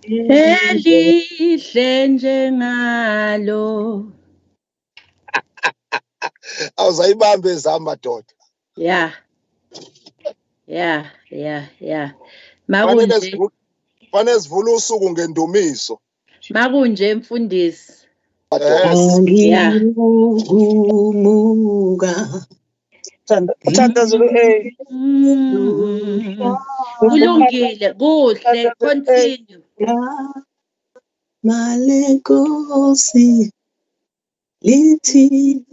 Elihle njengalo. Awuzayibambe ezami madoda. Yeah. Fanele sivule usuku ngendumiso. Makunje mfundisi. Angikumuka. Uthandazelo Kulungile, kuhle, continue. Malenkosi lithi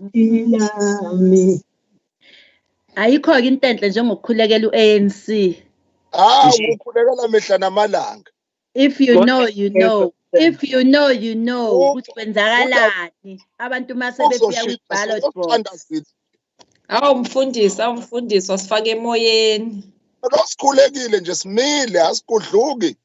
ngilami. Ayikho-ke into enhle njengokukhulekela u-ANC. Ukukhulekela mihla namalanga. If you know, you know. If you know, you know. Ukuthi kwenzakalani. Abantu mase befika kwi-ballot box. awumfundisi wasifaka emoyeni. Sikhulekile nje simile asikudluki.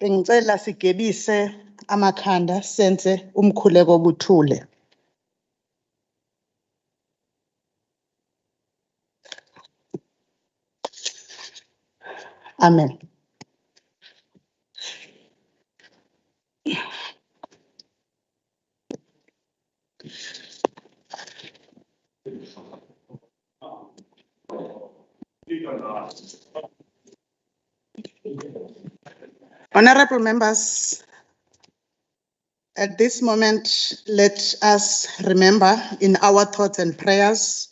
Bengicela sigebise amakhanda senze umkhuleko kuthule. Amen. Honorable members, at this moment, let us remember in our thoughts and prayers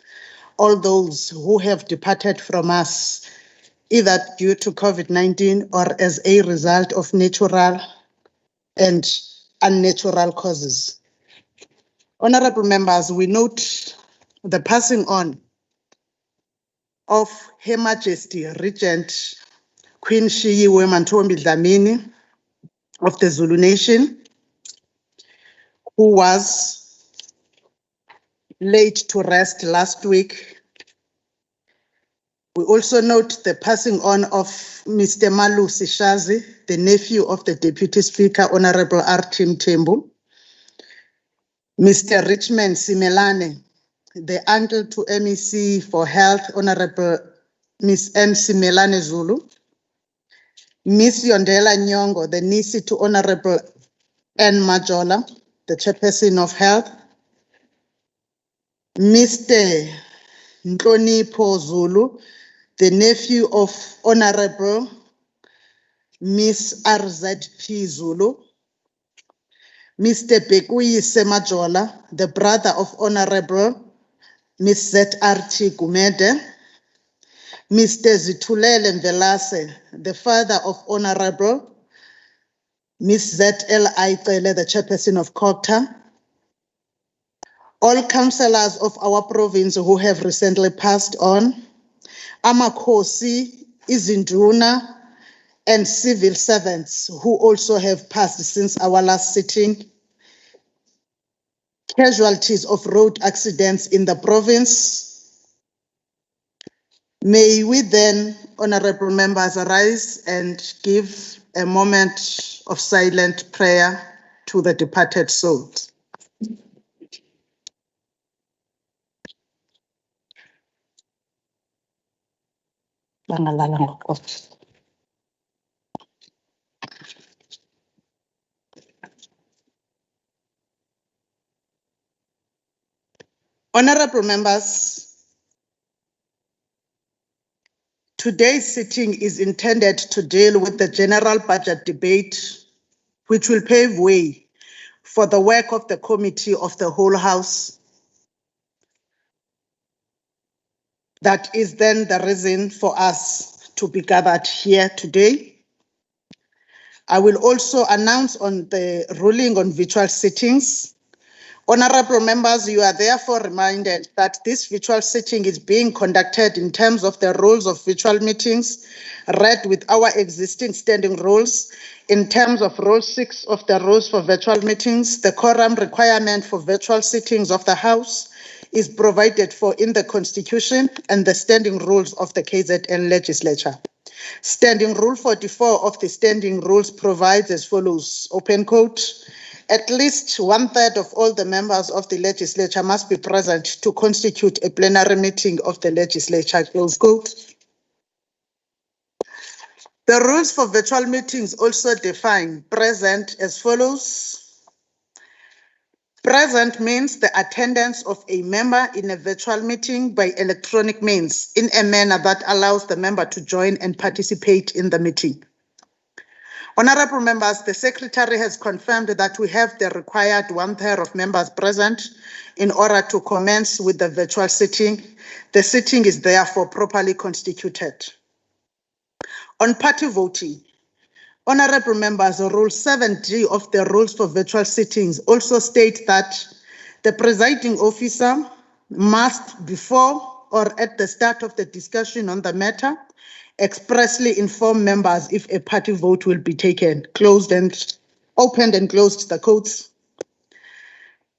all those who have departed from us, either due to COVID-19 or as a result of natural and unnatural causes. Honorable members, we note the passing on of Her Majesty Regent Queen Shiyiwe Mantombi Dlamini of the Zulu Nation, who was laid to rest last week. We also note the passing on of Mr. Malu Sishazi, the nephew of the Deputy Speaker, Honorable R.T. Mthembu, Mr. Richmond Simelane, the uncle to MEC for Health, Honorable Miss N. Simelane Zulu, Miss Yondela Nyongo, the niece to Honorable N. Majola, the Chairperson of Health, Mr. Nhlonipho Zulu, the nephew of Honorable Miss RZP Zulu, Mr. Bekuyise Majola, the brother of Honorable Miss ZRT Gumede, Mr. Zitulele Mvelase, the father of Honorable Miss ZL Aitele, the chairperson of COCTA, all councillors of our province who have recently passed on, Amakhosi, Izinduna, and civil servants who also have passed since our last sitting, casualties of road accidents in the province. May we then, honorable members, arise and give a moment of silent prayer to the departed souls. Honorable members, today's sitting is intended to deal with the general budget debate, which will pave way for the work of the Committee of the Whole House. That is then the reason for us to be gathered here today. I will also announce on the ruling on virtual sittings. Honorable members, you are therefore reminded that this virtual sitting is being conducted in terms of the rules of virtual meetings, read with our existing standing rules. In terms of Rule 6 of the rules for virtual meetings, the quorum requirement for virtual sittings of the House is provided for in the Constitution and the standing rules of the KZN Legislature. Standing Rule 44 of the standing rules provides as follows, open quote, at least 1/3 of all the members of the legislature must be present to constitute a plenary meeting of the legislature, close quote. The rules for virtual meetings also define present as follows. Present means the attendance of a member in a virtual meeting by electronic means in a manner that allows the member to join and participate in the meeting. Honorable members, the Secretary has confirmed that we have the required 1/3 of members present in order to commence with the virtual sitting. The sitting is therefore properly constituted. On party voting, honorable members, Rule 7D of the rules for virtual sittings also state that the presiding officer must, before or at the start of the discussion on the matter, expressly inform members if a party vote will be taken, opened and closed the quotes.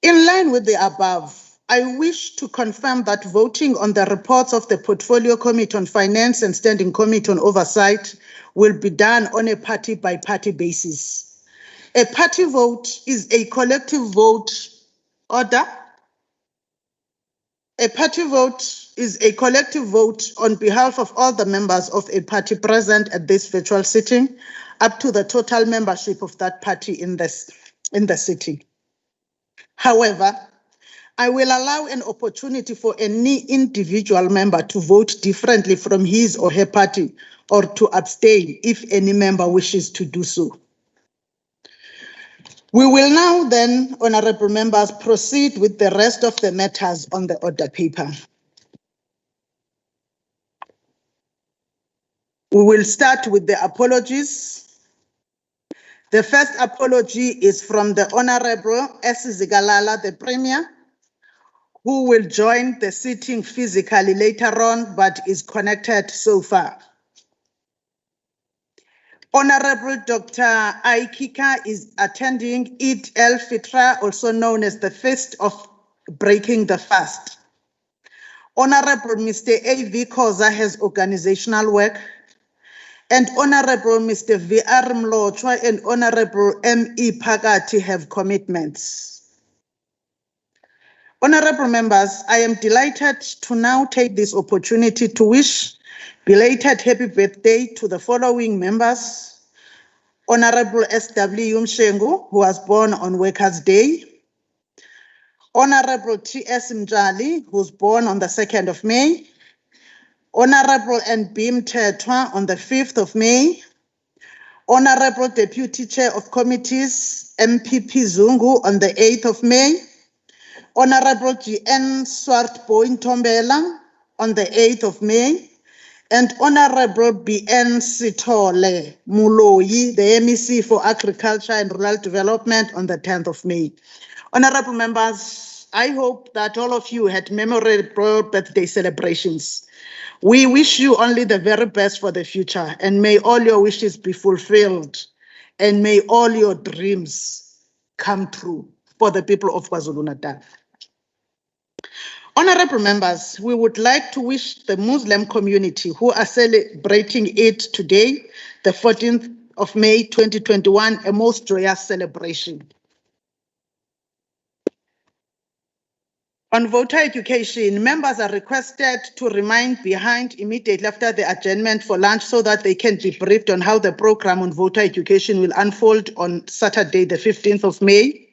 In line with the above, I wish to confirm that voting on the reports of the Portfolio Committee on Finance and Standing Committee on Oversight will be done on a party-by-party basis. A party vote is a collective vote order. A party vote is a collective vote on behalf of all the members of a party present at this virtual sitting, up to the total membership of that party in the sitting. However, I will allow an opportunity for any individual member to vote differently from his or her party or to abstain if any member wishes to do so. We will now then, honorable members, proceed with the rest of the matters on the order paper. We will start with the apologies. The first apology is from the Honorable S. Zigalala, the Premier, who will join the sitting physically later on, but is connected so far. Honorable Dr. Aikika is attending Eid al-Fitr, also known as the Feast of Breaking the Fast. Honorable Mr. A.V. Khoza has organizational work, and Honorable Mr. V.R. Mlotshwa and Honorable M.E. Phakathi have commitments. Honorable members, I am delighted to now take this opportunity to wish Belated happy birthday to the following members. Honorable S.W. Mshengu, who was born on Workers' Day. Honorable T.S. Mjali, who was born on the 2nd of May. Honorable N.B. Mthethwa on the 5th of May. Honorable Deputy Chair of Committees, MPP Zungu, on the 8th of May. Honorable G.N. Swartboy Ntombela on the 8th of May. And Honorable B.N. Sithole Muloyi, the MEC for Agriculture and Rural Development, on the 10th of May. Honorable members, I hope that all of you had memorable birthday celebrations. We wish you only the very best for the future, and may all your wishes be fulfilled, and may all your dreams come true for the people of KwaZulu-Natal. Honorable members, we would like to wish the Muslim community who are celebrating it today, the 14th of May 2021, a most joyous celebration. On voter education, members are requested to remain behind immediately after the adjournment for lunch so that they can be briefed on how the program on voter education will unfold on Saturday, the 15th of May.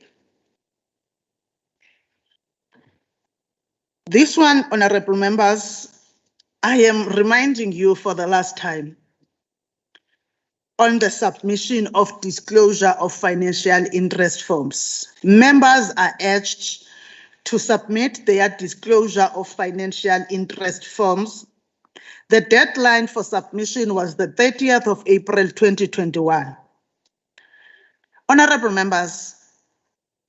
This one, honorable members, I am reminding you for the last time on the submission of disclosure of financial interest forms. Members are urged to submit their disclosure of financial interest forms. The deadline for submission was the 30th of April 2021. Honorable members,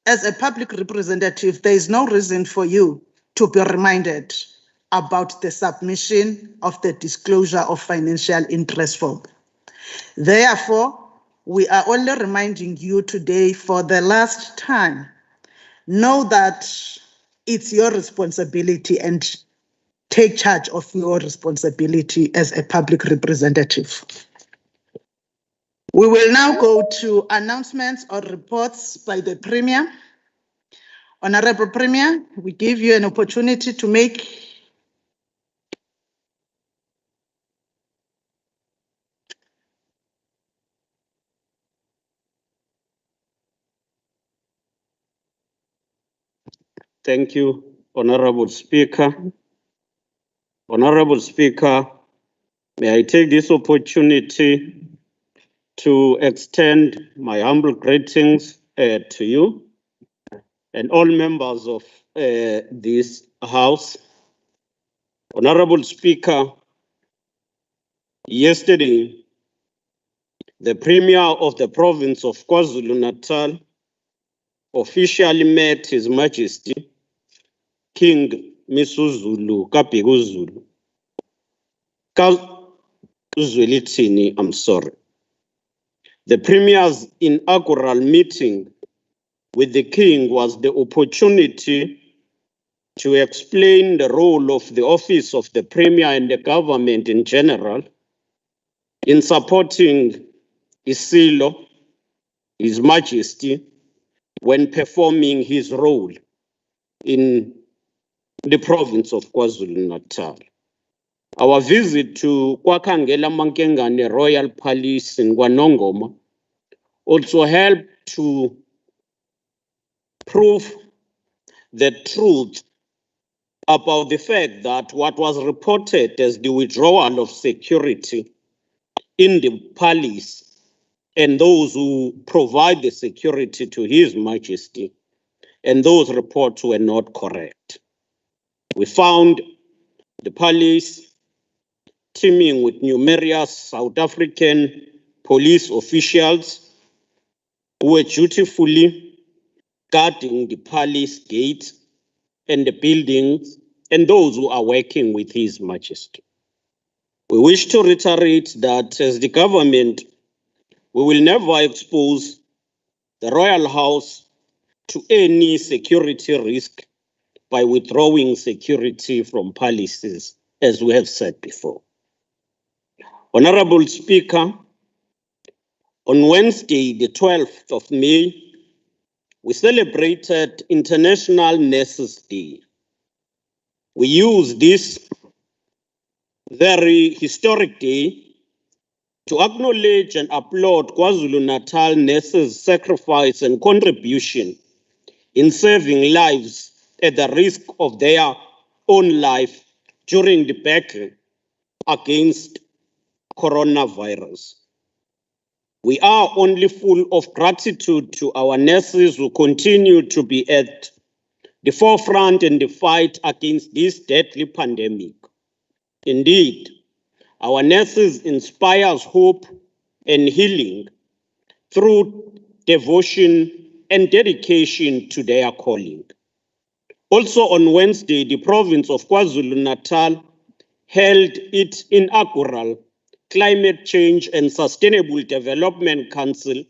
as a public representative, there is no reason for you to be reminded about the submission of the disclosure of financial interest form. Therefore, we are only reminding you today for the last time. Know that it's your responsibility and take charge of your responsibility as a public representative. We will now go to announcements or reports by the Premier. Honorable Premier, we give you an opportunity to make Thank you, Honorable Speaker. Honorable Speaker, may I take this opportunity to extend my humble greetings to you and all members of this House. Honorable Speaker, yesterday, the Premier of the province of KwaZulu-Natal officially met His Majesty King Misuzulu Kapiguzulu. Kazwelithini, I'm sorry. The Premier's inaugural meeting with the King was the opportunity to explain the role of the office of the Premier and the government in general in supporting Isilo, His Majesty, when performing his role in the province of KwaZulu-Natal. Our visit to Kwakangela Mankengane Royal Palace in Kwanongoma also helped to prove the truth about the fact that what was reported as the withdrawal of security in the palace and those who provide the security to His Majesty, and those reports were not correct. We found the palace teeming with numerous South African police officials who were dutifully guarding the palace gates and the buildings and those who are working with His Majesty. We wish to reiterate that as the government, we will never expose the Royal House to any security risk by withdrawing security from palaces, as we have said before. Honorable Speaker, on Wednesday, the 12th of May, we celebrated International Nurses Day. We use this very historic day to acknowledge and applaud KwaZulu-Natal nurses' sacrifice and contribution in saving lives at the risk of their own life during the battle against coronavirus. We are only full of gratitude to our nurses who continue to be at the forefront in the fight against this deadly pandemic. Indeed, our nurses inspires hope and healing through devotion and dedication to their calling. Also on Wednesday, the province of KwaZulu-Natal held its inaugural Climate Change and Sustainable Development Council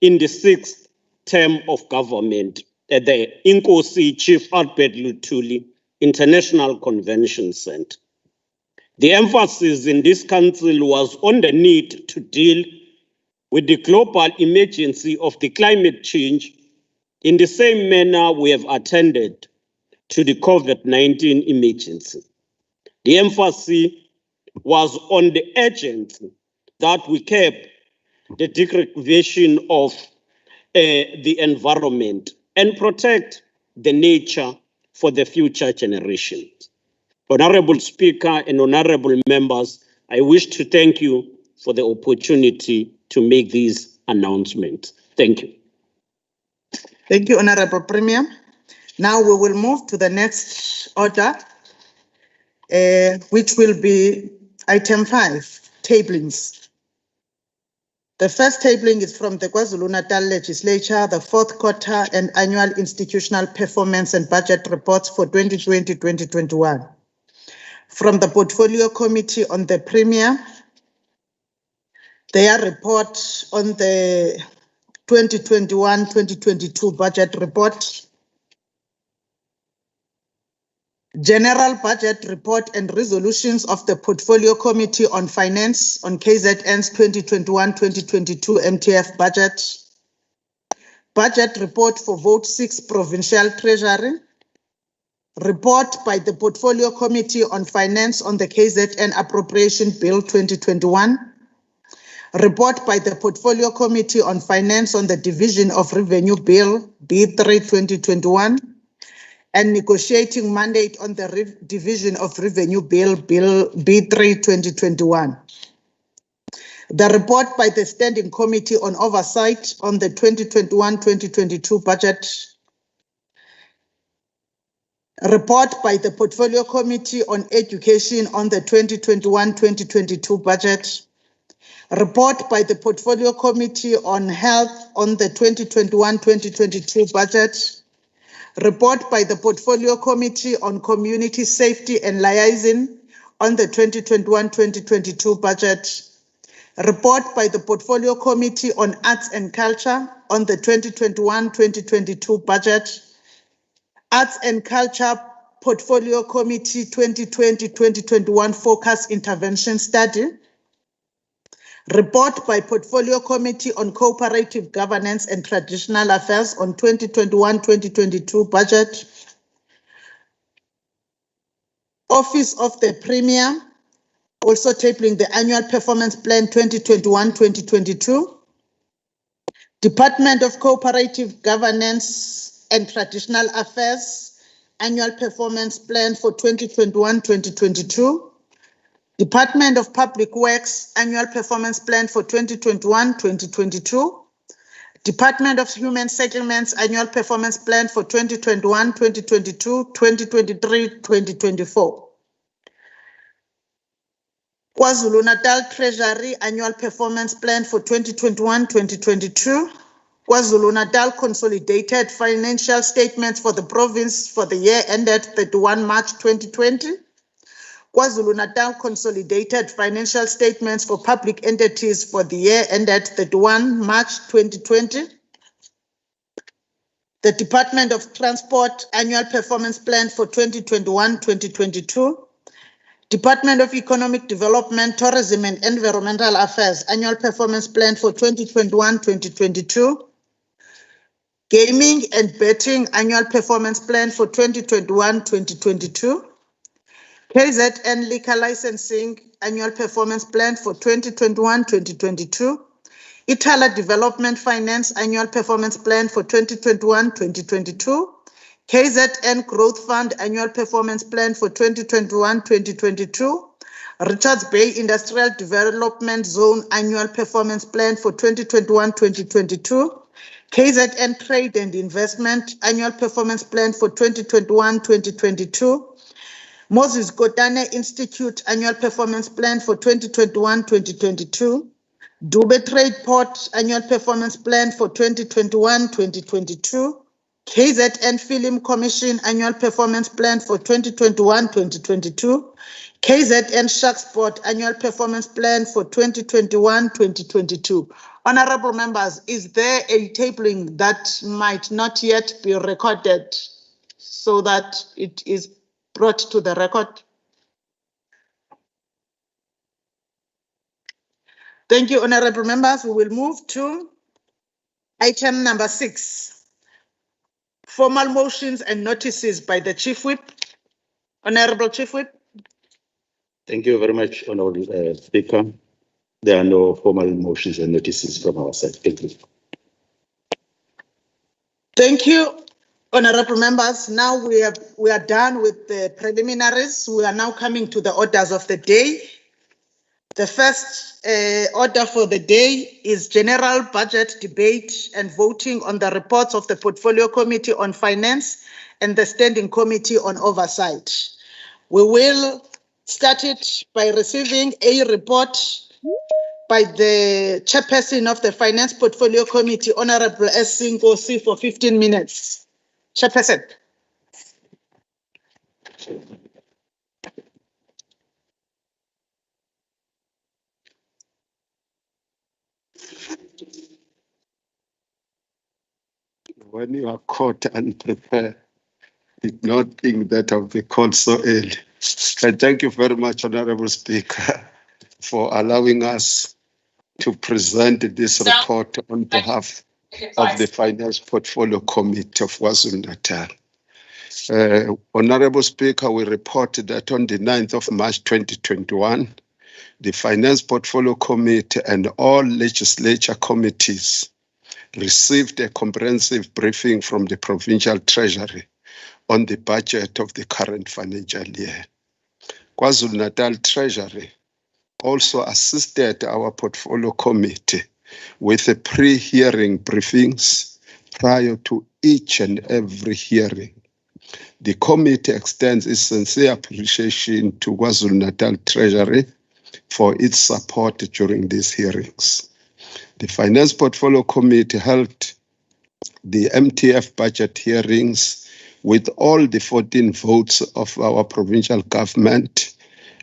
in the 6th term of government at the Inkosi Chief Albert Luthuli International Convention Center. The emphasis in this council was on the need to deal with the global emergency of the climate change in the same manner we have attended to the COVID-19 emergency. The emphasis was on the urgency that we keep the degradation of the environment and protect the nature for the future generations. Honorable Speaker and honorable members, I wish to thank you for the opportunity to make these announcements. Thank you. Thank you, Honorable Premier. Now we will move to the next order, which will be item 5, tablings. The first tabling is from the KwaZulu-Natal Legislature, the 4th quarter and annual institutional performance and budget reports for 2020-2021. From the Portfolio Committee on the Premier, their report on the 2021-2022 budget report, General Budget Report and resolutions of the Portfolio Committee on Finance on KZN's 2021-2022 MTF budget, Budget Report for Vote 6 Provincial Treasury, Report by the Portfolio Committee on Finance on the KZN Appropriation Bill 2021, Report by the Portfolio Committee on Finance on the Division of Revenue Bill B3 2021, and negotiating mandate on the Division of Revenue Bill B3 2021. The report by the Standing Committee on Oversight on the 2021-2022 budget, report by the Portfolio Committee on Education on the 2021-2022 budget, report by the Portfolio Committee on Health on the 2021-2022 budget, report by the Portfolio Committee on Community Safety and Liaison on the 2021-2022 budget, report by the Portfolio Committee on Arts and Culture on the 2021-2022 budget, Arts and Culture Portfolio Committee 2020-2021 Focus Intervention Study, report by Portfolio Committee on Cooperative Governance and Traditional Affairs on 2021-2022 budget, Office of the Premier, also tabling the Annual Performance Plan 2021-2022, Department of Cooperative Governance and Traditional Affairs, Annual Performance Plan for 2021-2022, Department of Public Works Annual Performance Plan for 2021-2022, Department of Human Settlements Annual Performance Plan for 2021-2022, 2023-2024. KwaZulu-Natal Treasury Annual Performance Plan for 2021-2022, KwaZulu-Natal Consolidated Financial Statements for the province for the year ended 31 March 2020, KwaZulu-Natal Consolidated Financial Statements for Public Entities for the year ended 31 March 2020. The Department of Transport Annual Performance Plan for 2021-2022. Department of Economic Development, Tourism and Environmental Affairs Annual Performance Plan for 2021-2022. Gaming and Betting Annual Performance Plan for 2021-2022. KZN Liquor Licensing Annual Performance Plan for 2021-2022. Itala Development Finance Annual Performance Plan for 2021-2022. KZN Growth Fund Annual Performance Plan for 2021-2022. Richards Bay Industrial Development Zone Annual Performance Plan for 2021-2022. KZN Trade and Investment Annual Performance Plan for 2021-2022. Moses Kotane Institute Annual Performance Plan for 2021-2022. Dube Trade Port Annual Performance Plan for 2021-2022. KZN Film Commission Annual Performance Plan for 2021-2022. KZN Shark Sport Annual Performance Plan for 2021-2022. Honorable members, is there a tabling that might not yet be recorded so that it is brought to the record? Thank you, honorable members. We will move to item number 6, formal motions and notices by the Chief Whip. Honorable Chief Whip. Thank you very much, Honorable Speaker. There are no formal motions and notices from our side. Thank you. Thank you, honorable members. Now we are done with the preliminaries. We are now coming to the orders of the day. The first order for the day is general budget debate and voting on the reports of the Portfolio Committee on Finance and the Standing Committee on Oversight. We will start it by receiving a report by the chairperson of the Finance Portfolio Committee, Honorable S. Nkosi, for 15 minutes. Chairperson. When you are caught unprepared, did not think that I'll be called so early. And thank you very much, Honorable Speaker, for allowing us to present this report on behalf of the Finance Portfolio Committee of KwaZulu-Natal. Honorable Speaker, we report that on the 9th of March 2021, the Finance Portfolio Committee and all legislature committees received a comprehensive briefing from the Provincial Treasury on the budget of the current financial year. KwaZulu-Natal Treasury also assisted our Portfolio Committee with the pre-hearing briefings prior to each and every hearing. The committee extends its sincere appreciation to KwaZulu-Natal Treasury for its support during these hearings. The Finance Portfolio Committee held the MTF budget hearings with all the 14 votes of our provincial government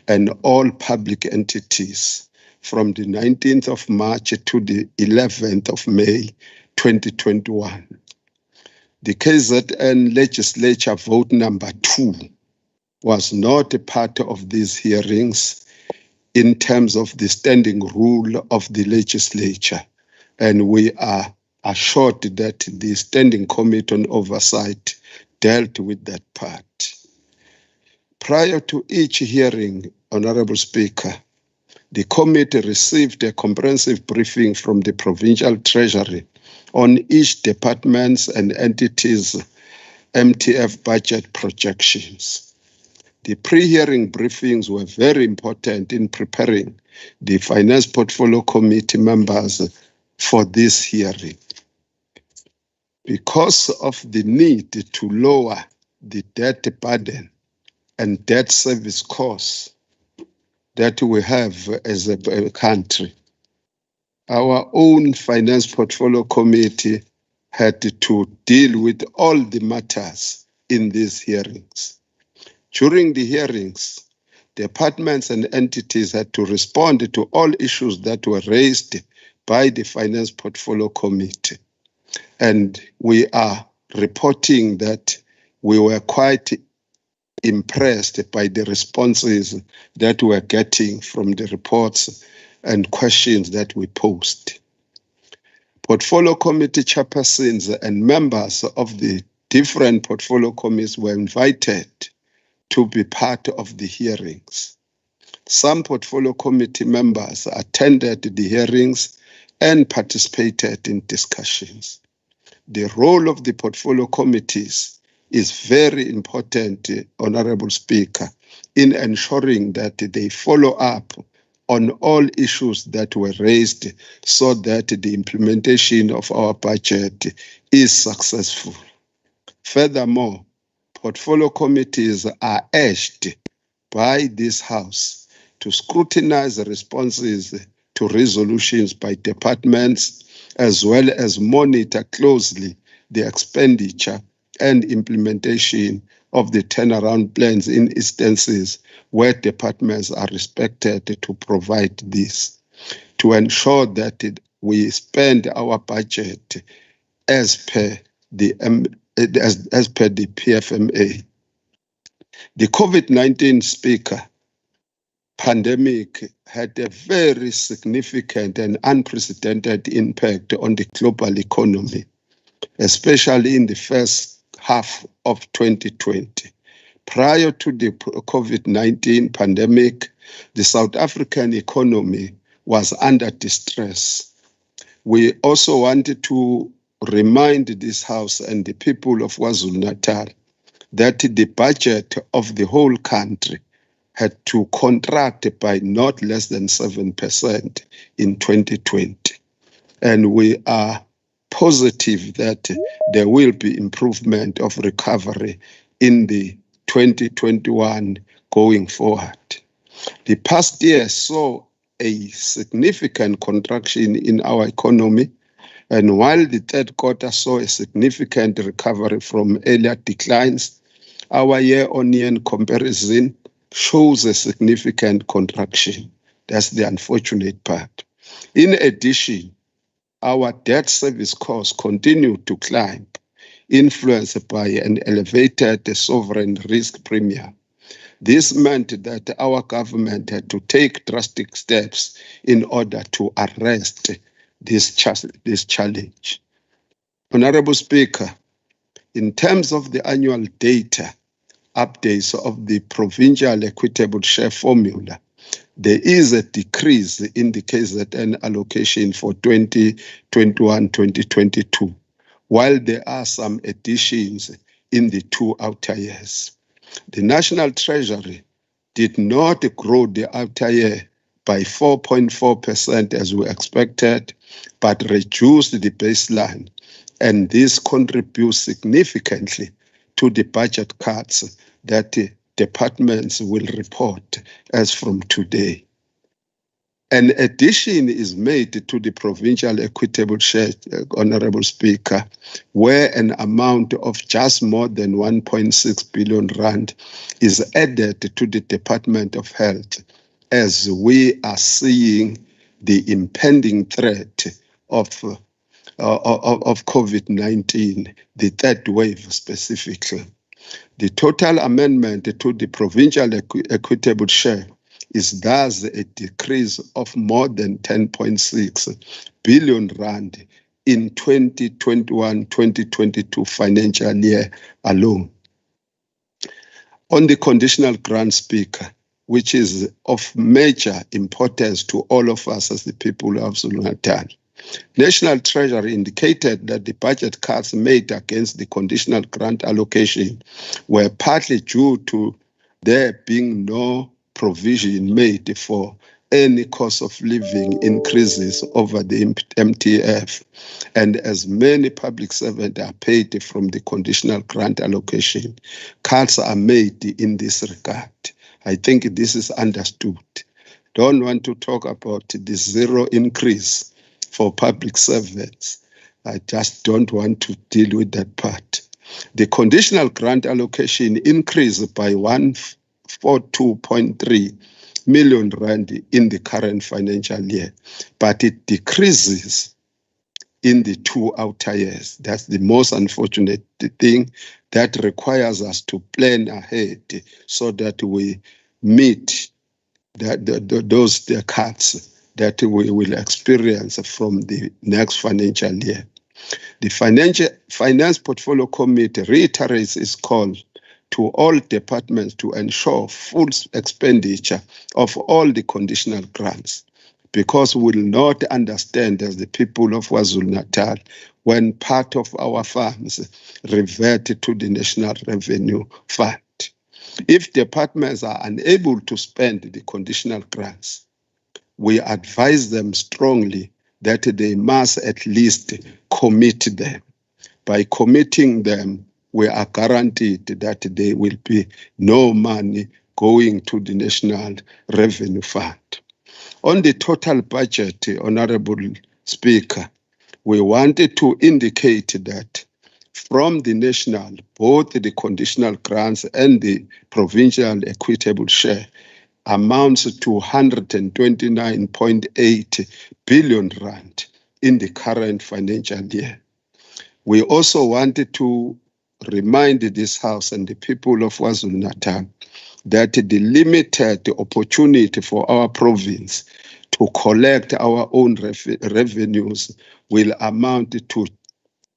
and all public entities from the 19th of March to the 11th of May 2021. The KZN Legislature vote number 2 was not a part of these hearings in terms of the standing rule of the legislature, and we are assured that the Standing Committee on Oversight dealt with that part. Prior to each hearing, Honorable Speaker, the committee received a comprehensive briefing from the Provincial Treasury on each department's and entities' MTF budget projections. The pre-hearing briefings were very important in preparing the Finance Portfolio Committee members for this hearing. Because of the need to lower the debt burden and debt service costs that we have as a country, our own Finance Portfolio Committee had to deal with all the matters in these hearings. During the hearings, departments and entities had to respond to all issues that were raised by the Finance Portfolio Committee. And we are reporting that we were quite impressed by the responses that we were getting from the reports and questions that we posed. Portfolio Committee chairpersons and members of the different portfolio committees were invited to be part of the hearings. Some portfolio committee members attended the hearings and participated in discussions. The role of the portfolio committees is very important, Honorable Speaker, in ensuring that they follow up on all issues that were raised so that the implementation of our budget is successful. Furthermore, portfolio committees are urged by this House to scrutinize the responses to resolutions by departments, as well as monitor closely the expenditure and implementation of the turnaround plans in instances where departments are expected to provide this, to ensure that we spend our budget as per the PFMA. The COVID-19 Speaker pandemic had a very significant and unprecedented impact on the global economy, especially in the first half of 2020. Prior to the COVID-19 pandemic, the South African economy was under distress. We also wanted to remind this House and the people of KwaZulu-Natal that the budget of the whole country had to contract by not less than 7% in 2020. And we are positive that there will be improvement of recovery in the 2021 going forward. The past year saw a significant contraction in our economy, and while the third quarter saw a significant recovery from earlier declines, our year-on-year comparison shows a significant contraction. That's the unfortunate part. In addition, our debt service costs continue to climb, influenced by an elevated sovereign risk premium. This meant that our government had to take drastic steps in order to arrest this challenge. Honorable Speaker, in terms of the annual data updates of the provincial equitable share formula, there is a decrease in the KZN allocation for 2021-2022, while there are some additions in the 2 outer years. The National Treasury did not grow the outer year by 4.4% as we expected, but reduced the baseline, and this contributes significantly to the budget cuts that departments will report as from today. An addition is made to the provincial equitable share, Honorable Speaker, where an amount of just more than 1.6 billion rand is added to the Department of Health, as we are seeing the impending threat of COVID-19, the third wave specifically. The total amendment to the provincial equitable share is thus a decrease of more than 10.6 billion rand in 2021-2022 financial year alone. On the conditional grant, Speaker, which is of major importance to all of us as the people of KwaZulu-Natal, National Treasury indicated that the budget cuts made against the conditional grant allocation were partly due to there being no provision made for any cost of living increases over the MTF, and as many public servants are paid from the conditional grant allocation, cuts are made in this regard. I think this is understood. Don't want to talk about the zero increase for public servants. I just don't want to deal with that part. The conditional grant allocation increased by 142.3 million rand in the current financial year, but it decreases in the 2 outer years. That's the most unfortunate thing that requires us to plan ahead so that we meet those cuts that we will experience from the next financial year. The Finance Portfolio Committee reiterates its call to all departments to ensure full expenditure of all the conditional grants, because we will not understand as the people of KwaZulu-Natal when part of our funds revert to the National Revenue Fund. If departments are unable to spend the conditional grants, we advise them strongly that they must at least commit them. By committing them, we are guaranteed that there will be no money going to the National Revenue Fund. On the total budget, Honorable Speaker, we wanted to indicate that from the national, both the conditional grants and the provincial equitable share amounts to 129.8 billion rand in the current financial year. We also wanted to remind this House and the people of KwaZulu-Natal that the limited opportunity for our province to collect our own revenues will amount to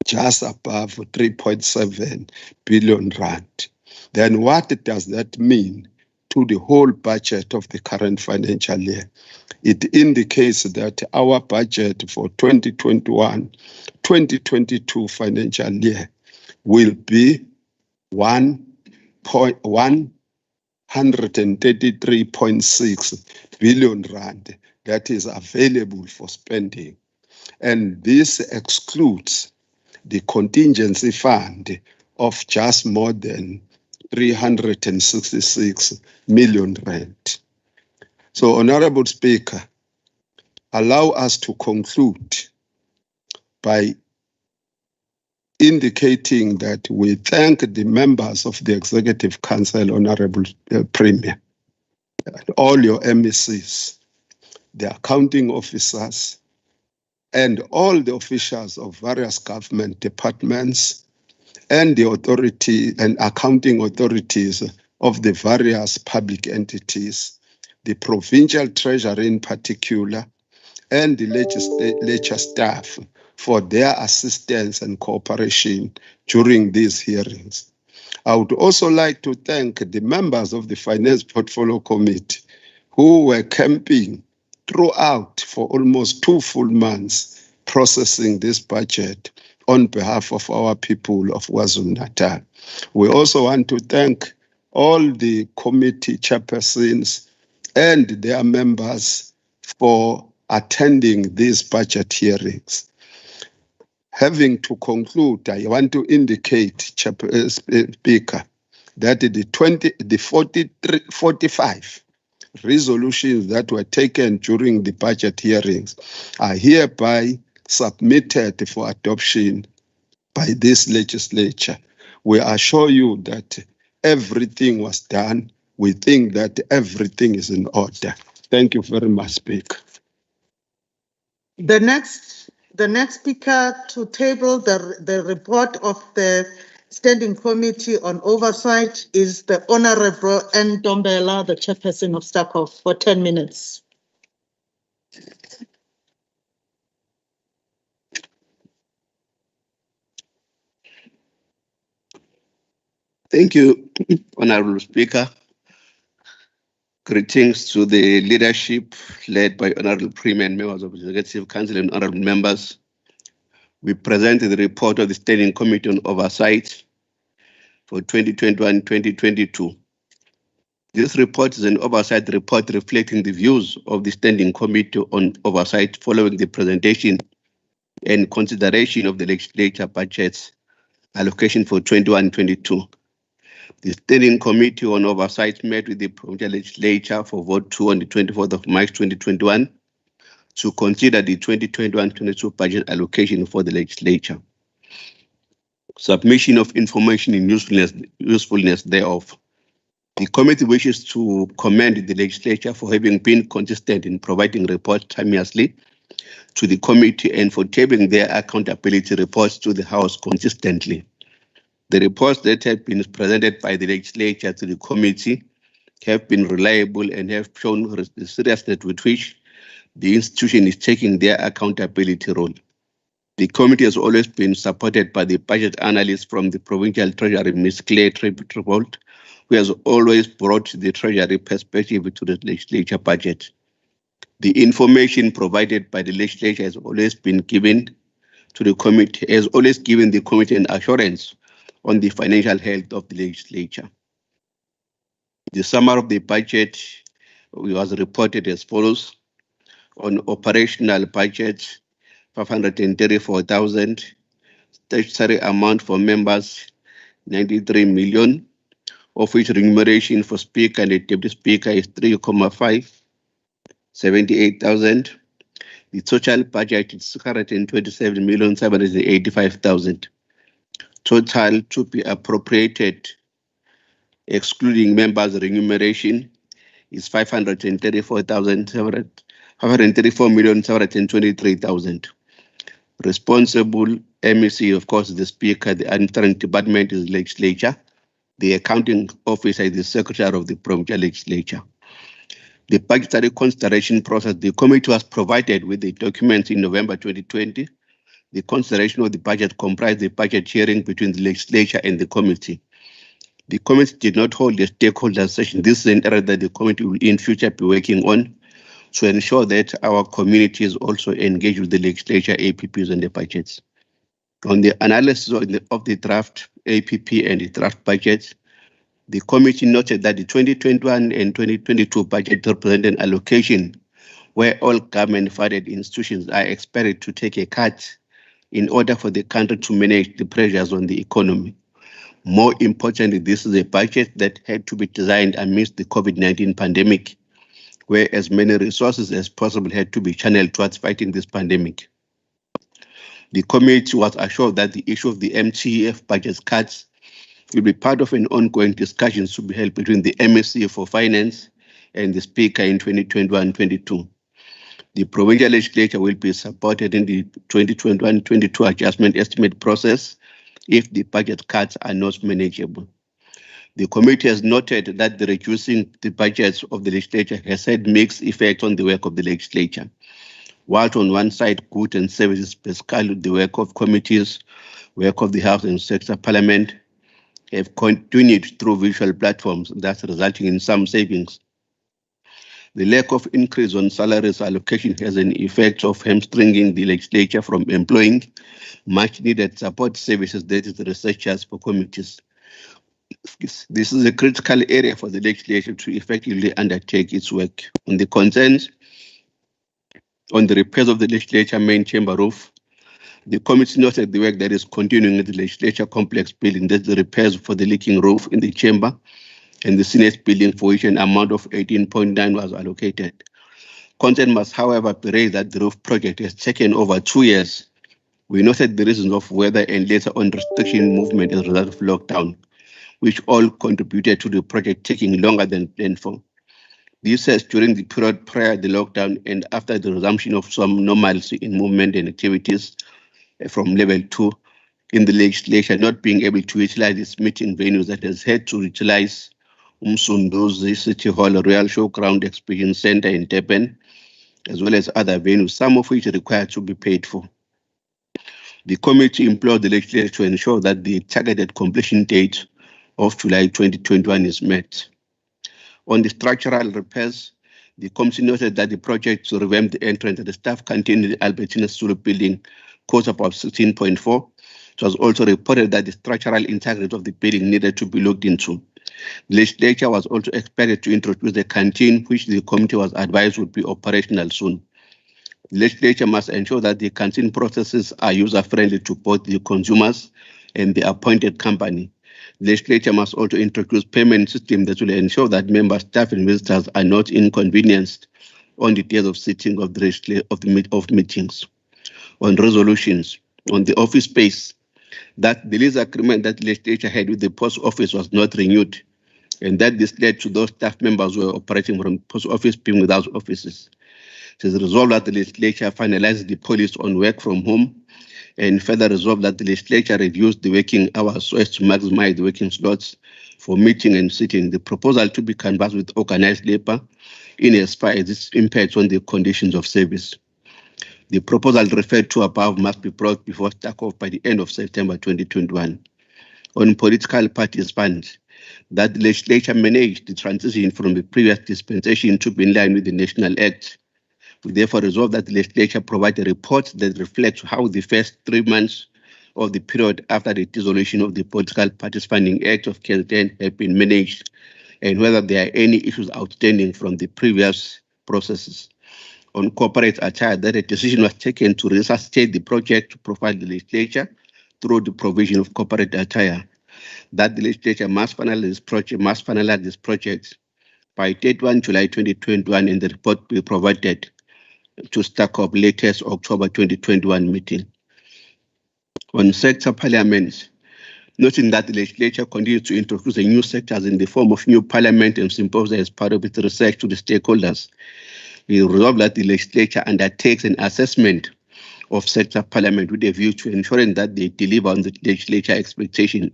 just above 3.7 billion rand. Then what does that mean to the whole budget of the current financial year? It indicates that our budget for 2021-2022 financial year will be 133.6 billion rand that is available for spending. And this excludes the contingency fund of just more than 366 million rand. So, Honorable Speaker, allow us to conclude by indicating that we thank the members of the Executive Council, Honorable Premier, all your MECs, the accounting officers, and all the officials of various government departments and the authority and accounting authorities of the various public entities, the provincial treasury in particular, and the legislature staff for their assistance and cooperation during these hearings. I would also like to thank the members of the Finance Portfolio Committee who were camping throughout for almost 2 full months processing this budget on behalf of our people of KwaZulu-Natal. We also want to thank all the committee chairpersons and their members for attending these budget hearings. Having to conclude, I want to indicate, Speaker, that the 45 resolutions that were taken during the budget hearings are hereby submitted for adoption by this legislature. We assure you that everything was done. We think that everything is in order. Thank you very much, Speaker. The next speaker to table the report of the Standing Committee on Oversight is the Honorable Ntombela, the chairperson of STACOV, for 10 minutes. Thank you, Honorable Speaker. Greetings to the leadership led by Honorable Premier and members of the Executive Council and honorable members. We presented the report of the Standing Committee on Oversight for 2021-2022. This report is an oversight report reflecting the views of the Standing Committee on Oversight following the presentation and consideration of the legislature budget's allocation for 21-22. The Standing Committee on Oversight met with the provincial legislature for vote 2 on the 24th of March 2021 to consider the 2021-22 budget allocation for the legislature. Submission of information and usefulness thereof. The committee wishes to commend the legislature for having been consistent in providing reports timeously to the committee and for tabling their accountability reports to the House consistently. The reports that have been presented by the legislature to the committee have been reliable and have shown the seriousness with which the institution is taking their accountability role. The committee has always been supported by the budget analyst from the Provincial Treasury, Ms. Claire Trebold, who has always brought the Treasury perspective to the legislature budget. The information provided by the legislature has always been given to the committee, has always given the committee an assurance on the financial health of the legislature. The summary of the budget was reported as follows. On operational budget, 534,000, statutory amount for members, 93 million, of which remuneration for speaker and the deputy speaker is 3,578,000. The total budget is 627,785,000. Total to be appropriated, excluding members' remuneration, is 534,723,000. Responsible MEC, of course, the Speaker. The administrative department is Legislature. The accounting officer is the Secretary of the Provincial Legislature. The budgetary consideration process, the committee was provided with the documents in November 2020. The consideration of the budget comprised the budget hearing between the legislature and the committee. The committee did not hold a stakeholder session. This is an area that the committee will in future be working on to ensure that our community is also engaged with the legislature, APPs, and the budgets. On the analysis of the draft APP and the draft budget, the committee noted that the 2021 and 2022 budget represent an allocation where all government-funded institutions are expected to take a cut in order for the country to manage the pressures on the economy. More importantly, this is a budget that had to be designed amidst the COVID-19 pandemic, where as many resources as possible had to be channeled towards fighting this pandemic. The committee was assured that the issue of the MTF budget cuts will be part of an ongoing discussion to be held between the MSC for Finance and the Speaker in 2021-22. The Provincial Legislature will be supported in the 2021-22 adjustment estimate process if the budget cuts are not manageable. The committee has noted that the reducing the budgets of the legislature has had mixed effects on the work of the legislature. While on one side, goods and services, basically the work of committees, work of the House and Sector Parliament, have continued through virtual platforms, thus resulting in some savings. The lack of increase on salaries allocation has an effect of hamstringing the legislature from employing much needed support services, that is researchers for committees. This is a critical area for the legislature to effectively undertake its work. On the concerns on the repairs of the legislature main chamber roof, the committee noted the work that is continuing in the legislature complex building, that's the repairs for the leaking roof in the chamber and the Senate building, for which an amount of 18.9 was allocated. Concern must, however, be raised that the roof project has taken over 2 years. We noted the reasons of weather and later on restriction movement as a result of lockdown, which all contributed to the project taking longer than planned for. This says during the period prior to the lockdown and after the resumption of some normalcy in movement and activities from level 2 in the legislature, not being able to utilize its meeting venues, that has had to utilize Umsunduzi City Hall, Royal Showground Experience Center in Durban, as well as other venues, some of which require to be paid for. The committee implored the legislature to ensure that the targeted completion date of July 2021 is met. On the structural repairs, the committee noted that the project to revamp the entrance and the staff canteen in the Albertina Sulu building cost about 16.4. It was also reported that the structural integrity of the building needed to be looked into. The legislature was also expected to introduce a canteen, which the committee was advised would be operational soon. The legislature must ensure that the canteen processes are user-friendly to both the consumers and the appointed company. The legislature must also introduce payment system that will ensure that members, staff, and visitors are not inconvenienced on the days of sitting of meetings. On resolutions, on the office space, that the lease agreement that the legislature had with the post office was not renewed, and that this led to those staff members who were operating from post office being without offices. It is resolved that the legislature finalized the policy on work from home, and further resolved that the legislature reduced the working hours so as to maximize the working slots for meeting and sitting. The proposal to be canvassed with organized labor in as far as its impact on the conditions of service. The proposal referred to above must be brought before STACOV by the end of September 2021. On political parties funds, that the legislature managed the transition from the previous dispensation to be in line with the National Act. We therefore resolve that the legislature provide a report that reflects how the first 3 months of the period after the dissolution of the Political Parties Funding Act of KZN have been managed, and whether there are any issues outstanding from the previous processes. On corporate attire, that a decision was taken to resuscitate the project to provide the legislature through the provision of corporate attire. That the legislature must finalize this project by 31 July 2021, and the report be provided to STACOV latest October 2021 meeting. On sector parliaments, noting that the legislature continues to introduce the new sectors in the form of new parliament and symposia as part of its research to the stakeholders, we resolve that the legislature undertakes an assessment of sector parliament with a view to ensuring that they deliver on the legislature expectation.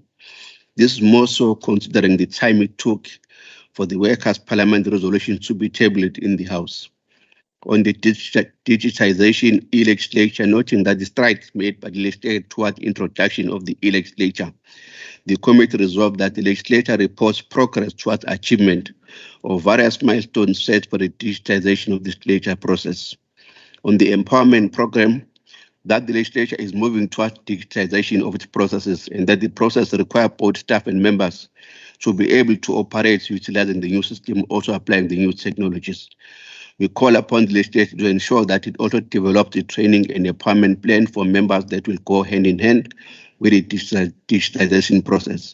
This is more so considering the time it took for the Workers' Parliament resolution to be tabled in the House. On the digitization e-legislature, noting that the strides made by the legislature toward introduction of the e-legislature, the committee resolved that the legislature reports progress towards achievement of various milestones set for the digitization of the legislature process. On the empowerment program, that the legislature is moving towards digitization of its processes, and that the process requires both staff and members to be able to operate utilizing the new system, also applying the new technologies. We call upon the legislature to ensure that it also develops a training and empowerment plan for members that will go hand in hand with the digitalization process.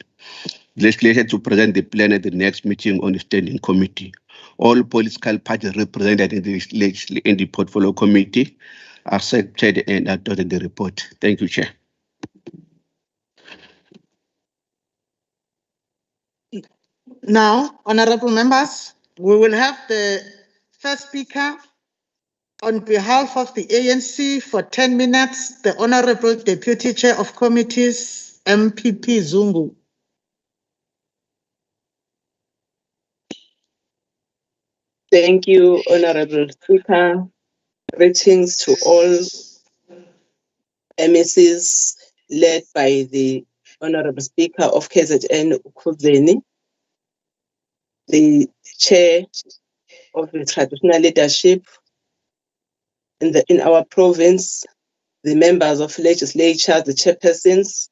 The legislature to present the plan at the next meeting on the standing committee. All political parties represented in the portfolio committee accepted and adopted the report. Thank you, Chair. Now, honorable members, we will have the first speaker on behalf of the ANC for 10 minutes, the Honorable Deputy Chair of Committees, MPP Zungu. Thank you, Honorable Speaker. Greetings to all MECs led by the Honorable Speaker of KZN, Khuzeni, the Chair of the Traditional Leadership in our province, the members of Legislature, the chairpersons,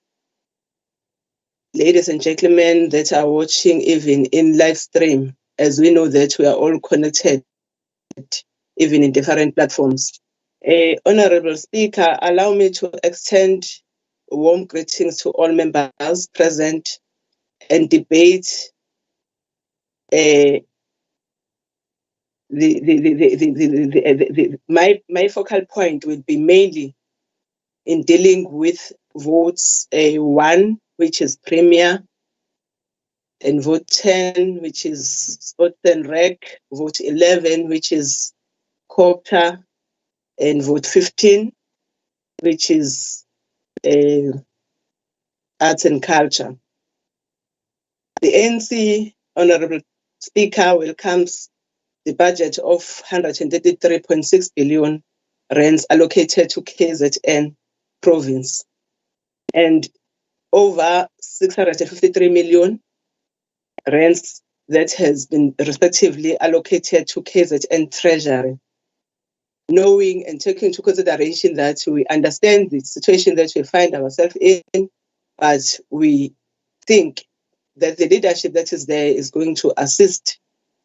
ladies and gentlemen that are watching even in live stream, as we know that we are all connected, even in different platforms. Honorable Speaker, allow me to extend warm greetings to all members present and debate my focal point will be mainly in dealing with votes 1, which is Premier, and vote 10, which is Sports and Rec, vote 11, which is Copter, and vote 15, which is Arts and Culture. The ANC, Honorable Speaker, welcomes the budget of 133.6 billion rands allocated to KZN province, and over 653 million rands that has been respectively allocated to KZN Treasury. Knowing and taking into consideration that we understand the situation that we find ourselves in, but we think that the leadership that is there is going to assist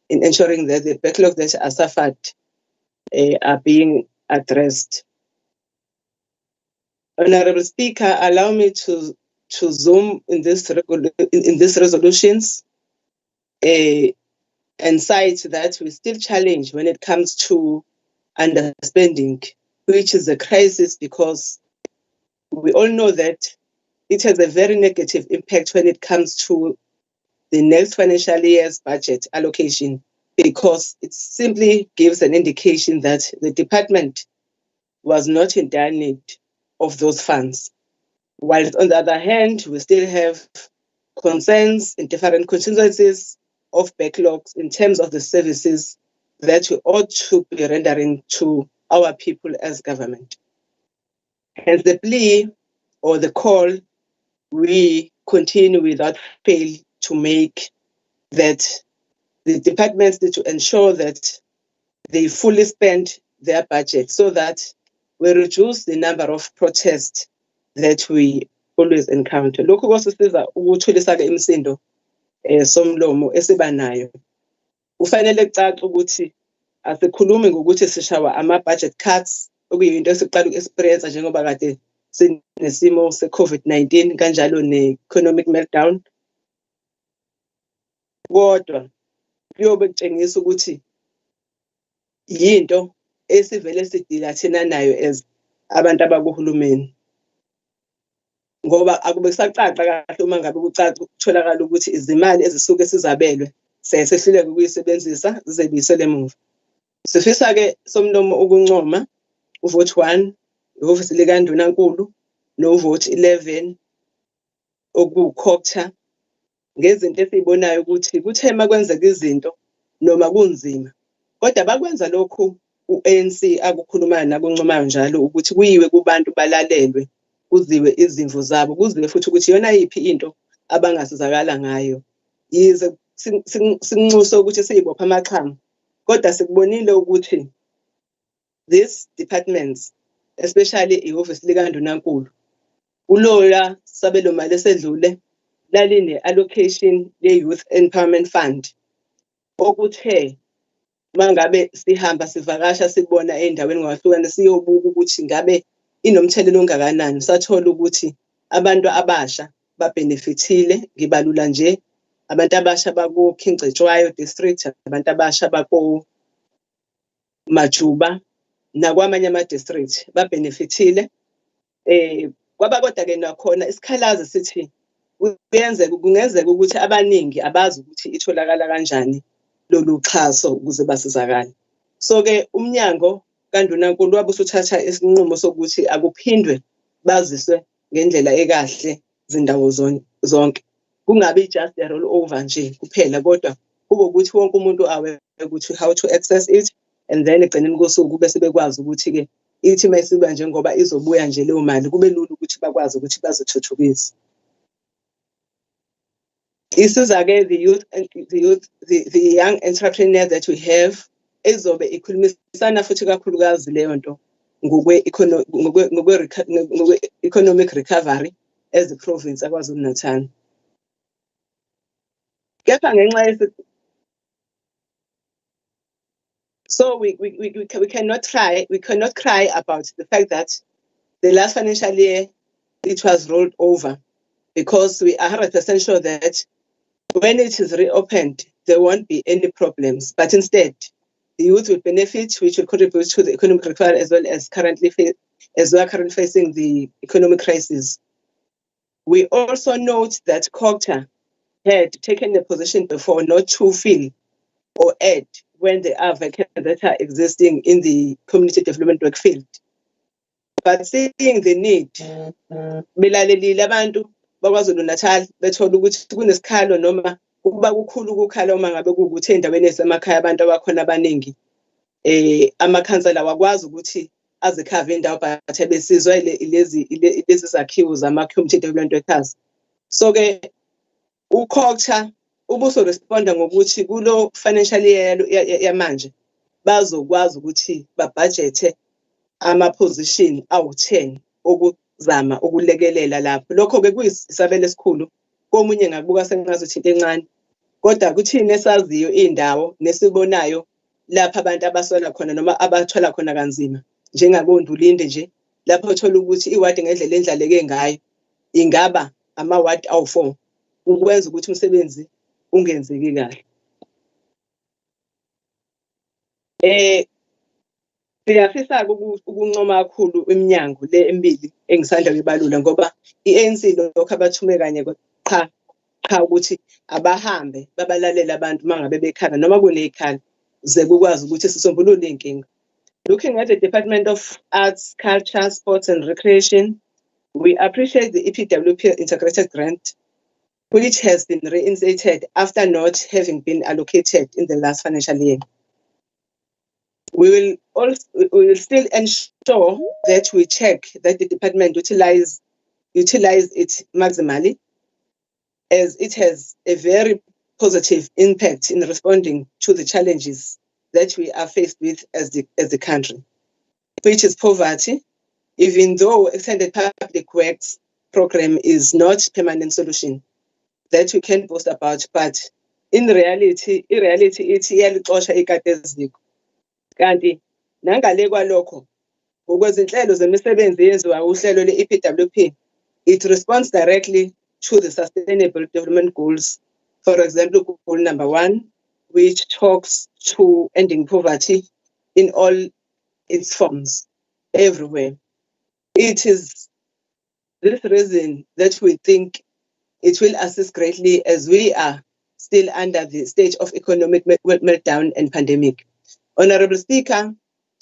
in ensuring that the backlog that are suffered are being addressed. Honorable Speaker, allow me to zoom in these resolutions and cite that we still challenge when it comes to underspending, which is a crisis because we all know that it has a very negative impact when it comes to the next financial year's budget allocation, because it simply gives an indication that the department was not in dire need of those funds. While on the other hand, we still have concerns in different constituencies of backlogs in terms of the services that we ought to be rendering to our people as government. Hence the plea or the call, we continue without fail to make that the departments need to ensure that they fully spend their budget so that we reduce the number of protests that we always encounter. Lokhu kosisiza ukuthulisa-ke imisindo somlomo esibanayo. Kufanele kucace ukuthi asikhulumi ngokuthi sishawa ama-budget cuts, okuyinto esiqala uku-experience njengoba kade sinesimo se-COVID-19 kanjalo ne-economic meltdown. Kodwa kuyobe kutshengisa ukuthi yinto esivele sidila thina nayo as abantu abakuhulumeni. Ngoba akube kusacaca kahle uma ngabe kutholakala ukuthi izimali ezisuke sizabelwe sehluleka ukuyisebenzisa zize buyisele emuva. Sifisa-ke somlomo ukuncoma uvote 1 ihhovisi likaNdunankulu novote 11 okukhokha ngezinto esizibonayo ukuthi kuthe makwenzeka izinto noma kunzima kodwa bakwenza lokhu u-ANC akukhulumayo nakuncomayo njalo ukuthi kuyiwe kubantu balalelwe kuziwe izimvu zabo kuziwe futhi ukuthi yona yiphi into abangasizakala ngayo yize sinxuso ukuthi siyibopha amaxhamu kodwa sikubonile ukuthi these departments especially ihhovisi likaNdunankulu uloya sabelo mali esedlule laline allocation ye-Youth Empowerment Fund okuthe mangabe sihamba sivakasha sibona endaweni ngahlukana siyobuka ukuthi ngabe inomthelelo ongakanani. Sathola ukuthi abantu abasha babenefitile, ngibalula nje abantu abasha bako Khingcetshwayo district, abantu abasha bako Majuba nakwamanye ama district babenefitile. Kwaba kodwa ke nakhona isikhalazo sithi kungenzeka ukuthi abaningi abazi ukuthi itholakala kanjani lolu xhaso ukuze basizakale. So ke umnyango kaNdunankulu wabe usuthatha isinqumo sokuthi akuphindwe baziswe ngendlela ekahle zindawo zonke. Kungabi just a roll over nje kuphela kodwa kube ukuthi wonke umuntu awe ukuthi how to access it and then egcineni kosuku bese bekwazi ukuthi ke ithi mayisiba njengoba izobuya nje leyo mali kube lula ukuthi bakwazi ukuthi bazithuthukise. Isiza-ke the young entrepreneurs that we have ezobe ikhulumisana futhi kakhulukazi leyo nto ngokwe-economic recovery as the province yaKwaZulu-Natal. Kepha ngenxa so we cannot cry about the fact that the last financial year it was rolled over, because we are 100% sure that when it is reopened, there won't be any problems. But instead, the youth will benefit, which will contribute to the economic recovery as we are currently facing the economic crisis. We also note that COGTA had taken a position before not to fill or add when there are vacancies that are existing in the community development work field. But seeing the need, belalelile abantu bakwaZulu-Natal bethola ukuthi kunesikhalo noma ukuba kukhulu ukukhala uma ngabe kuwukuthi endaweni esemakhaya abantu abakhona abaningi amakhansela wakwazi ukuthi azikhave indawo but besizwa lezi zakhiwo zama-community development workers. So ke uCOGTA ubuso responda ngokuthi kulo financial year yamanje bazokwazi ukuthi babudgete ama-position awu-10 okuzama ukulekelela lapho. Lokho-ke kuyisabelo esikhulu komunye ngakubuka sengazuthi into encane, kodwa kuthini esaziyo indawo nesibonayo lapha abantu abasola khona noma abathola khona kanzima njengakoNdulinde nje lapho uthola ukuthi iwadi ngendlela endlaleke ngayo ingaba ama-ward awu-4 ukwenza ukuthi umsebenzi ungenzeki kahle. Siyafisa ukuncoma kakhulu iminyango le emibili engisanda kuyibalula ngoba i-ANC lokho abathume kanye qha ukuthi abahambe babalalela abantu mangabe bekhala noma kuneyikhala ze kukwazi ukuthi sisombulule inkinga. Looking at the Department of Arts, Culture, Sports and Recreation, we appreciate the EPWP integrated grant, which has been reinstated after not having been allocated in the last financial year. We will still ensure that we check that the department utilize it maximally, as it has a very positive impact in responding to the challenges that we are faced with as the country, which is poverty. Even though extended public works program is not permanent solution that we can boast about, but in reality ithi iyalixosha ikati eziko. Kanti nangale kwalokho ngokwezinhlelo zemisebenzi eyenziwa uhlelo le-EPWP, it responds directly to the Sustainable Development Goals. For example, goal number 1, which talks to ending poverty in all its forms, everywhere. It is this reason that we think it will assist greatly, as we are still under the stage of economic meltdown and pandemic. Honorable Speaker,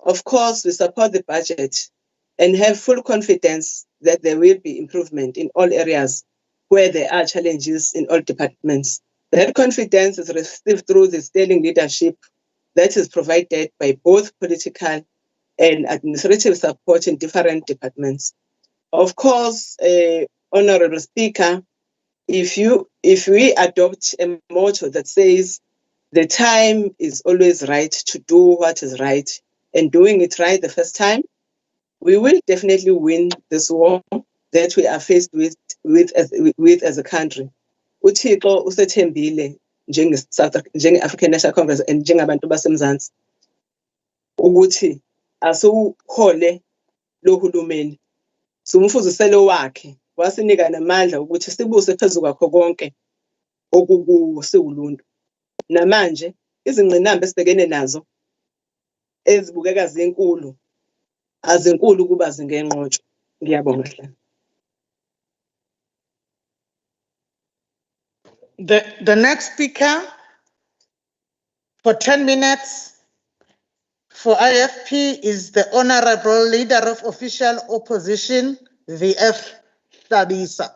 of course, we support the budget and have full confidence that there will be improvement in all areas where there are challenges in all departments. That confidence is received through the standing leadership that is provided by both political and administrative support in different departments. Of course, Honorable Speaker, if we adopt a motto that says the time is always right to do what is right, and doing it right the first time, we will definitely win this war that we are faced with as a country. UThixo usethembile njenge-African National Congress and njengabantu baseMzansi ukuthi asiwuhole lo hulumeni, simfuziselo wakhe wasinika namandla ukuthi sibuse phezu kwakho konke okusiwuluntu. Namanje izingqinamba esibhekene nazo ezibukeka zinkulu azinkulu kuba zingenqotshwa. Ngiyabonga hlala. The next speaker for 10 minutes for IFP is the Honorable Leader of Official Opposition, VF Sabisa.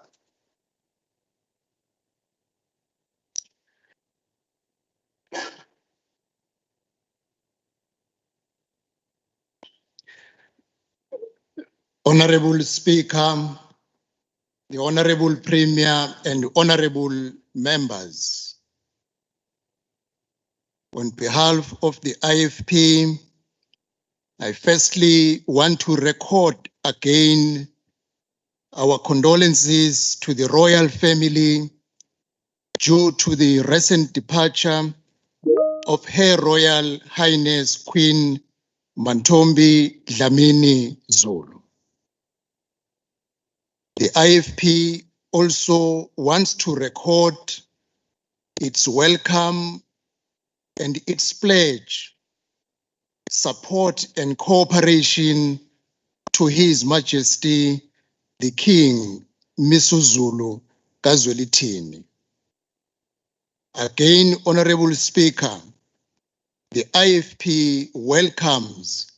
Honorable Speaker, the Honorable Premier and Honorable members, on behalf of the IFP, I firstly want to record again our condolences to the royal family due to the recent departure of Her Royal Highness Queen Mantombi Dlamini Zulu. The IFP also wants to record its welcome and its pledge, support and cooperation to His Majesty the King Misuzulu KwaZulu-Natal. Again, Honorable Speaker, the IFP welcomes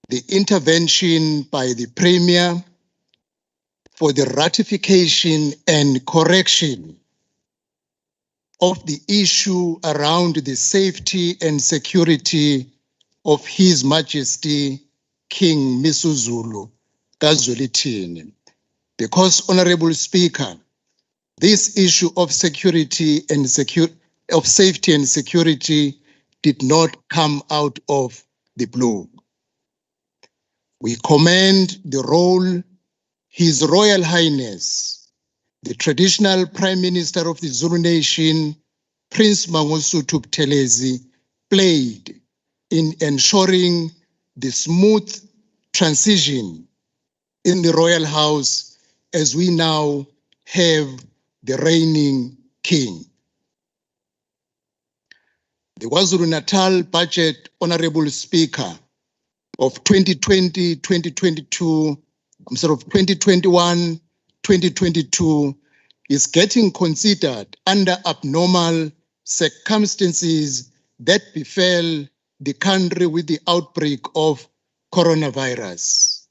the intervention by the Premier for the ratification and correction of the issue around the safety and security of His Majesty King Misuzulu KwaZulu-Natal. Because, Honorable Speaker, this issue of security and safety and security did not come out of the blue. We commend the role His Royal Highness, the traditional Prime Minister of the Zulu Nation, Prince Mangosuthu Buthelezi, played in ensuring the smooth transition in the Royal House as we now have the reigning king. The KwaZulu-Natal budget, Honorable Speaker, of 2020-2022, 2021-2022 is getting considered under abnormal circumstances that befell the country with the outbreak of coronavirus.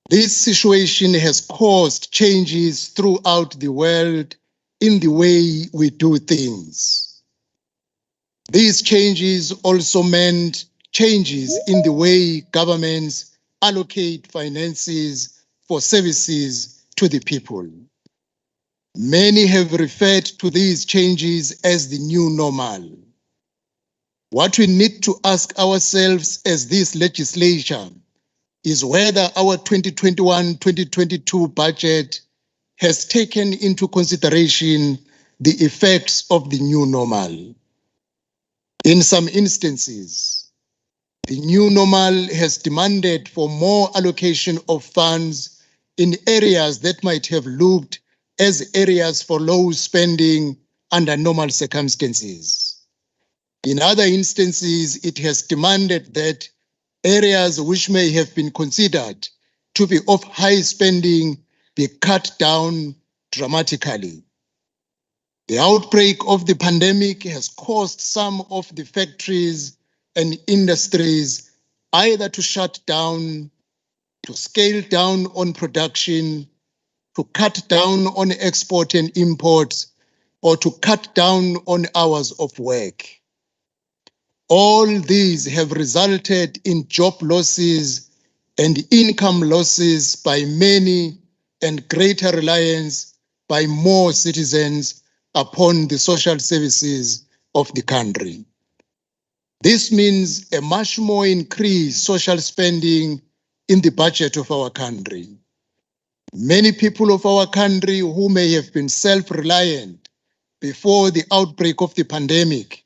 This situation has caused changes throughout the world in the way we do things. These changes also meant changes in the way governments allocate finances for services to the people. Many have referred to these changes as the new normal. What we need to ask ourselves as this legislature is whether our 2021-2022 budget has taken into consideration the effects of the new normal. In some instances, the new normal has demanded for more allocation of funds in areas that might have looked as areas for low spending under normal circumstances. In other instances, it has demanded that areas which may have been considered to be of high spending be cut down dramatically. The outbreak of the pandemic has caused some of the factories and industries either to shut down, to scale down on production, to cut down on export and imports, or to cut down on hours of work. All these have resulted in job losses and income losses by many and greater reliance by more citizens upon the social services of the country. This means a much more increased social spending in the budget of our country. Many people of our country who may have been self-reliant before the outbreak of the pandemic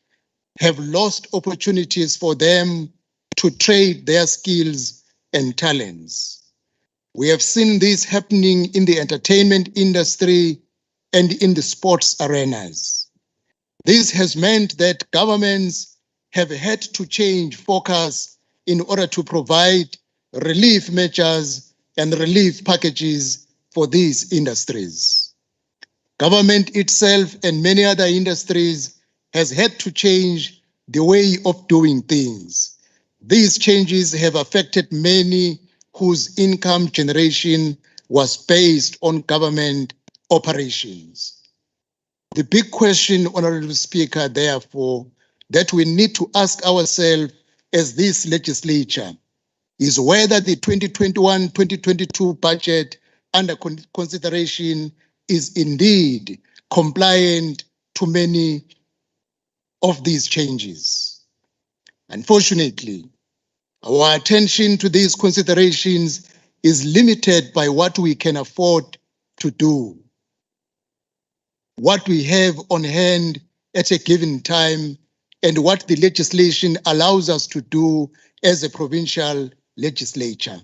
have lost opportunities for them to trade their skills and talents. We have seen this happening in the entertainment industry and in the sports arenas. This has meant that governments have had to change focus in order to provide relief measures and relief packages for these industries. Government itself and many other industries has had to change the way of doing things. These changes have affected many whose income generation was based on government operations. The big question, Honorable Speaker, therefore, that we need to ask ourselves as this legislature is whether the 2021-2022 budget under consideration is indeed compliant to many of these changes. Unfortunately, our attention to these considerations is limited by what we can afford to do, what we have on hand at a given time, and what the legislation allows us to do as a provincial legislature.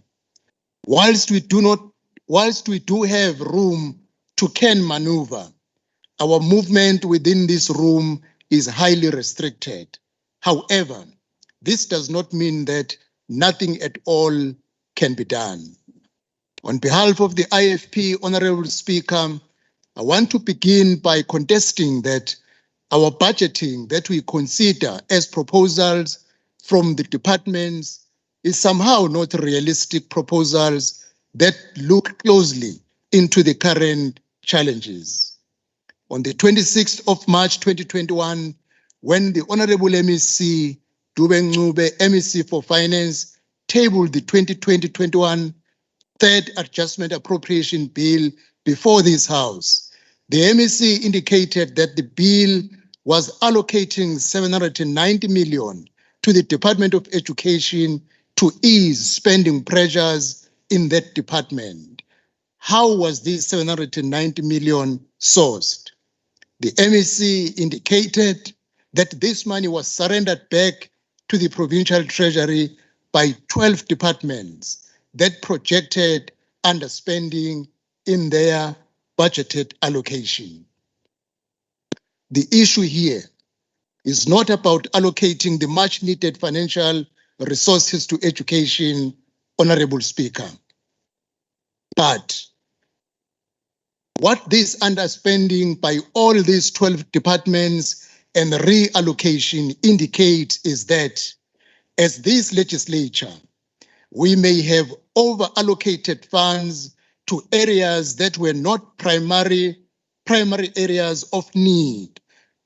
Whilst we do have room to can maneuver, our movement within this room is highly restricted. However, this does not mean that nothing at all can be done. On behalf of the IFP, Honorable Speaker, I want to begin by contesting that our budgeting that we consider as proposals from the departments is somehow not realistic proposals that look closely into the current challenges. On the 26th of March 2021, when the Honorable MEC Dube Ncube, MEC for Finance, tabled the 2020-21 Third Adjustment Appropriation Bill before this House, the MEC indicated that the bill was allocating 790 million to the Department of Education to ease spending pressures in that department. How was this 790 million sourced? The MEC indicated that this money was surrendered back to the provincial treasury by 12 departments that projected underspending in their budgeted allocation. The issue here is not about allocating the much needed financial resources to education, Honorable Speaker, but what this underspending by all these 12 departments and reallocation indicates is that as this legislature, we may have over-allocated funds to areas that were not primary areas of need,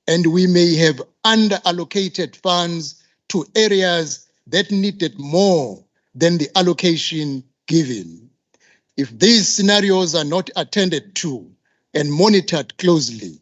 and we may have under-allocated funds to areas that needed more than the allocation given. If these scenarios are not attended to and monitored closely,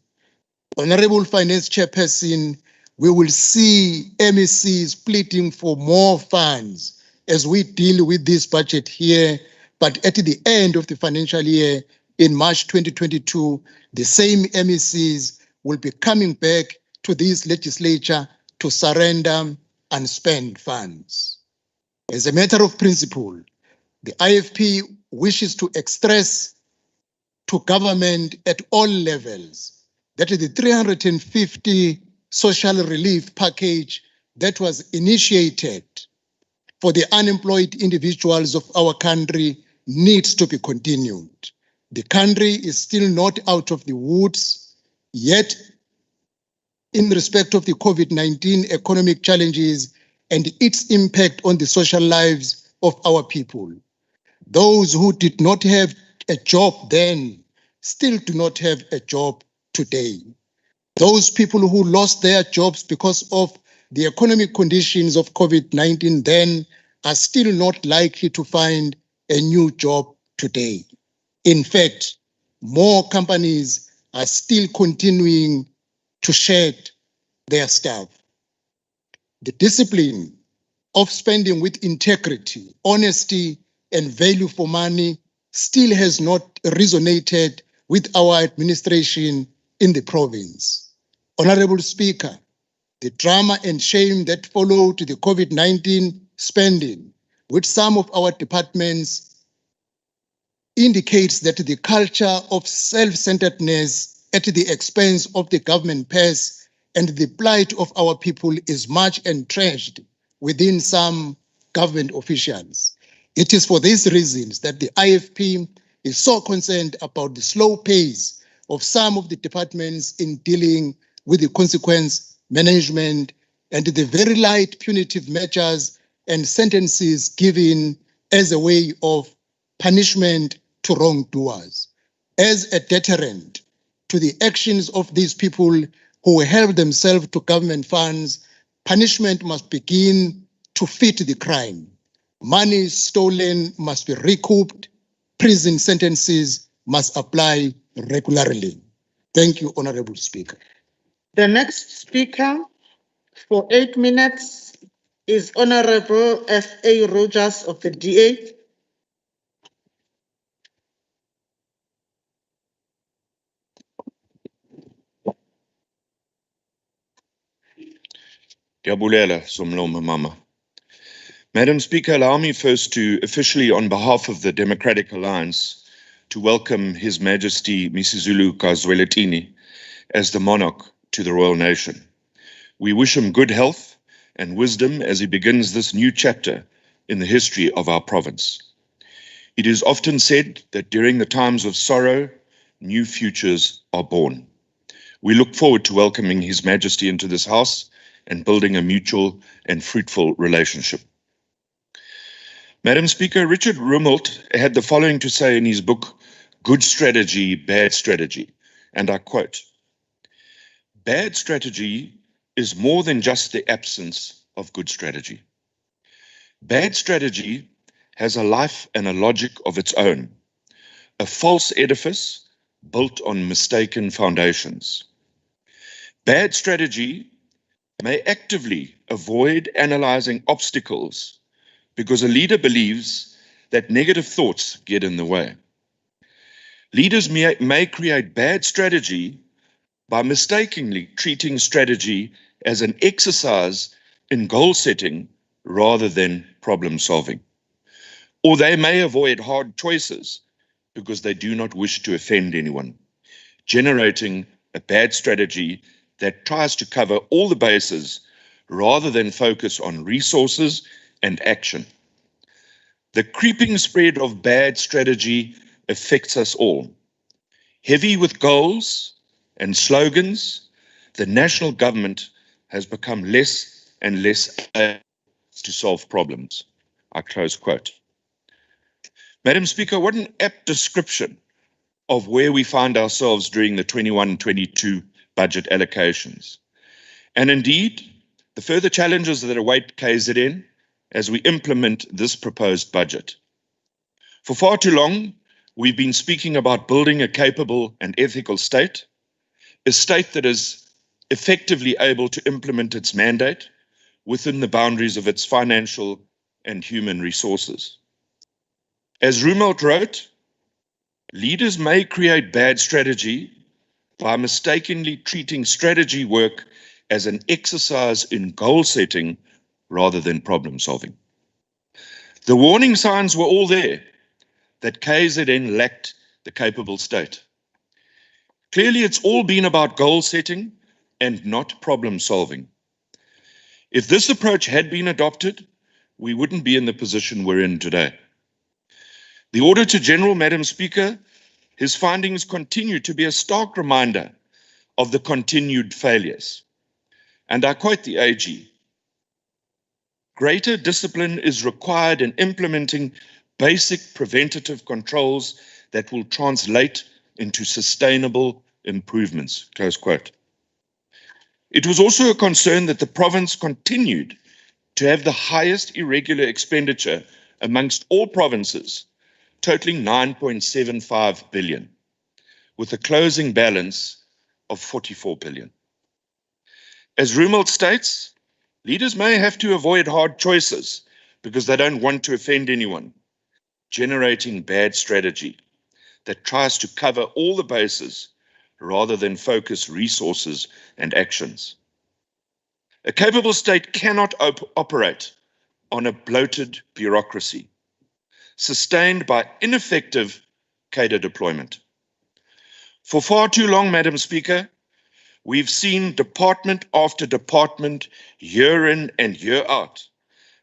Honorable Finance Chairperson, we will see MECs pleading for more funds as we deal with this budget here. But at the end of the financial year, in March 2022, the same MECs will be coming back to this legislature to surrender unspent funds. As a matter of principle, the IFP wishes to express to government at all levels that the 350 social relief package that was initiated for the unemployed individuals of our country needs to be continued. The country is still not out of the woods, yet in respect of the COVID-19 economic challenges and its impact on the social lives of our people. Those who did not have a job then still do not have a job today. Those people who lost their jobs because of the economic conditions of COVID-19 then are still not likely to find a new job today. In fact, more companies are still continuing to shed their staff. The discipline of spending with integrity, honesty, and value for money still has not resonated with our administration in the province. Honorable Speaker, the drama and shame that followed the COVID-19 spending with some of our departments indicates that the culture of self-centeredness at the expense of the government purse and the plight of our people is much entrenched within some government officials. It is for these reasons that the IFP is so concerned about the slow pace of some of the departments in dealing with the consequence management and the very light punitive measures and sentences given as a way of punishment to wrongdoers. As a deterrent to the actions of these people who help themselves to government funds, punishment must begin to fit the crime. Money stolen must be recouped. Prison sentences must apply regularly. Thank you, Honorable Speaker. The next speaker for 8 minutes is Honorable F.A. Rogers of the DA. Diabulela Somloma Mama. Madam Speaker, allow me first to officially, on behalf of the Democratic Alliance, to welcome His Majesty Misizulu KwaZulu-Natal as the monarch to the royal nation. We wish him good health and wisdom as he begins this new chapter in the history of our province. It is often said that during the times of sorrow, new futures are born. We look forward to welcoming His Majesty into this house and building a mutual and fruitful relationship. Madam Speaker, Richard Rumelt had the following to say in his book, Good Strategy, Bad Strategy, and I quote, "Bad strategy is more than just the absence of good strategy. Bad strategy has a life and a logic of its own, a false edifice built on mistaken foundations. Bad strategy may actively avoid analyzing obstacles because a leader believes that negative thoughts get in the way. Leaders may create bad strategy by mistakenly treating strategy as an exercise in goal setting rather than problem solving. Or they may avoid hard choices because they do not wish to offend anyone, generating a bad strategy that tries to cover all the bases rather than focus on resources and action. The creeping spread of bad strategy affects us all. Heavy with goals and slogans, the national government has become less and less able to solve problems." I close quote. Madam Speaker, what an apt description of where we find ourselves during the 21-22 budget allocations. And indeed, the further challenges that await KZN as we implement this proposed budget. For far too long, we've been speaking about building a capable and ethical state, a state that is effectively able to implement its mandate within the boundaries of its financial and human resources. As Roosevelt wrote, leaders may create bad strategy by mistakenly treating strategy work as an exercise in goal setting rather than problem solving. The warning signs were all there that KZN lacked the capable state. Clearly, it's all been about goal setting and not problem solving. If this approach had been adopted, we wouldn't be in the position we're in today. The Auditor General, Madam Speaker, his findings continue to be a stark reminder of the continued failures. And I quote the AG, "Greater discipline is required in implementing basic preventative controls that will translate into sustainable improvements," close quote. It was also a concern that the province continued to have the highest irregular expenditure amongst all provinces, totaling 9.75 billion, with a closing balance of 44 billion. As Roosevelt states, leaders may have to avoid hard choices because they don't want to offend anyone, generating bad strategy that tries to cover all the bases rather than focus resources and actions. A capable state cannot operate on a bloated bureaucracy, sustained by ineffective cadre deployment. For far too long, Madam Speaker, we've seen department after department, year in and year out,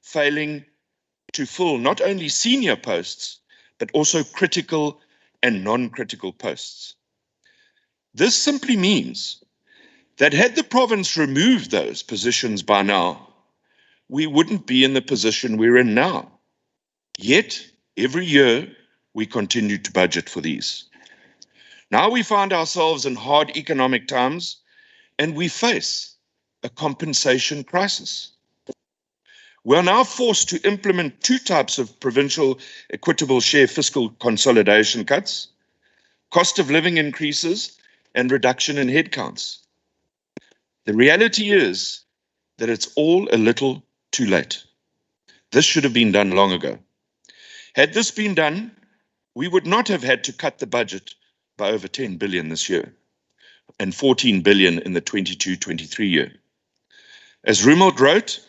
failing to fill not only senior posts, but also critical and non-critical posts. This simply means that had the province removed those positions by now, we wouldn't be in the position we're in now. Yet, every year, we continue to budget for these. Now we find ourselves in hard economic times, and we face a compensation crisis. We are now forced to implement two types of provincial equitable share fiscal consolidation cuts, cost of living increases, and reduction in headcounts. The reality is that it's all a little too late. This should have been done long ago. Had this been done, we would not have had to cut the budget by over 10 billion this year and 14 billion in the 22-23 year. As Roosevelt wrote,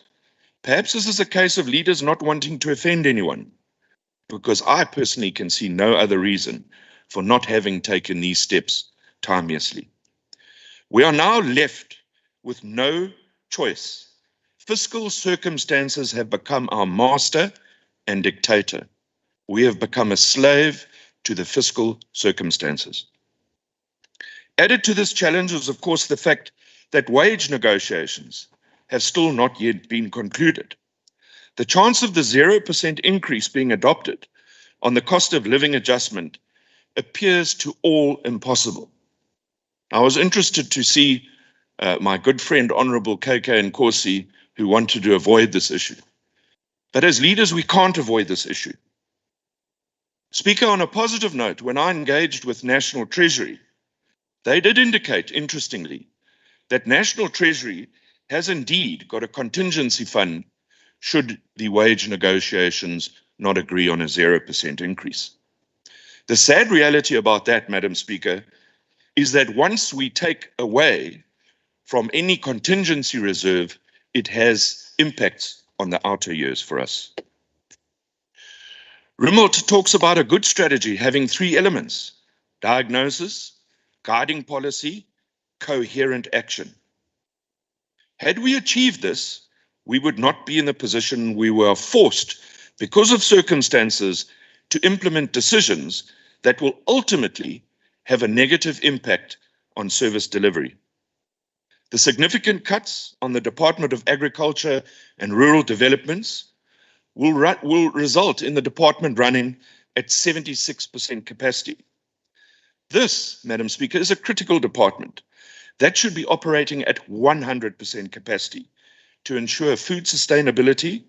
perhaps this is a case of leaders not wanting to offend anyone, because I personally can see no other reason for not having taken these steps timeously. We are now left with no choice. Fiscal circumstances have become our master and dictator. We have become a slave to the fiscal circumstances. Added to this challenge is, of course, the fact that wage negotiations have still not yet been concluded. The chance of the 0% increase being adopted on the cost of living adjustment appears to all impossible. I was interested to see my good friend, Honorable KK Nkosi, who wanted to avoid this issue. But as leaders, we can't avoid this issue. Speaker, on a positive note, when I engaged with National Treasury, they did indicate, interestingly, that National Treasury has indeed got a contingency fund should the wage negotiations not agree on a 0% increase. The sad reality about that, Madam Speaker, is that once we take away from any contingency reserve, it has impacts on the outer years for us. Roosevelt talks about a good strategy having three elements: diagnosis, guiding policy, coherent action. Had we achieved this, we would not be in the position we were forced, because of circumstances, to implement decisions that will ultimately have a negative impact on service delivery. The significant cuts on the Department of Agriculture and Rural Developments will result in the department running at 76% capacity. This, Madam Speaker, is a critical department that should be operating at 100% capacity to ensure food sustainability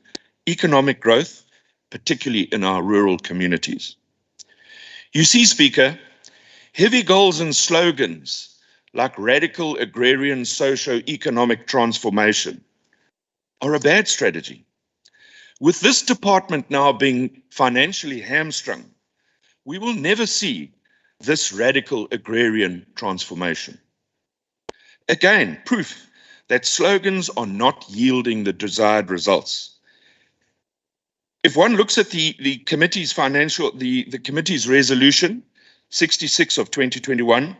economic growth, particularly in our rural communities. You see, Speaker, heavy goals and slogans like radical agrarian socio-economic transformation are a bad strategy. With this department now being financially hamstrung, we will never see this radical agrarian transformation. Again, proof that slogans are not yielding the desired results. If one looks at the committee's the committee's resolution 66 of 2021,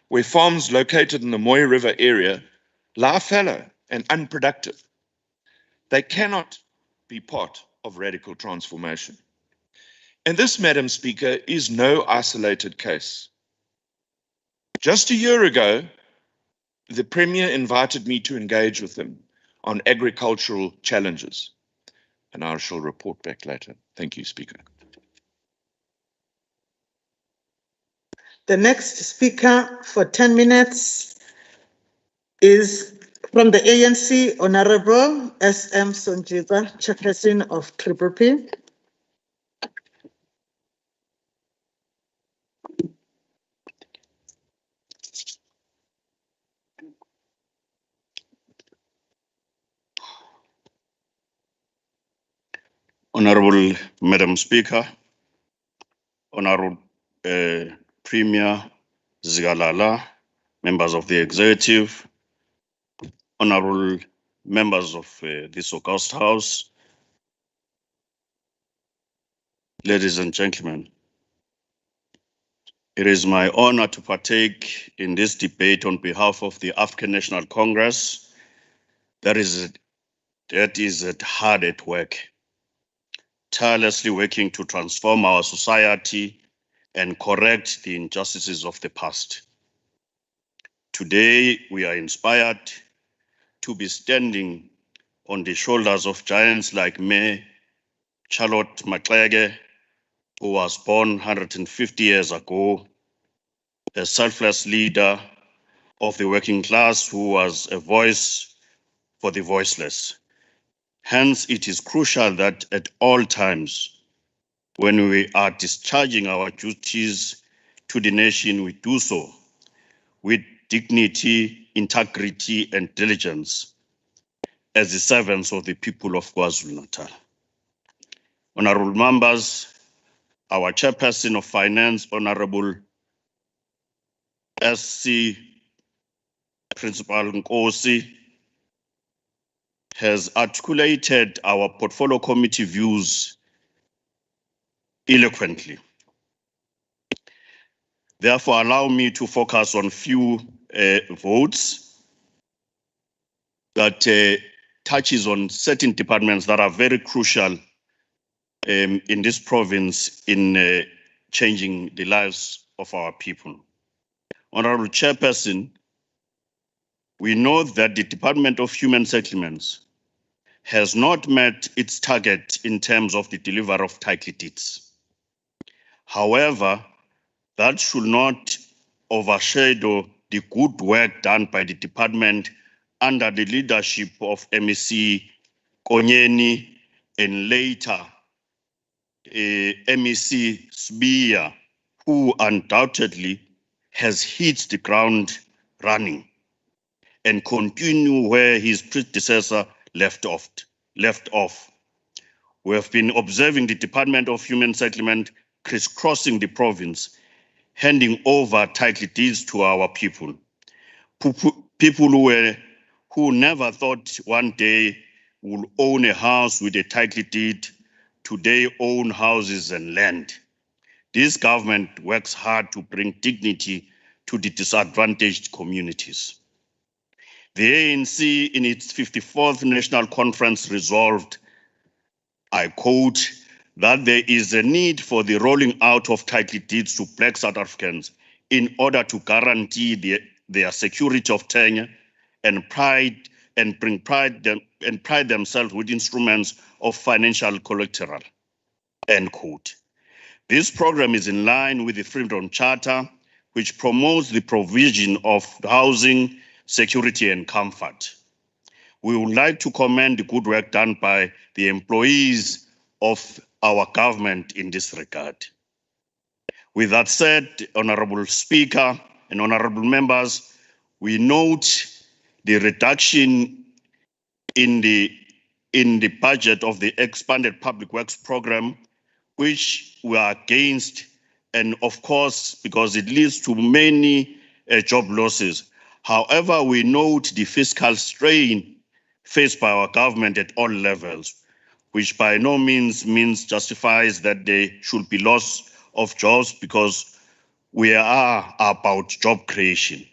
where farms located in the Moy River area lie fallow and unproductive, they cannot be part of radical transformation. And this, Madam Speaker, is no isolated case. Just a year ago, the Premier invited me to engage with him on agricultural challenges, and I shall report back later. Thank you, Speaker. The next speaker for 10 minutes is from the ANC, Honorable S.M. Sonjiba, Chairperson of Triple P. Honorable Madam Speaker, Honorable Premier Zigalala, members of the executive, honorable members of this august house, ladies and gentlemen, it is my honor to partake in this debate on behalf of the African National Congress that is hard at work, tirelessly working to transform our society and correct the injustices of the past. Today, we are inspired to be standing on the shoulders of giants like me, Charlotte Maxeke, who was born 150 years ago, a selfless leader of the working class who was a voice for the voiceless. Hence, it is crucial that at all times, when we are discharging our duties to the nation, we do so with dignity, integrity, and diligence as the servants of the people of KwaZulu-Natal. Honorable members, our Chairperson of Finance, Honorable SC Principal Nkosi, has articulated our portfolio committee views eloquently. Therefore, allow me to focus on few votes that touches on certain departments that are very crucial in this province in changing the lives of our people. Honorable Chairperson, we know that the Department of Human Settlements has not met its target in terms of the delivery of title deeds. However, that should not overshadow the good work done by the department under the leadership of MEC Konyeni and later MEC Sbiya, who undoubtedly has hit the ground running and continue where his predecessor left off. We have been observing the Department of Human Settlement crisscrossing the province, handing over title deeds to our people. People who never thought one day will own a house with a title deed, today own houses and land. This government works hard to bring dignity to the disadvantaged communities. The ANC in its 54th National Conference resolved, I quote, that there is a need for the rolling out of title deeds to Black South Africans in order to guarantee their security of tenure and pride themselves with instruments of financial collateral, end quote. This program is in line with the Freedom Charter, which promotes the provision of housing, security, and comfort. We would like to commend the good work done by the employees of our government in this regard. With that said, Honorable Speaker and honorable members, we note the reduction in the budget of the expanded public works program, which we are against, and of course, because it leads to many job losses. However, we note the fiscal strain faced by our government at all levels, which by no means justifies that there should be loss of jobs, because we are about job creation.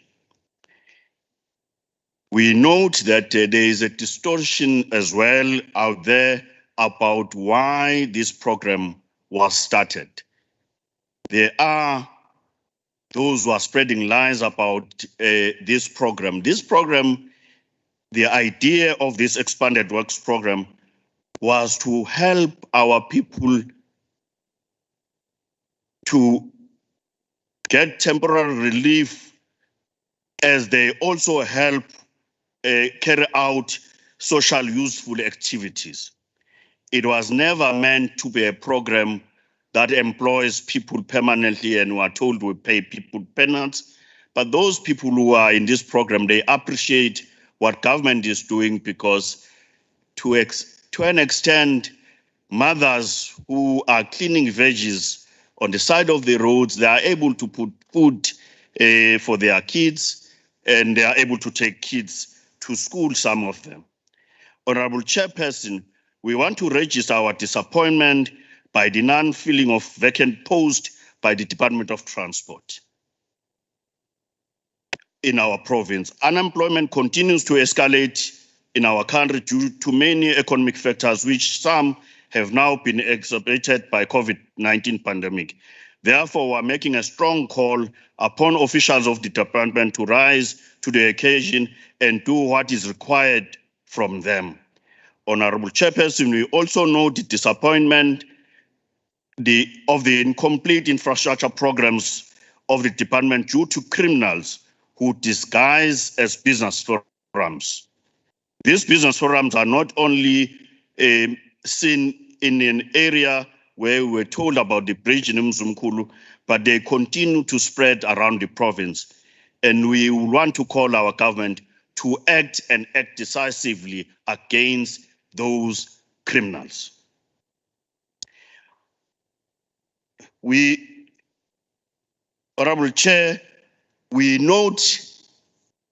We note that there is a distortion as well out there about why this program was started. There are those who are spreading lies about this program. This program, the idea of this expanded works program was to help our people to get temporary relief, as they also help carry out social useful activities. It was never meant to be a program that employs people permanently and we are told we pay people penance. But those people who are in this program, they appreciate what government is doing, because to an extent, mothers who are cleaning veggies on the side of the roads, they are able to put food for their kids, and they are able to take kids to school, some of them. Honorable Chairperson, we want to register our disappointment by the non-filling of vacant posts by the Department of Transport in our province. Unemployment continues to escalate in our country due to many economic factors, which some have now been exacerbated by COVID-19 pandemic. Therefore, we're making a strong call upon officials of the department to rise to the occasion and do what is required from them. Honorable Chairperson, we also note the disappointment of the incomplete infrastructure programs of the department due to criminals who disguise as business forums. These business forums are not only seen in an area where we were told about the bridge in Mzumkulu, but they continue to spread around the province. And we want to call our government to act and act decisively against those criminals. Honorable Chair, we note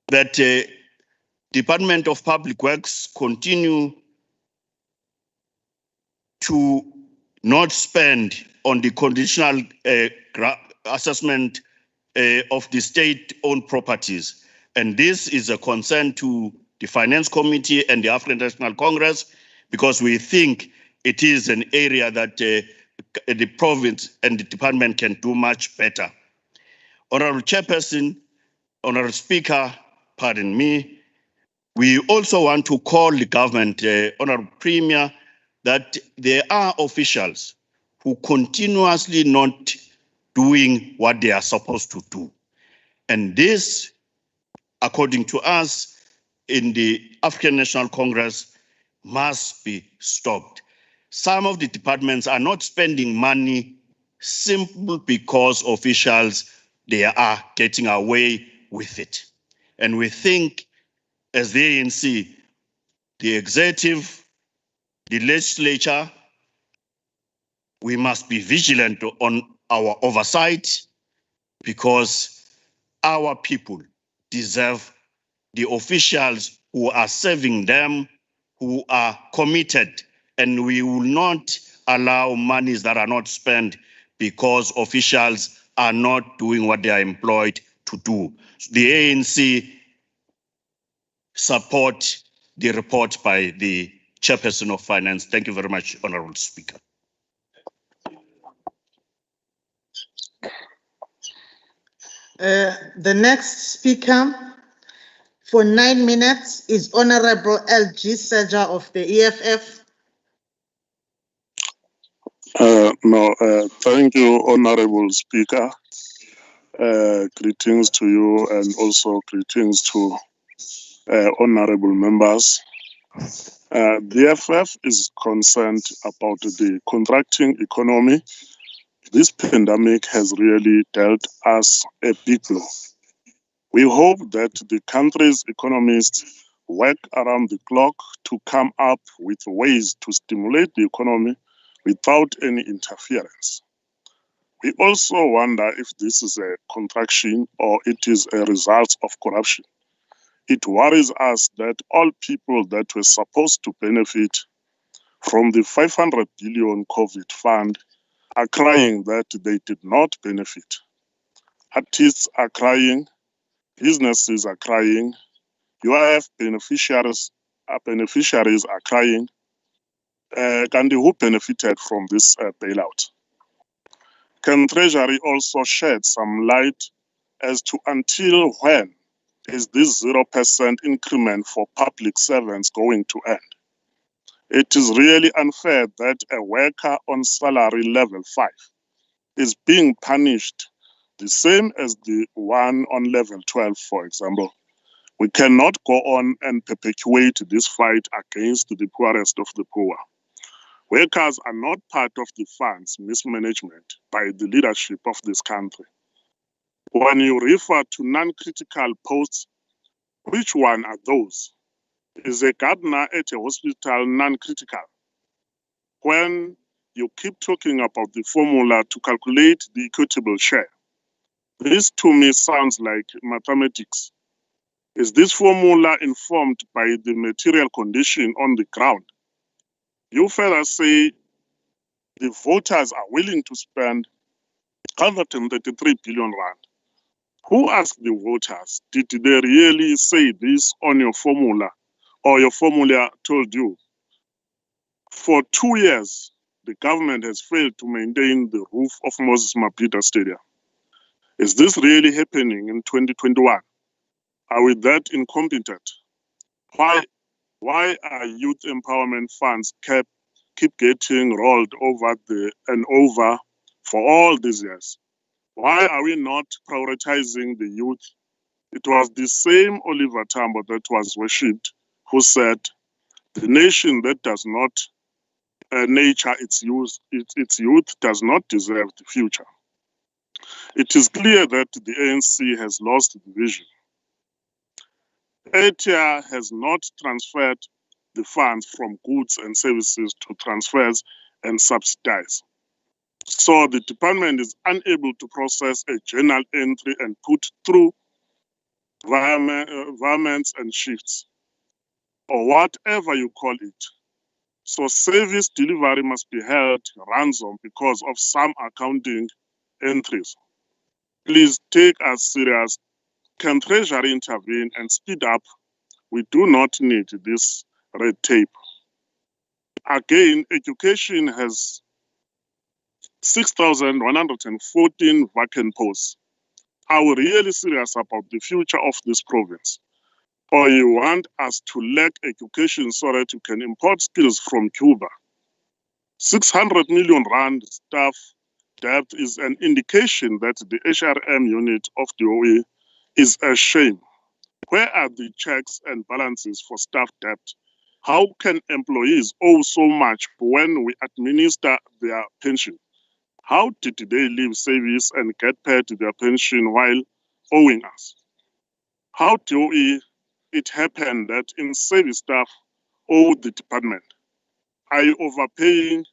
that Department of Public Works continue to not spend on the conditional assessment of the state-owned properties. And this is a concern to the Finance Committee and the African National Congress, because we think it is an area that the province and the department can do much better. Honorable Chairperson, Honorable Speaker, pardon me, we also want to call the government, Honorable Premier, that there are officials who continuously not doing what they are supposed to do. And this, according to us in the African National Congress, must be stopped. Some of the departments are not spending money simply because officials, they are getting away with it. And we think, as the ANC, the executive, the legislature, we must be vigilant on our oversight, because our people deserve the officials who are serving them, who are committed, and we will not allow monies that are not spent because officials are not doing what they are employed to do. The ANC support the report by the Chairperson of Finance. Thank you very much, Honorable Speaker. The next speaker for 9 minutes is Honorable LG Seja of the EFF. Thank you, Honorable Speaker. Greetings to you and also greetings to honorable members. The FF is concerned about the contracting economy. This pandemic has really dealt us a big blow. We hope that the country's economists work around the clock to come up with ways to stimulate the economy without any interference. We also wonder if this is a contraction or it is a result of corruption. It worries us that all people that were supposed to benefit from the 500 billion COVID fund are crying that they did not benefit. Artists are crying, businesses are crying, UIF beneficiaries are crying. And who benefited from this bailout? Can Treasury also shed some light as to until when is this 0% increment for public servants going to end? It is really unfair that a worker on salary level 5 is being punished the same as the one on level 12, for example. We cannot go on and perpetuate this fight against the poorest of the poor. Workers are not part of the fund's mismanagement by the leadership of this country. When you refer to non-critical posts, which one are those? Is a gardener at a hospital non-critical? When you keep talking about the formula to calculate the equitable share, this to me sounds like mathematics. Is this formula informed by the material condition on the ground? You further say the voters are willing to spend 133 billion rand. Who asked the voters? Did they really say this on your formula, or your formula told you? For 2 years, the government has failed to maintain the roof of Moses Mabhida Stadium. Is this really happening in 2021? Are we that incompetent? Why are youth empowerment funds keep getting rolled over and over for all these years? Why are we not prioritizing the youth? It was the same Oliver Tambo that was worshipped who said, the nation that does not nurture its youth does not deserve the future. It is clear that the ANC has lost the vision. ATIA has not transferred the funds from goods and services to transfers and subsidize. So the department is unable to process a journal entry and put through environments and shifts, or whatever you call it. So service delivery must be held ransom because of some accounting entries. Please take us serious. Can Treasury intervene and speed up? We do not need this red tape. Again, education has 6,114 vacant posts. Are we really serious about the future of this province? Or you want us to lack education so that you can import skills from Cuba? 600 million rand staff debt is an indication that the HRM unit of the OE is a shame. Where are the checks and balances for staff debt? How can employees owe so much when we administer their pension? How did they leave service and get paid their pension while owing us? How do it happen that in service staff owe the department? Are you overpaying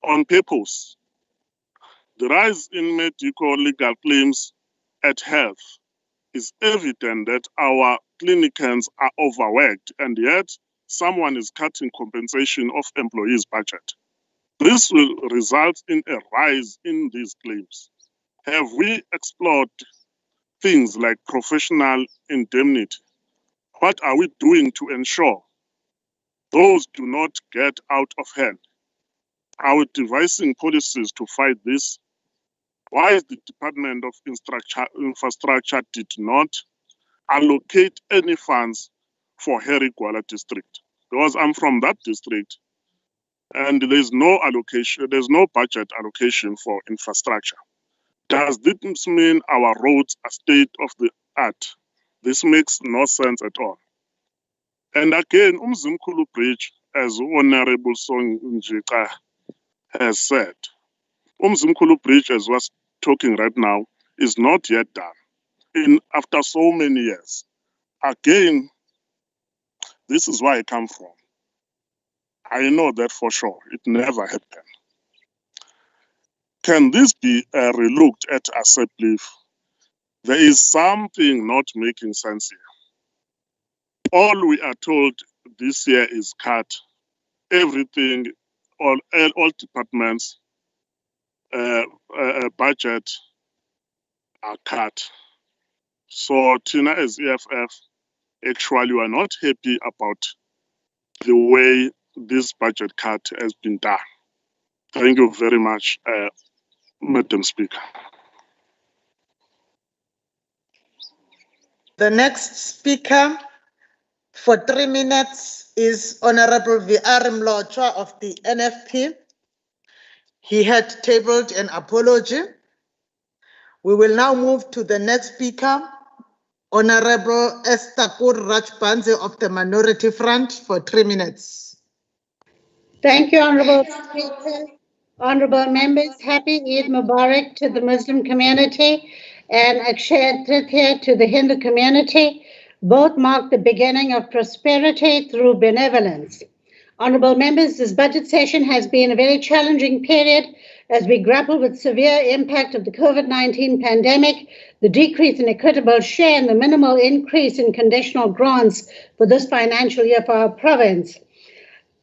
on purpose? The rise in medical legal claims at health is evident that our clinicians are overworked, and yet someone is cutting compensation of employees' budget. This will result in a rise in these claims. Have we explored things like professional indemnity? What are we doing to ensure those do not get out of hand? Are we devising policies to fight this? Why is the Department of Infrastructure did not allocate any funds for Harry Gwala district? Because I'm from that district, and there's no allocation, there's no budget allocation for infrastructure. Does this mean our roads are state of the art? This makes no sense at all. And again, Umzimkhulu Bridge, as Honorable Sonjika has said, Umzimkhulu Bridge, as was talking right now, is not yet done. After so many years. Again, this is where I come from. I know that for sure. It never happened. Can this be relooked at as a belief? There is something not making sense here. All we are told this year is cut. Everything, all departments, budget are cut. So Tina as EFF, actually we are not happy about the way this budget cut has been done. Thank you very much, Madam Speaker. The next speaker for 3 minutes is Honorable VR Mlotshwa of the NFP. He had tabled an apology. We will now move to the next speaker, Honorable STACOV Rajbanze of the Minority Front for 3 minutes. Thank you, Honorable Speaker. Honorable members, happy Eid Mubarak to the Muslim community and Akshaya Tritiya to the Hindu community. Both mark the beginning of prosperity through benevolence. Honorable members, this budget session has been a very challenging period as we grapple with severe impact of the COVID-19 pandemic, the decrease in equitable share and the minimal increase in conditional grants for this financial year for our province.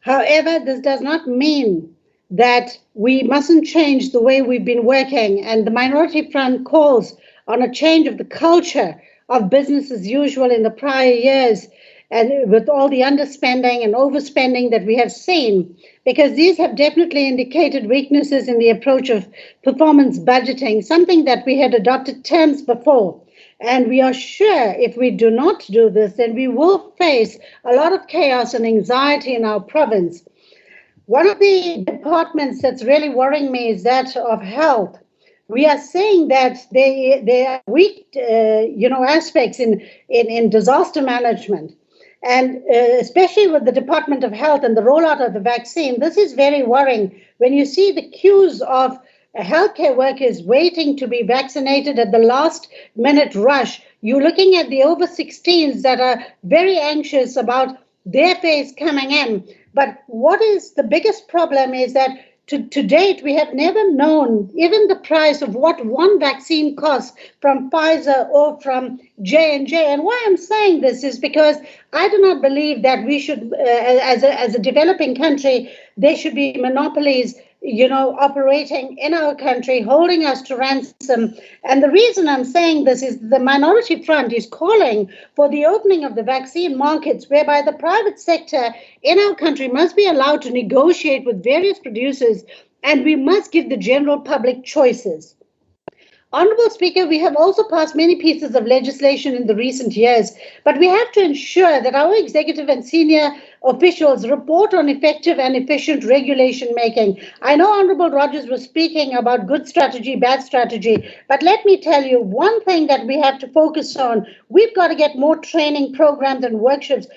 However, this does not mean that we mustn't change the way we've been working, and the Minority Front calls on a change of the culture of business as usual in the prior years, and with all the underspending and overspending that we have seen, because these have definitely indicated weaknesses in the approach of performance budgeting, something that we had adopted terms before. And we are sure if we do not do this, then we will face a lot of chaos and anxiety in our province. One of the departments that's really worrying me is that of health. We are saying that there are weak, aspects in disaster management. And especially with the Department of Health and the rollout of the vaccine, this is very worrying. When you see the queues of healthcare workers waiting to be vaccinated at the last minute rush, you're looking at the over 16s that are very anxious about their phase coming in. But what is the biggest problem is that to date, we have never known even the price of what one vaccine costs from Pfizer or from J&J. And why I'm saying this is because I do not believe that we should, as a developing country, there should be monopolies, operating in our country, holding us to ransom. And the reason I'm saying this is the Minority Front is calling for the opening of the vaccine markets, whereby the private sector in our country must be allowed to negotiate with various producers, and we must give the general public choices. Honourable Speaker, we have also passed many pieces of legislation in the recent years, but we have to ensure that our executive and senior officials report on effective and efficient regulation making. I know Honourable Rogers was speaking about good strategy, bad strategy, but let me tell you one thing that we have to focus on. We've got to get more training programs and workshops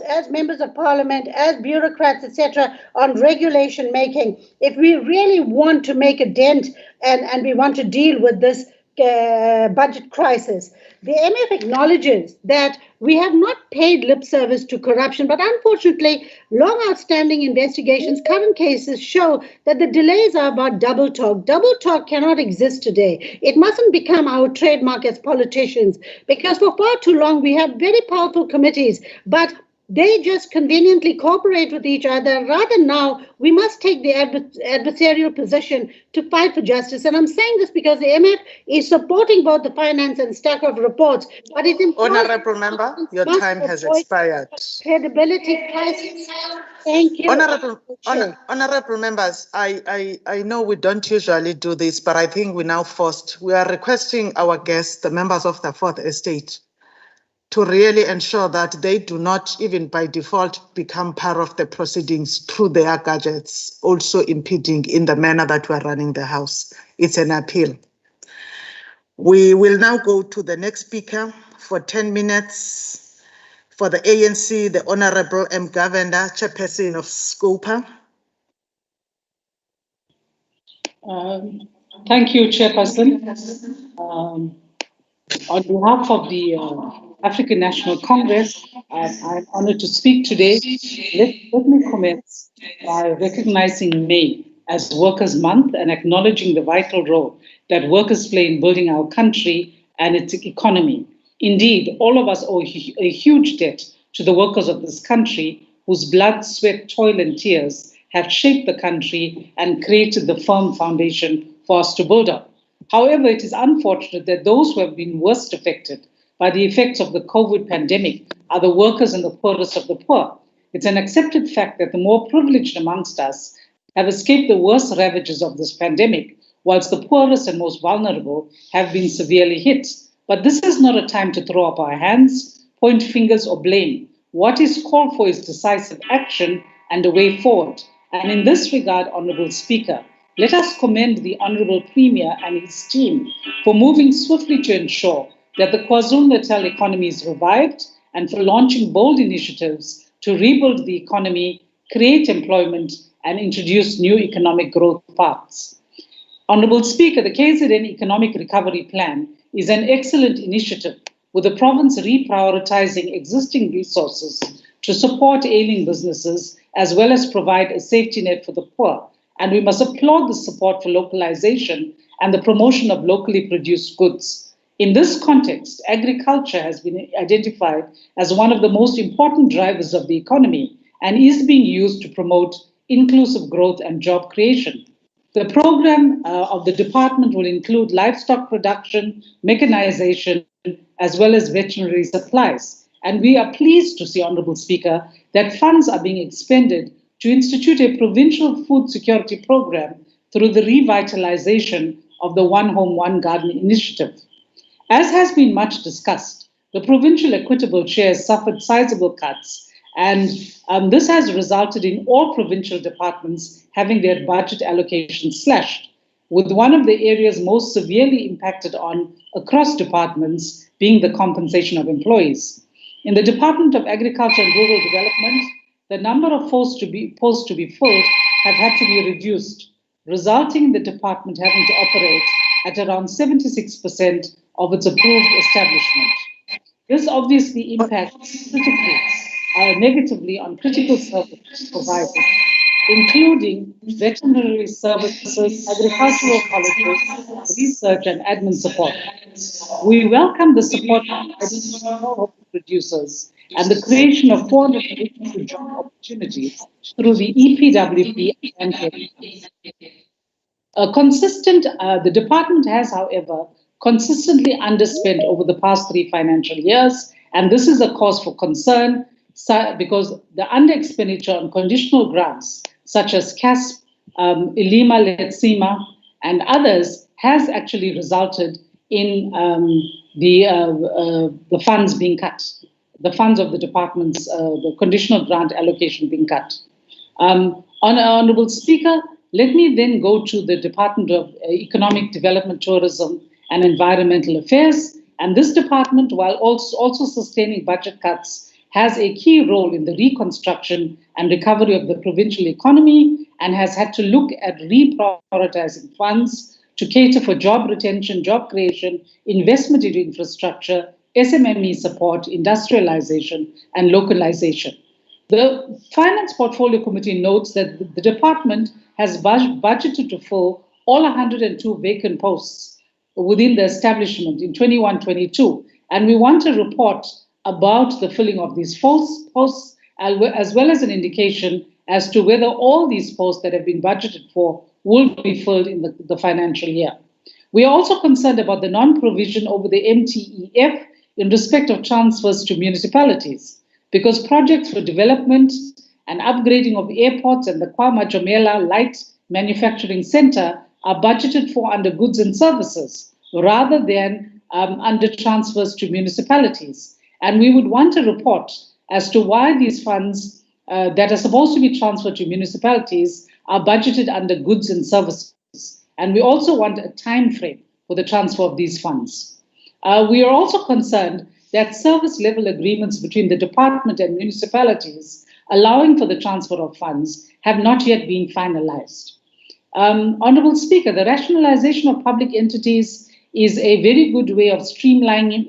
as members of parliament, as bureaucrats, etc., on regulation making. If we really want to make a dent and we want to deal with this budget crisis. The MF acknowledges that we have not paid lip service to corruption, but unfortunately, long outstanding investigations, current cases show that the delays are about double talk. Double talk cannot exist today. It mustn't become our trademark as politicians, because for far too long we have very powerful committees, but they just conveniently cooperate with each other. Rather now, we must take the adversarial position to fight for justice. And I'm saying this because the MF is supporting both the finance and STACOV reports. But it's important. Honourable Member, your time has expired. Credibility crisis. Thank you. Honourable Members, I know we don't usually do this, but I think we're now forced. We are requesting our guests, the members of the Fourth Estate, to really ensure that they do not, even by default, become part of the proceedings through their gadgets, also impeding in the manner that we're running the House. It's an appeal. We will now go to the next speaker for 10 minutes For the ANC, the Honorable M. Govender, Chairperson of SCOPA. Thank you, Chairperson. On behalf of the African National Congress, I'm honored to speak today. Let me commence by recognizing May as Workers' Month and acknowledging the vital role that workers play in building our country and its economy. Indeed, all of us owe a huge debt to the workers of this country whose blood, sweat, toil, and tears have shaped the country and created the firm foundation for us to build on. However, it is unfortunate that those who have been worst affected by the effects of the COVID pandemic are the workers and the poorest of the poor. It's an accepted fact that the more privileged amongst us have escaped the worst ravages of this pandemic, whilst the poorest and most vulnerable have been severely hit. But this is not a time to throw up our hands, point fingers, or blame. What is called for is decisive action and a way forward. And in this regard, Honourable Speaker, let us commend the Honourable Premier and his team for moving swiftly to ensure that the KwaZulu-Natal economy is revived and for launching bold initiatives to rebuild the economy, create employment, and introduce new economic growth paths. Honourable Speaker, the KZN Economic Recovery Plan is an excellent initiative with the province reprioritizing existing resources to support ailing businesses as well as provide a safety net for the poor. And we must applaud the support for localization and the promotion of locally produced goods. In this context, agriculture has been identified as one of the most important drivers of the economy and is being used to promote inclusive growth and job creation. The program of the department will include livestock production, mechanization, as well as veterinary supplies. And we are pleased to see, Honourable Speaker, that funds are being expended to institute a provincial food security program through the revitalization of the One Home, One Garden initiative. As has been much discussed, the provincial equitable share has suffered sizable cuts, and this has resulted in all provincial departments having their budget allocations slashed, with one of the areas most severely impacted on across departments being the compensation of employees. In the Department of Agriculture and Rural Development, the number of posts to be filled have had to be reduced, resulting in the department having to operate at around 76% of its approved establishment. This obviously impacts negatively on critical service providers, including veterinary services, agricultural colleges, research, and admin support. We welcome the support of producers and the creation of 482 job opportunities through the EPWP and the department has, however, consistently underspent over the past 3 financial years, and this is a cause for concern because the under-expenditure on conditional grants, such as CASP, Ilima, Letsima, and others, has actually resulted in the funds being cut, the funds of the department's, the conditional grant allocation being cut. Honourable Speaker, let me then go to the Department of Economic Development, Tourism and Environmental Affairs. And this department, while also sustaining budget cuts, has a key role in the reconstruction and recovery of the provincial economy and has had to look at reprioritizing funds to cater for job retention, job creation, investment in infrastructure, SMME support, industrialization, and localization. The Finance Portfolio Committee notes that the department has budgeted to fill all 102 vacant posts within the establishment in 21-22, and we want a report about the filling of these posts, as well as an indication as to whether all these posts that have been budgeted for will be filled in the financial year. We are also concerned about the non-provision over the MTEF in respect of transfers to municipalities, because projects for development and upgrading of airports and the KwaMajomela Light Manufacturing Center are budgeted for under goods and services rather than under transfers to municipalities. And we would want a report as to why these funds that are supposed to be transferred to municipalities are budgeted under goods and services. And we also want a time frame for the transfer of these funds. We are also concerned that service level agreements between the department and municipalities allowing for the transfer of funds have not yet been finalized. Honorable Speaker, the rationalization of public entities is a very good way of streamlining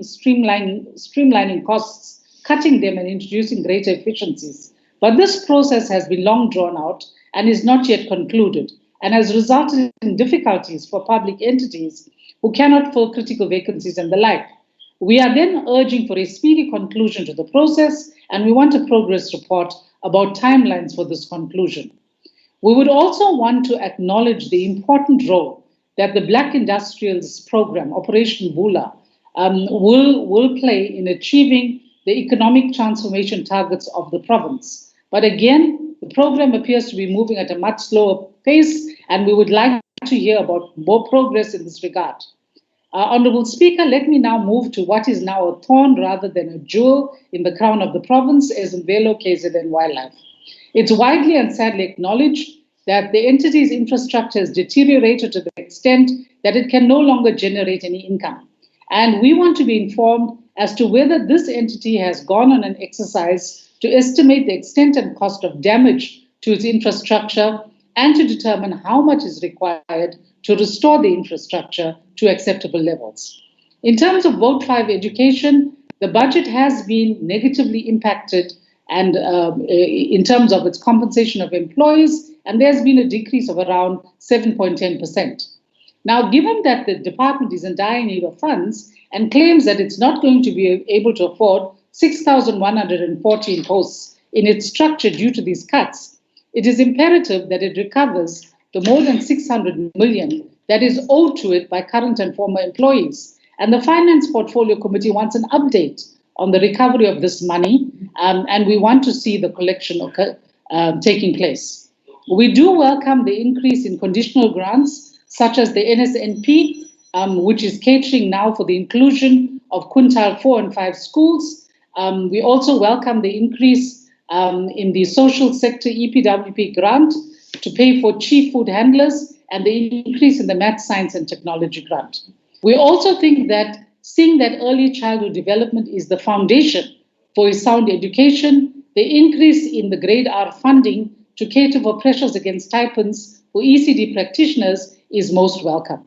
costs, cutting them and introducing greater efficiencies. But this process has been long drawn out and is not yet concluded and has resulted in difficulties for public entities who cannot fill critical vacancies and the like. We are then urging for a speedy conclusion to the process, and we want a progress report about timelines for this conclusion. We would also want to acknowledge the important role that the Black Industrials Program, Operation Bula, will play in achieving the economic transformation targets of the province. But again, the program appears to be moving at a much slower pace, and we would like to hear about more progress in this regard. Honorable Speaker, let me now move to what is now a thorn rather than a jewel in the crown of the province, as Mvelo, KZN Wildlife. It's widely and sadly acknowledged that the entity's infrastructure has deteriorated to the extent that it can no longer generate any income. And we want to be informed as to whether this entity has gone on an exercise to estimate the extent and cost of damage to its infrastructure and to determine how much is required to restore the infrastructure to acceptable levels. In terms of Vote 5 education, the budget has been negatively impacted and in terms of its compensation of employees, and there's been a decrease of around 7.10%. Now, given that the department is in dire need of funds and claims that it's not going to be able to afford 6,114 posts in its structure due to these cuts, it is imperative that it recovers the more than 600 million that is owed to it by current and former employees. And the Finance Portfolio Committee wants an update on the recovery of this money, and we want to see the collection taking place. We do welcome the increase in conditional grants, such as the NSNP, which is catering now for the inclusion of quintile 4 and 5 schools. We also welcome the increase in the social sector EPWP grant to pay for chief food handlers and the increase in the math, science and technology grant. We also think that seeing that early childhood development is the foundation for a sound education, the increase in the grade R funding to cater for pressures against stipends for ECD practitioners is most welcome.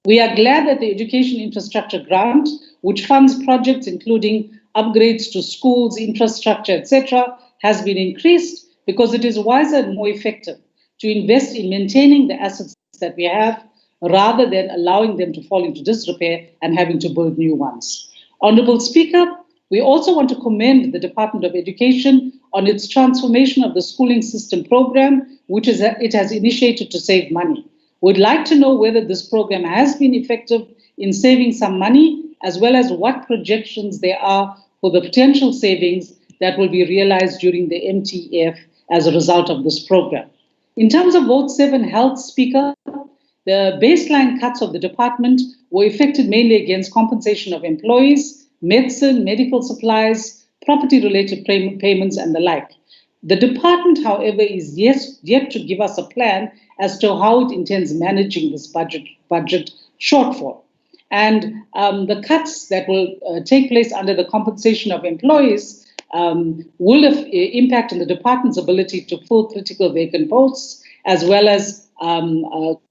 We are glad that the Education Infrastructure Grant, which funds projects including upgrades to schools, infrastructure, etc., has been increased because it is wiser and more effective to invest in maintaining the assets that we have rather than allowing them to fall into disrepair and having to build new ones. Honorable Speaker, we also want to commend the Department of Education on its transformation of the schooling system program, which it has initiated to save money. We'd like to know whether this program has been effective in saving some money, as well as what projections there are for the potential savings that will be realized during the MTF as a result of this program. In terms of Vote 7 Health, Speaker, the baseline cuts of the department were effected mainly against compensation of employees, medicine, medical supplies, property-related payments, and the like. The department, however, is yet to give us a plan as to how it intends managing this budget shortfall. And the cuts that will take place under the compensation of employees will have impact on the department's ability to fill critical vacant posts, as well as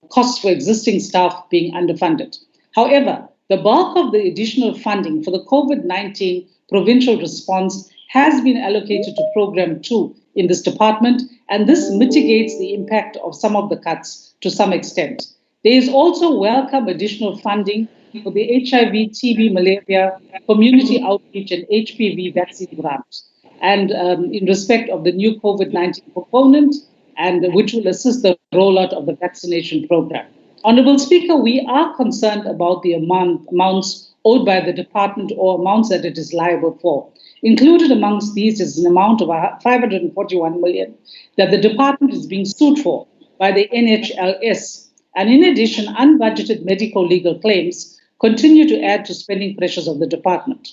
costs for existing staff being underfunded. However, the bulk of the additional funding for the COVID-19 provincial response has been allocated to Program 2 in this department, and this mitigates the impact of some of the cuts to some extent. There is also welcome additional funding for the HIV, TB, malaria, community outreach, and HPV vaccine grant, and in respect of the new COVID-19 component, and which will assist the rollout of the vaccination program. Honorable Speaker, we are concerned about the amounts owed by the department or amounts that it is liable for. Included amongst these is an amount of 541 million that the department is being sued for by the NHLS. And in addition, unbudgeted medical legal claims continue to add to spending pressures of the department.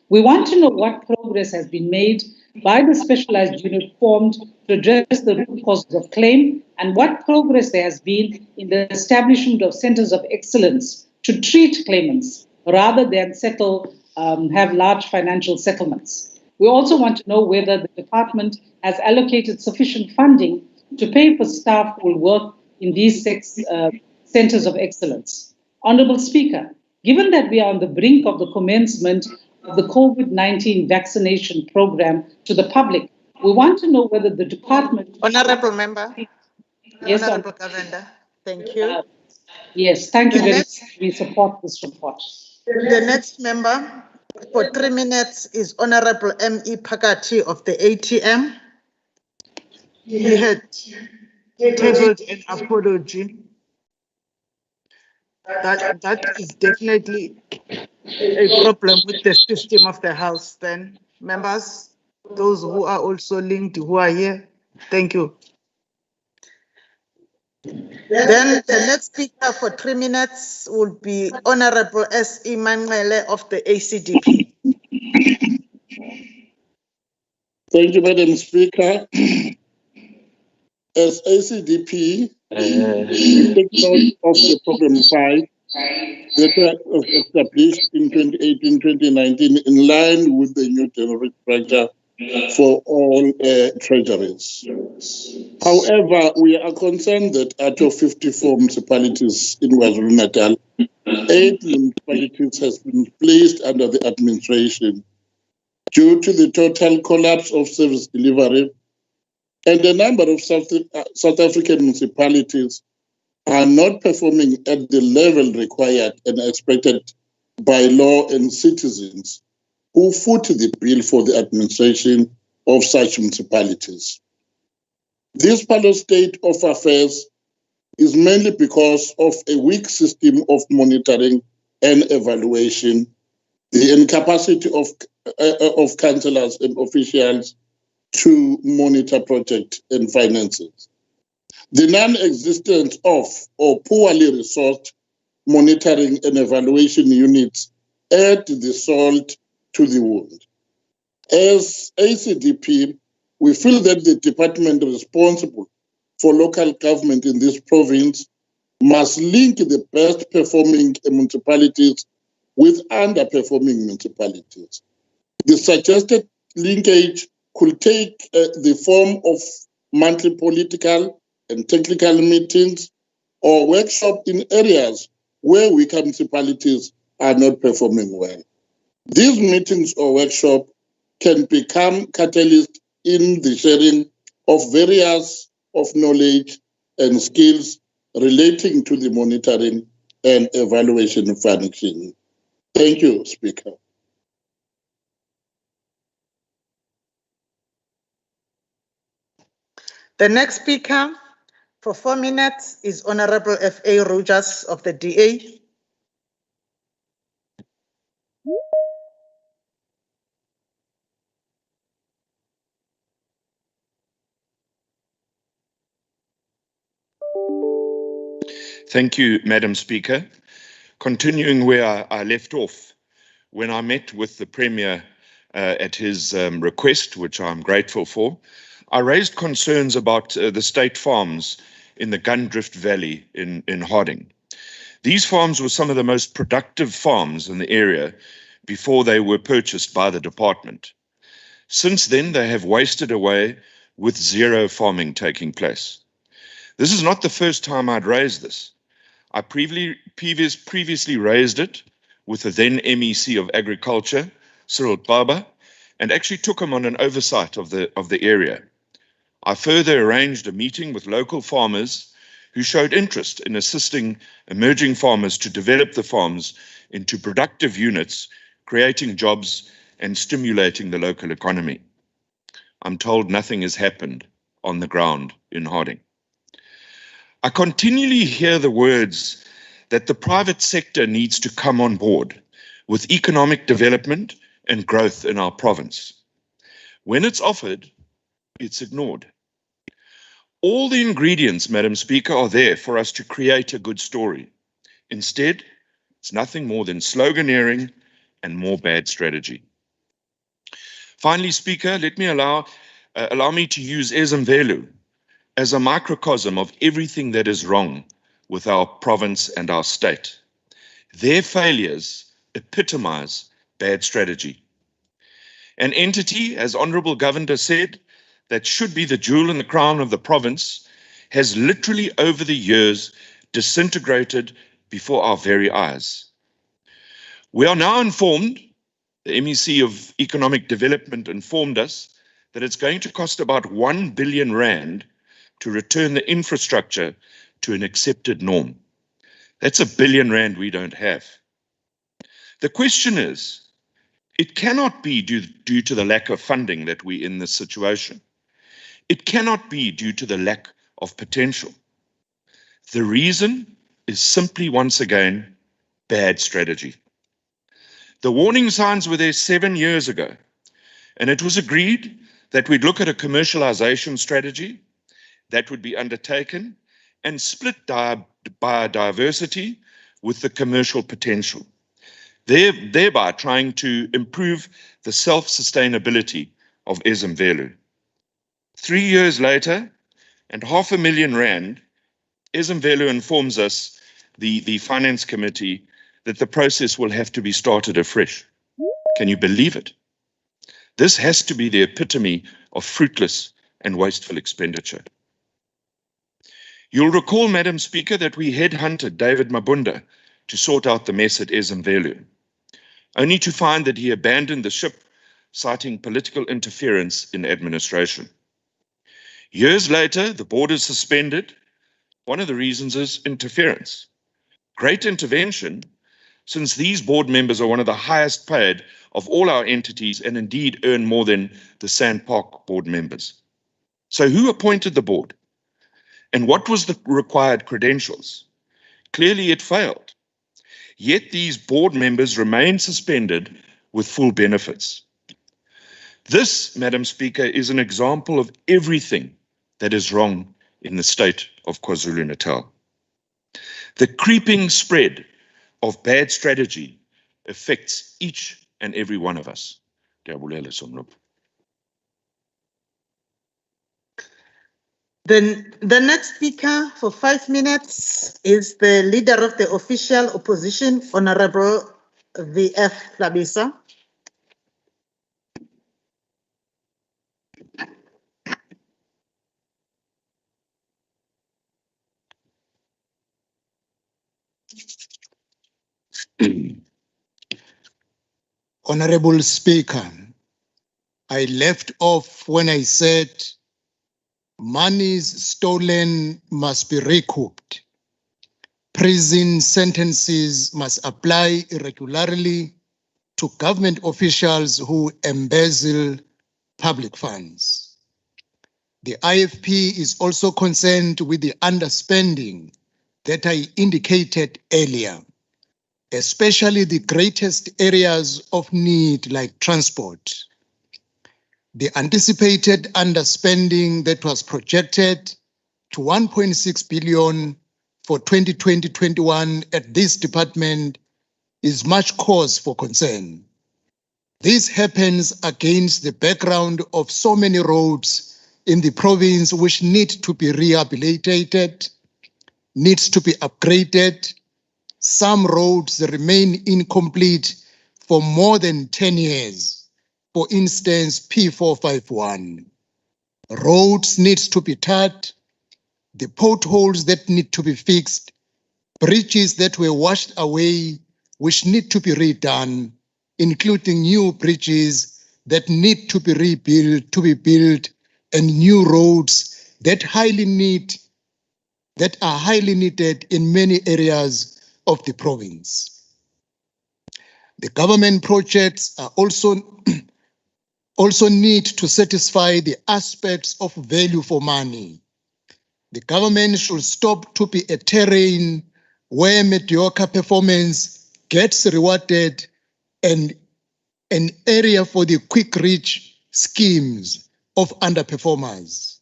We want to know what progress has been made by the specialized unit formed to address the root causes of claim, and what progress there has been in the establishment of centers of excellence to treat claimants rather than settle have large financial settlements. We also want to know whether the department has allocated sufficient funding to pay for staff who will work in these centers of excellence. Honorable Speaker, given that we are on the brink of the commencement of the COVID-19 vaccination program to the public, we want to know whether the department... Honorable Member. Yes, Honorable Governor. Thank you. Yes, thank you very much. We support this report. The next member for 3 minutes is Honorable M.E. Pakati of the ATM. He had tabled an apology. That is definitely a problem with the system of the House then. Members, those who are also linked, who are here, thank you. Then the next speaker for 3 minutes will be Honorable S.E. Manqele of the ACDP. Thank you, Madam Speaker. As ACDP, we take note of the Program 5 that was established in 2018-2019 in line with the new general structure for all treasuries. However, we are concerned that out of 54 municipalities in KwaZulu-Natal, 8 municipalities has been placed under the administration due to the total collapse of service delivery, and a number of South African municipalities are not performing at the level required and expected by law and citizens who foot the bill for the administration of such municipalities. This parallel state of affairs is mainly because of a weak system of monitoring and evaluation, the incapacity of councillors and officials to monitor project and finances, the non-existence of or poorly resourced monitoring and evaluation units add the salt to the wound. As ACDP, we feel that the department responsible for local government in this province must link the best performing municipalities with underperforming municipalities. The suggested linkage could take the form of monthly political and technical meetings or workshops in areas where weaker municipalities are not performing well. These meetings or workshops can become catalysts in the sharing of various of knowledge and skills relating to the monitoring and evaluation function. Thank you, Speaker. The next speaker for 4 minutes is Honorable F.A. Rogers of the DA. Thank you, Madam Speaker. Continuing where I left off, when I met with the Premier at his request, which I'm grateful for, I raised concerns about the state farms in the Gundrift Valley in Harding. These farms were some of the most productive farms in the area before they were purchased by the department. Since then, they have wasted away with zero farming taking place. This is not the first time I'd raised this. I previously raised it with the then MEC of Agriculture, Cyril Baba, and actually took him on an oversight of the area. I further arranged a meeting with local farmers who showed interest in assisting emerging farmers to develop the farms into productive units, creating jobs and stimulating the local economy. I'm told nothing has happened on the ground in Harding. I continually hear the words that the private sector needs to come on board with economic development and growth in our province. When it's offered, it's ignored. All the ingredients, Madam Speaker, are there for us to create a good story. Instead, it's nothing more than sloganeering and more bad strategy. Finally, Speaker, let me allow me to use Ezemvelo as a microcosm of everything that is wrong with our province and our state. Their failures epitomize bad strategy. An entity, as Honorable Governor said, that should be the jewel in the crown of the province, has literally over the years disintegrated before our very eyes. We are now informed, the MEC of Economic Development informed us, that it's going to cost about 1 billion rand to return the infrastructure to an accepted norm. That's 1 billion rand we don't have. The question is, it cannot be due to the lack of funding that we're in this situation. It cannot be due to the lack of potential. The reason is simply, once again, bad strategy. The warning signs were there 7 years ago, and it was agreed that we'd look at a commercialization strategy that would be undertaken and split biodiversity with the commercial potential, thereby trying to improve the self-sustainability of Ezemvelo. 3 years later, and 500,000 rand, Ezemvelo informs us, the Finance Committee, that the process will have to be started afresh. Can you believe it? This has to be the epitome of fruitless and wasteful expenditure. You'll recall, Madam Speaker, that we headhunted David Mabunda to sort out the mess at Ezemvelo, only to find that he abandoned the ship, citing political interference in administration. Years later, the board is suspended. One of the reasons is interference. Great intervention, since these board members are one of the highest paid of all our entities and indeed earn more than the Sandpark board members. So who appointed the board? And what was the required credentials? Clearly it failed. Yet these board members remain suspended with full benefits. This, Madam Speaker, is an example of everything that is wrong in the state of KwaZulu-Natal. The creeping spread of bad strategy affects each and every one of us. Then the next speaker for 5 minutes is the leader of the official opposition, Honorable V.F. Labisa. Honorable Speaker, I left off when I said monies stolen must be recouped. Prison sentences must apply irregularly to government officials who embezzle public funds. The IFP is also concerned with the underspending that I indicated earlier, especially the greatest areas of need like transport. The anticipated underspending that was projected to 1.6 billion for 2020-21 at this department is much cause for concern. This happens against the background of so many roads in the province which need to be rehabilitated, needs to be upgraded. Some roads remain incomplete for more than 10 years. For instance, P451. Roads need to be tarred, the potholes that need to be fixed, bridges that were washed away which need to be redone, including new bridges that need to be built, and new roads that are highly needed in many areas of the province. The government projects are also need to satisfy the aspects of value for money. The government should stop to be a terrain where mediocre performance gets rewarded and an area for the quick reach schemes of underperformers.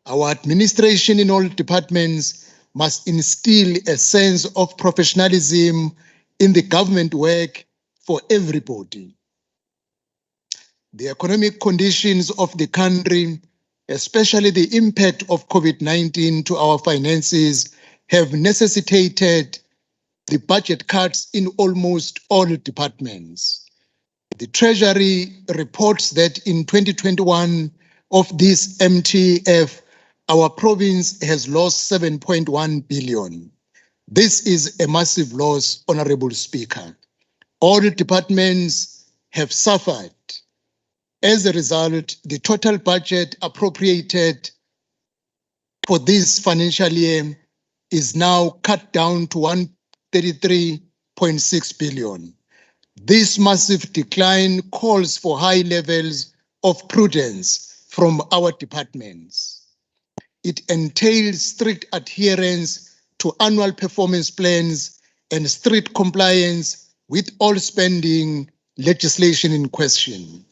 Our administration in all departments must instill a sense of professionalism in the government work for everybody. The economic conditions of the country, especially the impact of COVID-19 to our finances, have necessitated the budget cuts in almost all departments. The Treasury reports that in 2021 of this MTF, our province has lost 7.1 billion. This is a massive loss, Honorable Speaker. All departments have suffered. As a result, the total budget appropriated for this financial year is now cut down to 133.6 billion. This massive decline calls for high levels of prudence from our departments. It entails strict adherence to annual performance plans and strict compliance with all spending legislation in question.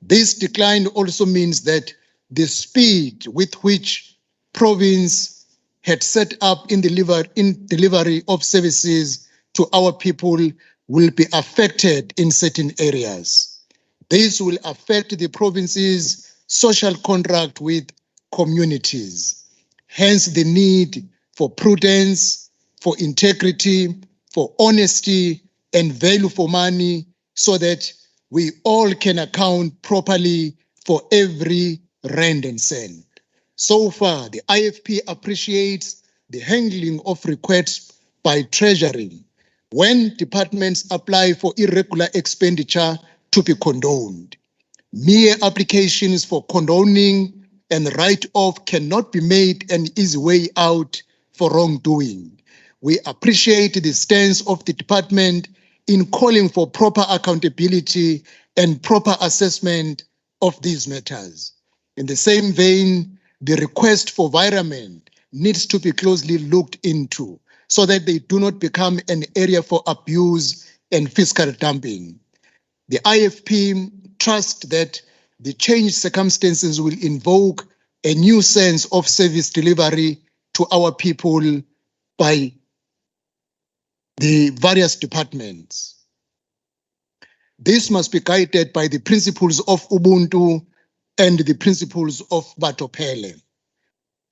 This decline also means that the speed with which province had set up in delivery of services to our people will be affected in certain areas. This will affect the province's social contract with communities. Hence the need for prudence, for integrity, for honesty, and value for money so that we all can account properly for every rand and cent. So far, the IFP appreciates the handling of requests by Treasury when departments apply for irregular expenditure to be condoned. Mere applications for condoning and write-off cannot be made an easy way out for wrongdoing. We appreciate the stance of the department in calling for proper accountability and proper assessment of these matters. In the same vein, the request for virement needs to be closely looked into so that they do not become an area for abuse and fiscal dumping. The IFP trusts that the changed circumstances will invoke a new sense of service delivery to our people by the various departments. This must be guided by the principles of Ubuntu and the principles of Batopele.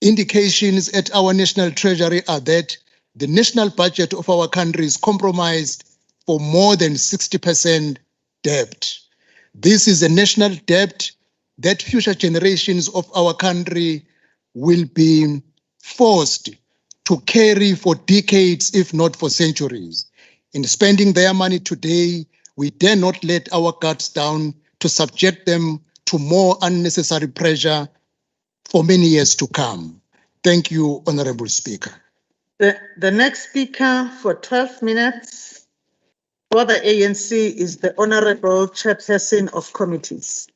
Indications at our National Treasury are that the national budget of our country is compromised for more than 60% debt. This is a national debt that future generations of our country will be forced to carry for decades, if not for centuries. In spending their money today, we dare not let our guards down to subject them to more unnecessary pressure for many years to come. Thank you, Honorable Speaker. The next speaker for 12 minutes for the ANC is the Honorable Chairperson of Committees.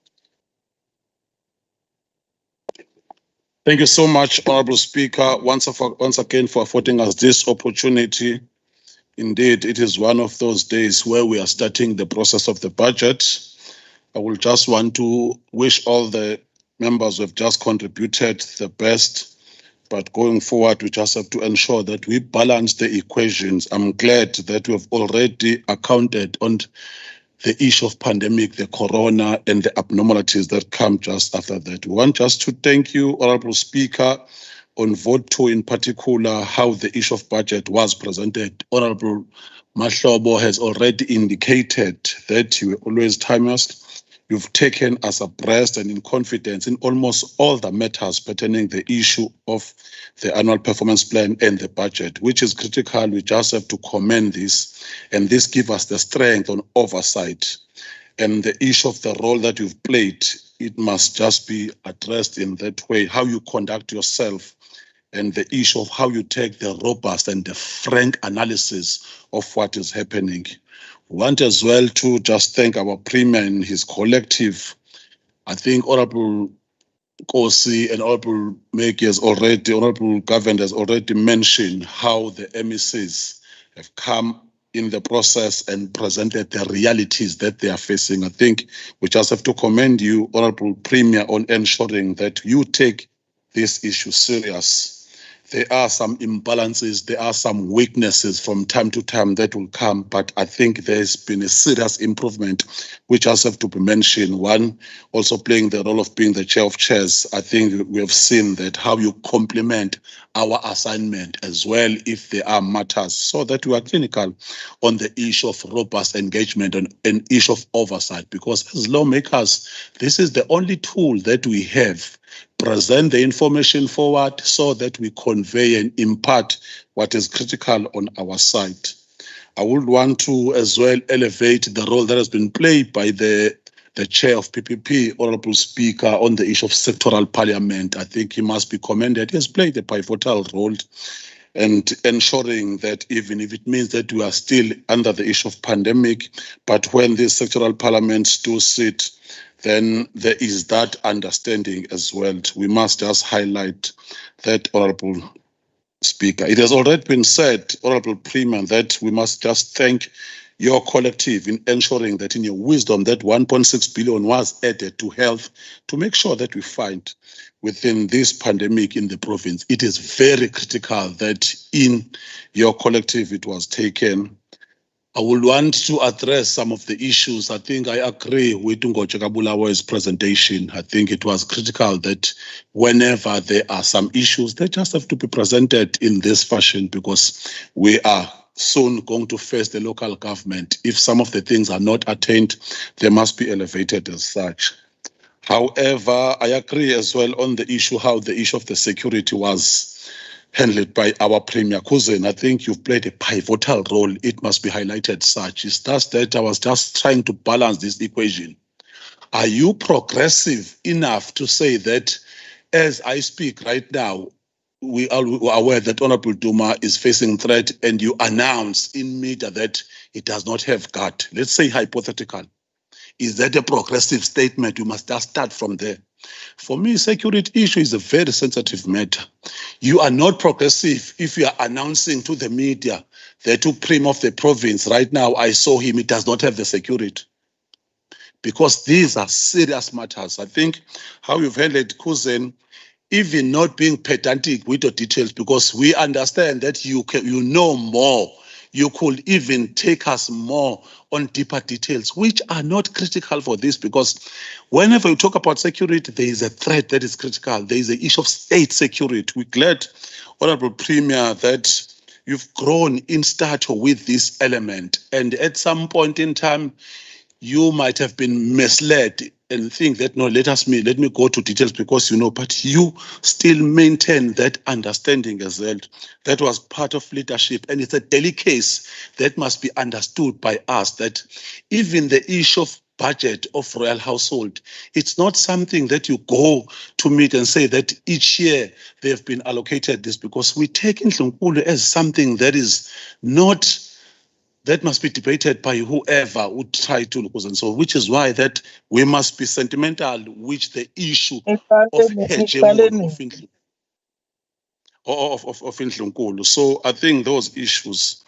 Thank you so much, Honorable Speaker, once again for affording us this opportunity. Indeed, it is one of those days where we are starting the process of the budget. I will just want to wish all the members who have just contributed the best. But going forward, we just have to ensure that we balance the equations. I'm glad that we have already accounted on the issue of pandemic, the corona, and the abnormalities that come just after that. We want just to thank you, Honorable Speaker, on vote 2 in particular, how the issue of budget was presented. Honorable Mahlobo has already indicated that you were always timeous. You've taken us abreast and in confidence in almost all the matters pertaining the issue of the annual performance plan and the budget, which is critical. We just have to commend this, and this gives us the strength on oversight. And the issue of the role that you've played, it must just be addressed in that way, how you conduct yourself, and the issue of how you take the robust and the frank analysis of what is happening. We want as well to just thank our Premier and his collective. I think Honorable Kosi and Honorable Meki has already, Honorable Governor has already mentioned how the MECs have come in the process and presented the realities that they are facing. I think we just have to commend you, Honorable Premier, on ensuring that you take this issue serious. there are some imbalances, there are some weaknesses from time to time that will come, but I think there's been a serious improvement, which also have to be mentioned. One, also playing the role of being the chair of chairs. I think we have seen that how you complement our assignment as well if there are matters, so that we are clinical on the issue of robust engagement and an issue of oversight, because as lawmakers, this is the only tool that we have. Present the information forward so that we convey and impart what is critical on our side. I would want to as well elevate the role that has been played by the chair of PPP, Honorable Speaker, on the issue of sectoral parliament. I think he must be commended. He has played a pivotal role and ensuring that even if it means that we are still under the issue of pandemic, but when these sectoral parliaments do sit, then there is that understanding as well. We must just highlight that, Honorable Speaker. It has already been said, Honorable Premier, that we must just thank your collective in ensuring that in your wisdom that 1.6 billion was added to health to make sure that we find within this pandemic in the province. It is very critical that in your collective it was taken. I would want to address some of the issues. I think I agree with Ngoche Kabulawa's presentation. I think it was critical that whenever there are some issues, they just have to be presented in this fashion, because we are soon going to face the local government. If some of the things are not attained, they must be elevated as such. However, I agree as well on the issue, how the issue of the security was handled by our Premier Cousin. I think you've played a pivotal role. It must be highlighted such. It's just that I was just trying to balance this equation. Are you progressive enough to say that as I speak right now, we are aware that Honorable Duma is facing threat and you announce in media that it does not have guard? Let's say hypothetical. Is that a progressive statement? We must just start from there. For me, security issue is a very sensitive matter. You are not progressive if you are announcing to the media the two prim of the province. Right now, I saw him, he does not have the security. Because these are serious matters. I think how you've handled Cousin, even not being pedantic with the details, because we understand that you know more. You could even take us more on deeper details, which are not critical for this, because whenever you talk about security, there is a threat that is critical. There is an issue of state security. We're glad, Honorable Premier, that you've grown in stature with this element. And at some point in time, you might have been misled and think that, no, let me go to details because you know, but you still maintain that understanding as well. That was part of leadership, and it's a daily case that must be understood by us, that even the issue of budget of royal household, it's not something that you go to meet and say that each year they have been allocated this, because we take Ndlunkulu as something that is not, that must be debated by whoever would try to look, and so, which is why that we must be sentimental, which the issue of hegemony of Ndlunkulu. So I think those issues,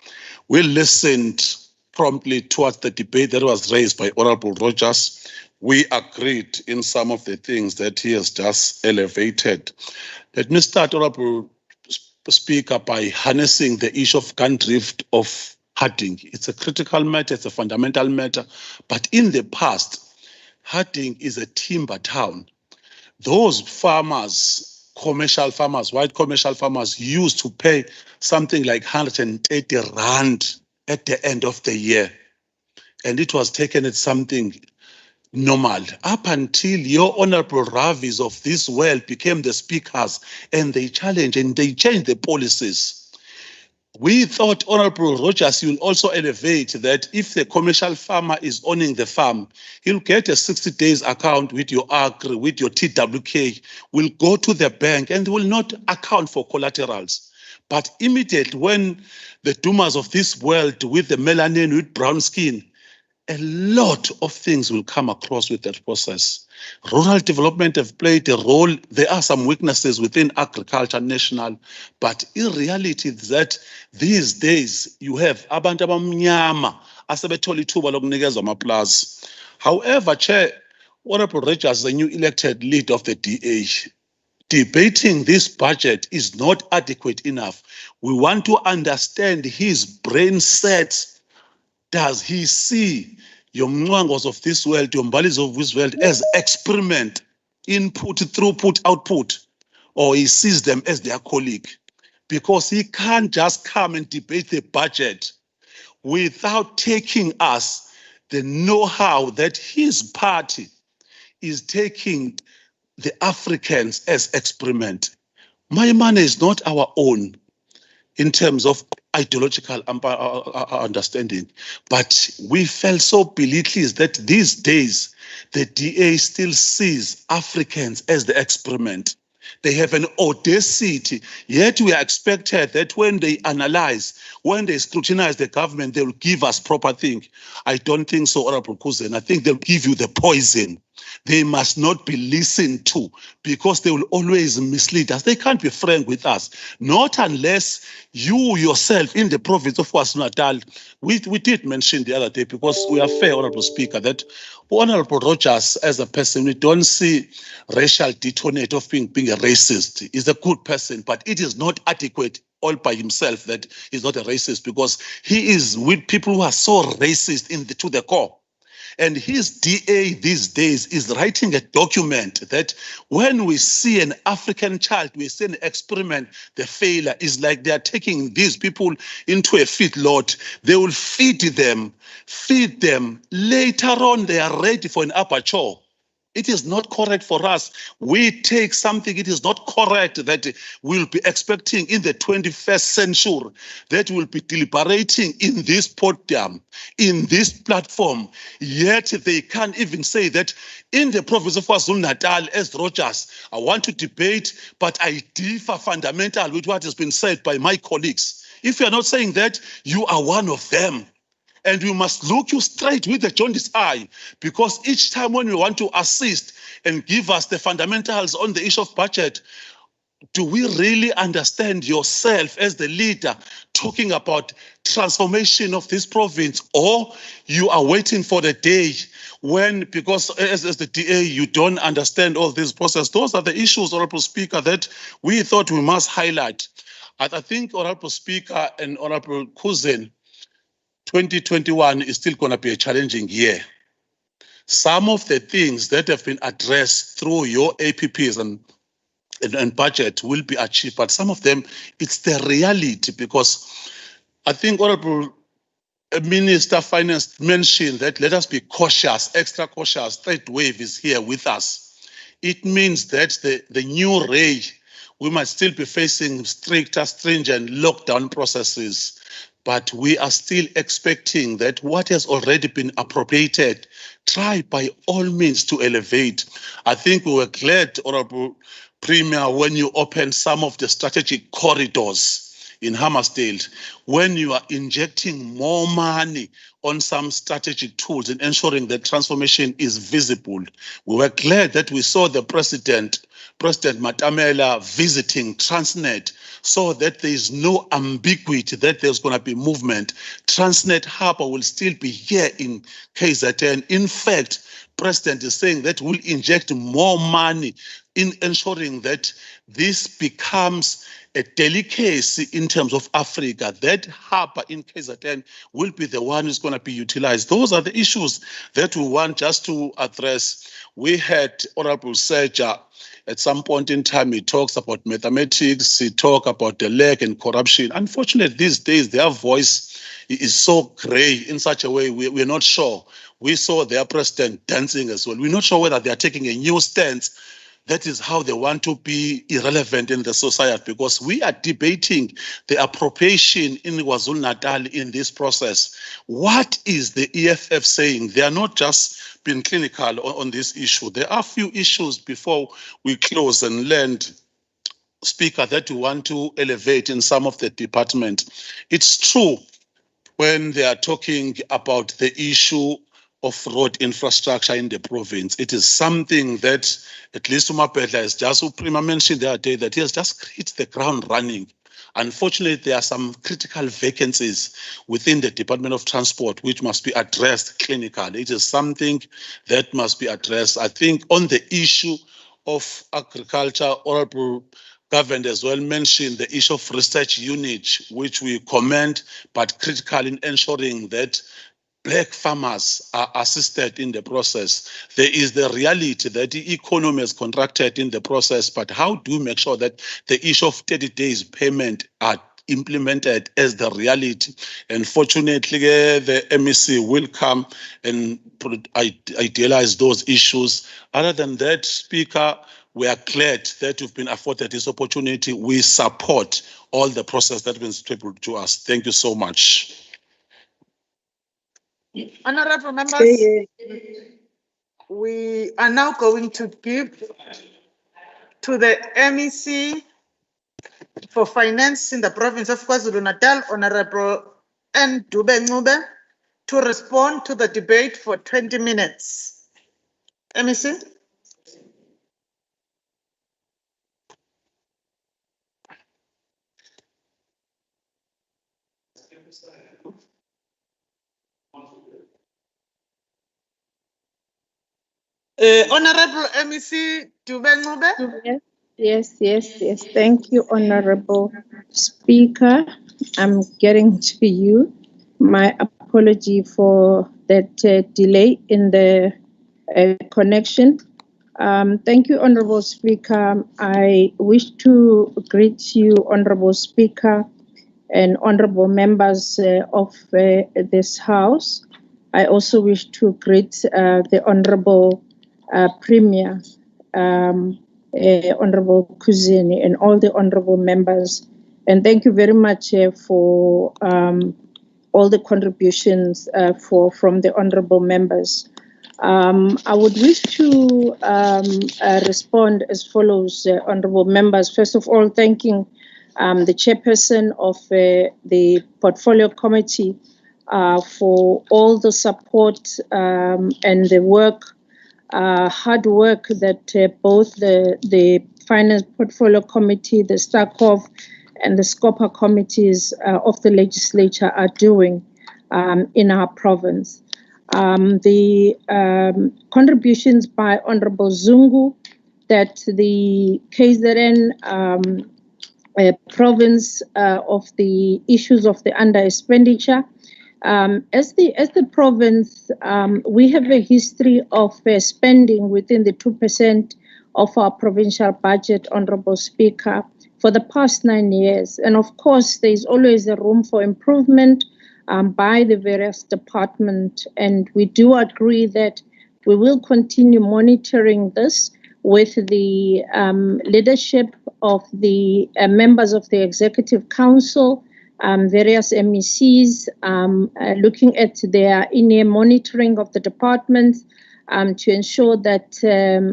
we listened promptly towards the debate that was raised by Honorable Rogers. We agreed in some of the things that he has just elevated. Let me start, Honorable Speaker, by harnessing the issue of gun drift of Harding. It's a critical matter, it's a fundamental matter, but in the past, Harding is a timber town. Those farmers, commercial farmers, white commercial farmers, used to pay something like 130 rand at the end of the year. And it was taken as something normal, up until your Honorable Ravis of this world became the speakers, and they challenged and they changed the policies. We thought Honorable Rogers will also elevate that if the commercial farmer is owning the farm, he'll get a 60 days account with your AGRI, with your TWK, will go to the bank and will not account for collaterals. But immediately when the Dumas of this world with the melanin, with brown skin, a lot of things will come across with that process. Rural development have played a role. There are some weaknesses within agriculture national, but in reality that these days you have abantu abamnyama asebethola ithuba lokunikezwa amaplaza. However, Chair, Honorable Rogers is a new elected lead of the DA. debating this budget is not adequate enough. We want to understand his brain set. Does he see your Mngwangos of this world, your Mbalis of this world as experiment, input, throughput, output, or he sees them as their colleague? Because he can't just come and debate the budget without taking us the know-how that his party is taking the Africans as experiment. My money is not our own in terms of ideological understanding, but we felt so belittled that these days the DA still sees Africans as the experiment. They have an audacity, yet we are expected that when they analyze, when they scrutinize the government, they will give us proper thing. I don't think so, Honorable Kuzen. I think they'll give you the poison. They must not be listened to because they will always mislead us. They can't be frank with us, not unless you yourself in the province of KwaZulu-Natal, we did mention the other day, because we are fair, Honorable Speaker, that Honorable Rogers as a person, we don't see racial detonate of being a racist. He's a good person, but it is not adequate all by himself that he's not a racist, because he is with people who are so racist to the core. And his DA these days is writing a document that when we see an African child, we see an experiment, the failure is like they are taking these people into a feedlot. They will feed them. Later on, they are ready for an aperture. It is not correct for us. We take something, it is not correct that we'll be expecting in the 21st century that we'll be deliberating in this podium, in this platform, yet they can't even say that in the province of KwaZulu-Natal, as Rogers, I want to debate, but I differ fundamental with what has been said by my colleagues. If you are not saying that, you are one of them. And we must look you straight with the jaundiced eye, because each time when we want to assist and give us the fundamentals on the issue of budget, do we really understand yourself as the leader talking about transformation of this province, or you are waiting for the day when, because as the DA, you don't understand all this process? Those are the issues, Honorable Speaker, that we thought we must highlight. I think, Honorable Speaker and Honorable Kuzen, 2021 is still going to be a challenging year. Some of the things that have been addressed through your APPs and budget will be achieved, but some of them, it's the reality, because I think Honorable Minister of Finance mentioned that let us be cautious, extra cautious. Third wave is here with us. It means that the new ray, we might still be facing stricter, stringent lockdown processes, but we are still expecting that what has already been appropriated, try by all means to elevate. I think we were glad, Honorable Premier, when you opened some of the strategic corridors in Hammersdale, when you are injecting more money on some strategic tools and ensuring that transformation is visible. We were glad that we saw the President Matamela visiting Transnet, so that there is no ambiguity that there's going to be movement. Transnet Harbour will still be here in KZN. In fact, President is saying that we'll inject more money in ensuring that this becomes a delicacy in terms of Africa. That harbour in KZN will be the one who's going to be utilized. Those are the issues that we want just to address. We had Honorable Serja. At some point in time, he talks about mathematics, he talks about the lag and corruption. Unfortunately, these days, their voice is so gray in such a way, we're not sure. We saw their president dancing as well. We're not sure whether they are taking a new stance. That is how they want to be irrelevant in the society, because we are debating the appropriation in KwaZulu-Natal in this process. What is the EFF saying? They are not just being clinical on this issue. There are a few issues before we close and land, Speaker, that we want to elevate in some of the department. It's true when they are talking about the issue of road infrastructure in the province. It is something that, at least Umapedla has just, Prima mentioned the other day, that he has just hit the ground running. Unfortunately, there are some critical vacancies within the Department of Transport which must be addressed clinically. It is something that must be addressed. I think on the issue of Agriculture, Honorable Government as well mentioned the issue of research unit, which we commend, but critical in ensuring that Black farmers are assisted in the process. There is the reality that the economy has contracted in the process, but how do we make sure that the issue of 30 days payment are implemented as the reality? And fortunately, the MEC will come and idealize those issues. Other than that, Speaker, we are glad that you've been afforded this opportunity. We support all the process that has been tabled to us. Thank you so much. Honorable members, we are now going to give to the MEC for Finance in the province of KwaZulu-Natal, Honorable N. Dube, to respond to the debate for 20 minutes. MEC. Honorable MEC Dube. Yes. Thank you, Honorable Speaker. I'm getting to you. My apology for that delay in the connection. Thank you, Honorable Speaker. I wish to greet you, Honorable Speaker, and honorable members of this House. I also wish to greet the Honorable Premier, Honorable Kuzini, and all the honorable members. And thank you very much for all the contributions from the honorable members. I would wish to respond as follows, honorable members. First of all, thanking the chairperson of the Portfolio Committee for all the support and the work, hard work that both the Finance Portfolio Committee, the STACOV, and the SCOPA committees of the legislature are doing in our province. The contributions by Honorable Zungu that the KZN province of the issues of the under expenditure. As the province, we have a history of spending within the 2% of our provincial budget, Honorable Speaker, for the past 9 years. And of course, there is always a room for improvement by the various departments. And we do agree that we will continue monitoring this with the leadership of the members of the Executive Council, various MECs, looking at their in-year monitoring of the departments to ensure that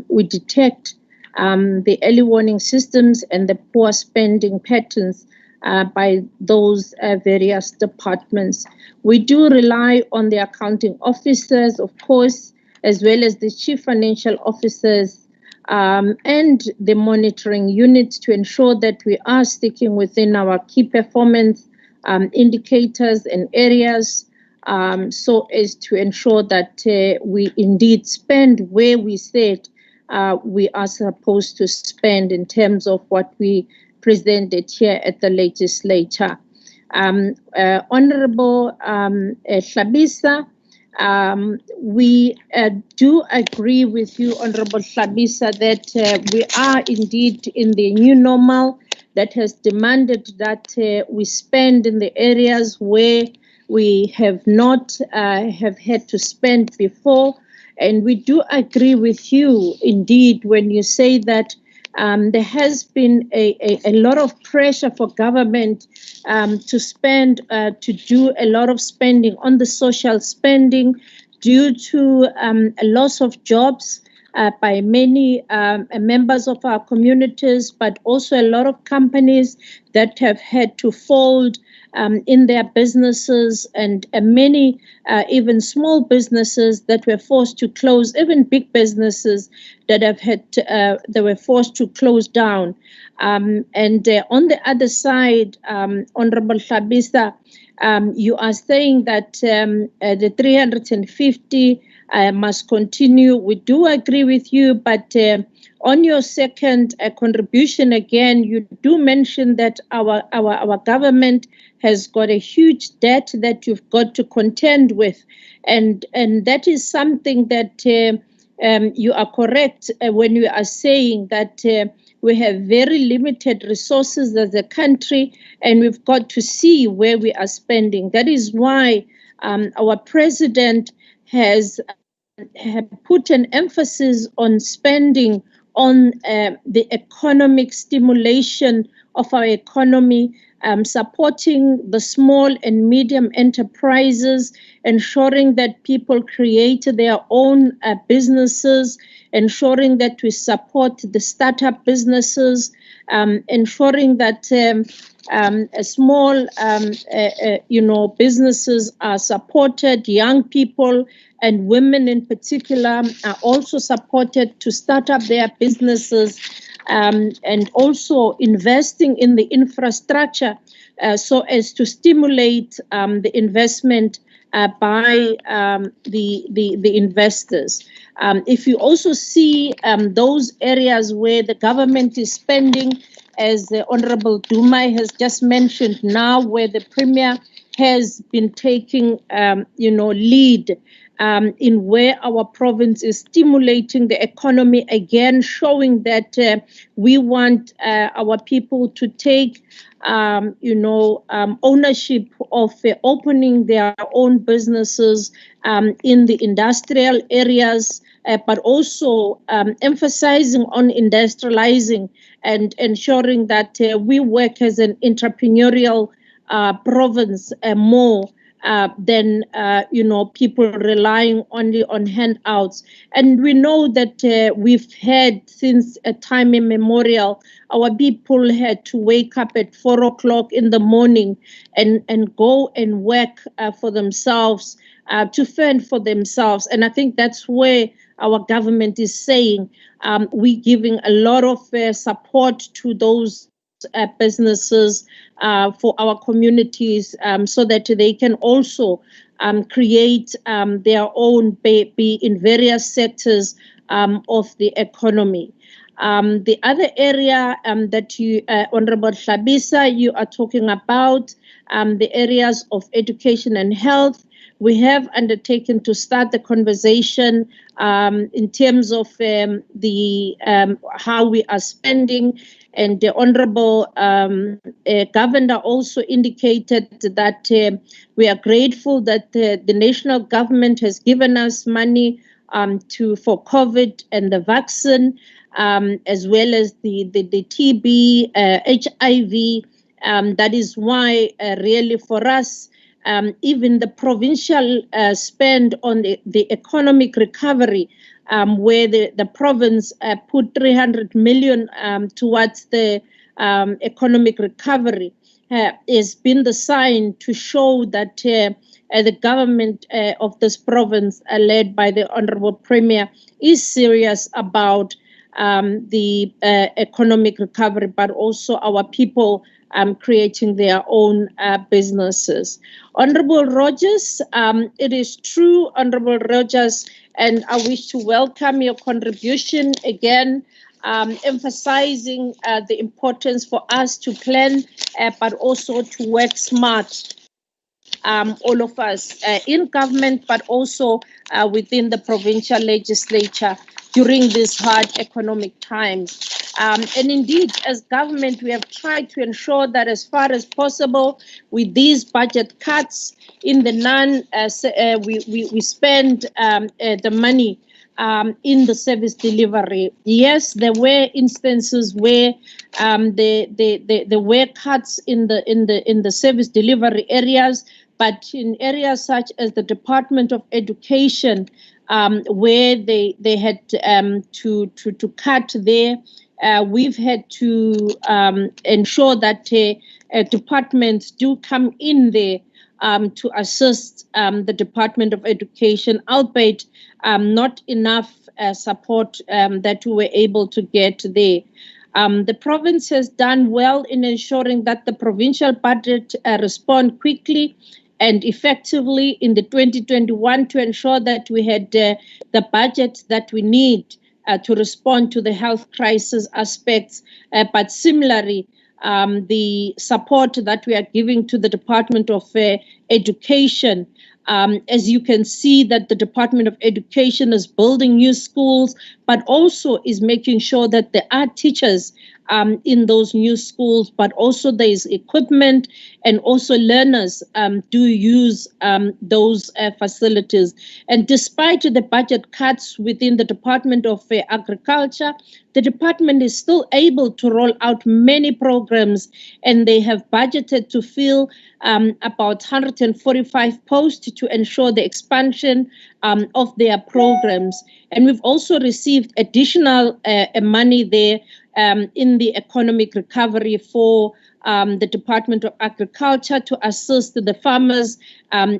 we detect the early warning systems and the poor spending patterns by those various departments. We do rely on the accounting officers, of course, as well as the chief financial officers and the monitoring units to ensure that we are sticking within our key performance indicators and areas, so as to ensure that we indeed spend where we said we are supposed to spend in terms of what we presented here at the legislature. Honorable Hlabisa, we do agree with you, Honorable Hlabisa, that we are indeed in the new normal that has demanded that we spend in the areas where we have not have had to spend before. And we do agree with you, indeed, when you say that there has been a lot of pressure for government to spend, to do a lot of spending on the social spending due to a loss of jobs by many members of our communities, but also a lot of companies that have had to fold in their businesses, and many even small businesses that were forced to close, even big businesses that have had they were forced to close down. And on the other side, Honorable Hlabisa, you are saying that the 350 must continue. We do agree with you, but On your second contribution, again, you do mention that our government has got a huge debt that you've got to contend with, and that is something that you are correct when you are saying that we have very limited resources as a country, and we've got to see where we are spending. That is why our president has put an emphasis on spending on the economic stimulation of our economy, supporting the small and medium enterprises, ensuring that people create their own businesses, ensuring that we support the startup businesses, ensuring that small, businesses are supported, young people and women in particular are also supported to start up their businesses, and also investing in the infrastructure so as to stimulate the investment by the investors. If you also see those areas where the government is spending, as the Honorable Dumai has just mentioned now, where the Premier has been taking, lead in where our province is stimulating the economy, again showing that we want our people to take ownership of opening their own businesses in the industrial areas, but also emphasizing on industrializing and ensuring that we work as an entrepreneurial province more than people relying only on handouts. And we know that we've had since a time immemorial, our people had to wake up at 4 o'clock in the morning and go and work for themselves, to fend for themselves. And I think that's where our government is saying we're giving a lot of support to those businesses for our communities, so that they can also create their own, be in various sectors of the economy. The other area that you, Honorable Hlabisa, you are talking about, the areas of education and health. We have undertaken to start the conversation in terms of how we are spending. And the Honorable Governor also indicated that we are grateful that the national government has given us money for COVID and the vaccine, as well as the TB, HIV. That is why really for us, even the provincial spend on the economic recovery, where the province put 300 million towards the economic recovery, has been the sign to show that the government of this province, led by the Honorable Premier, is serious about the economic recovery, but also our people creating their own businesses. Honorable Rogers, it is true, Honorable Rogers, and I wish to welcome your contribution again, emphasizing the importance for us to plan, but also to work smart. All of us in government, but also within the provincial legislature during these hard economic times. And indeed, as government, we have tried to ensure that as far as possible, with these budget cuts in the we spend the money in the service delivery. Yes, there were instances where there were cuts in the service delivery areas, but in areas such as the Department of Education, where they had to cut there, we've had to ensure that departments do come in there to assist the Department of Education, albeit not enough support that we were able to get there. The province has done well in ensuring that the provincial budget respond quickly and effectively in the 2021 to ensure that we had the budget that we need to respond to the health crisis aspects, but similarly, the support that we are giving to the Department of Education. As you can see that the Department of Education is building new schools, but also is making sure that there are teachers in those new schools, but also there is equipment and also learners do use those facilities. And despite the budget cuts within the Department of Agriculture, the department is still able to roll out many programs, and they have budgeted to fill about 145 posts to ensure the expansion of their programs. And we've also received additional money there in the economic recovery for the Department of Agriculture to assist the farmers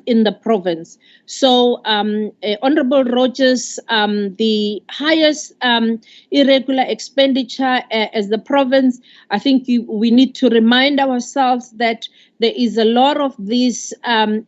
in the province. So, Honorable Rogers, the highest irregular expenditure as the province, I think we need to remind ourselves that there is a lot of this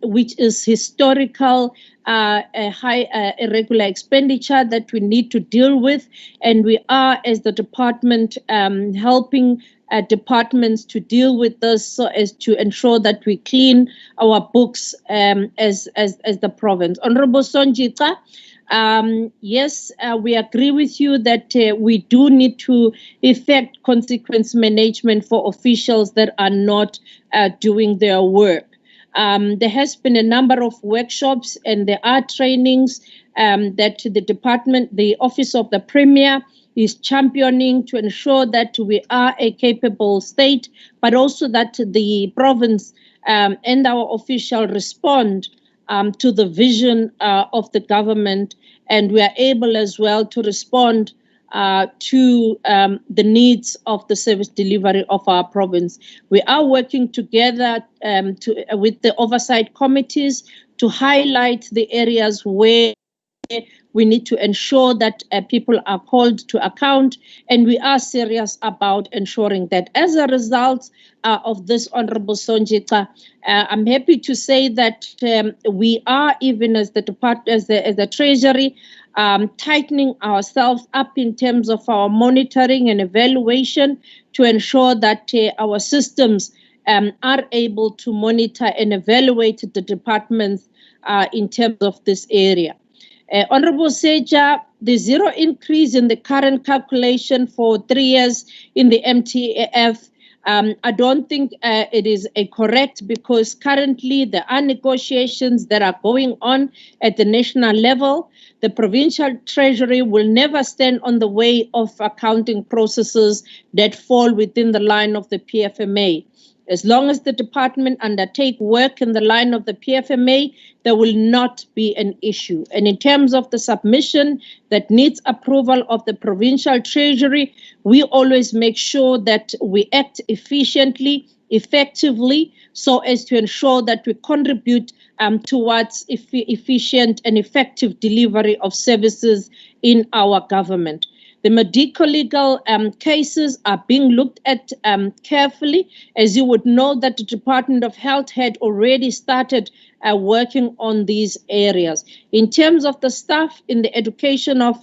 which is historical high irregular expenditure that we need to deal with, and we are, as the department, helping departments to deal with this so as to ensure that we clean our books as the province. Honorable Sonjita, yes, we agree with you that we do need to effect consequence management for officials that are not doing their work. There has been a number of workshops and there are trainings that the department, the Office of the Premier, is championing to ensure that we are a capable state, but also that the province and our officials respond to the vision of the government, and we are able as well to respond to the needs of the service delivery of our province. We are working together with the oversight committees to highlight the areas where we need to ensure that people are called to account, and we are serious about ensuring that. As a result of this, Honorable Sonjita, I'm happy to say that we are, even as the department, as the Treasury, tightening ourselves up in terms of our monitoring and evaluation to ensure that our systems are able to monitor and evaluate the departments in terms of this area. Honorable Seja, the zero increase in the current calculation for 3 years in the MTAF, I don't think it is correct, because currently there are negotiations that are going on at the national level. The provincial treasury will never stand on the way of accounting processes that fall within the line of the PFMA. As long as the department undertake work in the line of the PFMA, there will not be an issue. And in terms of the submission that needs approval of the provincial treasury, we always make sure that we act efficiently, effectively, so as to ensure that we contribute towards efficient and effective delivery of services in our government. The medico-legal cases are being looked at carefully. As you would know, that the Department of Health had already started working on these areas. In terms of the staff in the education of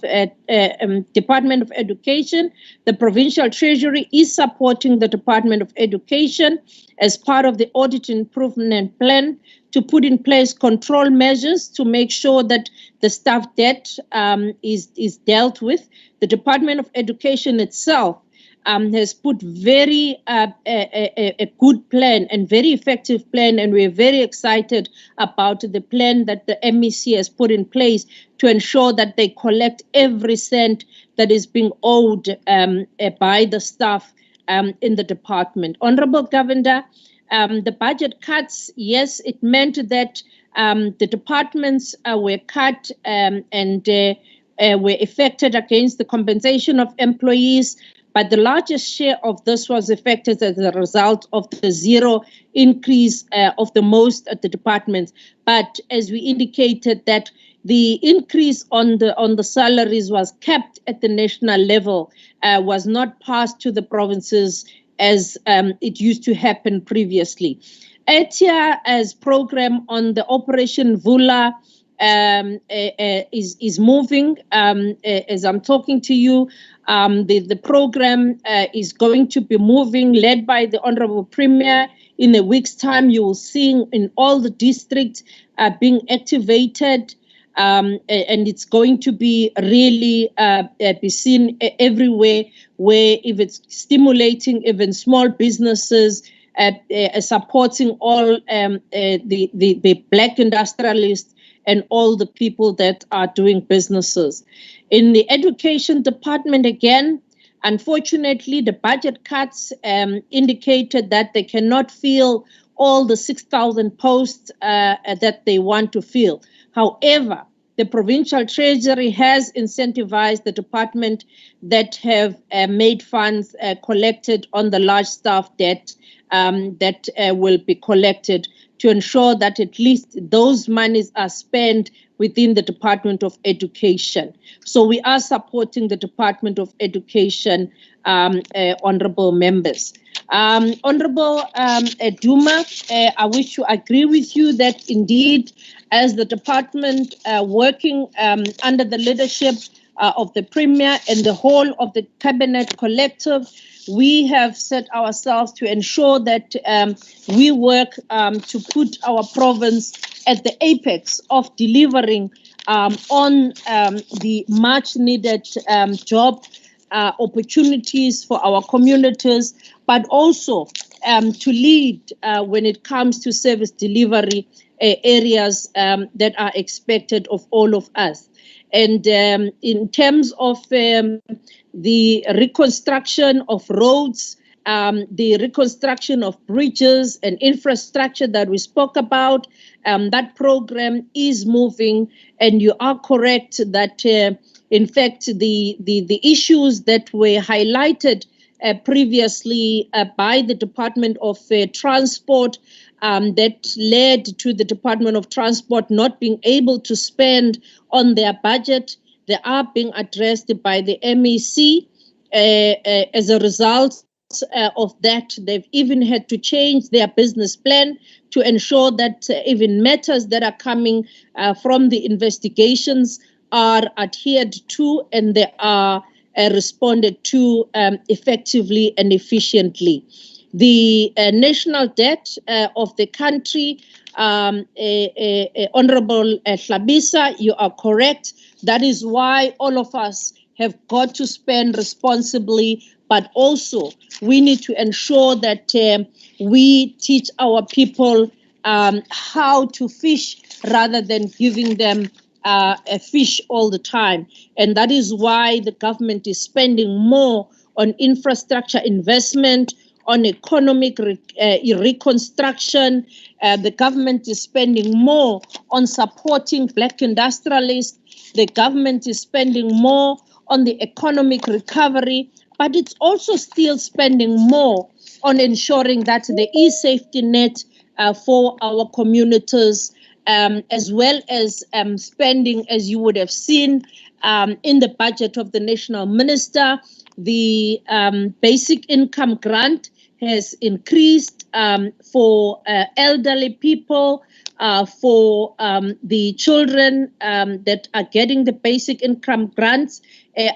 Department of Education, the Provincial Treasury is supporting the Department of Education as part of the audit improvement plan to put in place control measures to make sure that the staff debt is dealt with. The Department of Education itself has put very a good plan and very effective plan, and we're very excited about the plan that the MEC has put in place to ensure that they collect every cent that is being owed by the staff in the department. Honorable Governor, the budget cuts, yes, it meant that the departments were cut and were affected against the compensation of employees, but the largest share of this was affected as a result of the zero increase of the most at the departments. But as we indicated, that the increase on the salaries was kept at the national level, was not passed to the provinces as it used to happen previously. ETIA as program on the Operation Vula is moving. As I'm talking to you, the program is going to be moving, led by the Honorable Premier. In a week's time, you will see in all the districts being activated, and it's going to be really be seen everywhere, where if it's stimulating even small businesses, supporting all the Black industrialists and all the people that are doing businesses. In the education department, again, unfortunately, the budget cuts indicated that they cannot fill all the 6,000 posts that they want to fill. However, the provincial treasury has incentivized the department that have made funds collected on the large staff debt that will be collected to ensure that at least those monies are spent within the Department of Education. So we are supporting the Department of Education, honorable members. Honorable Duma, I wish to agree with you that indeed, as the department working under the leadership of the Premier and the whole of the Cabinet Collective, we have set ourselves to ensure that we work to put our province at the apex of delivering on the much needed job opportunities for our communities, but also to lead when it comes to service delivery areas that are expected of all of us. And in terms of the reconstruction of roads, the reconstruction of bridges and infrastructure that we spoke about, that program is moving. And you are correct that, in fact, the issues that were highlighted previously by the Department of Transport that led to the Department of Transport not being able to spend on their budget, they are being addressed by the MEC. As a result of that, they've even had to change their business plan to ensure that even matters that are coming from the investigations are adhered to and they are responded to effectively and efficiently. The national debt of the country, Honorable Hlabisa, you are correct. That is why all of us have got to spend responsibly, but also we need to ensure that we teach our people how to fish rather than giving them a fish all the time. And that is why the government is spending more on infrastructure investment, on economic reconstruction. The government is spending more on supporting Black industrialists. The government is spending more on the economic recovery, but it's also still spending more on ensuring that there is safety net for our communities, as well as spending, as you would have seen in the budget of the National Minister. The basic income grant has increased for elderly people, for the children that are getting the basic income grants.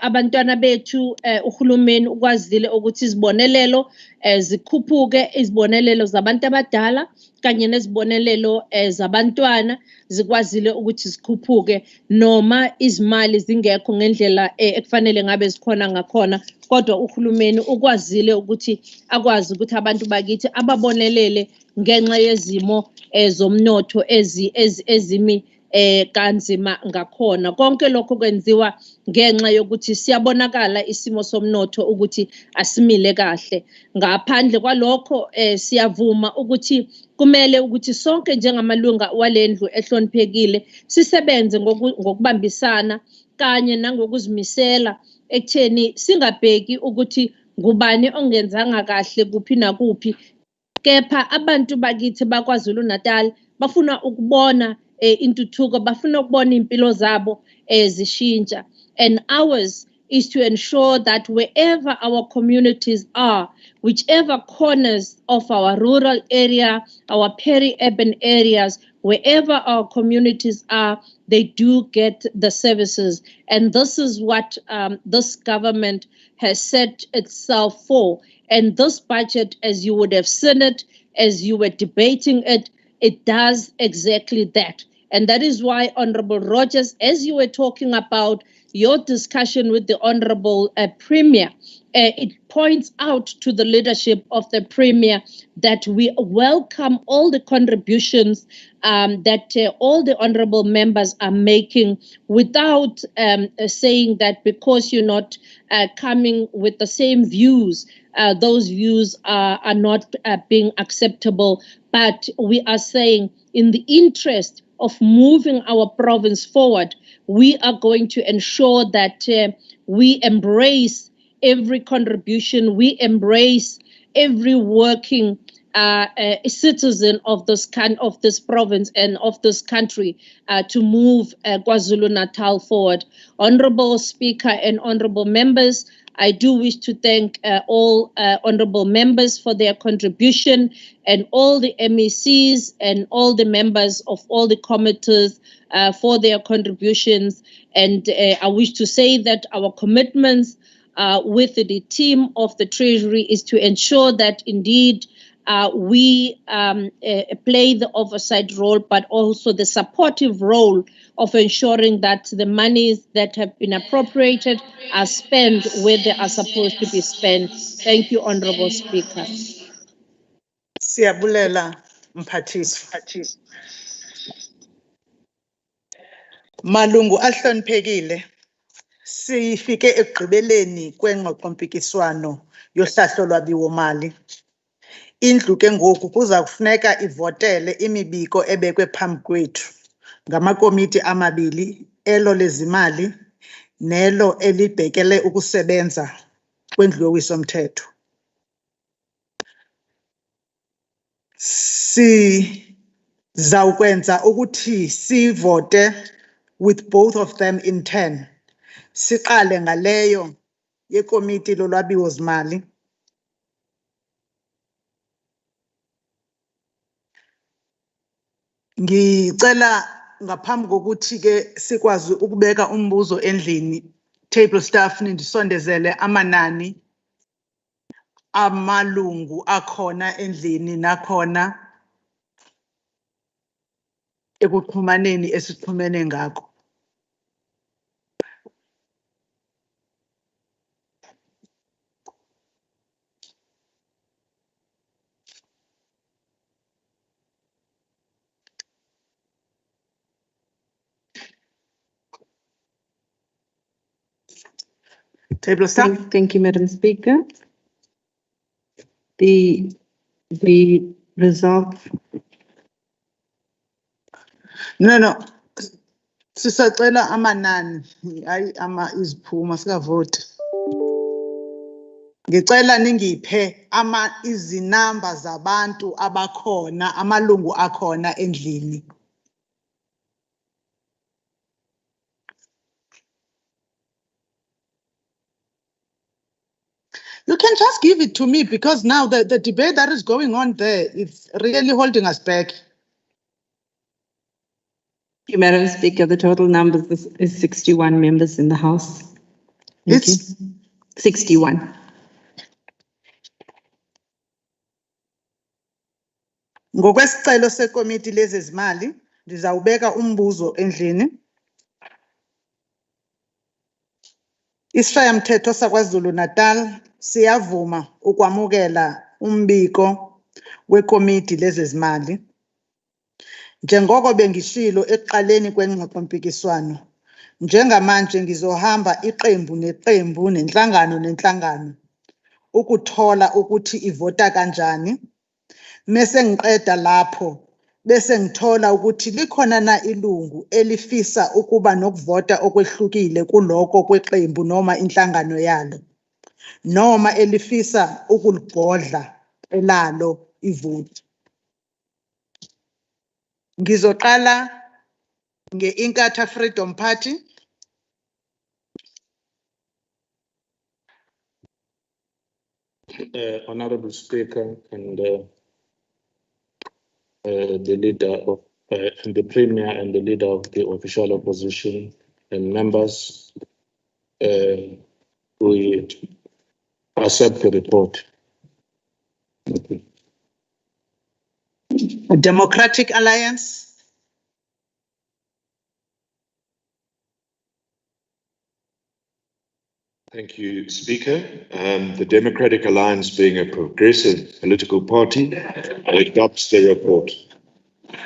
Abantwana bethu uhulumeni ukwazile ukuthi izibonelelo zikhuphuke, izibonelelo zabantu abadala kanye nezibonelelo zabantwana zikwazile ukuthi zikhuphuke noma izimali zingekho ngendlela ekufanele ngabe zikhona ngakhona, kodwa uhulumeni ukwazile ukuthi akwazi ukuthi abantu bakithi ababonelele ngenxa yezimo zomnotho ezimi kanzima ngakhona. Konke lokho kwenziwa ngenxa yokuthi siyabonakala isimo somnotho ukuthi asimile kahle. Ngaphandle kwalokho siyavuma ukuthi kumele ukuthi sonke njengamalunga walendlu ehloniphekile sisebenze ngokubambisana kanye nangokuzimisela ekutheni singabheki ukuthi ngubani ongenzanga kahle kuphi nakuphi, kepha abantu bakithi baKwaZulu-Natal bafuna ukubona intuthuko, bafuna ukubona impilo zabo zishintsha, and ours is to ensure that wherever our communities are, whichever corners of our rural area, our peri-urban areas, wherever our communities are, they do get the services. And this is what this government has set itself for. And this budget, as you would have seen it, as you were debating it, it does exactly that. And that is why, Honorable Rogers, as you were talking about your discussion with the Honorable Premier, it points out to the leadership of the Premier that we welcome all the contributions that all the honorable members are making, without saying that because you're not coming with the same views, those views are not being acceptable. But we are saying, in the interest of moving our province forward, we are going to ensure that we embrace every contribution, we embrace every working citizen of this province and of this country to move KwaZulu-Natal forward. Honorable Speaker and honorable members, I do wish to thank all honorable members for their contribution, and all the MECs and all the members of all the committees for their contributions. And I wish to say that our commitments with the team of the Treasury is to ensure that indeed we play the oversight role, but also the supportive role of ensuring that the monies that have been appropriated are spent where they are supposed to be spent. Thank you, Honorable Speaker. Siyabulela mphathisi. Malungu ahloniphekile, sifike ekugqibeleni kwengxoxo-mpikiswano yohlahlo lwabiwo-mali. Indlu ke ngoku kuza kufuneka ivotele imibiko ebekwe phambi kwethu ngamakomiti amabili, elo lezimali nelo elibhekele ukusebenza kwendlu yowiso-mthetho. Sizawukwenza ukuthi sivote with both of them in turn. Siqale ngaleyo yekomiti lolwabiwo-zimali. Ngicela ngaphambi kokuthi ke sikwazi ukubeka umbuzo endlini, table staff nindisondezele amanani amalungu akhona endlini nakhona ekuxhumaneni esixhumene ngako. Table staff. Thank you, Madam Speaker. The result. No. Sisacela amanani, hayi iziphumo sikavote. Ngicela ningiphe izinamba zabantu abakhona, amalungu akhona endlini. You can just give it to me, because now the debate that is going on there is really holding us back. Thank you, Madam Speaker. The total number is 61 members in the House. Thank you. 61. Ngokwesicelo sekomiti lezezimali, ndizawubeka umbuzo endlini. Isishayamthetho saKwaZulu-Natal siyavuma ukwamukela umbiko wekomiti lezezimali. Njengoko bengishilo ekuqaleni kwengxoxo-mpikiswano, njengamanje ngizohamba iqembu neqembu nenhlangano nenhlangano ukuthola ukuthi ivota kanjani. Mese ngiqeda lapho bese ngithola ukuthi likhona na ilungu elifisa ukuba nokuvota okwehlukile kuloko kweqembu noma inhlangano yalo, noma elifisa ukuligodla elalo ivoti. Ngizoqala nge-Inkatha Freedom Party. Honorable Speaker, and the leader of the Premier and the leader of the official opposition and members, we accept the report. Democratic Alliance. Thank you, Speaker. The Democratic Alliance, being a progressive political party, adopts the report.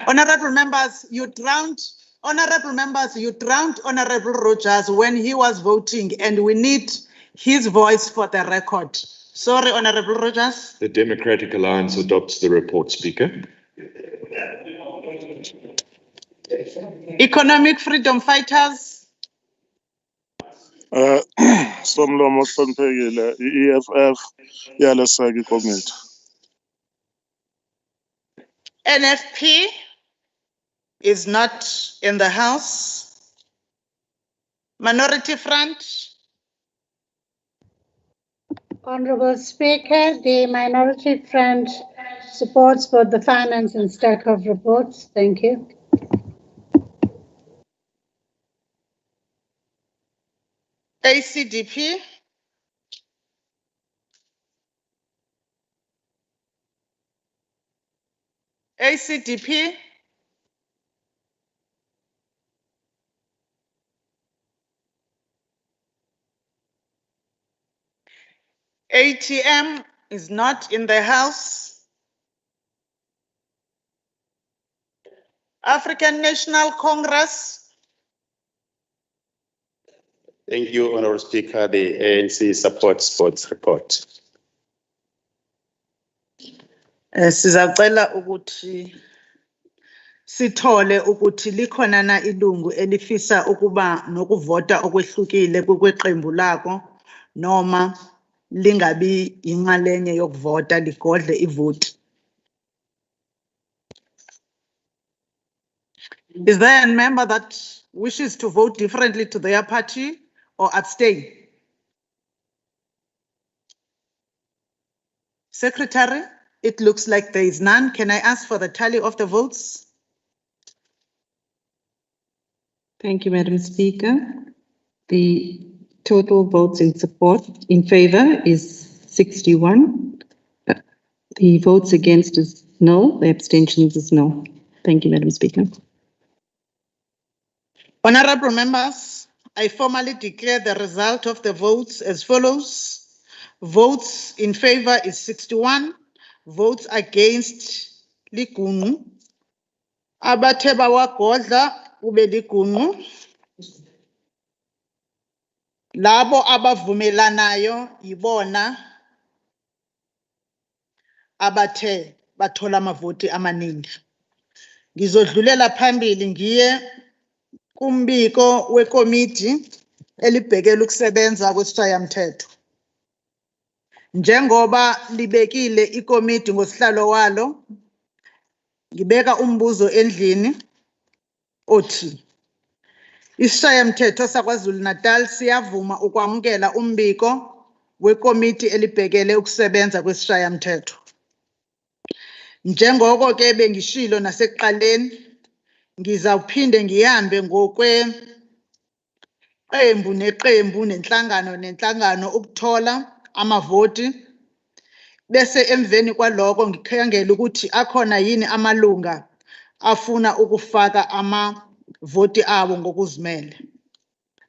Honorable members, you drowned Honorable Rogers when he was voting, and we need his voice for the record. Sorry, Honorable Rogers. The Democratic Alliance adopts the report, Speaker. Economic Freedom Fighters. Somlomo hloniphekile, EFF iyaleseka ikomiti. NFP is not in the House. Minority Front. Honorable Speaker, the Minority Front supports both the finance and STACOV reports. Thank you. ACDP. ACDP. ATM is not in the House. African National Congress. Thank you, Honorable Speaker. The ANC supports both report. Sizacela ukuthi sithole ukuthi likhona na ilungu elifisa ukuba nokuvota okwehlukile kweqembu lako noma lingabi inxalenye yokuvota ligodle ivoti. Is there a member that wishes to vote differently to their party or abstain? Secretary, it looks like there is none. Can I ask for the tally of the votes? Thank you, Madam Speaker. The total votes in favor is 61. The votes against is no. The abstentions is no. Thank you, Madam Speaker. Honorable members, I formally declare the result of the votes as follows. Votes in favor is 61. Votes against ligungu. Abathe bawagodla ube ligungu. Labo abavumelanayo yibona abathe bathola amavoti amaningi. Ngizodlulela phambili ngiye kumbiko wekomiti elibhekele ukusebenza kwesishayamthetho. Njengoba libekile ikomiti ngosihlalo walo, ngibeka umbuzo endlini othi isishayamthetho saKwaZulu-Natal siyavuma ukwamukela umbiko wekomiti elibhekele ukusebenza kwesishayamthetho. Njengoko ke bengishilo nasekuqaleni, ngizawuphinde ngihambe ngokweqembu neqembu nenhlangano ukuthola amavoti, bese emveni kwaloko ngikhangela ukuthi akhona yini amalunga afuna ukufaka amavoti abo ngokuzimele.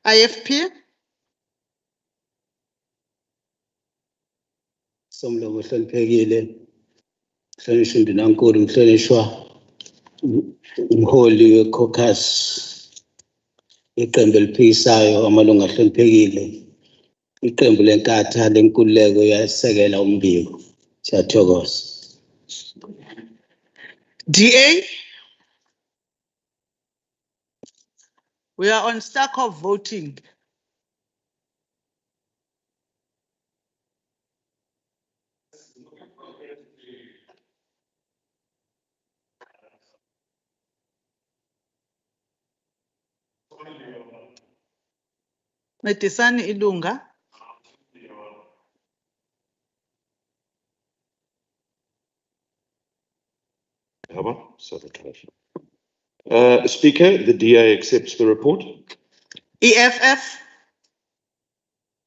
IFP. Somlomo hloniphekile, hlonishwa uNdunankulu, ngihlonishwa umholi we-caucus, iqembu eliphikisayo, amalunga ahloniphekile, iqembu lenkatha lenkululeko yasekela umbiko. Siyathokoza. DA. We are on STACOV voting. Medisani ilunga. Speaker, the DA accepts the report. EFF,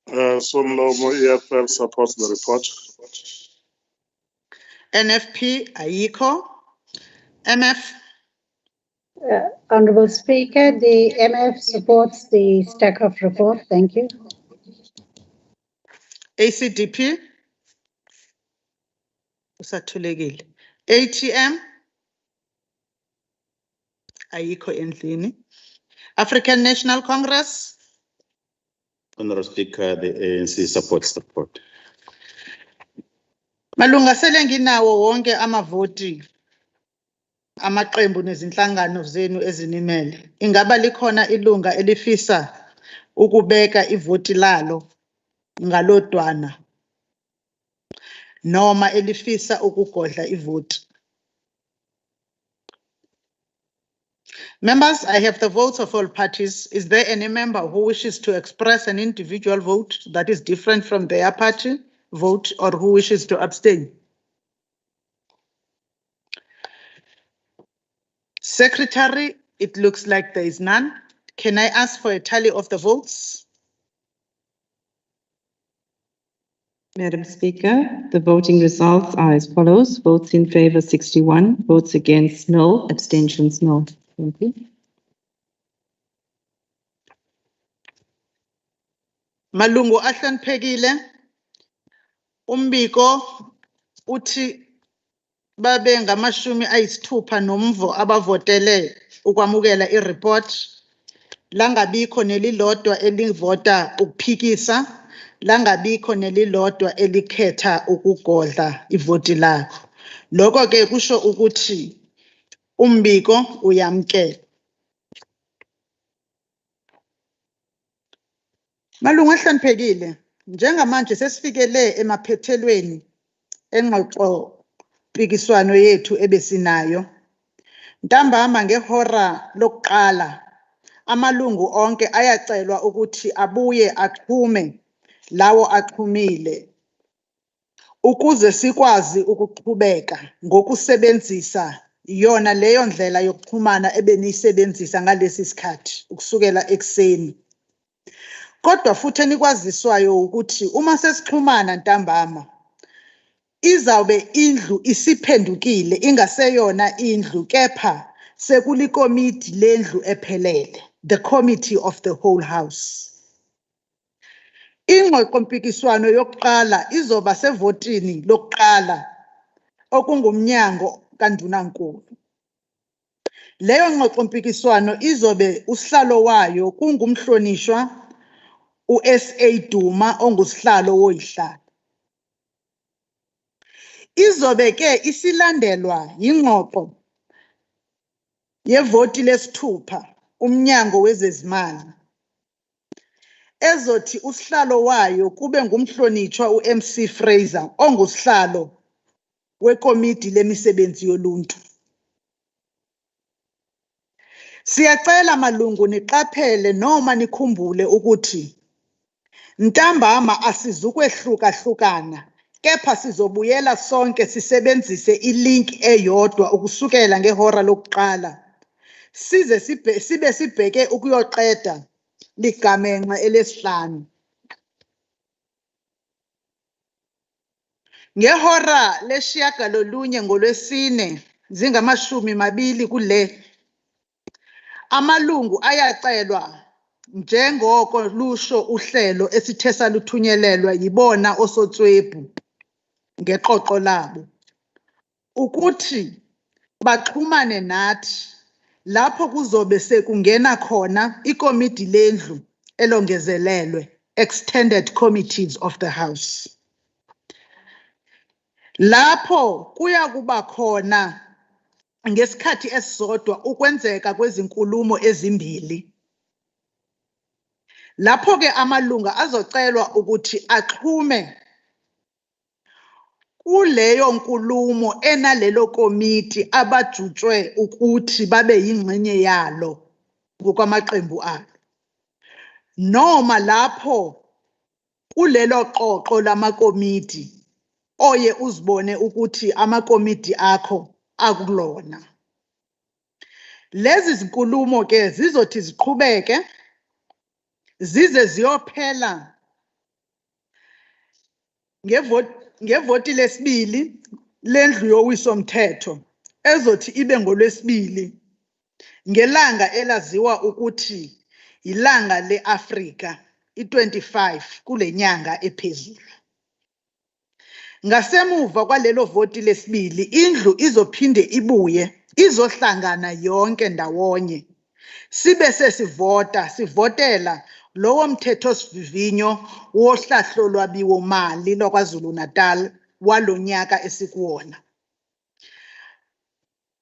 Somlomo EFF supports the report. NFP, ayikho. MF, Honorable Speaker, the MF supports the STACOV report. Thank you. ACDP, usathulekile. ATM, ayikho endlini. African National Congress, Honorable Speaker, the ANC supports the report. malunga sele nginawo wonke amavoti amaqembu nezinhlangano zenu ezinimele. Ingaba likhona ilunga elifisa ukubeka ivoti lalo ngalodwana noma elifisa ukugodla ivoti. Members, I have the votes of all parties. Is there any member who wishes to express an individual vote that is different from their party vote or who wishes to abstain? Secretary, it looks like there is none. Can I ask for a tally of the votes? Madam Speaker, the voting results are as follows. Votes in favor 61, votes against no, abstentions no. Thank you. Malungu ahloniphekile, umbiko uthi babe ngamashumi ayisithupha nomvo abavotele ukwamukela i-report. Langabikho nelilodwa elivota ukuphikisa, langabikho nelilodwa elikhetha ukugodla ivoti lakho. Lokho ke kusho ukuthi umbiko uyamkela. Malungu ahloniphekile, njengamanje sesifikele emaphethelweni engxoxo mpikiswano yethu ebesinayo. Ntambama ngehora lokuqala amalungu onke ayacelwa ukuthi abuye axhume lawo axhumile ukuze sikwazi ukuqhubeka ngokusebenzisa yona leyo ndlela yokuxhumana ebeniyisebenzisa ngalesi sikhathi ukusukela ekseni. Kodwa futhi enikwaziswayo ukuthi uma sesixhumana ntambama izawube indlu isiphendukile ingaseyona indlu kepha sekulikomiti lendlu ephelele, the committee of the whole house. Ingxoxo mpikiswano yokuqala izoba sevotini lokuqala okungumnyango kaNdunankulu. Leyo ngxoxo mpikiswano izobe usihlalo wayo kungumhlonishwa uSA Duma ongusihlalo woyihlalo. Izobe ke isilandelwa ingxoxo yevoti lesithupha umnyango wezezimali ezothi usihlalo wayo kube ngumhlonishwa uMC Fraser ongusihlalo wekomiti lemisebenzi yoluntu. Siyacela malungu niqaphele noma nikhumbule ukuthi ntambama asizukwehlukahlukana kepha sizobuyela sonke sisebenzise ilink eyodwa ukusukela ngehora lokuqala size sibe sibheke ukuyoqeda ligamenxe elesihlanu. Ngehora lesishiyagalolunye ngolwesine zingamashumi mabili kule amalungu ayacelwa njengoko lusho uhlelo esithe saluthunyelelwa yibona osotswebu ngeqoqo labo ukuthi baxhumane nathi lapho kuzobe sekungena khona ikomiti lendlu elongezelelwe, extended committees of the house. Lapho kuya kuba khona ngesikhathi esisodwa ukwenzeka kwezinkulumo ezimbili. Lapho ke amalunga azocelwa ukuthi axhume kuleyo nkulumo enalelo komiti abajutshwe ukuthi babe yingxenye yalo ngokwamaqembu alo. Noma lapho kulelo qoqo lamakomiti oye uzibone ukuthi amakomiti akho akulona. Lezi zinkulumo ke zizothi ziqhubeke zize ziyophela ngevoti lesibili lendlu yowisomthetho ezothi ibe ngolwesibili ngelanga elaziwa ukuthi ilanga leAfrika i25 kule nyanga ephezulu. Ngasemuva kwalelo voti lesibili indlu izophinde ibuye izohlangana yonke ndawonye sibe sivotela lowo mthethosivivinyo wohlahlo lwabiwo mali lwaKwaZulu-Natal walonyaka esikuwona.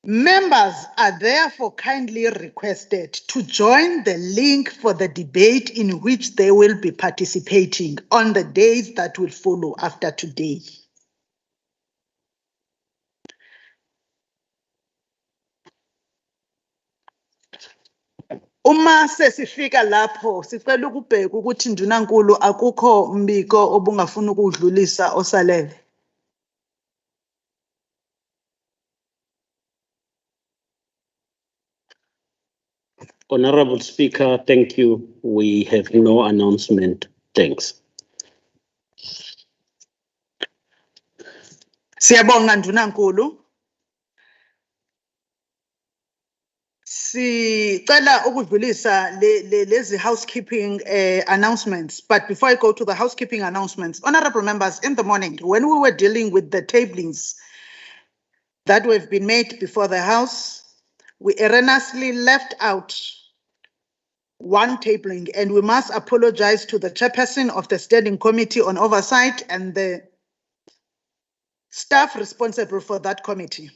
Members are therefore kindly requested to join the link for the debate in which they will be participating on the days that will follow after today. Uma sesifika lapho sicela ukubheka ukuthi Ndunankulu akukho mbiko obungafuna ukudlulisa osalele. Honorable Speaker, thank you. We have no announcement. Thanks. Siyabonga Ndunankulu. Sicela ukudlulisa lezi housekeeping announcements. But before I go to the housekeeping announcements, honorable members, in the morning, when we were dealing with the tablings that have been made before the House, we erroneously left out one tabling, and we must apologize to the chairperson of the Standing Committee on Oversight and the staff responsible for that committee.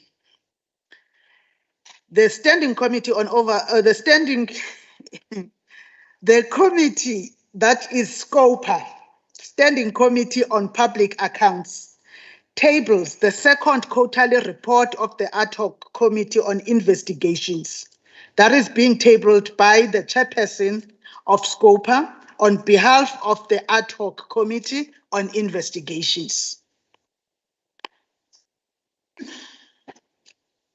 The Standing Committee on the committee that is SCOPA, Standing Committee on Public Accounts, tables the second quarterly report of the ad hoc committee on investigations. That is being tabled by the chairperson of SCOPA on behalf of the ad hoc committee on investigations.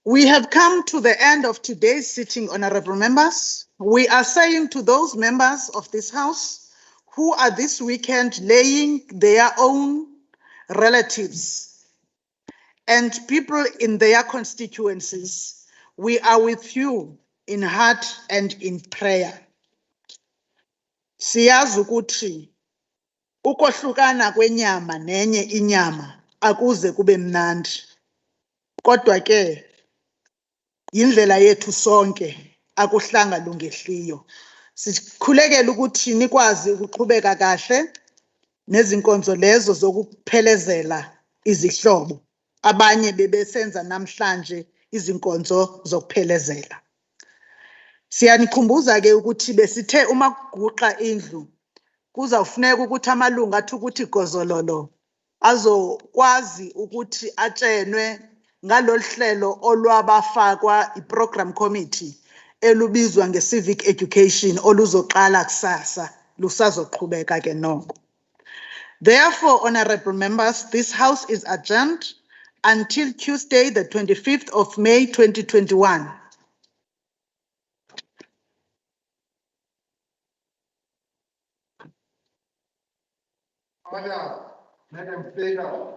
We have come to the end of today's sitting, honorable members. We are saying to those members of this House who are this weekend laying their own relatives and people in their constituencies, we are with you in heart and in prayer. Siyazi ukuthi ukohlukana kwenyama nenye inyama akuze kube mnandi. Kodwa ke indlela yethu sonke akuhlanga lungehliyo. Sikhulekela ukuthi nikwazi ukuqhubeka kahle nezinkonzo lezo zokuphelezela izihlobo. Abanye bebesenza namhlanje izinkonzo zokuphelezela. Siyanikhumbuza ke ukuthi besithe uma kuguqa indlu kuzawufuneka ukuthi amalunga athi ukuthi gozololo azokwazi ukuthi atshenwe ngalolu hlelo olwabafakwa i-program committee elubizwa nge-civic education oluzoqala kusasa lusazoqhubeka ke noko. Therefore, honorable members, this House is adjourned until Tuesday, the 25th of May, 2021. Order, Madam Speaker.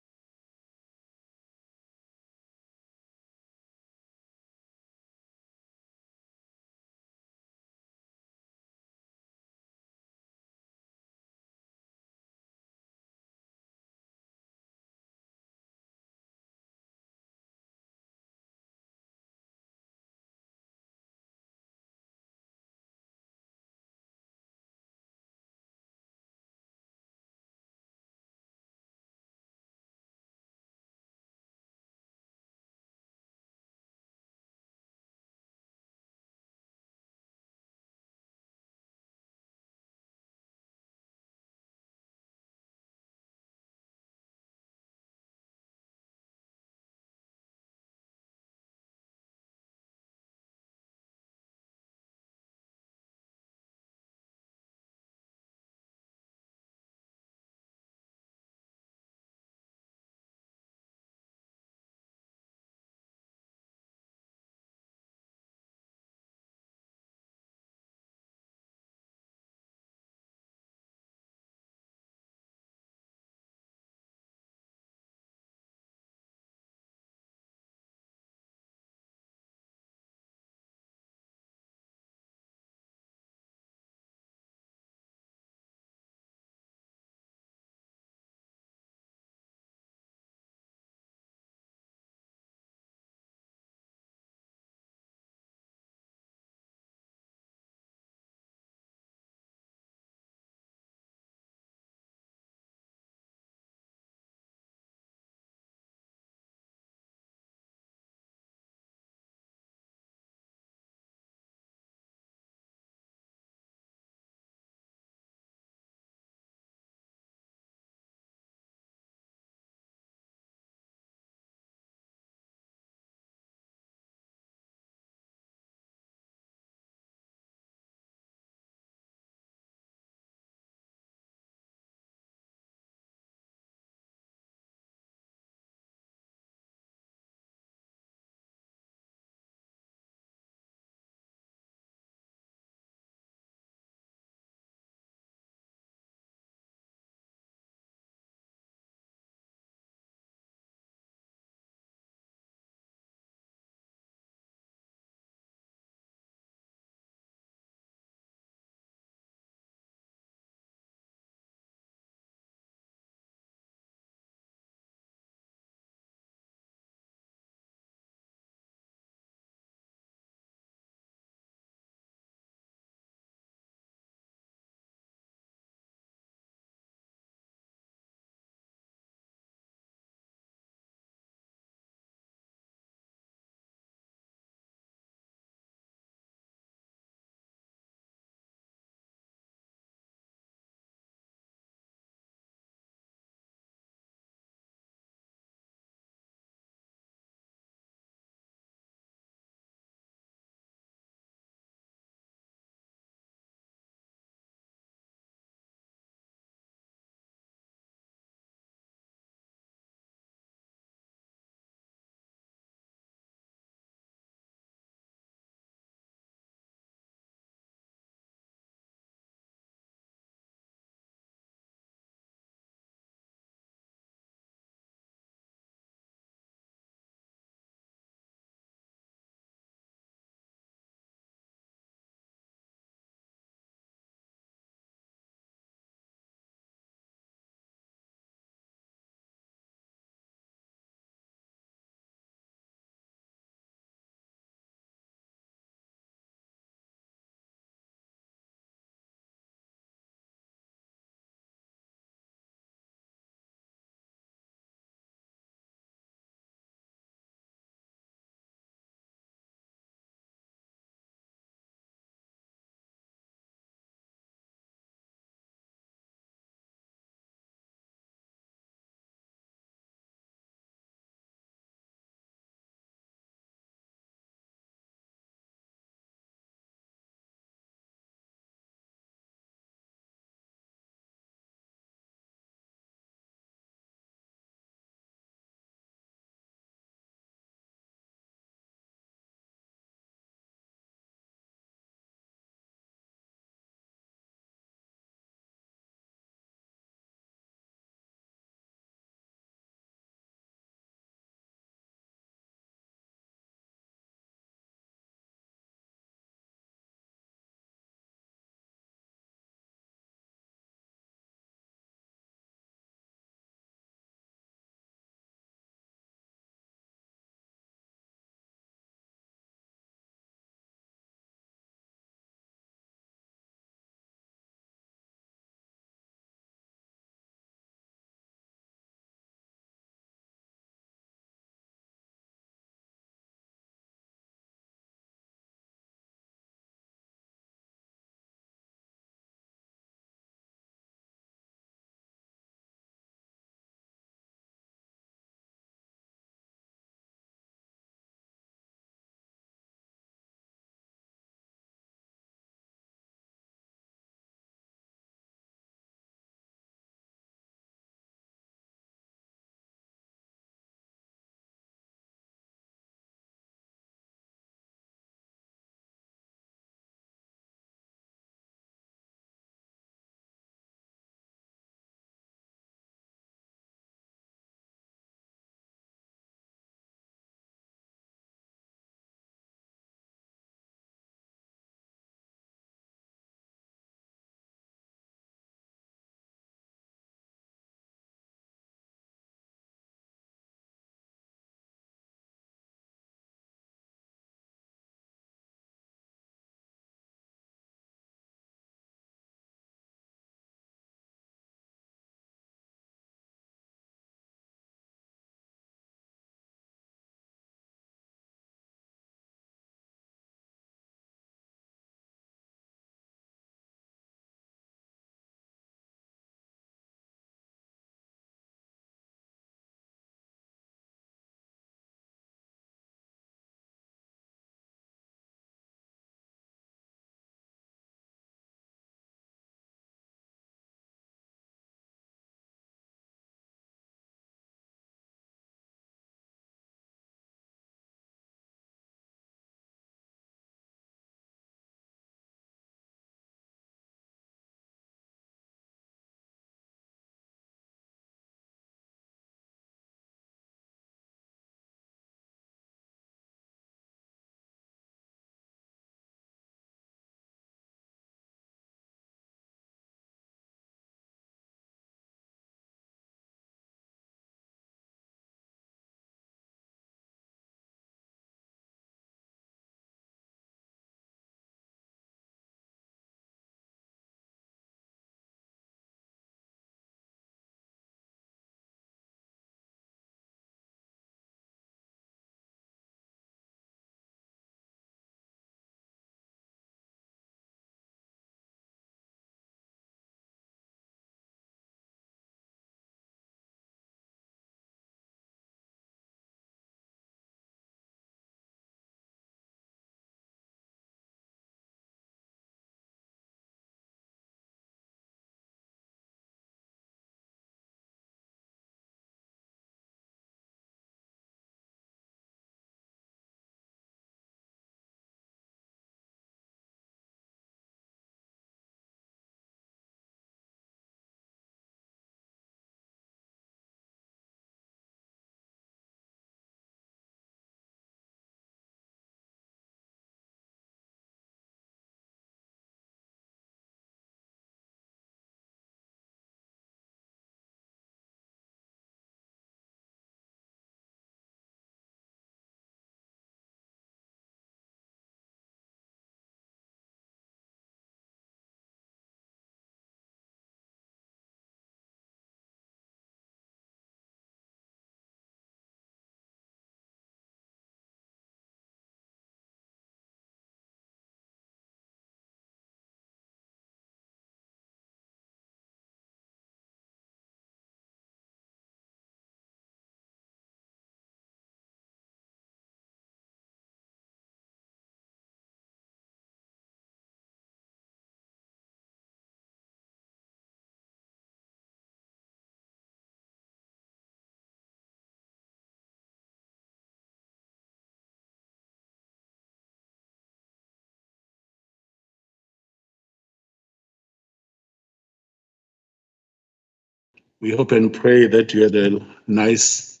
We hope and pray that you had a nice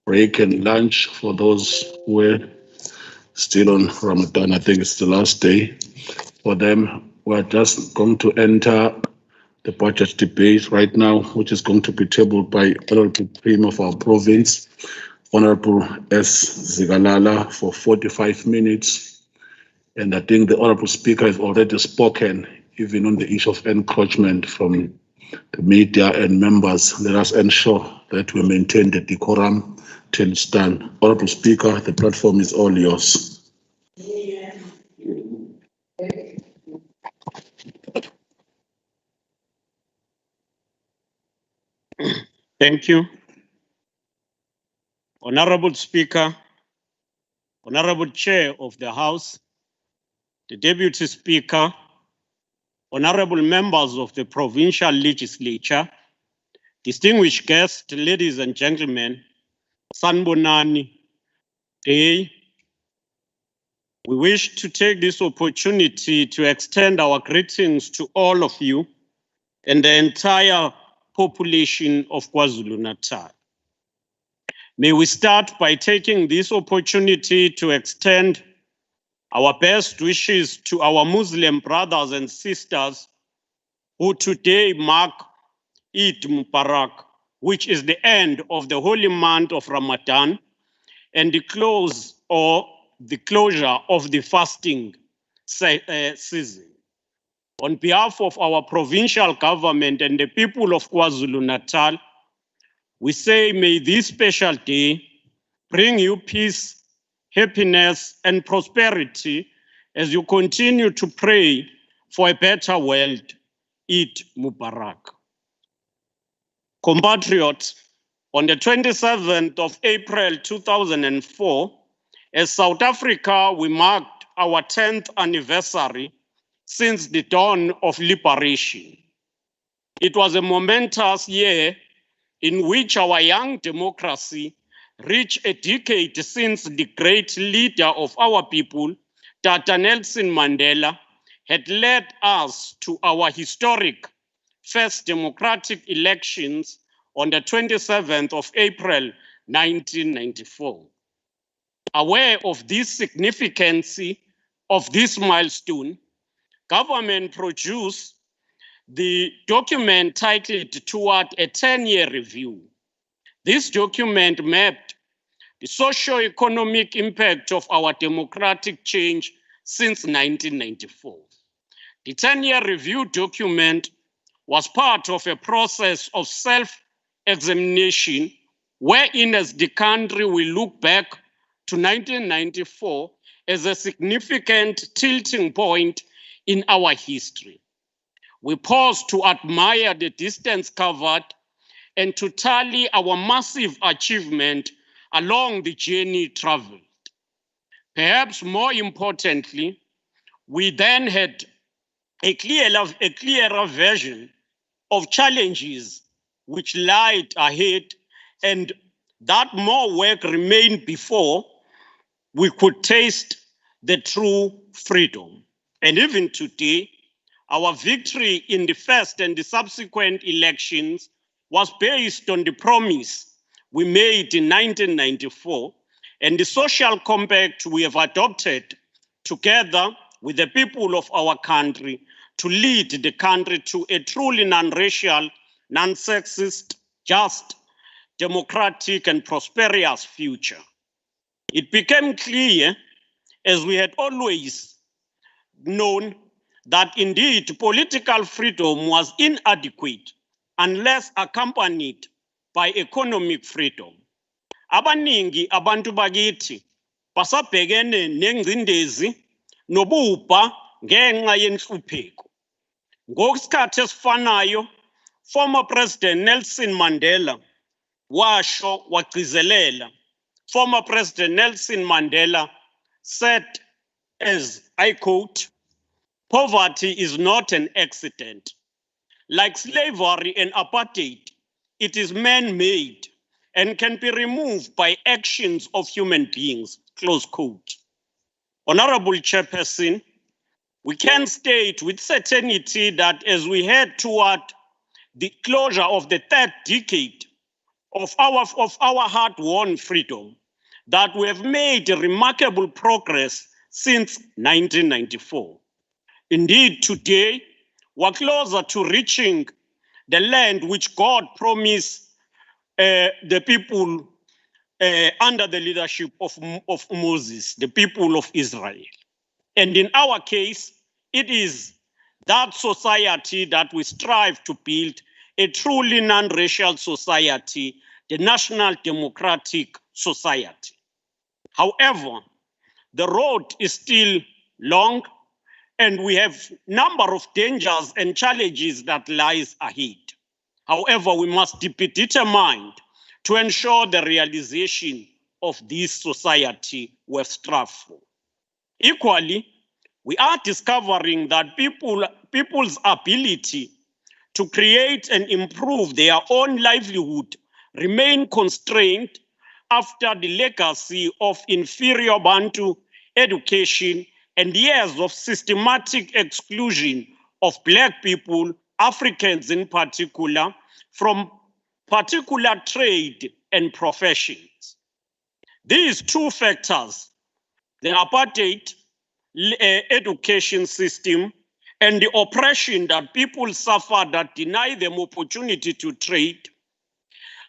break and lunch for those who were still on Ramadan. I think it's the last day for them. We're just going to enter the budget debate right now, which is going to be tabled by Honorable Premier of our province, Honorable S. Zigalala, for 45 minutes. And I think the Honorable Speaker has already spoken, even on the issue of encroachment from the media and members. Let us ensure that we maintain the decorum till it's done. Honorable Speaker, the platform is all yours. Thank you. Honorable Speaker, Honorable Chair of the House, the Deputy Speaker, Honorable members of the Provincial Legislature, distinguished guests, ladies and gentlemen, Sanbonani Day. We wish to take this opportunity to extend our greetings to all of you and the entire population of KwaZulu-Natal. May we start by taking this opportunity to extend our best wishes to our Muslim brothers and sisters who today mark Eid Mubarak, which is the end of the holy month of Ramadan and the close or the closure of the fasting season. On behalf of our provincial government and the people of KwaZulu-Natal, we say may this special day bring you peace, happiness, and prosperity as you continue to pray for a better world. Eid Mubarak. Compatriots, on the 27th of April 2004, as South Africa, we marked our 10th anniversary since the dawn of liberation. It was a momentous year in which our young democracy reached a decade since the great leader of our people, Tata Nelson Mandela, had led us to our historic first democratic elections on the 27th of April, 1994. Aware of this significance of this milestone, government produced the document titled Toward a 10-Year Review. This document mapped the socio-economic impact of our democratic change since 1994. The 10-year review document was part of a process of self-examination wherein as the country will look back to 1994 as a significant tilting point in our history. We pause to admire the distance covered and to tally our massive achievement along the journey traveled. Perhaps more importantly, we then had a clearer version of challenges which lied ahead and that more work remained before we could taste the true freedom. And even today, our victory in the first and the subsequent elections was based on the promise we made in 1994 and the social compact we have adopted together with the people of our country to lead the country to a truly non-racial, non-sexist, just, democratic and prosperous future. It became clear, as we had always known, that indeed political freedom was inadequate unless accompanied by economic freedom. Abaningi abantu bakithi basabhekene nengcindezi nobubha ngenxa yenhlupheko. Ngokusikhathi esifanayo, former President Nelson Mandela washo wagcizelela. Former President Nelson Mandela said, as I quote, "Poverty is not an accident. Like slavery and apartheid, it is man-made and can be removed by actions of human beings," close quote. Honorable Chairperson, we can state with certainty that as we head toward the closure of the third decade of our hard-won freedom, that we have made remarkable progress since 1994. Indeed, today, we're closer to reaching the land which God promised the people under the leadership of Moses, the people of Israel. And in our case, it is that society that we strive to build, a truly non-racial society, the National Democratic Society. However, the road is still long, and we have a number of dangers and challenges that lies ahead. However, we must be determined to ensure the realization of this society we have strived for. Equally, we are discovering that people's ability to create and improve their own livelihood remain constrained after the legacy of inferior Bantu education and years of systematic exclusion of Black people, Africans in particular, from particular trade and professions. These two factors, the apartheid education system and the oppression that people suffer that deny them opportunity to trade,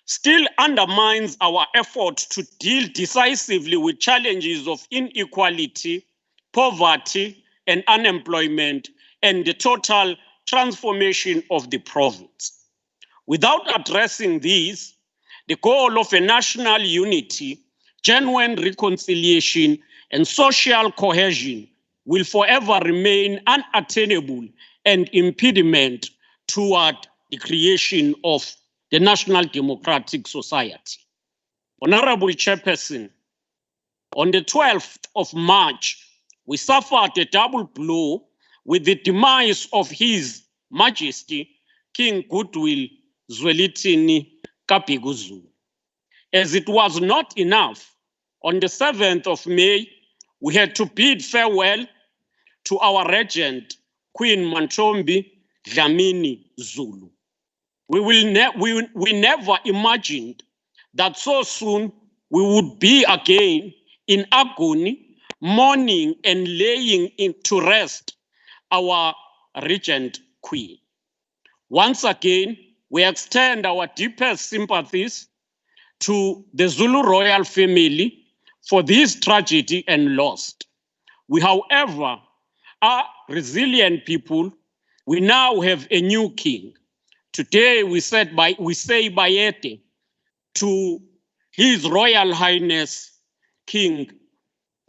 still undermines our effort to deal decisively with challenges of inequality, poverty, and unemployment, and the total transformation of the province. Without addressing these, the goal of a national unity, genuine reconciliation, and social cohesion will forever remain unattainable and impediment toward the creation of the National Democratic Society. Honorable Chairperson, on the 12th of March, we suffered a double blow with the demise of His Majesty, King Goodwill Zwelithini Kabhekuzulu. As it was not enough, on the 7th of May, we had to bid farewell to our regent, Queen Mantombi Dlamini Zulu. We never imagined that so soon we would be again in agony, mourning and laying to rest our regent queen. Once again, we extend our deepest sympathies to the Zulu royal family for this tragedy and loss. We, however, are resilient people. We now have a new king. Today we say Bayete to His Royal Highness King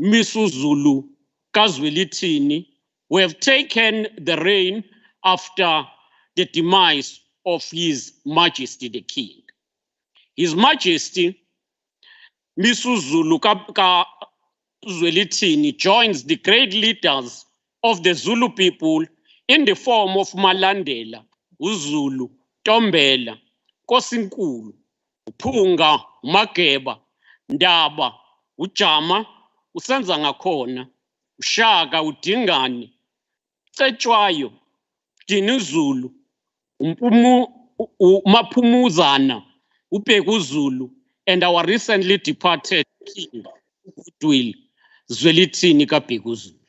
Misuzulu Kazwelithini, who have taken the reign after the demise of His Majesty the King. His Majesty Misuzulu Kazwelithini joins the great leaders of the Zulu people in the form of Malandela, uZulu, Tombela, Kosinkulu, Uphunga, Mageba, Ndaba, Ujama, uSenzangakhona, uShaka, uDingani, Cetshwayo, Dinizulu, Maphumuzana, uBhekuzulu, and our recently departed King, Goodwill Zwelithini Kabhekuzulu.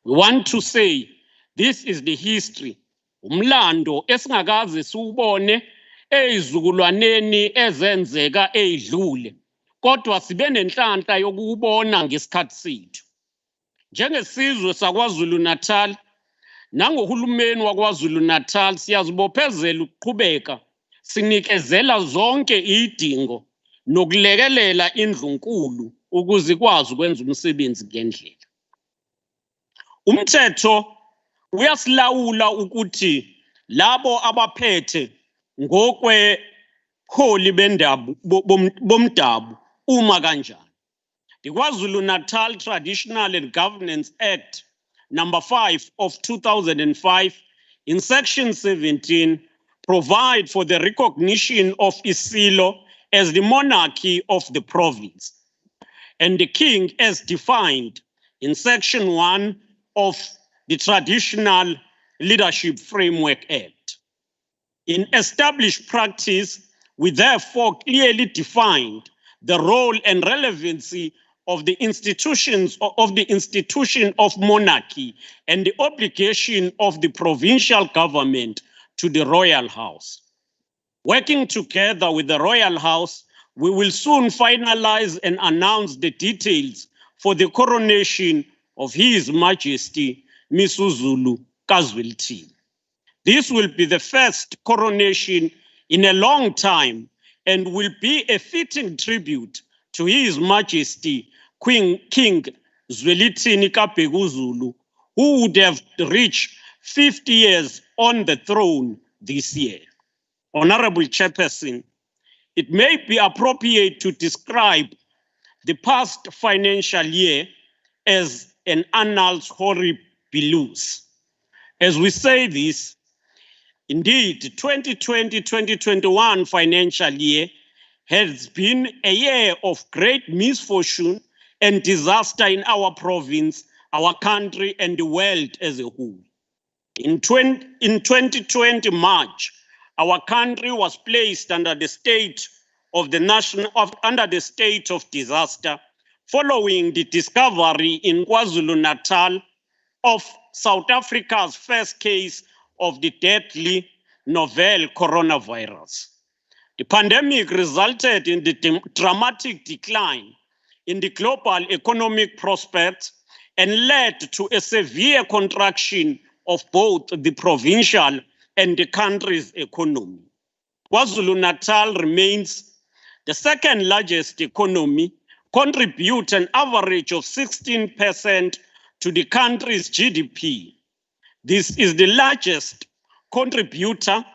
We want to say this is the history, umlando esingakaze siubone ezizukulwaneni ezenzeka edlule, kodwa sibe nenhlanhla yokuubona ngesikhathi sethu. Njengesizwe saKwaZulu-Natal, nangohulumeni waKwaZulu-Natal, siyazibophezela ukuqhubeka sinikezela zonke idingo nokulekelela indlunkulu ukuze ikwazi ukwenza umsebenzi ngendlela. Umthetho uyasilawula ukuthi labo abaphethe ngokweholi bomdabu uma kanjani. The KwaZulu-Natal Traditional and Governance Act number 5 of 2005 in section 17 provide for the recognition of Isilo as the monarchy of the province and the king as defined in section 1 of the Traditional Leadership Framework Act. In established practice, we therefore clearly defined the role and relevancy of the institution of monarchy and the obligation of the provincial government to the royal house. Working together with the royal house, we will soon finalize and announce the details for the coronation of His Majesty Misuzulu KwaZulu-Natal. This will be the first coronation in a long time and will be a fitting tribute to His Majesty King Zwelithini Kabhekuzulu, who would have reached 50 years on the throne this year. Honorable Chairperson, it may be appropriate to describe the past financial year as an annals horribilis. As we say this, indeed, 2020-2021 financial year has been a year of great misfortune and disaster in our province, our country, and the world as a whole. In 2020 March, our country was placed under the state of disaster following the discovery in KwaZulu-Natal of South Africa's first case of the deadly novel coronavirus. The pandemic resulted in the dramatic decline in the global economic prospects and led to a severe contraction of both the provincial and the country's economy. KwaZulu-Natal remains the second largest economy, contribute an average of 16% to the country's GDP. This is the largest contributor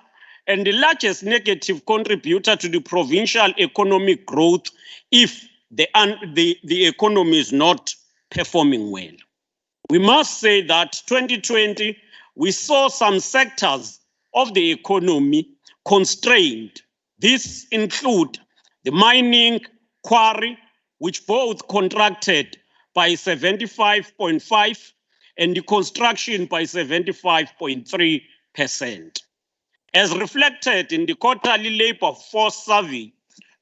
and the largest negative contributor to the provincial economic growth if the economy is not performing well. We must say that 2020, we saw some sectors of the economy constrained. This include the mining, quarry, which both contracted by 75.5% and the construction by 75.3%. As reflected in the quarterly labor force survey,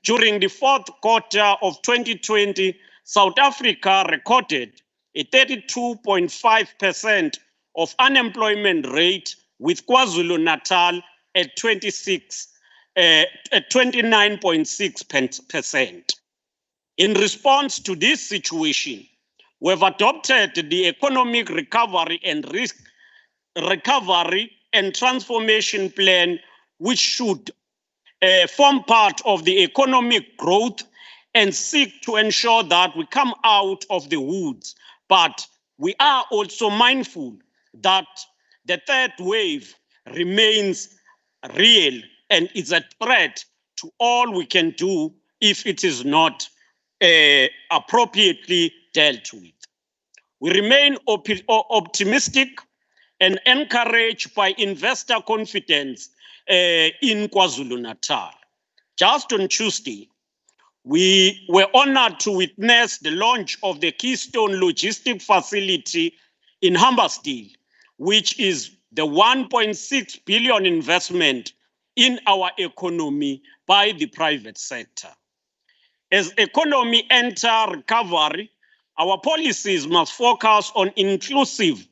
during the fourth quarter of 2020, South Africa recorded a 32.5% of unemployment rate, with KwaZulu-Natal at 29.6%. In response to this situation, we have adopted the Economic Recovery and Transformation Plan, which should form part of the economic growth and seek to ensure that we come out of the woods. But we are also mindful that the third wave remains real and is a threat to all we can do if it is not appropriately dealt with. We remain optimistic and encouraged by investor confidence in KwaZulu-Natal. Just on Tuesday, we were honored to witness the launch of the Keystone Logistic Facility in Humbersdale, which is the 1.6 billion investment in our economy by the private sector. As economy enter recovery, our policies must focus on inclusive,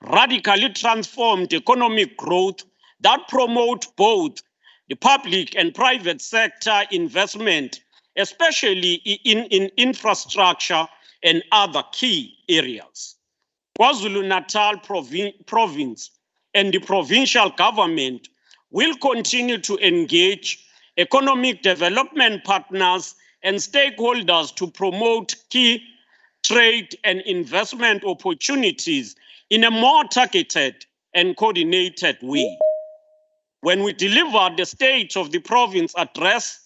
radically transformed economic growth that promote both the public and private sector investment, especially in infrastructure and other key areas. KwaZulu-Natal province and the provincial government will continue to engage economic development partners and stakeholders to promote key trade and investment opportunities in a more targeted and coordinated way. When we delivered the State of the Province address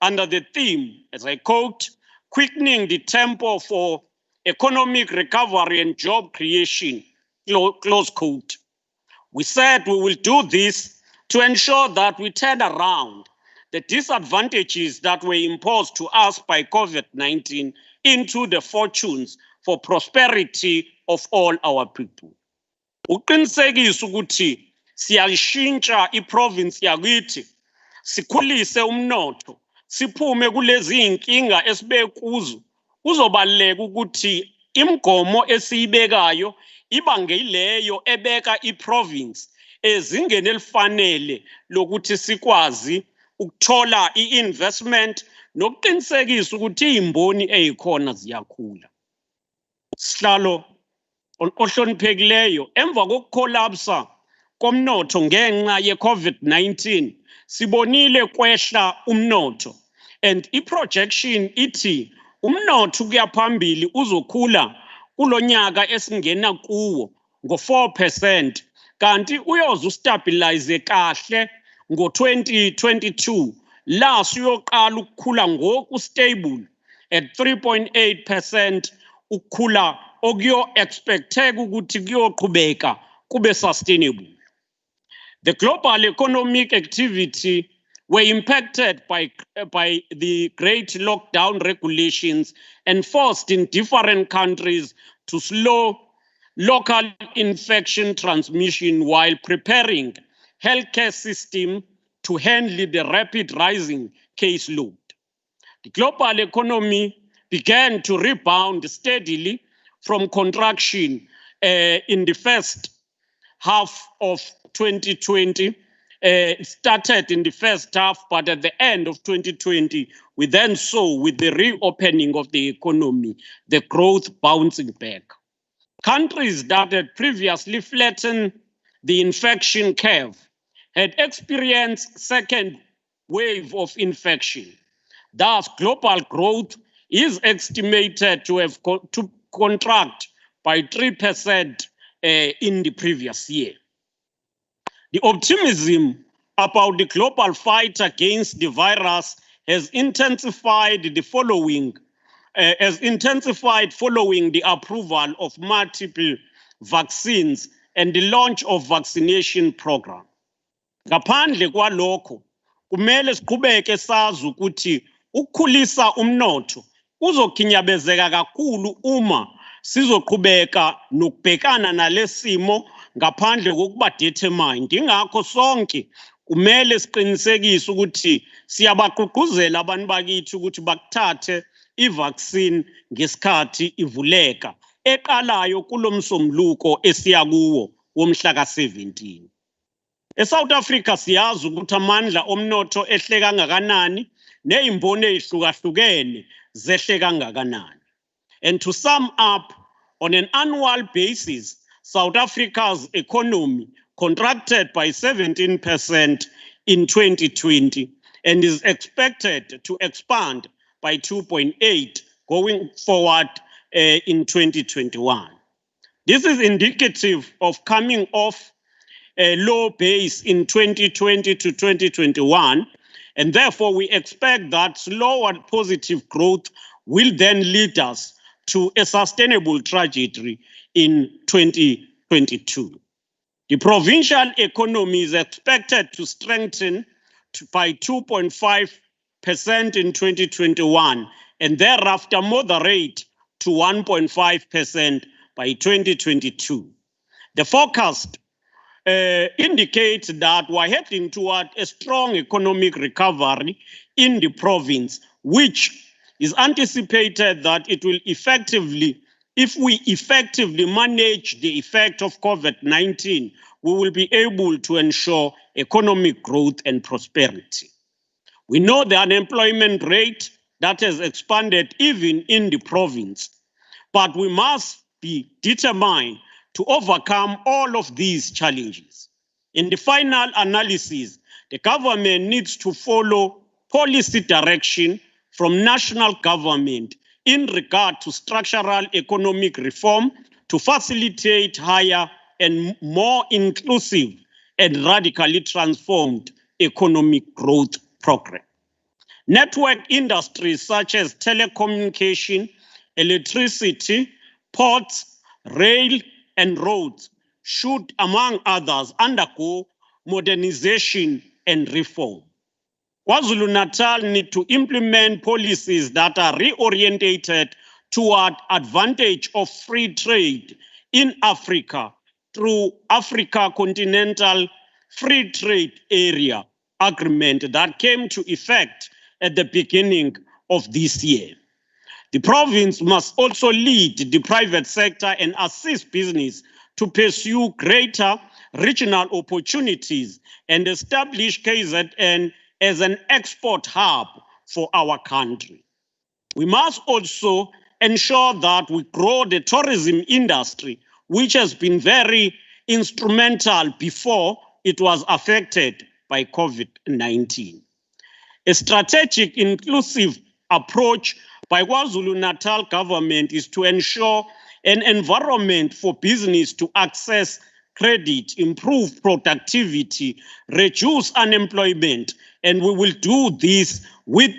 under the theme, as I quote, quickening the tempo for economic recovery and job creation, close quote, we said we will do this to ensure that we turn around the disadvantages that were imposed to us by COVID-19 into the fortunes for prosperity of all our people. Uqinisekisa ukuthi siyashintsha iprovince yakithi sikhulise umnotho siphume kulezi inkinga esibe kuzo kuzobaleka ukuthi imigomo esiyibekayo ibange ileyo ebeka iprovince ezingeni elifanele lokuthi sikwazi ukuthola i-investment nokuqinisekisa ukuthi izimboni ezikhona ziyakhula. Sihlalo ohloniphekileyo emva kokukolapsa komnotho ngenxa ye-COVID-19 sibonile kwehla umnotho and i-projection ithi umnotho kuya phambili uzokhula kulonyaka esingena kuwo ngo-4% kanti uyoze ustabilize kahle ngo-2022 la siyoqala ukukhula ngoku stable at 3.8% ukukhula okuyo expecteka ukuthi kuyoqhubeka kube sustainable. The global economic activity were impacted by the great lockdown regulations enforced in different countries to slow local infection transmission while preparing healthcare system to handle the rapid rising caseload. The global economy began to rebound steadily from contraction in the first half of 2020. Started in the first half, but at the end of 2020, we then saw with the reopening of the economy, the growth bouncing back. Countries that had previously flattened the infection curve had experienced second wave of infection. Thus, global growth is estimated to have to contract by 3% in the previous year. The optimism about the global fight against the virus has intensified following the approval of multiple vaccines and the launch of vaccination program. Ngaphandle kwalokho, kumele siqhubeke sazi ukuthi ukukhulisa umnotho uzokhinyabezeka kakhulu uma sizoqhubeka nokubhekana nalesimo ngaphandle kokuba determined. Ingakho sonke kumele siqinisekise ukuthi siyabaqhuquzela abantu bakithi ukuthi bakuthathe i-vaccine ngesikhathi ivuleka eqalayo kulomsombuluko esiya kuwo womhla ka-17. eSouth Africa siyazi ukuthi amandla omnotho ehle kangakanani nezimboni ezihlukahlukene zehle kangakanani. And to sum up, on an annual basis, South Africa's economy contracted by 17% in 2020 and is expected to expand by 2.8% going forward in 2021. This is indicative of coming off a low base in 2020 to 2021, and therefore we expect that slower positive growth will then lead us to a sustainable trajectory in 2022. The provincial economy is expected to strengthen by 2.5% in 2021 and thereafter moderate to 1.5% by 2022. The forecast indicates that we're heading toward a strong economic recovery in the province, which is anticipated that it will effectively, if we effectively manage the effect of COVID-19, we will be able to ensure economic growth and prosperity. We know the unemployment rate that has expanded even in the province, but we must be determined to overcome all of these challenges. In the final analysis, the government needs to follow policy direction from national government in regard to structural economic reform to facilitate higher and more inclusive and radically transformed economic growth program. Network industries such as telecommunication, electricity, ports, rail, and roads should, among others, undergo modernization and reform. KwaZulu-Natal need to implement policies that are reorientated toward advantage of free trade in Africa through Africa Continental free trade area agreement that came to effect at the beginning of this year. The province must also lead the private sector and assist business to pursue greater regional opportunities and establish KZN as an export hub for our country. We must also ensure that we grow the tourism industry, which has been very instrumental before it was affected by COVID-19. A strategic, inclusive approach by KwaZulu-Natal government is to ensure an environment for business to access credit, improve productivity, reduce unemployment, and we will do this with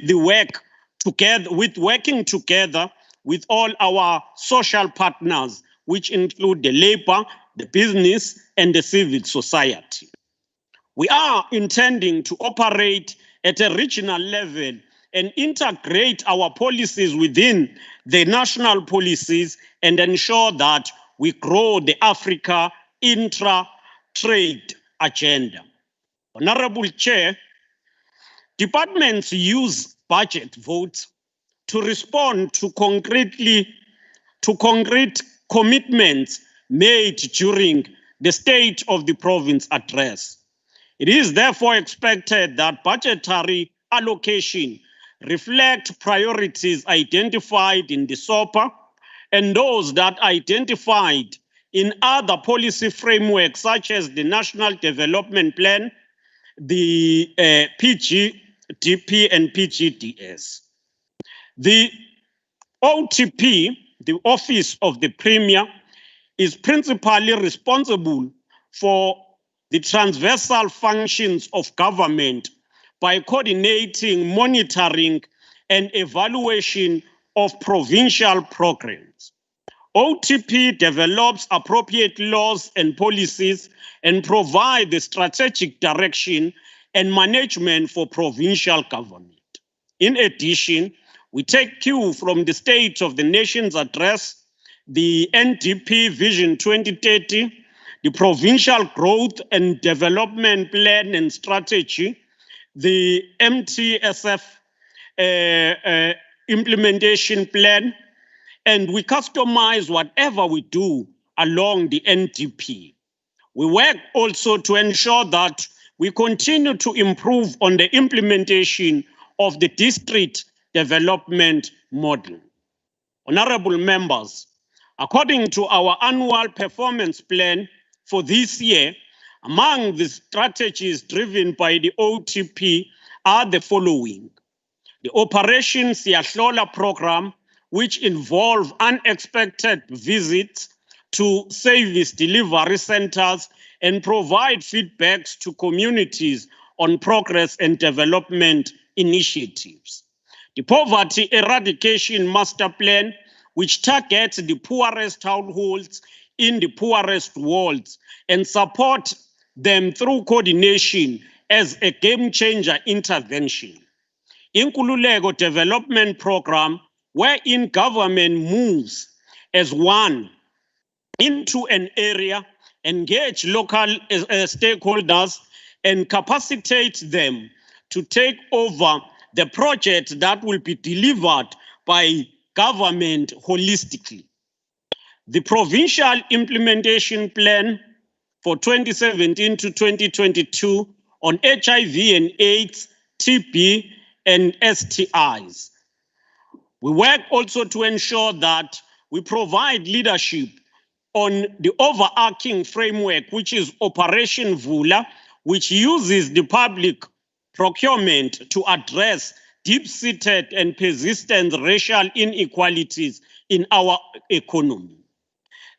working together with all our social partners, which include the labor, the business, and the civil society. We are intending to operate at a regional level and integrate our policies within the national policies and ensure that we grow the Africa intra-trade agenda. Honorable Chair, departments use budget votes to respond to concrete commitments made during the State of the Province address. It is therefore expected that budgetary allocation reflect priorities identified in the SOPA and those that identified in other policy frameworks such as the National Development Plan, the PGDP and PGDS. The OTP, the Office of the Premier, is principally responsible for the transversal functions of government by coordinating, monitoring, and evaluation of provincial programs. OTP develops appropriate laws and policies and provides the strategic direction and management for provincial government. In addition, we take cue from the State of the Nation's address, the NDP Vision 2030, the Provincial Growth and Development Plan and Strategy, the MTSF Implementation Plan, and we customize whatever we do along the NDP. We work also to ensure that we continue to improve on the implementation of the district development model. Honorable members, according to our annual performance plan for this year, among the strategies driven by the OTP are the following. The Operation Siyahlola program, which involve unexpected visits to service delivery centers and provide feedbacks to communities on progress and development initiatives. The Poverty Eradication Master Plan, which targets the poorest households in the poorest wards and support them through coordination as a game-changer intervention. Inkululeko Development Program, wherein government moves as one into an area, engage local stakeholders, and capacitate them to take over the project that will be delivered by government holistically. The Provincial Implementation Plan for 2017 to 2022 on HIV and AIDS, TB, and STIs. We work also to ensure that we provide leadership on the overarching framework, which is Operation Vula, which uses the public procurement to address deep-seated and persistent racial inequalities in our economy.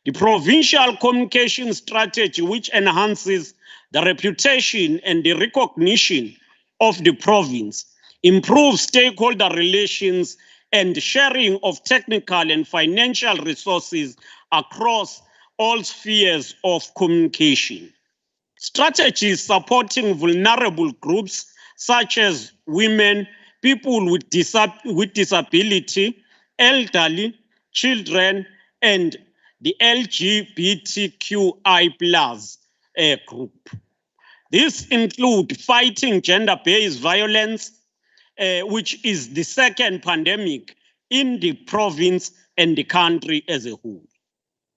The Provincial Communication Strategy, which enhances the reputation and the recognition of the province, improves stakeholder relations and sharing of technical and financial resources across all spheres of communication. Strategies supporting vulnerable groups such as women, people with disability, elderly, children, and the LGBTQI+ group. This includes fighting gender-based violence, which is the second pandemic in the province and the country as a whole.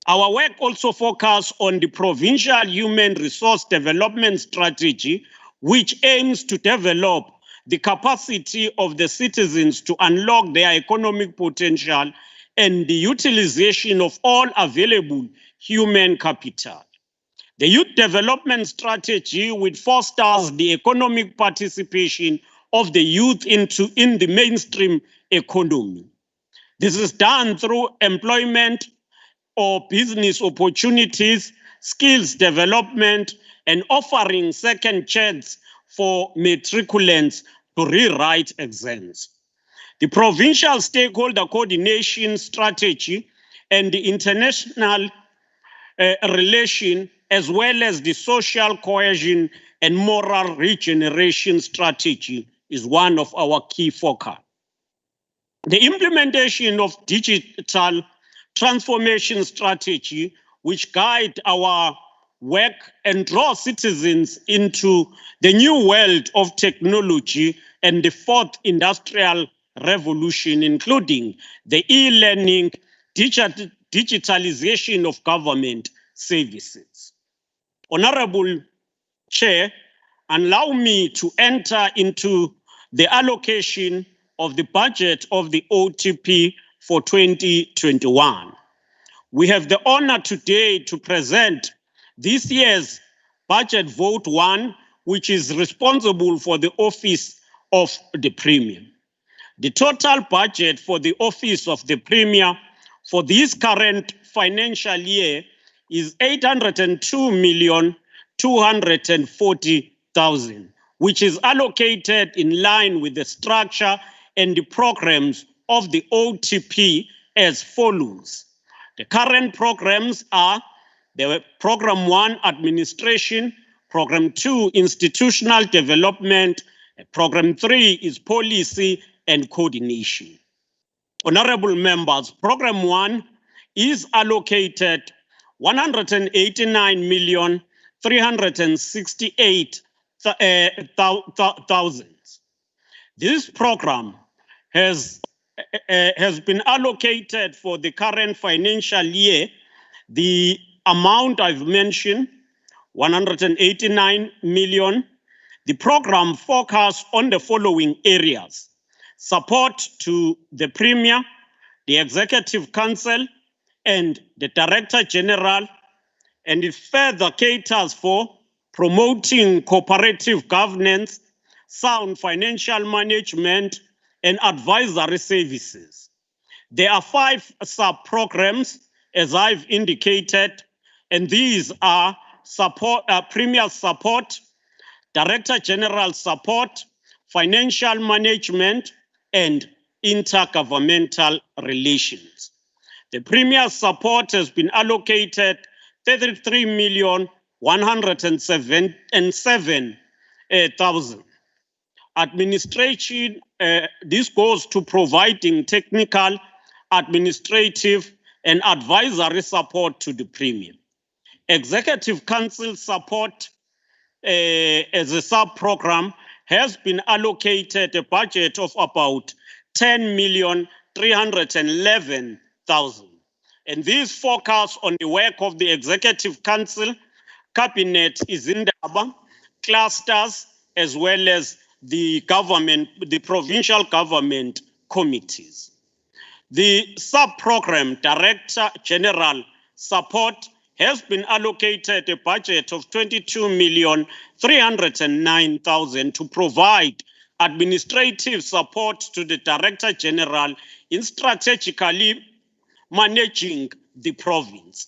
Our work also focuses on the provincial human resource development strategy, which aims to develop the capacity of the citizens to unlock their economic potential and the utilization of all available human capital. The youth development strategy, which fosters the economic participation of the youth in the mainstream economy. This is done through employment or business opportunities, skills development, and offering second chance for matriculants to rewrite exams. The provincial stakeholder coordination strategy and the international relation, as well as the social cohesion and moral regeneration strategy, is one of our key focus. The implementation of digital transformation strategy, which guide our work and draw citizens into the new world of technology and the fourth industrial revolution, including the e-learning, digitalization of government services. Honorable Chair, allow me to enter into the allocation of the budget of the OTP for 2021. We have the honor today to present this year's budget vote 1, which is responsible for the office of the Premier. The total budget for the office of the Premier for this current financial year is 802,240,000, which is allocated in line with the structure and the programs of the OTP as follows. The current programs are the Program 1, Administration, Program 2, Institutional Development, and Program 3 is Policy and Coordination. Honorable members, Program 1 is allocated 189,368,000. This program has been allocated for the current financial year. The amount I've mentioned, 189 million. The program focuses on the following areas: support to the Premier, the Executive Council, and the Director General, and it further caters for promoting cooperative governance, sound financial management, and advisory services. There are 5 sub-programs, as I've indicated, and these are support, Premier support, Director General support, financial management, and intergovernmental relations. The Premier support has been allocated 33,107,000. Administration, this goes to providing technical, administrative, and advisory support to the Premier. Executive Council support as a sub-program has been allocated a budget of about 10,311,000. And this focus on the work of the Executive Council, Cabinet is in the clusters, as well as the government, the provincial government committees. The sub-program Director General support has been allocated a budget of 22,309,000 to provide administrative support to the Director General in strategically managing the province.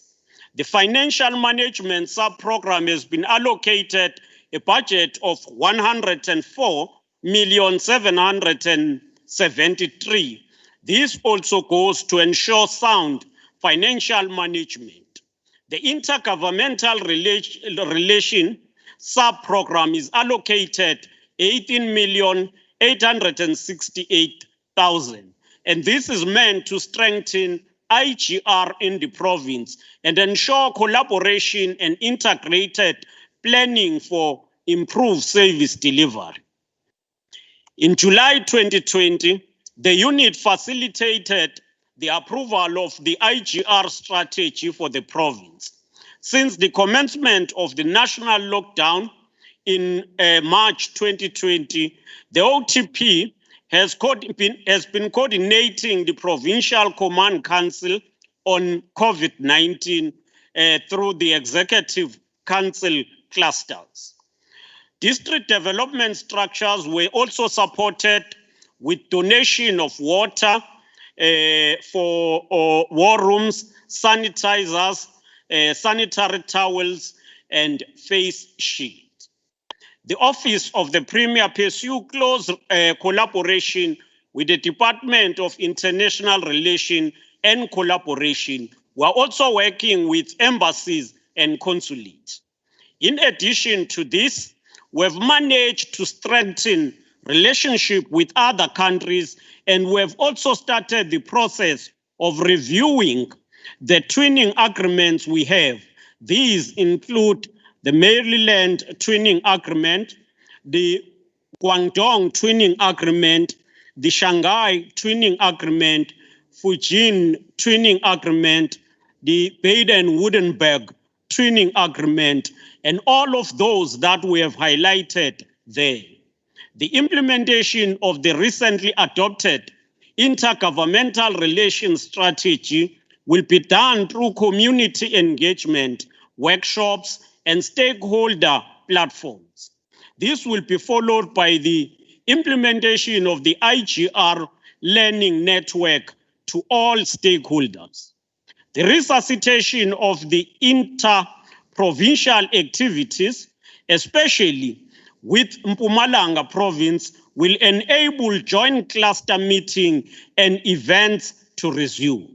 The financial management sub-program has been allocated a budget of 104,773,000. This also goes to ensure sound financial management. The intergovernmental relation sub-program is allocated 18,868,000. And this is meant to strengthen IGR in the province and ensure collaboration and integrated planning for improve service delivery. In July 2020, the unit facilitated the approval of the IGR strategy for the province. Since the commencement of the national lockdown in March 2020, the OTP has been coordinating the Provincial Command Council on COVID-19 through the Executive Council clusters. District development structures were also supported with donation of water for war rooms, sanitizers, sanitary towels, and face shields. The Office of the Premier pursues close collaboration with the Department of International Relations and Collaboration. We are also working with embassies and consulates. In addition to this, we've managed to strengthen relationship with other countries, and we've also started the process of reviewing the twinning agreements we have. These include the Maryland Twinning Agreement, the Guangdong Twinning Agreement, the Shanghai Twinning Agreement, Fujian Twinning Agreement, the Baden-Württemberg Twinning Agreement, and all of those that we have highlighted there. The implementation of the recently adopted Intergovernmental Relations Strategy will be done through community engagement, workshops, and stakeholder platforms. This will be followed by the implementation of the IGR learning network to all stakeholders. The resuscitation of the inter-provincial activities, especially with Mpumalanga province, will enable joint cluster meeting and events to resume.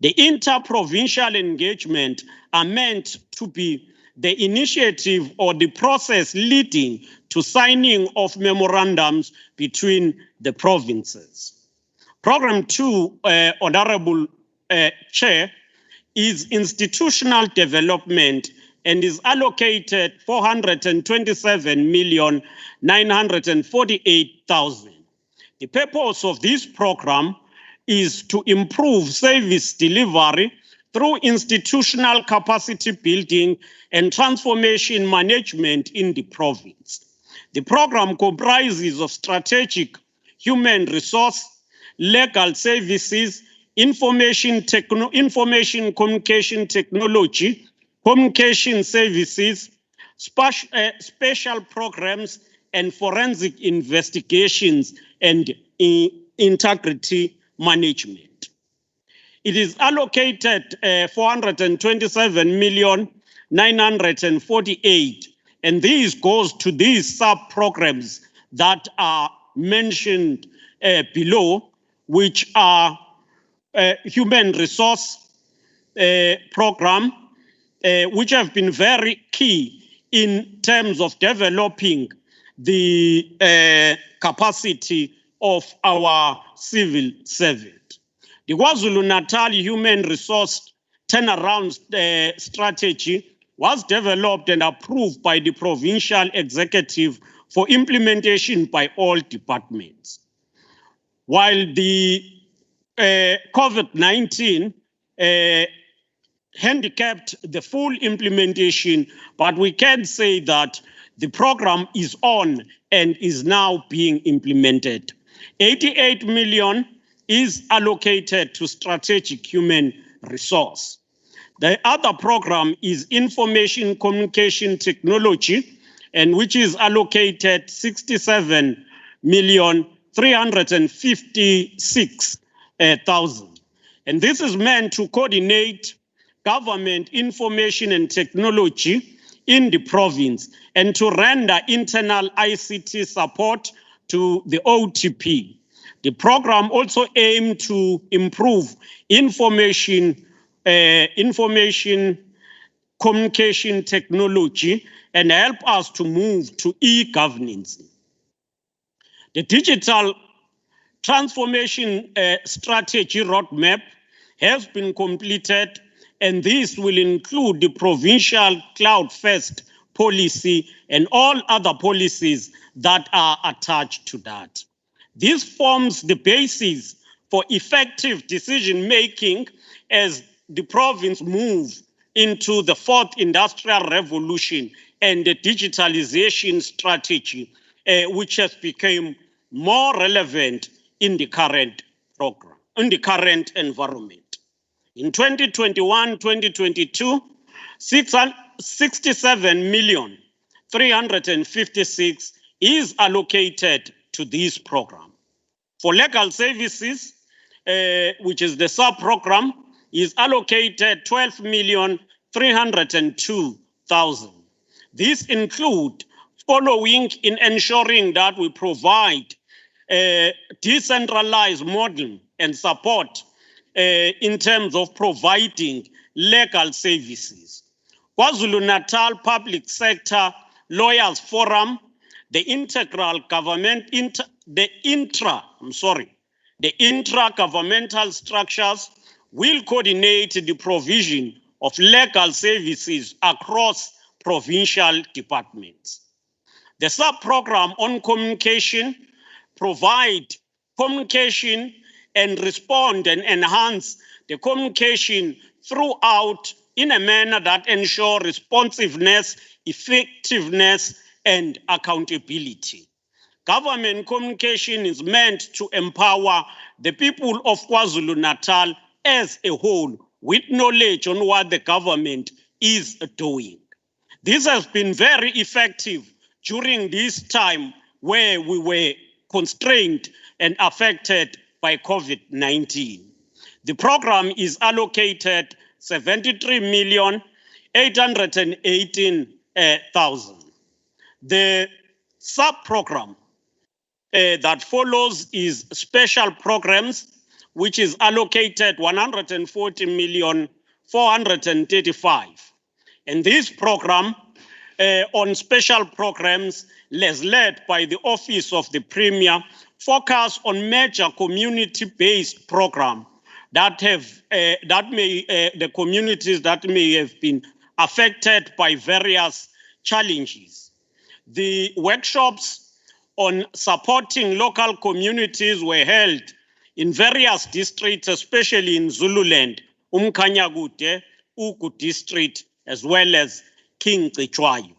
The inter-provincial engagement are meant to be the initiative or the process leading to signing of memorandums between the provinces. Program 2, Honorable Chair, is institutional development and is allocated 427,948,000. The purpose of this program is to improve service delivery through institutional capacity building and transformation management in the province. The program comprises of strategic human resource, legal services, information communication technology, communication services, special programs, and forensic investigations and integrity management. It is allocated 427,948,000, and this goes to these sub-programs that are mentioned below, which are human resource program, which have been very key in terms of developing the capacity of our civil servant. The KwaZulu-Natal Human Resource Turnaround Strategy was developed and approved by the Provincial Executive for implementation by all departments. While the COVID-19 handicapped the full implementation, but we can say that the program is on and is now being implemented. 88 million is allocated to strategic human resource. The other program is information communication technology, and which is allocated 67,356,000. And this is meant to coordinate government information and technology in the province and to render internal ICT support to the OTP. The program also aimed to improve information communication technology and help us to move to e-governance. The digital transformation strategy roadmap has been completed, and this will include the provincial cloud-first policy and all other policies that are attached to that. This forms the basis for effective decision-making as the province moves into the fourth industrial revolution and the digitalization strategy, which has become more relevant in the current program, in the current environment. In 2021-2022, 67,356,000 is allocated to this program. For legal services, which is the sub-program, is allocated 12,302,000. This includes following in ensuring that we provide a decentralized model and support in terms of providing legal services. KwaZulu-Natal Public Sector Lawyers Forum, the intra-governmental structures will coordinate the provision of legal services across provincial departments. The sub-program on communication provide communication and respond and enhance the communication throughout in a manner that ensure responsiveness, effectiveness, and accountability. Government communication is meant to empower the people of KwaZulu-Natal as a whole with knowledge on what the government is doing. This has been very effective during this time where we were constrained and affected by COVID-19. The program is allocated 73,818,000. The sub-program that follows is special programs, which is allocated 140,435,000. And this program on special programs is led by the Office of the Premier, focus on major community-based programs that have the communities that may have been affected by various challenges. The workshops on supporting local communities were held in various districts, especially in Zululand, Umkhanyakude, Ugu district, as well as King Cetshwayo.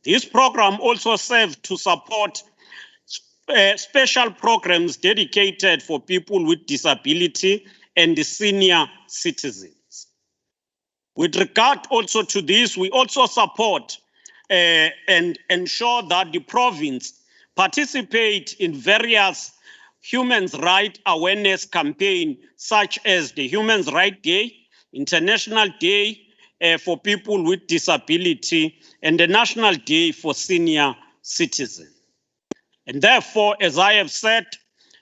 This program also served to support special programs dedicated for people with disability and the senior citizens. With regard also to this, we also support and ensure that the province participate in various human rights awareness campaigns, such as the Human Rights Day, International Day for people with disability, and the National Day for senior citizens. And therefore, as I have said,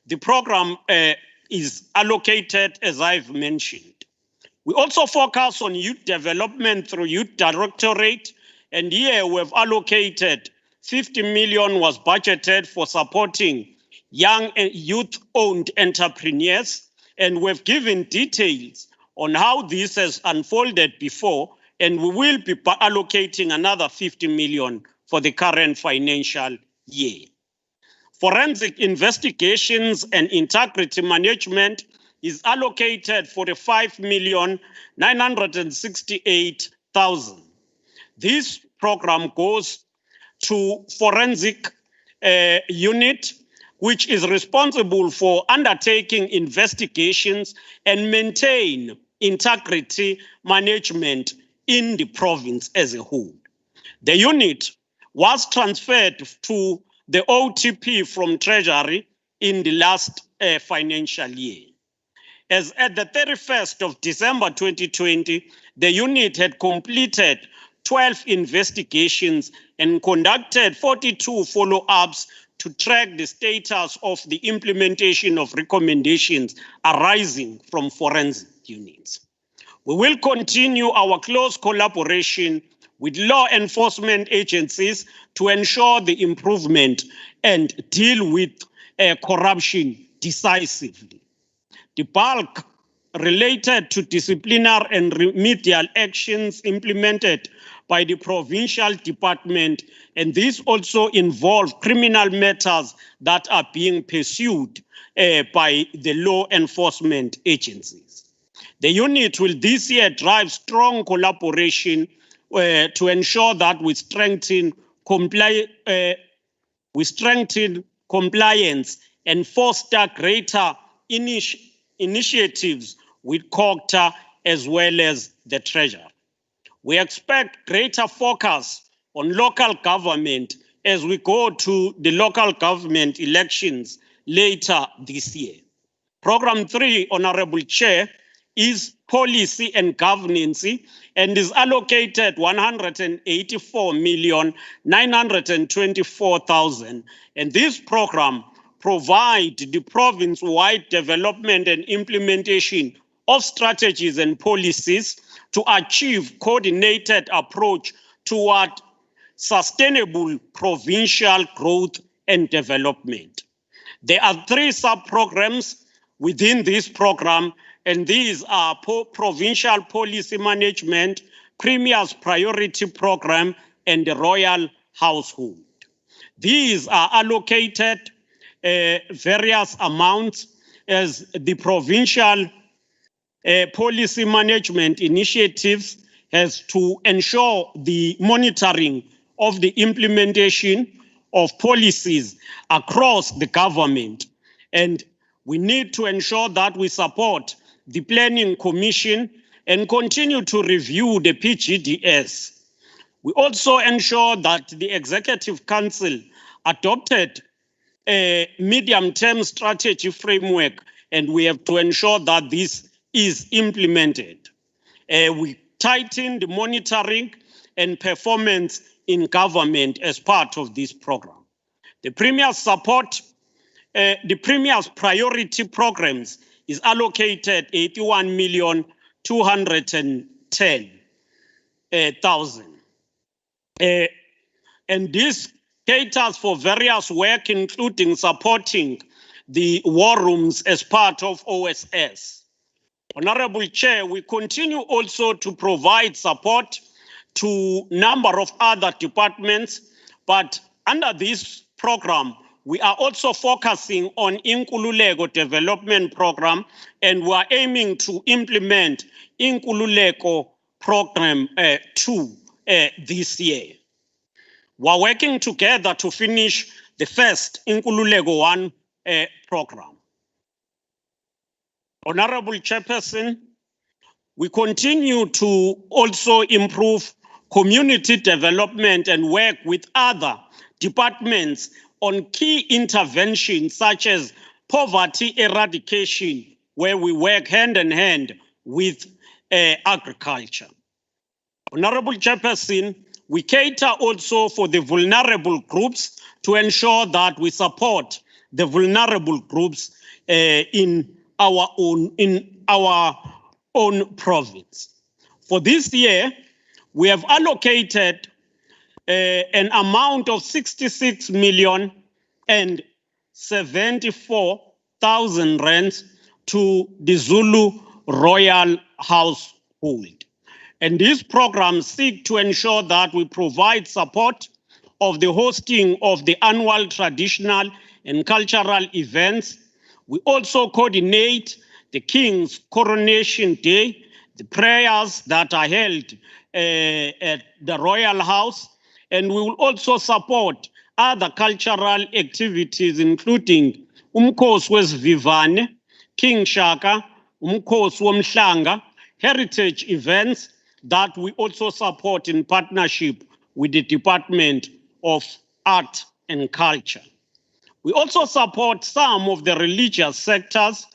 the program is allocated as I've mentioned. We also focus on youth development through Youth Directorate, and here we've allocated 50 million was budgeted for supporting young and youth-owned entrepreneurs, and we've given details on how this has unfolded before, and we will be allocating another 50 million for the current financial year. Forensic investigations and integrity management is allocated 45,968,000. This program goes to forensic unit, which is responsible for undertaking investigations and maintain integrity management in the province as a whole. The unit was transferred to the OTP from Treasury in the last financial year. As at the 31st of December 2020, the unit had completed 12 investigations and conducted 42 follow-ups to track the status of the implementation of recommendations arising from forensic units. We will continue our close collaboration with law enforcement agencies to ensure the improvement and deal with corruption decisively. The bulk related to disciplinary and remedial actions implemented by the provincial department, and this also involves criminal matters that are being pursued by the law enforcement agencies. The unit will this year drive strong collaboration to ensure that we strengthen compliance and foster greater initiatives with COGTA as well as the Treasury. We expect greater focus on local government as we go to the local government elections later this year. Program 3, Honorable Chair, is policy and governance and is allocated 184,924,000. And this program provides the province-wide development and implementation of strategies and policies to achieve coordinated approach toward sustainable provincial growth and development. There are 3 sub-programs within this program, and these are Provincial Policy Management, Premier's Priority Program, and the Royal Household. These are allocated various amounts as the Provincial Policy Management Initiatives has to ensure the monitoring of the implementation of policies across the government. And we need to ensure that we support the Planning Commission and continue to review the PGDS. We also ensure that the Executive Council adopted a medium-term strategy framework, and we have to ensure that this is implemented. We tighten the monitoring and performance in government as part of this program. The Premier's support, the Premier's priority programs is allocated 81,210,000. And this caters for various work, including supporting the war rooms as part of OSS. Honorable Chair, we continue also to provide support to a number of other departments, but under this program, we are also focusing on Inkululeko Development Program, and we are aiming to implement Inkululeko Program 2 this year. We're working together to finish the first Inkululeko 1 program. Honorable Chairperson, we continue to also improve community development and work with other departments on key interventions such as poverty eradication, where we work hand in hand with agriculture. Honorable Chairperson, we cater also for the vulnerable groups to ensure that we support the vulnerable groups in our own province. For this year, we have allocated an amount of 66,074,000 rands to the Zulu Royal Household. And these programs seek to ensure that we provide support of the hosting of the annual traditional and cultural events. We also coordinate the King's Coronation Day, the prayers that are held at the Royal House, and we will also support other cultural activities, including Umkhosi wesiVivane, King Shaka, Umkhosi womhlanga, heritage events that we also support in partnership with the Department of Art and Culture. We also support some of the religious sectors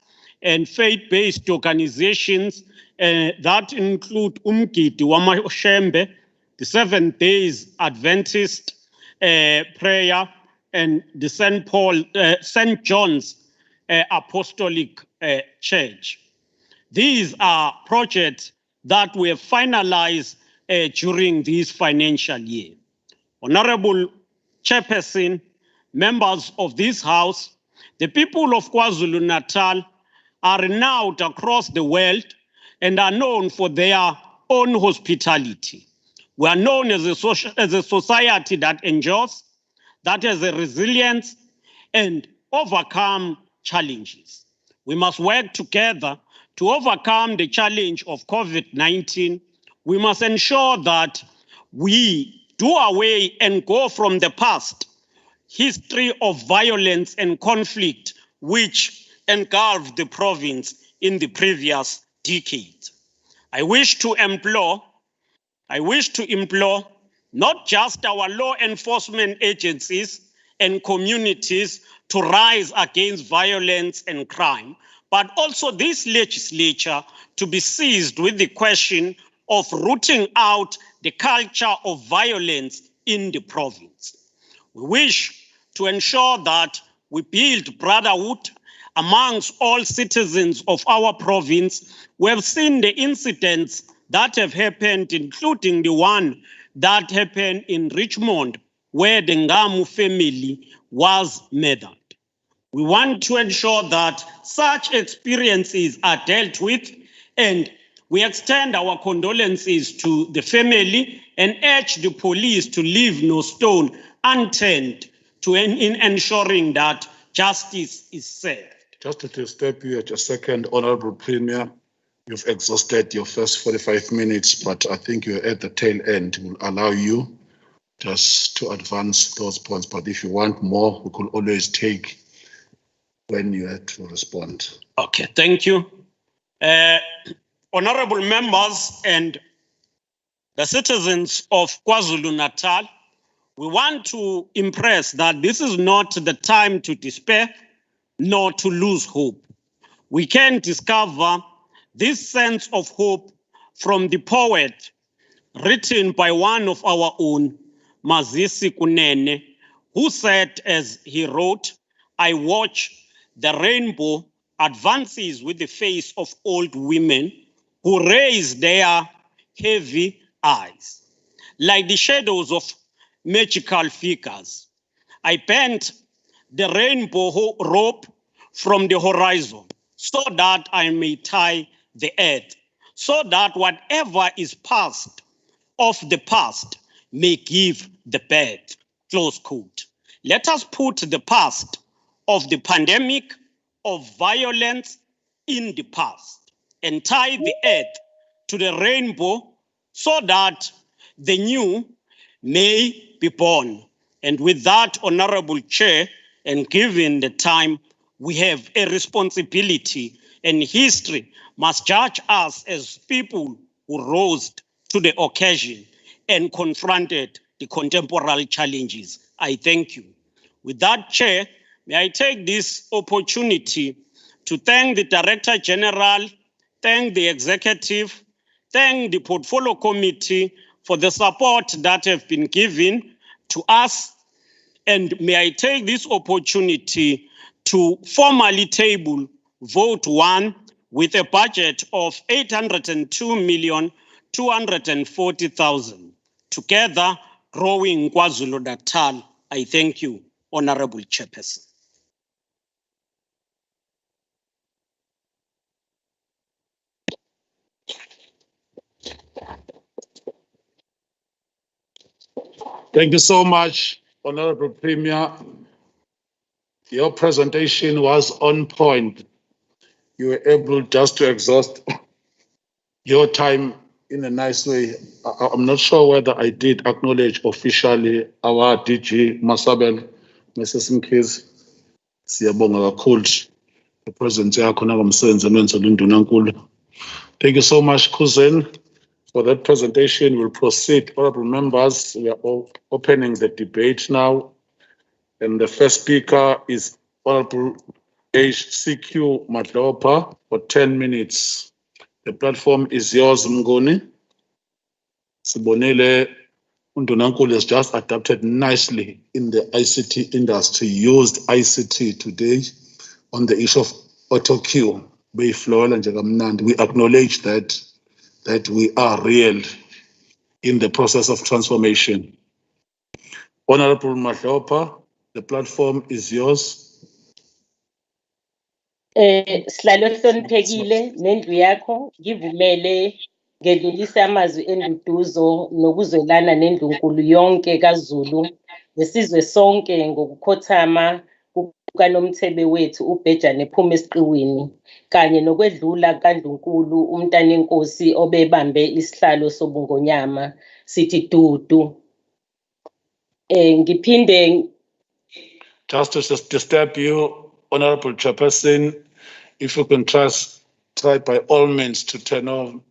and faith-based organizations that include Umgidi Wamashembe, the Seventh Days Adventist prayer, and the St. John's Apostolic Church. These are projects that we have finalized during this financial year. Honorable Chairperson, members of this House, the people of KwaZulu-Natal are renowned across the world and are known for their own hospitality. We are known as a society that endures, that has a resilience and overcome challenges. We must work together to overcome the challenge of COVID-19. We must ensure that we do away and go from the past history of violence and conflict which engulfed the province in the previous decade. I wish to implore not just our law enforcement agencies and communities to rise against violence and crime, but also this legislature to be seized with the question of rooting out the culture of violence in the province. We wish to ensure that we build brotherhood amongst all citizens of our province. We have seen the incidents that have happened, including the one that happened in Richmond, where the Ngamu family was murdered. We want to ensure that such experiences are dealt with, and we extend our condolences to the family and urge the police to leave no stone unturned in ensuring that justice is served. Just to step you at a second, Honorable Premier, you've exhausted your first 45 minutes, but I think you're at the tail end. Will allow you just to advance those points. But if you want more, we could always take when you have to respond. Okay, thank you. Honorable members and the citizens of KwaZulu-Natal, we want to impress that this is not the time to despair nor to lose hope. We can discover this sense of hope from the poet written by one of our own, Mazisi Kunene, who said as he wrote, "I watch the rainbow advances with the face of old women who raise their heavy eyes. Like the shadows of magical figures, I bent the rainbow rope from the horizon so that I may tie the earth, so that whatever is past of the past may give the birth." Close quote. Let us put the past of the pandemic of violence in the past and tie the earth to the rainbow so that the new may be born. And with that, Honorable Chair, and given the time, we have a responsibility, and history must judge us as people who rose to the occasion and confronted the contemporary challenges. I thank you. With that, Chair, may I take this opportunity to thank the Director General, thank the Executive, thank the Portfolio Committee for the support that have been given to us. And may I take this opportunity to formally table vote 1 with a budget of 802,240,000. Together, growing KwaZulu-Natal. I thank you, Honorable Chairperson. Thank you so much, Honorable Premier. Your presentation was on point. You were able just to exhaust your time in a nice way. I'm not sure whether I did acknowledge officially our DG Masabel, Mrs. Mkhize. Siyabonga kakhulu presence yakho nangomsebenzi enwenzelwe indunankulu. Thank you so much, Kuzen, for that presentation. We'll proceed. Honorable members, we are opening the debate now. And the first speaker is Honorable HCQ Madlopa for 10 minutes. The platform is yours, Mngoni. Sibonile Undunankulu has just adapted nicely in the ICT industry, used ICT today on the issue of auto queue. We acknowledge that we are real in the process of transformation. Honorable Madlopa, the platform is yours. Sihlalo hloniphekile nendlu yakho ngivumele ngedlulisa amazwi enduduzo nokuzwelana nendunkulu yonke kaZulu nesizwe sonke ngokukhothama kukaNomthebe wethu uBhejane Phuma Esiqiwini kanye nokwedlula kaNdlunkulu umntanenkosi obebambe isihlalo sobungonyama sithi dudu. Ngiphinde Just to disturb you, Honorable Chairperson, if you can try by all means to turn on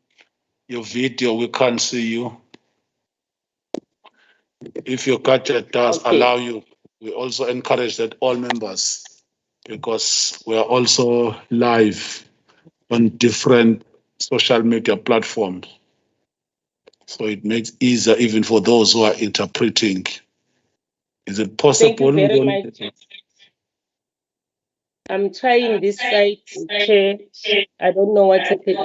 your video, we can't see you. If your gadget does allow you, we also encourage that all members, because we are also live on different social media platforms. So it makes easier even for those who are interpreting. Is it possible? Thank you very much. I'm trying this side, Chair. I don't know what's happening.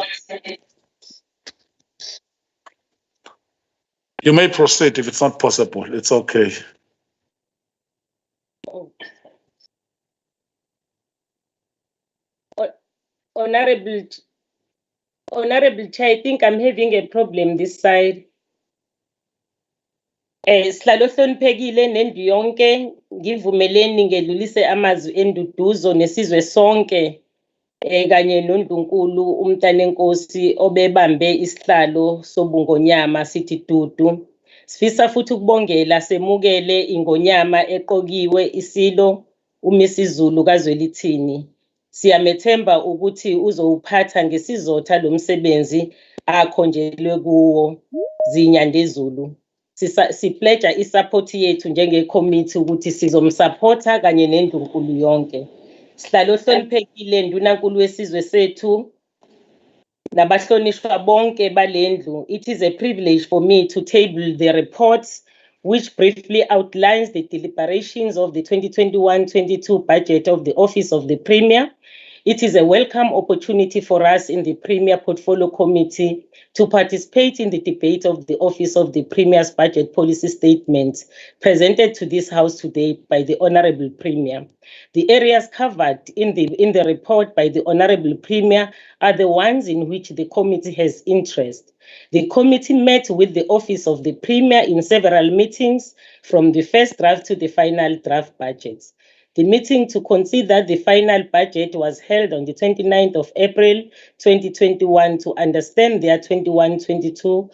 You may proceed if it's not possible. It's okay. Oh. Honorable Chair, I think I'm having a problem this side. Sihlalo hloniphekile nendi yonke ngivumeleni ngedlulise amazwi enduduzo nesizwe sonke kanye noNdlunkulu umntanenkosi obebambe isihlalo sobungonyama sithi dudu. Sifisa futhi ukubongela semukele ingonyama eqokiwe isilo uMisizulu kaZwelithini. Siyamethemba ukuthi uzowuphatha ngesizotha lo msebenzi akhonjelwe kuwo zinyandezulu. Sipledge isupport yethu njengecommittee ukuthi sizomsupporta kanye neNdlunkulu yonke. Sihlalo hloniphekile ndunankulu wesizwe sethu nabahlonishwa bonke balendlu. It is a privilege for me to table the report which briefly outlines the deliberations of the 2021-22 budget of the Office of the Premier. It is a welcome opportunity for us in the Premier Portfolio Committee to participate in the debate of the Office of the Premier's budget policy statement presented to this House today by the Honorable Premier. The areas covered in the report by the Honorable Premier are the ones in which the committee has interest. The committee met with the Office of the Premier in several meetings from the first draft to the final draft budgets. The meeting to consider the final budget was held on the 29th of April 2021 to understand their 21-22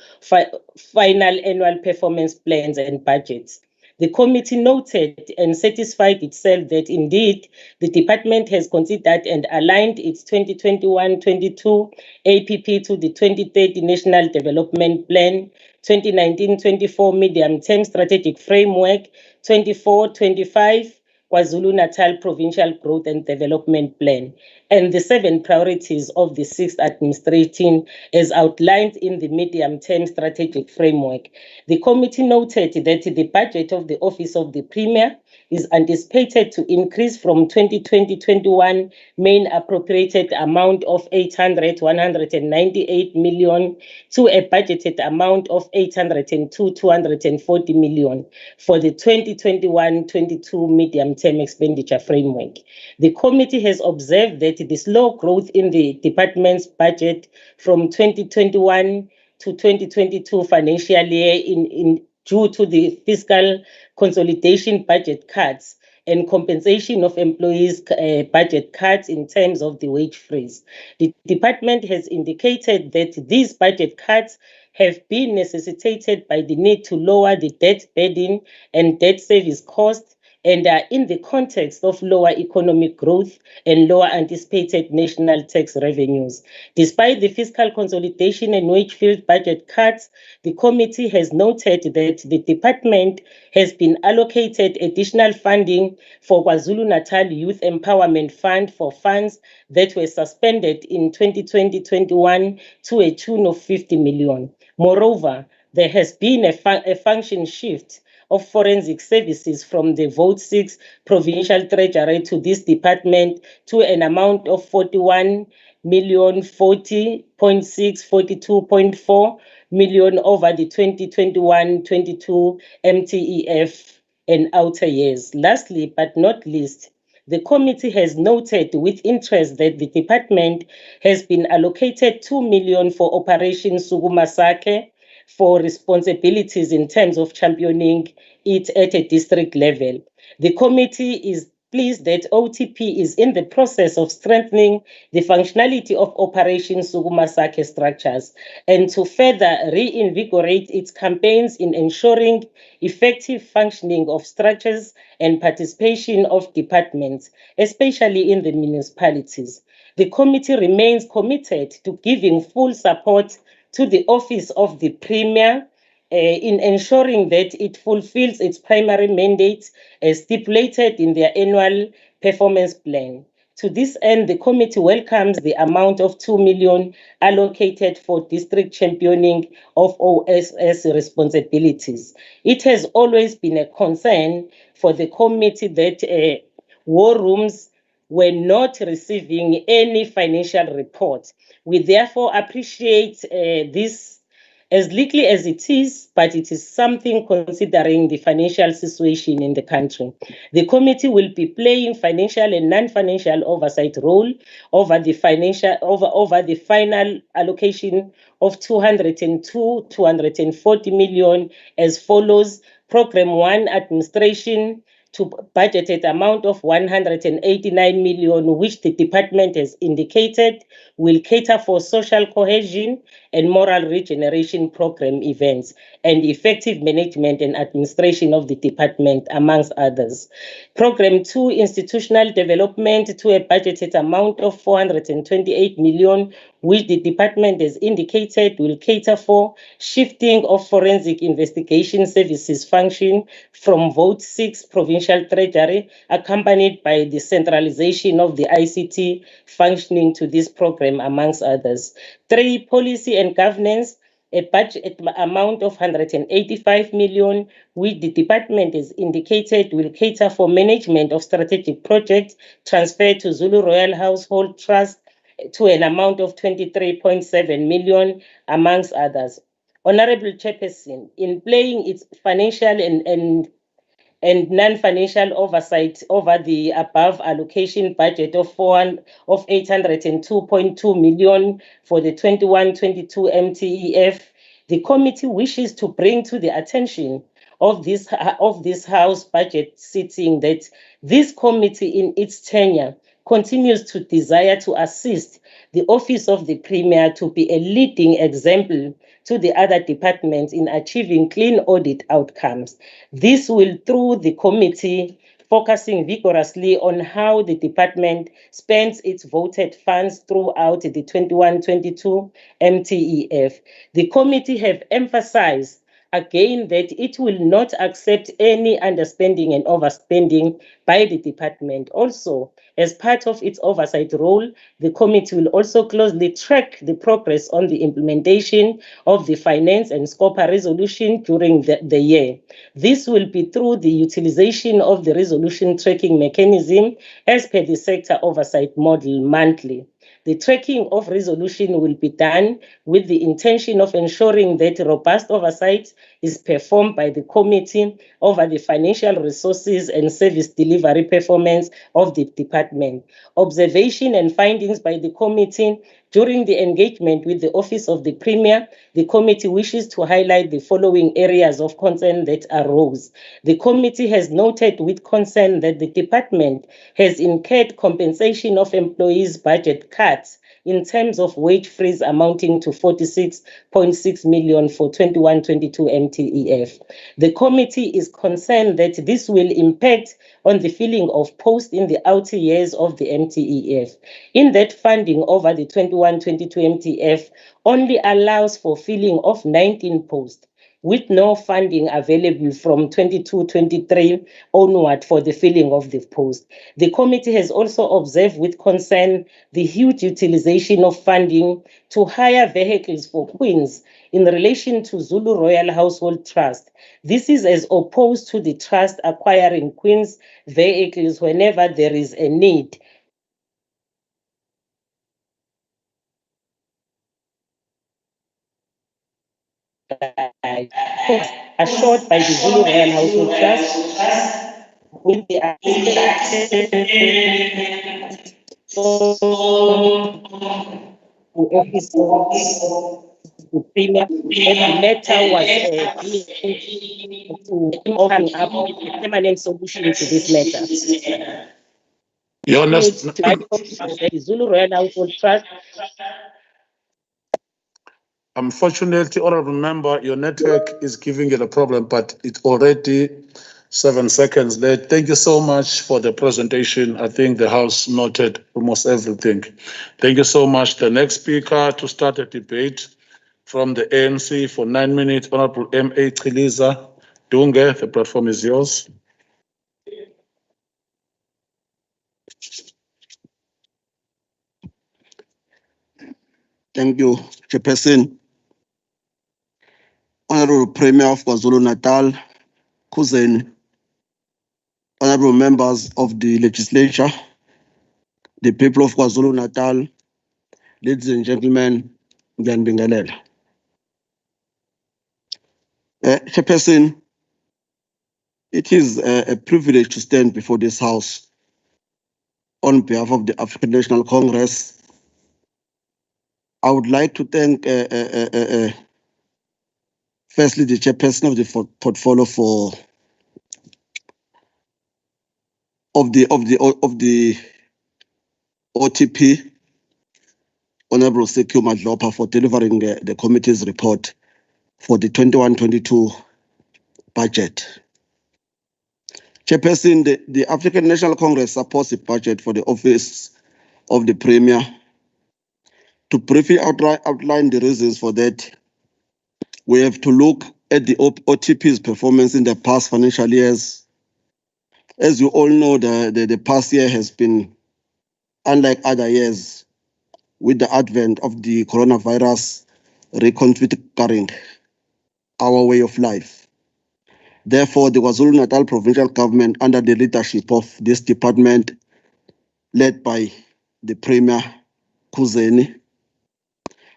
final annual performance plans and budgets. The committee noted and satisfied itself that indeed the department has considered and aligned its 2021-22 APP to the 2030 National Development Plan, 2019-24 Medium-Term Strategic Framework, 24-25 KwaZulu-Natal Provincial Growth and Development Plan, and the 7 priorities of the 6th administration as outlined in the medium-term strategic framework. The committee noted that the budget of the Office of the Premier is anticipated to increase from 2020-21 main appropriated amount of 198 million to a budgeted amount of 240 million for the 2021-22 medium-term expenditure framework. The committee has observed that the slow growth in the department's budget from 2021 to 2022 financial year due to the fiscal consolidation budget cuts and compensation of employees' budget cuts in terms of the wage freeze. The department has indicated that these budget cuts have been necessitated by the need to lower the debt burden and debt service costs and are in the context of lower economic growth and lower anticipated national tax revenues. Despite the fiscal consolidation and wage-filled budget cuts, the committee has noted that the department has been allocated additional funding for KwaZulu-Natal Youth Empowerment Fund for funds that were suspended in 2020-21 to a tune of 50 million. Moreover, there has been a function shift of forensic services from the Vote 6 Provincial Treasury to this department to an amount of 41,040.642.4 million over the 2021-22 MTEF and outer years. Lastly, but not least, The committee has noted with interest that the department has been allocated 2 million for Operation Sukuma Sake for responsibilities in terms of championing it at a district level. The committee is pleased that OTP is in the process of strengthening the functionality of Operation Sukuma Sake structures and to further reinvigorate its campaigns in ensuring effective functioning of structures and participation of departments, especially in the municipalities. The committee remains committed to giving full support to the Office of the Premier in ensuring that it fulfills its primary mandate as stipulated in their annual performance plan. To this end, the committee welcomes the amount of 2 million allocated for district championing of OSS responsibilities. It has always been a concern for the committee that war rooms were not receiving any financial report. We therefore appreciate this as little as it is, but it is something considering the financial situation in the country. The committee will be playing financial and non-financial oversight role over the final allocation of 240 million as follows. Program 1 administration to budgeted amount of 189 million, which the department has indicated will cater for social cohesion and moral regeneration program events and effective management and administration of the department, amongst others. Program 2, institutional development, to a budgeted amount of 428 million, which the department has indicated will cater for shifting of forensic investigation services function from Vote 6 Provincial Treasury, accompanied by the centralization of the ICT functioning to this program, amongst others. 3, policy and governance, a budget amount of 185 million, which the department has indicated will cater for management of strategic projects transferred to Zulu Royal Household Trust to an amount of 23.7 million, amongst others. Honorable Chairperson, in playing its financial and non-financial oversight over the above allocation budget of 802.2 million for the 21-22 MTEF, the committee wishes to bring to the attention of this House budget sitting that this committee in its tenure continues to desire to assist the Office of the Premier to be a leading example to the other departments in achieving clean audit outcomes. This will, through the committee, focusing vigorously on how the department spends its voted funds throughout the 21-22 MTEF. The committee have emphasized again that it will not accept any underspending and overspending by the department. Also, as part of its oversight role, the committee will also closely track the progress on the implementation of the finance and SCOPA resolution during the year. This will be through the utilization of the resolution tracking mechanism as per the sector oversight model monthly. The tracking of resolution will be done with the intention of ensuring that robust oversight is performed by the committee over the financial resources and service delivery performance of the department. Observation and findings by the committee during the engagement with the Office of the Premier, the committee wishes to highlight the following areas of concern that arose. The committee has noted with concern that the department has incurred compensation of employees' budget cuts in terms of wage freeze amounting to 46.6 million for 21-22 MTEF. The committee is concerned that this will impact on the filling of posts in the outer years of the MTEF. In that funding over the 21-22 MTEF only allows for filling of 19 posts, with no funding available from 22-23 onward for the filling of the post. The committee has also observed with concern the huge utilization of funding to hire vehicles for Queens in relation to Zulu Royal Household Trust. This is as opposed to the trust acquiring Queens vehicles whenever there is a need. Assured by the Zulu Royal Household Trust will be allocated for the office of the Premier, as the matter was to come up with a permanent solution to this matter. Your next, The Zulu Royal Household Trust. unfortunately, honorable member, your network is giving you a problem, but it's already 7 seconds late. Thank you so much for the presentation. I think the House noted almost everything. Thank you so much. The next speaker to start the debate from the ANC for 9 minutes, Honorable M.A. Chiliza Dunge. The platform is yours. Thank you, Chairperson. Honorable Premier of KwaZulu-Natal, Cousin, honorable members of the Legislature, the people of KwaZulu-Natal, ladies and gentlemen, Ngiyanibingelela. Chairperson, it is a privilege to stand before this House on behalf of the African National Congress. I would like to thank firstly the chairperson of the portfolio of the OTP, Honorable Sekyu Madlopa, for delivering the committee's report for the 21-22 budget. Chairperson, the African National Congress supports the budget for the office of the Premier. To briefly outline the reasons for that, we have to look at the OTP's performance in the past financial years. As you all know, the past year has been unlike other years, with the advent of the coronavirus reconfiguring our way of life. Therefore, the KwaZulu-Natal provincial government, under the leadership of this department, led by the Premier Kuzeni,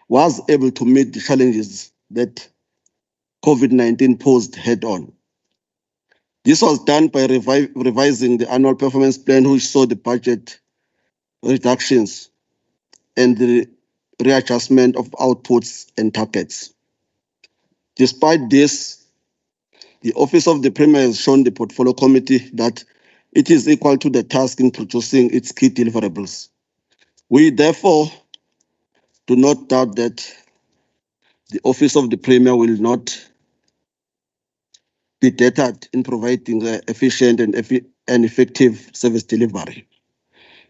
was able to meet the challenges that COVID-19 posed head-on. This was done by revising the annual performance plan, which saw the budget reductions and the readjustment of outputs and targets. Despite this, the Office of the Premier has shown the Portfolio Committee that it is equal to the task in producing its key deliverables. We therefore do not doubt that the Office of the Premier will not be deterred in providing efficient and effective service delivery.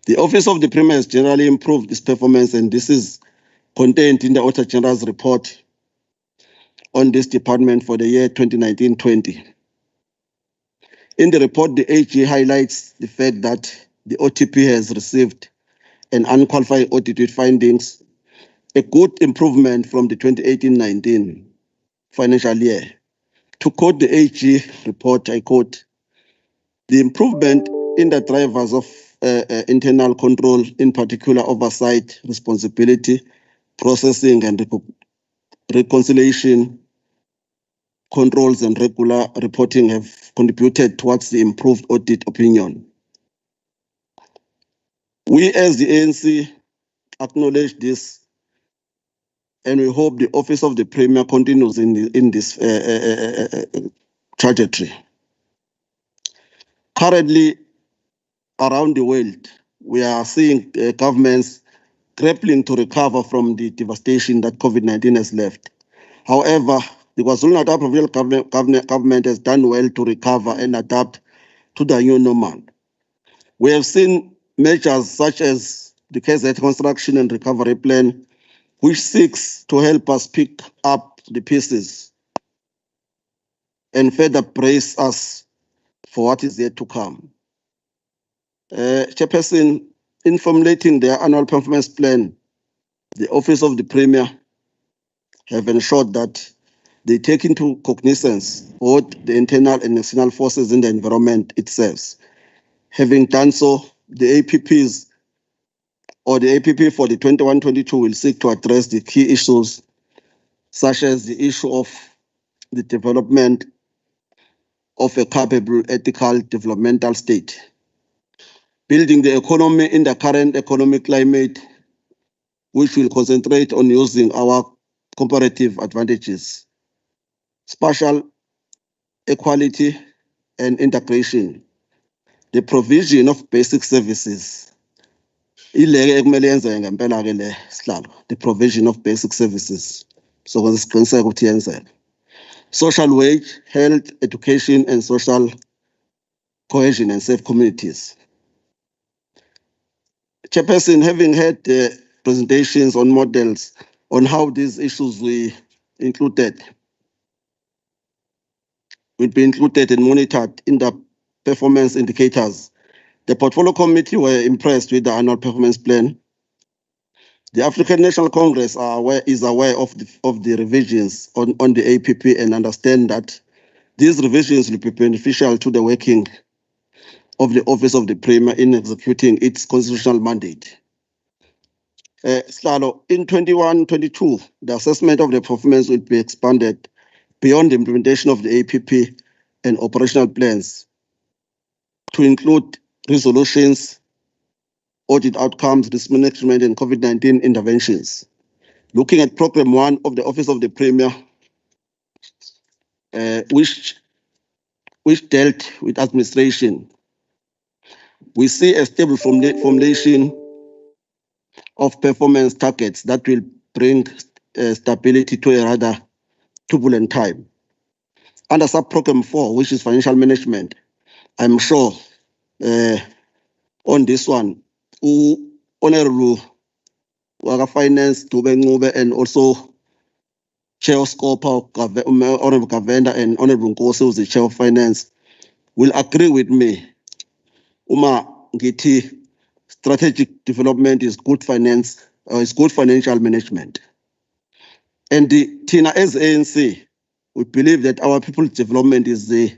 The Office of the Premier has generally improved its performance, and this is contained in the Auditor General's report on this department for the year 2019-20. In the report, the AG highlights the fact that the OTP has received an unqualified audit with findings, a good improvement from the 2018-19 financial year. To quote the AG report, I quote, "The improvement in the drivers of internal control, in particular oversight, responsibility, processing and reconciliation controls and regular reporting have contributed towards the improved audit opinion. We as the ANC acknowledge this, and we hope the Office of the Premier continues in this trajectory. Currently, around the world, we are seeing governments grappling to recover from the devastation that COVID-19 has left. However, the KwaZulu-Natal provincial government has done well to recover and adapt to the new normal. We have seen measures such as the KZ Construction and Recovery Plan, which seeks to help us pick up the pieces and further brace us for what is yet to come. Chairperson, in formulating their annual performance plan, the Office of the Premier have ensured that they take into cognizance both the internal and external forces in the environment itself. Having done so, the APPs or the APP for the 21-22 will seek to address the key issues, such as the issue of the development of a capable, ethical, developmental state. Building the economy in the current economic climate, which will concentrate on using our comparative advantages, spatial equality and integration, the provision of basic services. The provision of basic services. So social wage, health, education, and social cohesion and safe communities. Chairperson, having had presentations on models on how these issues will be included and monitored in the performance indicators, the Portfolio Committee were impressed with the annual performance plan. The African National Congress is aware of the revisions on the APP and understand that these revisions will be beneficial to the working of the Office of the Premier in executing its constitutional mandate. In 21-22, the assessment of the performance will be expanded beyond the implementation of the APP and operational plans to include resolutions, audit outcomes, risk management, and COVID-19 interventions. Looking at Program 1 of the Office of the Premier, which dealt with administration, we see a stable formulation of performance targets that will bring stability to a rather turbulent time. Under Sub-Program 4, which is financial management, I'm sure on this one, Honorable Finance, Dube Ngube, and also Chair of Scopa, Honorable Gavenda, and Honorable Nkosi, who's the Chair of Finance, will agree with me. Uma Ngiti, strategic development is good finance, is good financial management. And Tina, as ANC, we believe that our people's development is the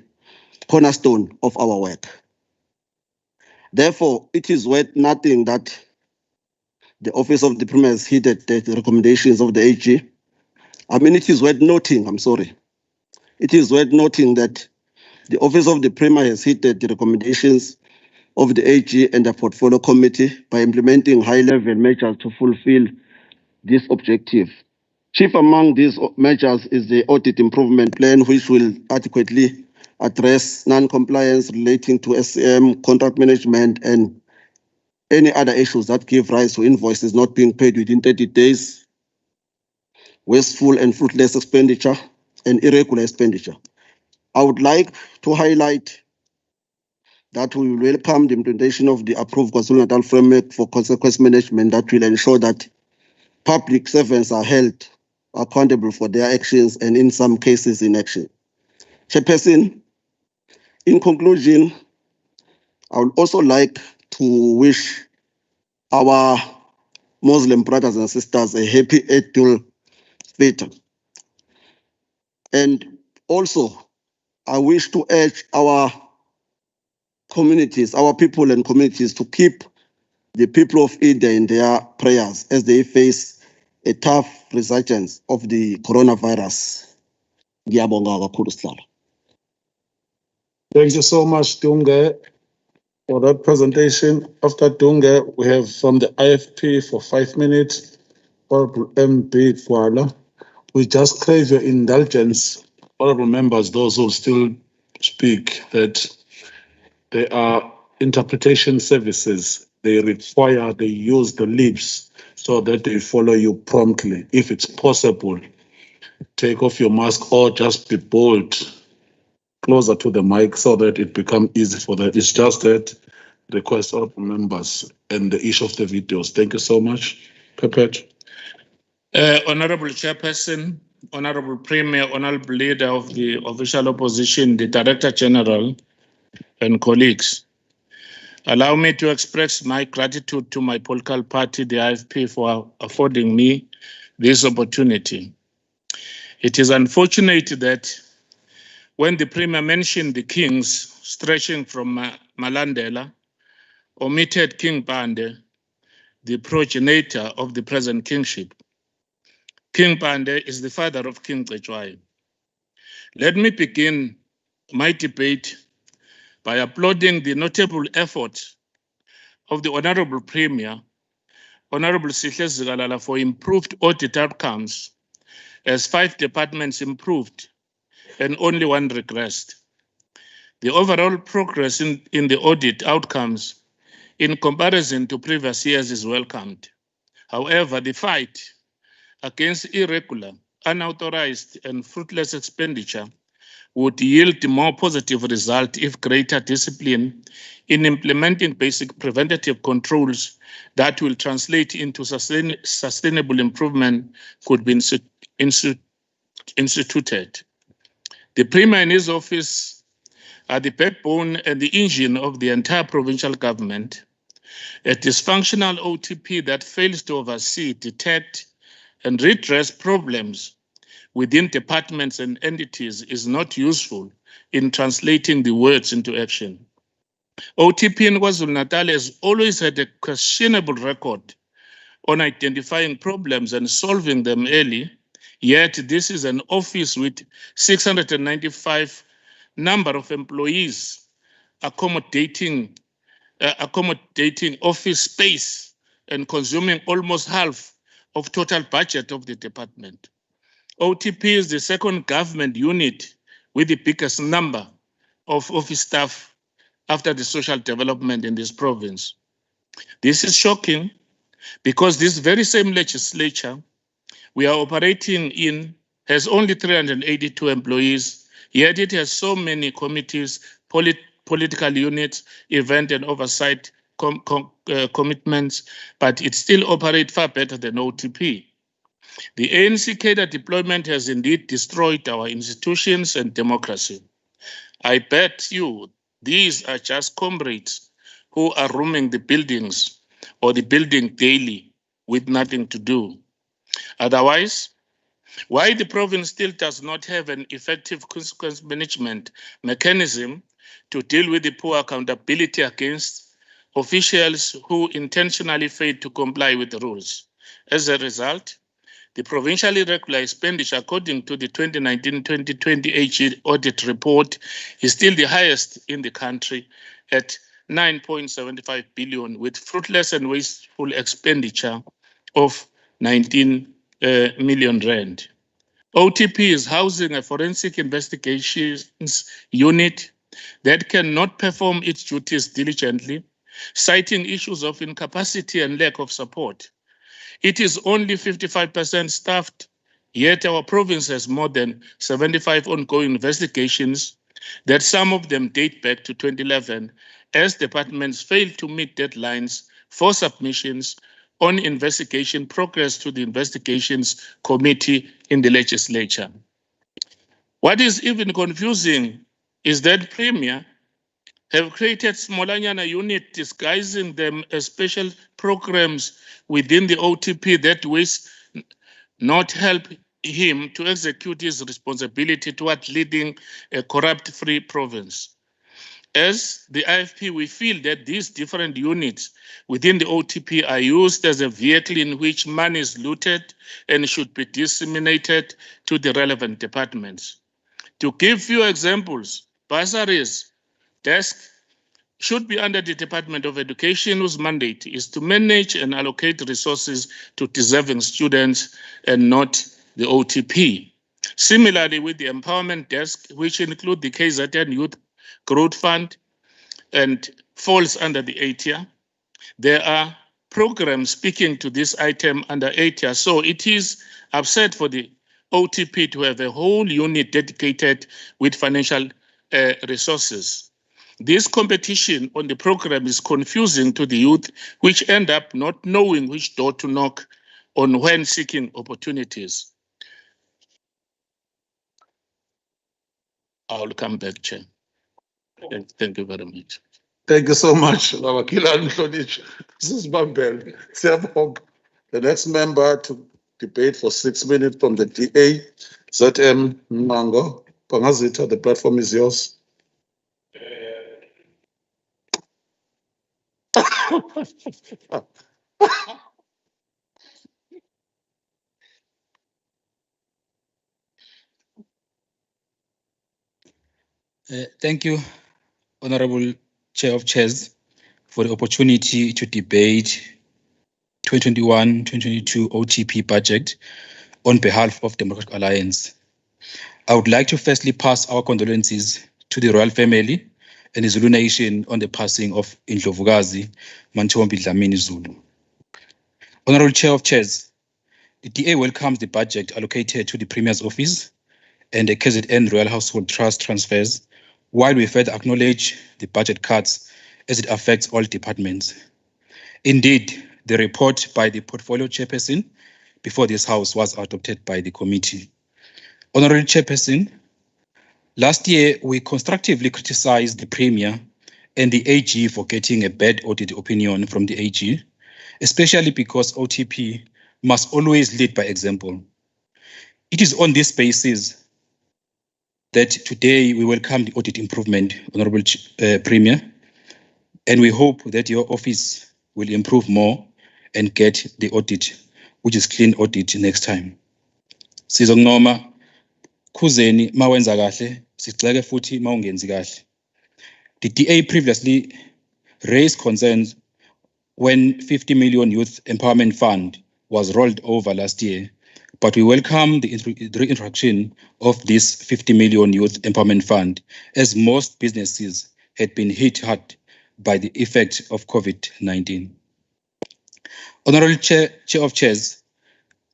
cornerstone of our work. Therefore, it is worth noting that the Office of the Premier has heeded the recommendations of the AG. It is worth noting, it is worth noting that the Office of the Premier has heeded the recommendations of the AG and the Portfolio Committee by implementing high-level measures to fulfill this objective. Chief among these measures is the Audit Improvement Plan, which will adequately address non-compliance relating to SCM, contract management, and any other issues that give rise to invoices not being paid within 30 days, wasteful and fruitless expenditure, and irregular expenditure. I would like to highlight that we will welcome the implementation of the approved KwaZulu-Natal framework for consequence management that will ensure that public servants are held accountable for their actions and in some cases inaction. Chairperson, in conclusion, I would also like to wish our Muslim brothers and sisters a happy Eid al-Fitr. And also, I wish to urge our communities, our people and communities to keep the people of India in their prayers as they face a tough resurgence of the coronavirus. Thank you so much, Dunge, for that presentation. After Dunge, we have from the IFP for 5 minutes, Honorable MP Kwala. We just crave your indulgence, honorable members, those who still speak, that there are interpretation services. They use the lips so that they follow you promptly. If it's possible, take off your mask or just be bold closer to the mic so that it becomes easy for them. It's just that request of members and the issue of the videos. Thank you so much. Pepet. Honorable Chairperson, Honorable Premier, Honorable Leader of the Official Opposition, the Director General, and colleagues, allow me to express my gratitude to my political party, the IFP, for affording me this opportunity. It is unfortunate that when the Premier mentioned the kings stretching from Malandela, omitted King Pande, the progenitor of the present kingship. King Pande is the father of King Cetshwayo. Let me begin my debate by applauding the notable effort of the Honorable Premier, Honorable Sihle Zikalala, for improved audit outcomes, as 5 departments improved and only 1 regressed. The overall progress in the audit outcomes in comparison to previous years is welcomed. However, the fight against irregular, unauthorized, and fruitless expenditure would yield more positive result if greater discipline in implementing basic preventative controls that will translate into sustainable improvement could be instituted. The Premier and his office are the backbone and the engine of the entire provincial government. A dysfunctional OTP that fails to oversee, detect, and redress problems within departments and entities is not useful in translating the words into action. OTP in KwaZulu-Natal has always had a questionable record on identifying problems and solving them early, yet this is an office with 695 number of employees accommodating office space and consuming almost half of total budget of the department. OTP is the second government unit with the biggest number of office staff after the social development in this province. This is shocking because this very same legislature we are operating in has only 382 employees, yet it has so many committees, political units, event and oversight commitments, but it still operates far better than OTP. The ANC cadre deployment has indeed destroyed our institutions and democracy. I bet you these are just comrades who are roaming the buildings or the building daily with nothing to do. Otherwise, why the province still does not have an effective consequence management mechanism to deal with the poor accountability against officials who intentionally fail to comply with the rules. As a result, the provincial irregular expenditure, according to the 2019-2020 AG audit report, is still the highest in the country at 9.75 billion, with fruitless and wasteful expenditure of 19 million rand. OTP is housing a forensic investigations unit that cannot perform its duties diligently, citing issues of incapacity and lack of support. It is only 55% staffed, yet our province has more than 75 ongoing investigations that some of them date back to 2011 as departments fail to meet deadlines for submissions on investigation progress to the investigations committee in the legislature. What is even confusing is that Premier have created Smolanyana unit disguising them as special programs within the OTP that will not help him to execute his responsibility toward leading a corrupt-free province. As the IFP, we feel that these different units within the OTP are used as a vehicle in which money is looted and should be disseminated to the relevant departments. To give few examples, bursaries, desk should be under the Department of Education, whose mandate is to manage and allocate resources to deserving students and not the OTP. Similarly, with the Empowerment Desk, which include the KZN Youth Growth Fund and falls under the ATIA, there are programs speaking to this item under ATIA. So it is upset for the OTP to have a whole unit dedicated with financial resources. This competition on the program is confusing to the youth, which end up not knowing which door to knock on when seeking opportunities. I'll come back, Chair. Thank you very much. Thank you so much, Wakila Mhlonishwa. This is Bambel. The next member to debate for 6 minutes from the DA, ZM Mango. Pangazita, the platform is yours. Thank you, Honorable Chair of Chairs, for the opportunity to debate 2021-2022 OTP budget on behalf of Democratic Alliance. I would like to firstly pass our condolences to the royal family and the Zulu nation on the passing of Indlovukazi Mantombi Dlamini Zulu. Honorable Chair of Chairs, the DA welcomes the budget allocated to the Premier's office and the KZN Royal Household Trust transfers, while we further acknowledge the budget cuts as it affects all departments. Indeed, the report by the portfolio chairperson before this House was adopted by the committee. Honorable Chairperson, last year we constructively criticized the Premier and the AG for getting a bad audit opinion from the AG, especially because OTP must always lead by example. It is on this basis that today we welcome the audit improvement, Honorable Premier, and we hope that your office will improve more and get the audit, which is clean audit next time. Sizokunoma khuzeni mawenza kahle, siceke futhi mawungenzi kahle. The DA previously raised concerns when 50 million Youth Empowerment Fund was rolled over last year, but we welcome the reintroduction of this 50 million Youth Empowerment Fund, as most businesses had been hit hard by the effect of COVID-19. Honorable Chair of Chairs,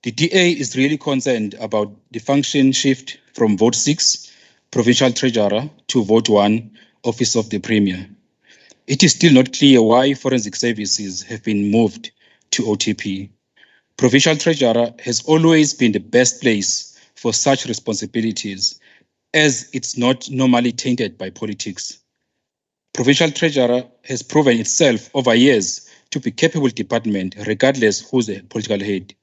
the DA is really concerned about the function shift from Vote 6, Provincial Treasurer, to Vote 1, Office of the Premier. It is still not clear why forensic services have been moved to OTP. Provincial Treasurer has always been the best place for such responsibilities, as it's not normally tainted by politics. Provincial Treasurer has proven itself over years to be a capable department, regardless who's the political head.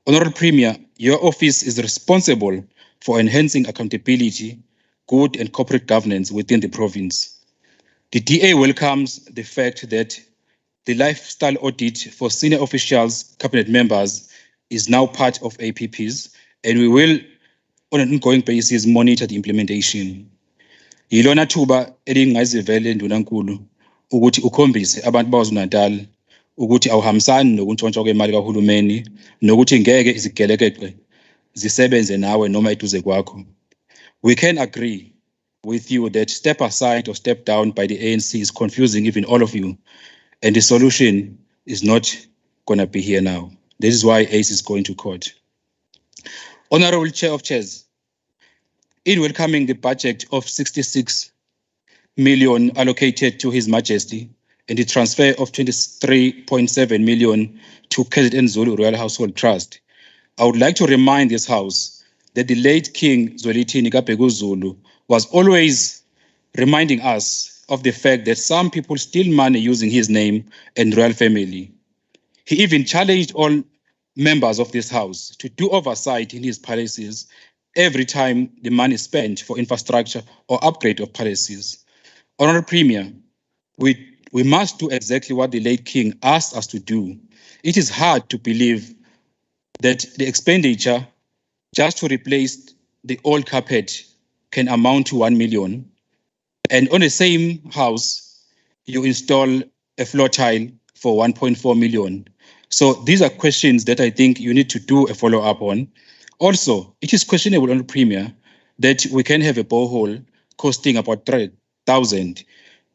Honorable Premier, your office is responsible for enhancing accountability, good and corporate governance within the province. The DA welcomes the fact that the lifestyle audit for senior officials, cabinet members, is now part of APPs, and we will, on an ongoing basis, monitor the implementation. Yilona thuba elingazivele ndunankulu ukuthi ukhombise abantu baKwaZulu-Natal ukuthi awuhambisani nokuntshontshwa kwemali kahulumeni nokuthi ngeke izigelekeqe zisebenze nawe noma eduze kwakho. We can agree with you that step aside or step down by the ANC is confusing even all of you, and the solution is not going to be here now. This is why ACE is going to court. Honorable Chair of Chairs, in welcoming the budget of 66 million allocated to His Majesty and the transfer of 23.7 million to KZN Zulu Royal Household Trust, I would like to remind this House that the late King Zwelithini Kabheka Zulu was always reminding us of the fact that some people steal money using his name and royal family. He even challenged all members of this House to do oversight in his palaces every time the money is spent for infrastructure or upgrade of palaces. Honorable Premier, we must do exactly what the late King asked us to do. It is hard to believe that the expenditure just to replace the old carpet can amount to 1 million. And on the same house, you install a floor tile for 1.4 million. So these are questions that I think you need to do a follow-up on. Also, it is questionable on the Premier that we can have a borehole costing about 3,000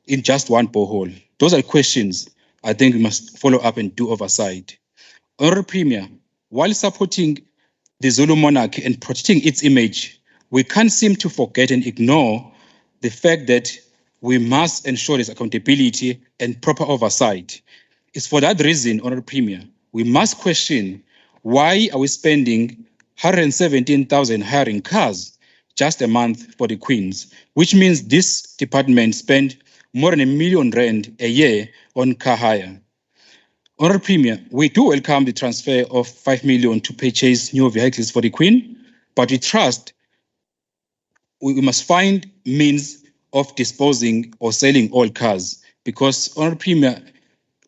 in just one borehole. Those are questions I think we must follow up and do oversight. Honorable Premier, while supporting the Zulu monarchy and protecting its image, we can't seem to forget and ignore the fact that we must ensure there's accountability and proper oversight. It's for that reason, Honorable Premier, we must question why are we spending 117,000 hiring cars just a month for the Queens, which means this department spent more than R1 million a year on car hire. Honorable Premier, we do welcome the transfer of 5 million to purchase new vehicles for the Queen, but we trust we must find means of disposing or selling all cars, because, Honorable Premier,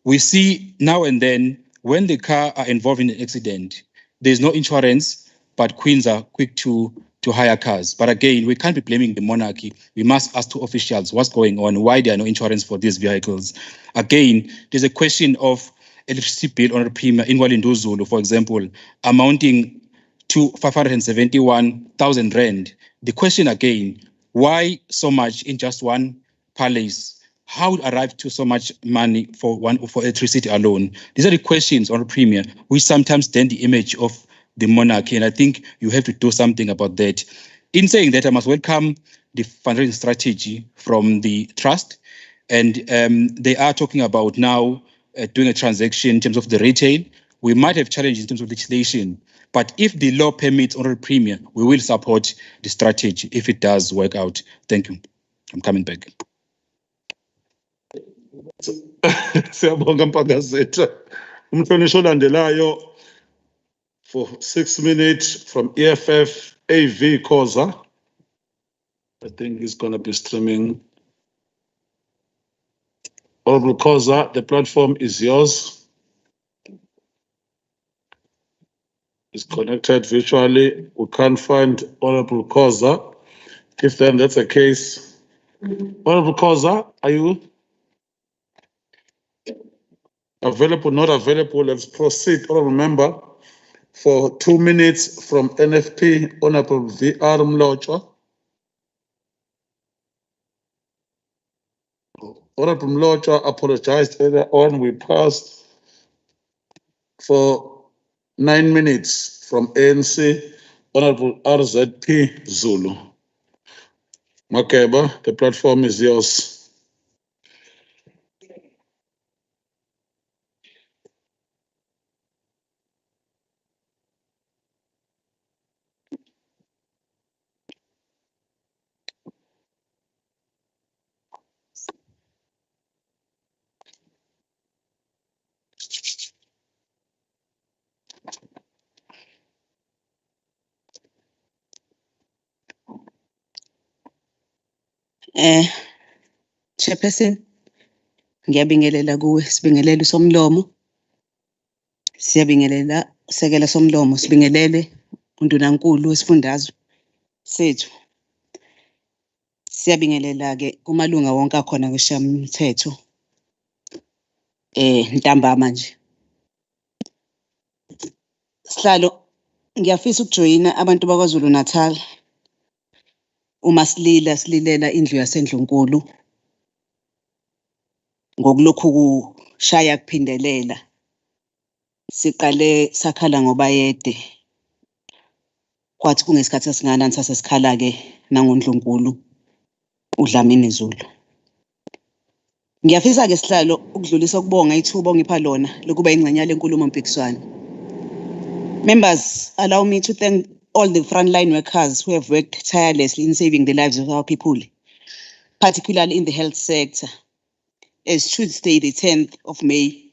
we see now and then when the car are involved in an accident, there's no insurance, but Queens are quick to to hire cars. But again, we can't be blaming the monarchy. We must ask to officials what's going on, why there are no insurance for these vehicles. Again, there's a question of electricity bill on a premium in Walinduzulu, for example, amounting to 571,000 rand. The question again, why so much in just one palace? How arrive to so much money for electricity alone? These are the questions on a premium which sometimes dent the image of the monarchy, and I think you have to do something about that. In saying that, I must welcome the fundraising strategy from the trust, and they are talking about now doing a transaction in terms of the retail. We might have challenges in terms of legislation, but if the law permits honorary premium, we will support the strategy if it does work out. Thank you. I'm coming back. Siyabonga Mpangazitha. Umhlonishwa olandelayo for 6 minutes from EFF AV Khoza. I think he's going to be streaming. Honorable Khoza, the platform is yours. It's connected virtually. We can't find Honorable Khoza. If then that's the case, Honorable Khoza, are you available, not available? Let's proceed. Honorable Member, for 2 minutes from NFP, Honorable VR Mlotshwa. Honorable Mlotshwa apologized earlier on. We passed for 9 minutes from ANC, Honorable RZP Zulu. Makeba, the platform is yours. Chairperson, ngiyabingelela kuwe, sibingelele usomlomo. Siyabingelela sekela somlomo, sibingelele undunankulu wesifundazwe sethu. Siyabingelela ke kumalunga wonke akhona kweshamthetho. Ntambama nje. Sihlalo ngiyafisa ukujoyina abantu bakwaZulu-Natal uma sililela indlu yaseNdlunkulu ngokulokhu kushaya kuphindelela. Siqale sakhala ngobayede kwathi kungesikhathi esinganani sasesikhala ke nangoNdlunkulu uDlamini Zulu. Ngiyafisa ke sihlalo ukudlulisa ukubonga ithuba ongipha lona lokuba ingxenye yalenkulumo mpikiswano. Members, allow me to thank all the frontline workers who have worked tirelessly in saving the lives of our people, particularly in the health sector. As Tuesday, the 10th of May,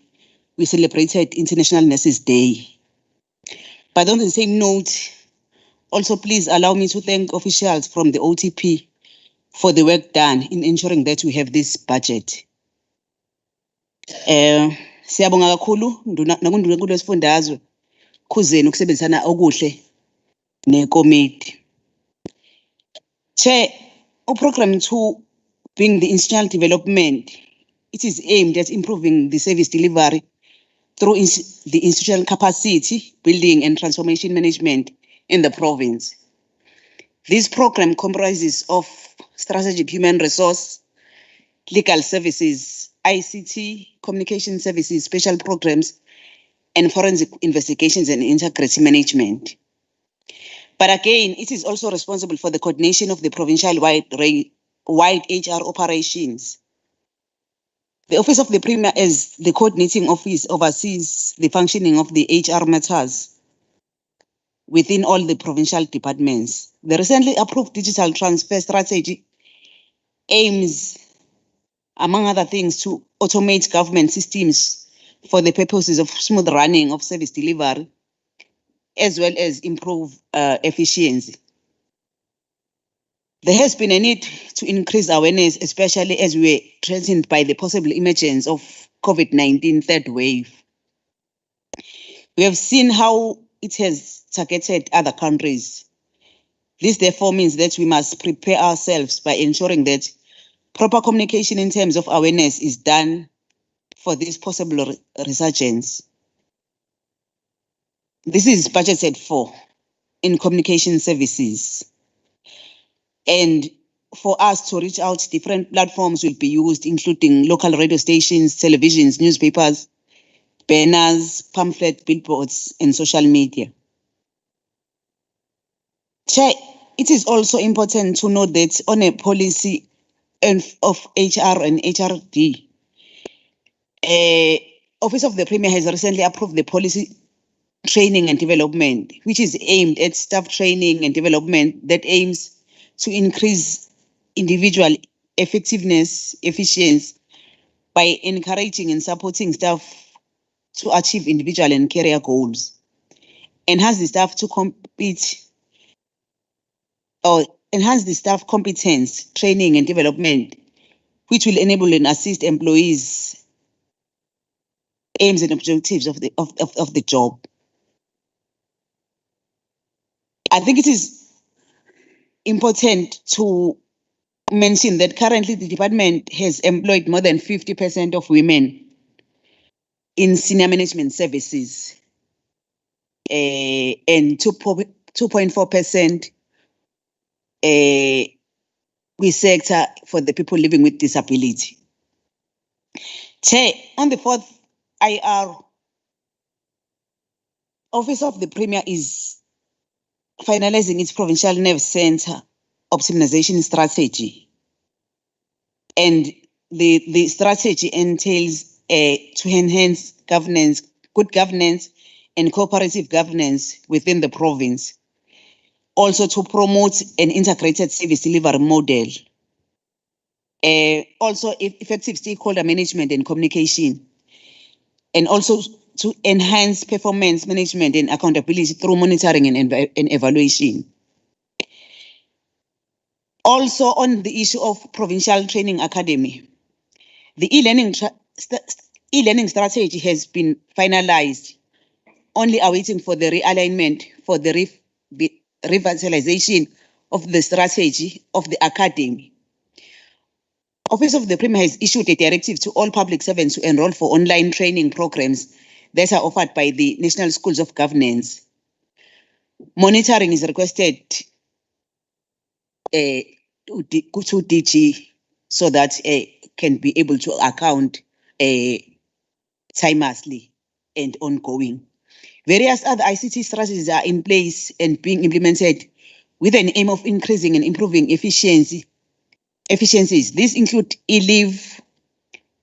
we celebrated International Nurses Day. But on the same note, also please allow me to thank officials from the OTP for the work done in ensuring that we have this budget. Siyabonga kakhulu nakundunankulu wesifundazwe khuzeni ukusebenzisana okuhle nekomiti. Chair, program 2 being the institutional development, it is aimed at improving the service delivery through the institutional capacity building and transformation management in the province. This program comprises of strategic human resource, legal services, ICT, communication services, special programs, and forensic investigations and integrity management. But again, it is also responsible for the coordination of the provincial-wide HR operations. The Office of the Premier, as the coordinating office, oversees the functioning of the HR matters within all the provincial departments. The recently approved digital transfer strategy aims, among other things, to automate government systems for the purposes of smooth running of service delivery, as well as improve efficiency. There has been a need to increase awareness, especially as we were threatened by the possible emergence of COVID-19 third wave. We have seen how it has targeted other countries. This therefore means that we must prepare ourselves by ensuring that proper communication in terms of awareness is done for this possible resurgence. This is budgeted for in communication services. And for us to reach out, different platforms will be used, including local radio stations, televisions, newspapers, banners, pamphlets, billboards, and social media. Chair, it is also important to note that on a policy of HR and HRD, Office of the Premier has recently approved the policy training and development, which is aimed at staff training and development that aims to increase individual effectiveness, efficiency by encouraging and supporting staff to achieve individual and career goals, enhance the staff to compete or enhance the staff competence, training and development, which will enable and assist employees' aims and objectives of the job. I think it is important to mention that currently the department has employed more than 50% of women in senior management services and 2.4% with sector for the people living with disability. Chair, on the 4th IR, Office of the Premier is finalizing its provincial nerve center optimization strategy. And the strategy entails to enhance governance, good governance and cooperative governance within the province. Also to promote an integrated service delivery model. Also effective stakeholder management and communication. And also to enhance performance management and accountability through monitoring and evaluation. Also on the issue of Provincial Training Academy, the e-learning strategy has been finalized, only awaiting for the realignment for the revitalization of the strategy of the academy. Office of the Premier has issued a directive to all public servants to enroll for online training programs that are offered by the National Schools of Governance. Monitoring is requested to DG so that can be able to account timelessly and ongoing. Various other ICT strategies are in place and being implemented with an aim of increasing and improving efficiencies. These include e-leave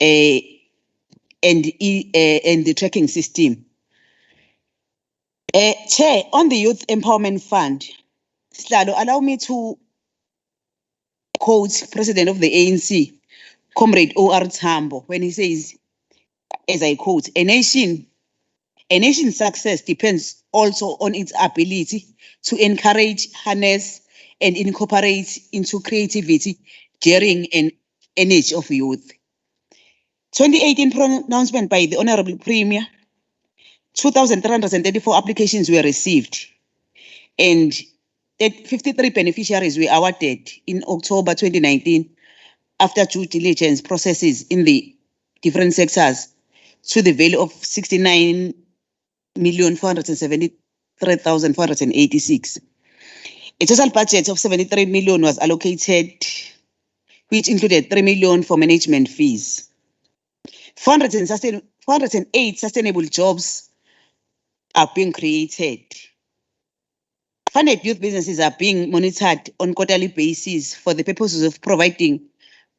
and the tracking system. Chair, on the Youth Empowerment Fund, Slalo, allow me to quote President of the ANC, Comrade O.R. Tambo, when he says, as I quote, a nation's success depends also on its ability to encourage, harness, and incorporate into creativity, daring, and energy of youth. 2018 pronouncement by the Honorable Premier, 2,334 applications were received, and 53 beneficiaries were awarded in October 2019 after due diligence processes in the different sectors to the value of 69,473,486. A total budget of 73 million was allocated, which included 3 million for management fees. 408 sustainable jobs are being created. Funded youth businesses are being monitored on quarterly basis for the purposes of providing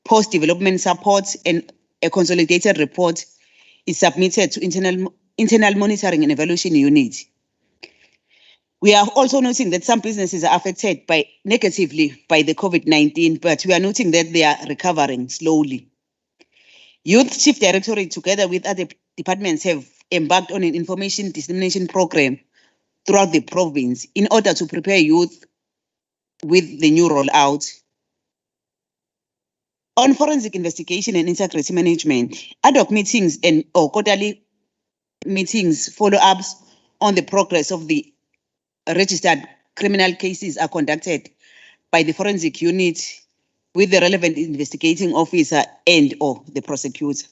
post-development support, and a consolidated report is submitted to internal monitoring and evaluation unit. We are also noting that some businesses are affected negatively by the COVID-19, but we are noting that they are recovering slowly. Youth Chief Directorate, together with other departments, have embarked on an information dissemination program throughout the province in order to prepare youth with the new rollout. On forensic investigation and integrity management, ad hoc meetings or quarterly meetings, follow-ups on the progress of the registered criminal cases are conducted by the forensic unit with the relevant investigating officer and/or the prosecutor.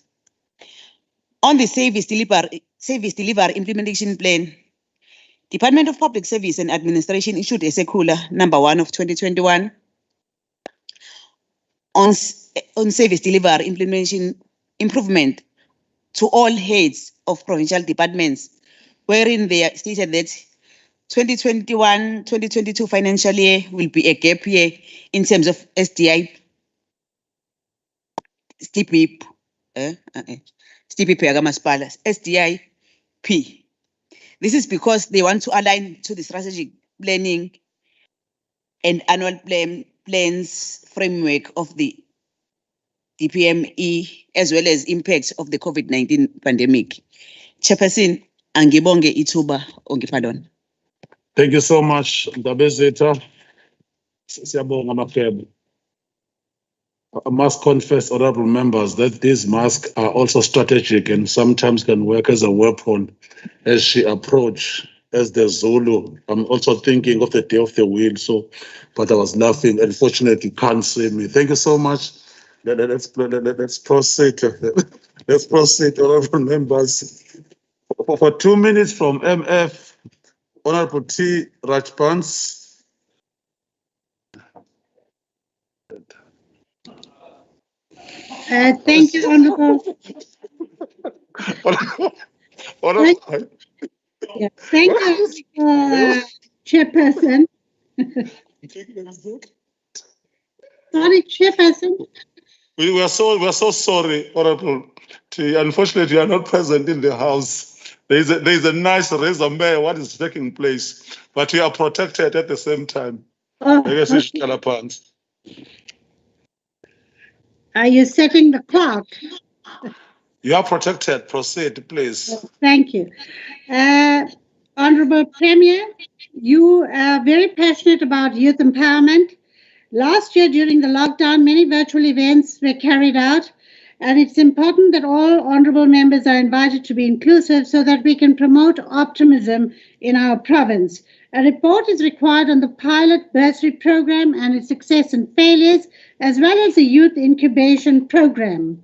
On the service delivery implementation plan, Department of Public Service and Administration issued a circular number 1 of 2021 on service delivery implementation improvement to all heads of provincial departments, wherein they stated that 2021-2022 financial year will be a gap year in terms of SDI, STPIP, SDIP. This is because they want to align to the strategic planning and annual plans framework of the DPME, as well as impacts of the COVID-19 pandemic. Chairperson, angibonge ithuba ongiphalona. Thank you so much, Ndabezitha. Siyabonga mafebo. I must confess, honorable members, that these masks are also strategic and sometimes can work as a weapon as she approach as the Zulu. I'm also thinking of the day of the wheel, but I was laughing. Unfortunately, you can't see me. Thank you so much. Let's proceed. Let's proceed, honorable members. For 2 minutes from MF, Honorable T. Rajpans. Thank you, Honorable. Thank you, Chairperson. Sorry, Chairperson. We are so sorry, Honorable T. Unfortunately, you are not present in the House. There is a nice resume what is taking place, but we are protected at the same time. Okay. Are you setting the clock? You are protected. Proceed, please. Thank you. Honorable Premier, you are very passionate about youth empowerment. Last year, during the lockdown, many virtual events were carried out, and it's important that all honorable members are invited to be inclusive so that we can promote optimism in our province. A report is required on the pilot bursary program and its success and failures, as well as the youth incubation program.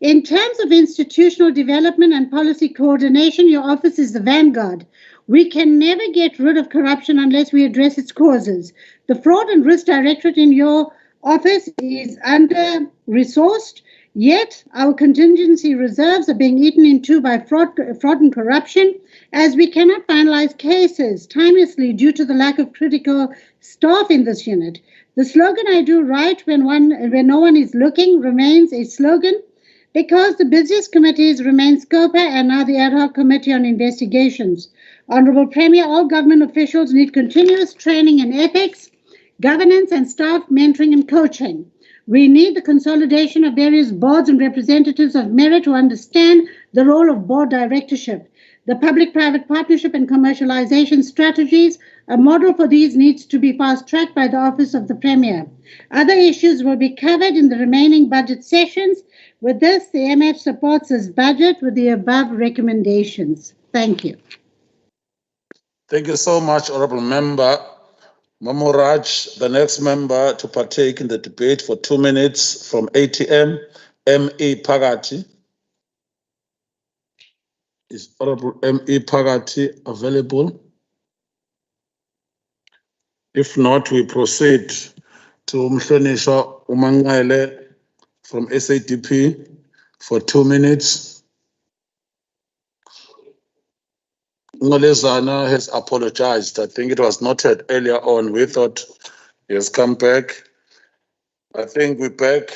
In terms of institutional development and policy coordination, your office is the vanguard. We can never get rid of corruption unless we address its causes. The Fraud and Risk Directorate in your office is under-resourced, yet our contingency reserves are being eaten into by fraud and corruption, as we cannot finalize cases timelessly due to the lack of critical staff in this unit. The slogan, "I do right when no one is looking," remains a slogan, because the busiest committees remain SCOPA and now the Ad Hoc Committee on Investigations. Honorable Premier, all government officials need continuous training in ethics, governance, and staff mentoring and coaching. We need the consolidation of various boards and representatives of merit to understand the role of board directorship. The public-private partnership and commercialization strategies, a model for these needs to be fast-tracked by the Office of the Premier. Other issues will be covered in the remaining budget sessions. With this, the MF supports this budget with the above recommendations. Thank you. Thank you so much, Honorable Member. Mamoraj, the next member to partake in the debate for 2 minutes from ATM, M.E. Pagati. Is Honorable M.E. Pagati available? If not, we proceed to Mhlonisha Umangele from SADP for 2 minutes. Ngolezana has apologized. I think it was noted earlier on. We thought he has come back. I think we're back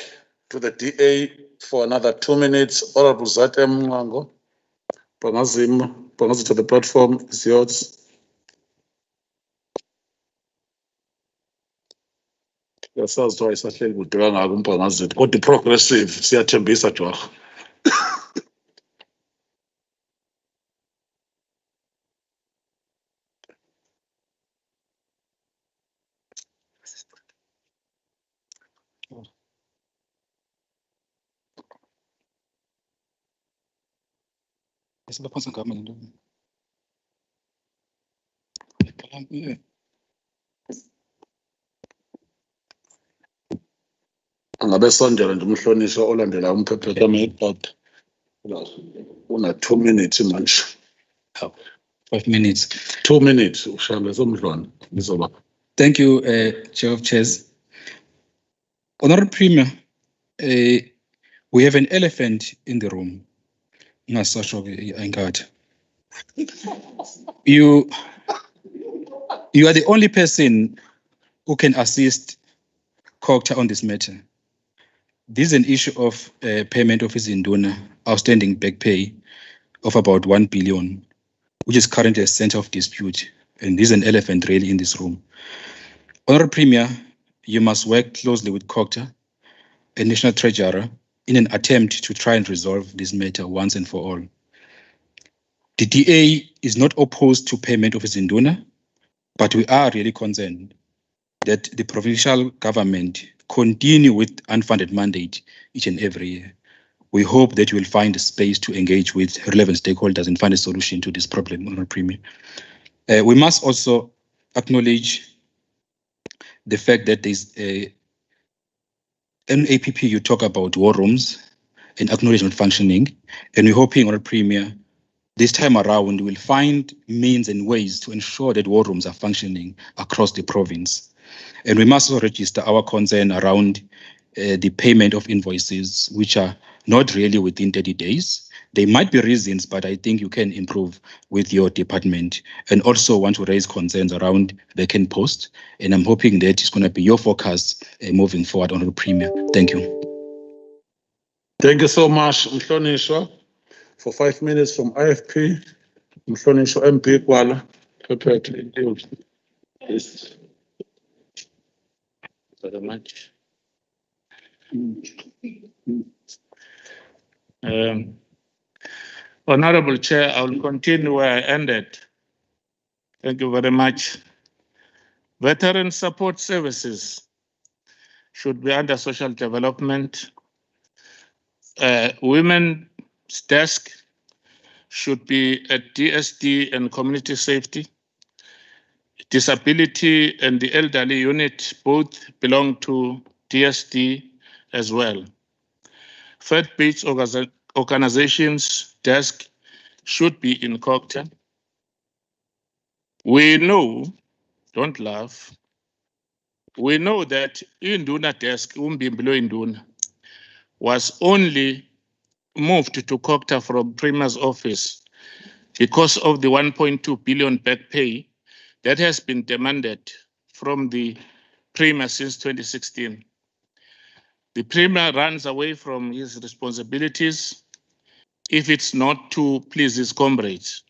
to the DA for another 2 minutes. Honorable Zatem Mwango, Pangazim to the platform is yours. Yasazi why isahleli kude kangaka uMpangazitho kodwa progressive siyathembisa jwara. Angabe sondela nje umhlonishwa olandela umphephetha mayibhada. Una 2 minutes manje. 5 minutes. 2 minutes ushambe somdlwana ngizoba. Thank you, Chair of Chairs. Honorable Premier, we have an elephant in the room. You are the only person who can assist COGTA on this matter. This is an issue of payment of his Induna outstanding back pay of about 1 billion, which is currently a center of dispute. And this is an elephant really in this room. Honorable Premier, you must work closely with COGTA and National Treasurer in an attempt to try and resolve this matter once and for all. The DA is not opposed to payment of his Induna, but we are really concerned that the provincial government continue with unfunded mandate each and every year. We hope that you will find a space to engage with relevant stakeholders and find a solution to this problem, Honorable Premier. We must also acknowledge the fact that there's a NAPP, you talk about war rooms and acknowledgement functioning, and we're hoping, Honorable Premier, this time around we'll find means and ways to ensure that war rooms are functioning across the province. And we must also register our concern around the payment of invoices, which are not really within 30 days. There might be reasons, but I think you can improve with your department, and also want to raise concerns around vacant posts. And I'm hoping that it's going to be your focus moving forward, Honorable Premier. Thank you. Thank you so much, Mhlonishwa. For 5 minutes from IFP, Mhlonishwa MP Kwala. Yes. Very much. Honorable Chair, I will continue where I ended. Thank you very much. Veteran support services should be under social development. Women's desk should be at DSD and community safety. Disability and the elderly unit both belong to DSD as well. Faith-based organizations desk should be in COGTA. We know, don't laugh, we know that Induna desk, below Induna, was only moved to COGTA from Premier's office because of the 1.2 billion back pay that has been demanded from the Premier since 2016. The Premier runs away from his responsibilities if it's not to please his comrades.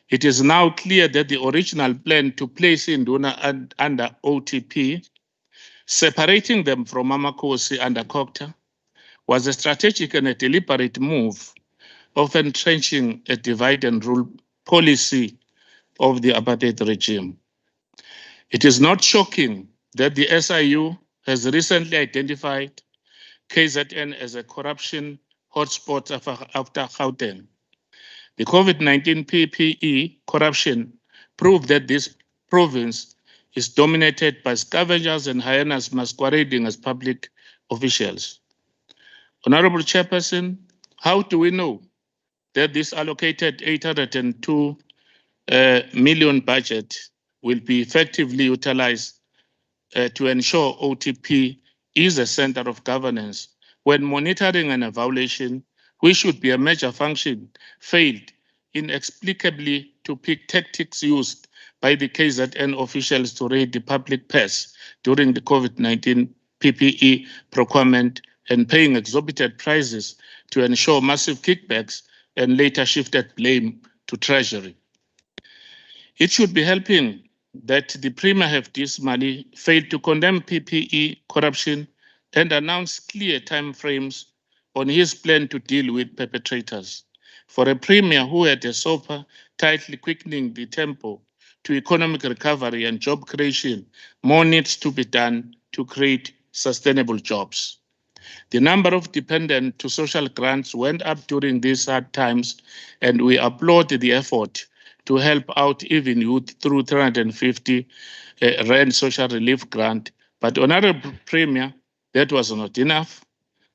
It is now clear that the original plan to place Induna under OTP, separating them from Amakosi under COGTA, was a strategic and a deliberate move of entrenching a divide and rule policy of the apartheid regime. It is not shocking that the SIU has recently identified KZN as a corruption hotspot after Gauteng. The COVID-19 PPE corruption proved that this province is dominated by scavengers and hyenas masquerading as public officials. Honorable Chairperson, how do we know that this allocated 802 million budget will be effectively utilized to ensure OTP is a center of governance when monitoring and evaluation, which should be a major function, failed inexplicably to pick tactics used by the KZN officials to raid the public purse during the COVID-19 PPE procurement and paying exorbitant prices to ensure massive kickbacks and later shifted blame to Treasury. It should be helping that the Premier have dismally failed to condemn PPE corruption and announce clear timeframes on his plan to deal with perpetrators. For a Premier who had a sober, tightly quickening the tempo to economic recovery and job creation, more needs to be done to create sustainable jobs. The number of dependent to social grants went up during these hard times, and we applaud the effort to help out even youth through 350 Rand social relief grant. But Honorable Premier, That was not enough.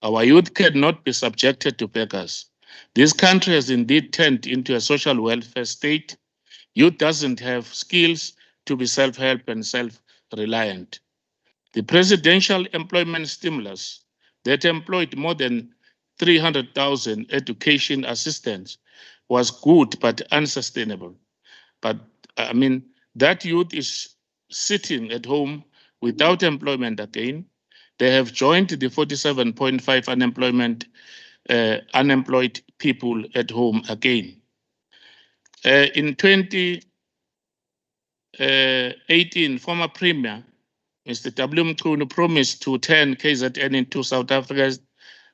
Our youth cannot be subjected to beggars. This country has indeed turned into a social welfare state. Youth doesn't have skills to be self-help and self-reliant. The presidential employment stimulus that employed more than 300,000 education assistants was good but unsustainable. But I mean, that youth is sitting at home without employment again. They have joined the 47.5 unemployed people at home again. In 2018, former Premier Mr. W. Mchunu promised to turn KZN into South Africa's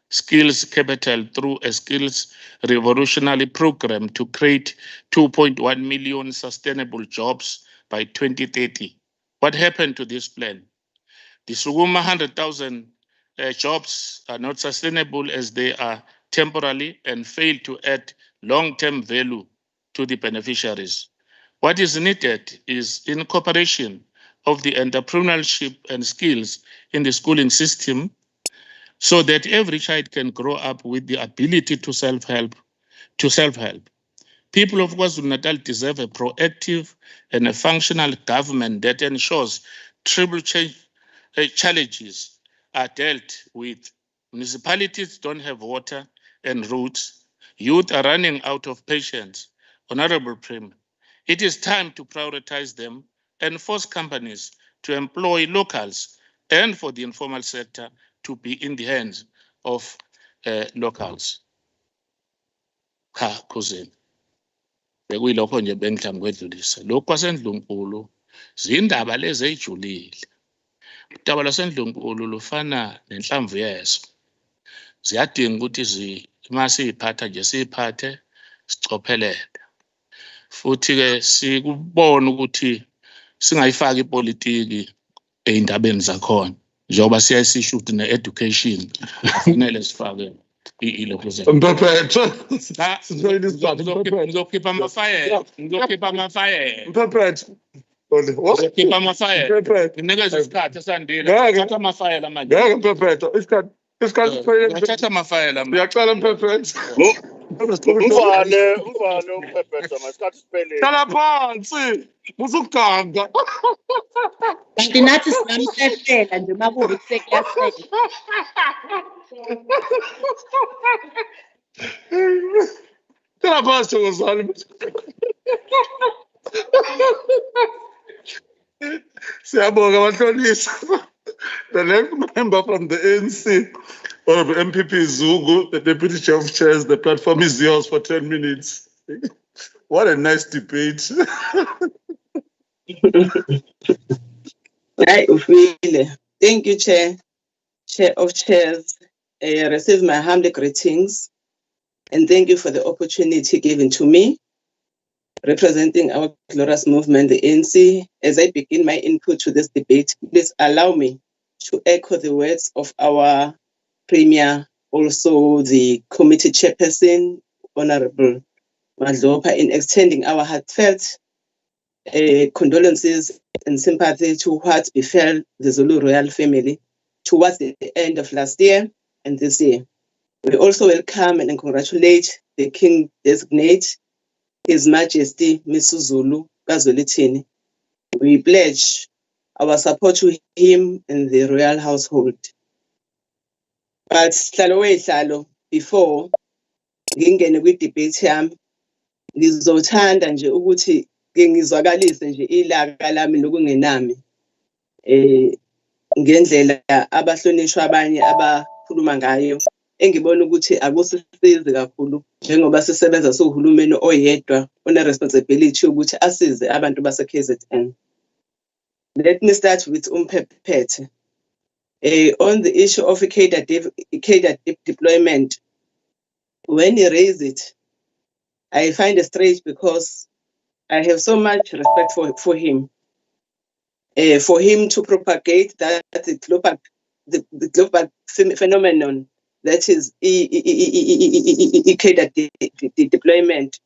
skills capital through a skills revolutionary program to create 2.1 million sustainable jobs by 2030. What happened to this plan? The Suguma 100,000 jobs are not sustainable as they are temporary and fail to add long-term value to the beneficiaries. What is needed is incorporation of the entrepreneurship and skills in the schooling system so that every child can grow up with the ability to self-help. People of KwaZulu-Natal deserve a proactive and a functional government that ensures triple challenges are dealt with. Municipalities don't have water and roads. Youth are running out of patience. Honorable Premier, it is time to prioritize them and force companies to employ locals and for the informal sector to be in the hands of locals. Cousin. Bekuyilokho nje bengithanda ukwedlulisa. Lokhu kwaseNdlunkulu zindaba lezi ejulile. Udaba lwaseNdlunkulu lufana nenhlamvu yeso. Ziyadinga ukuthi uma siyiphatha nje siyiphathe sicophelele. Futhi ke sikubona ukuthi singayifaki ipolitiki eindabeni zakhona. Njengoba siyasisho ukuthi ne-education kufanele sifake ilokho zethu. Mphephethe. Ngizokhipha amafayela. Ngizokhipha amafayela. Mphephethe. Ngizokhipha amafayela. Nginikeza isikhathi esandile. Thatha amafayela manje. Ngeke Mphephethe. Isikhathi siphele. Thatha amafayela manje. Uyacela Mphephethe. Mvale uMphephethe masikhathi siphele. Hlala phansi. Musukuganga. Kanti nathi sinamhlehlela nje makubi kusekuyasela. Hlala phansi Thokozani. Siyabonga bahlonisa. The next member from the ANC, Honorable MPP Zugu, the Deputy Chair of Chairs, the platform is yours for 10 minutes. What a nice debate. Thank you, Chair of Chairs. I receive my humble greetings and thank you for the opportunity given to me, representing our glorious movement, the ANC. As I begin my input to this debate, please allow me to echo the words of our Premier, also the committee chairperson, Honorable Madlopa, in extending our heartfelt condolences and sympathy to what befell the Zulu royal family towards the end of last year and this year. We also welcome and congratulate the King Designate, His Majesty Misuzulu KwaZulu-Natal. We pledge our support to him and the royal household. But hlalo before ngingene kwi-debate yami, ngizothanda nje ukuthi ngizwakalise nje ilaka lami lokungenami ngendlela abahlonishwa abanye abakhuluma ngayo, engibona ukuthi akusisizi kakhulu njengoba sisebenza sohulumeni oyedwa one-responsibility ukuthi asize abantu base-KZN. Let me start with Mphephethe. On the issue of cadre deployment, when he raised it, I find it strange because I have so much respect for him. For him to propagate that the global phenomenon that is cadre deployment,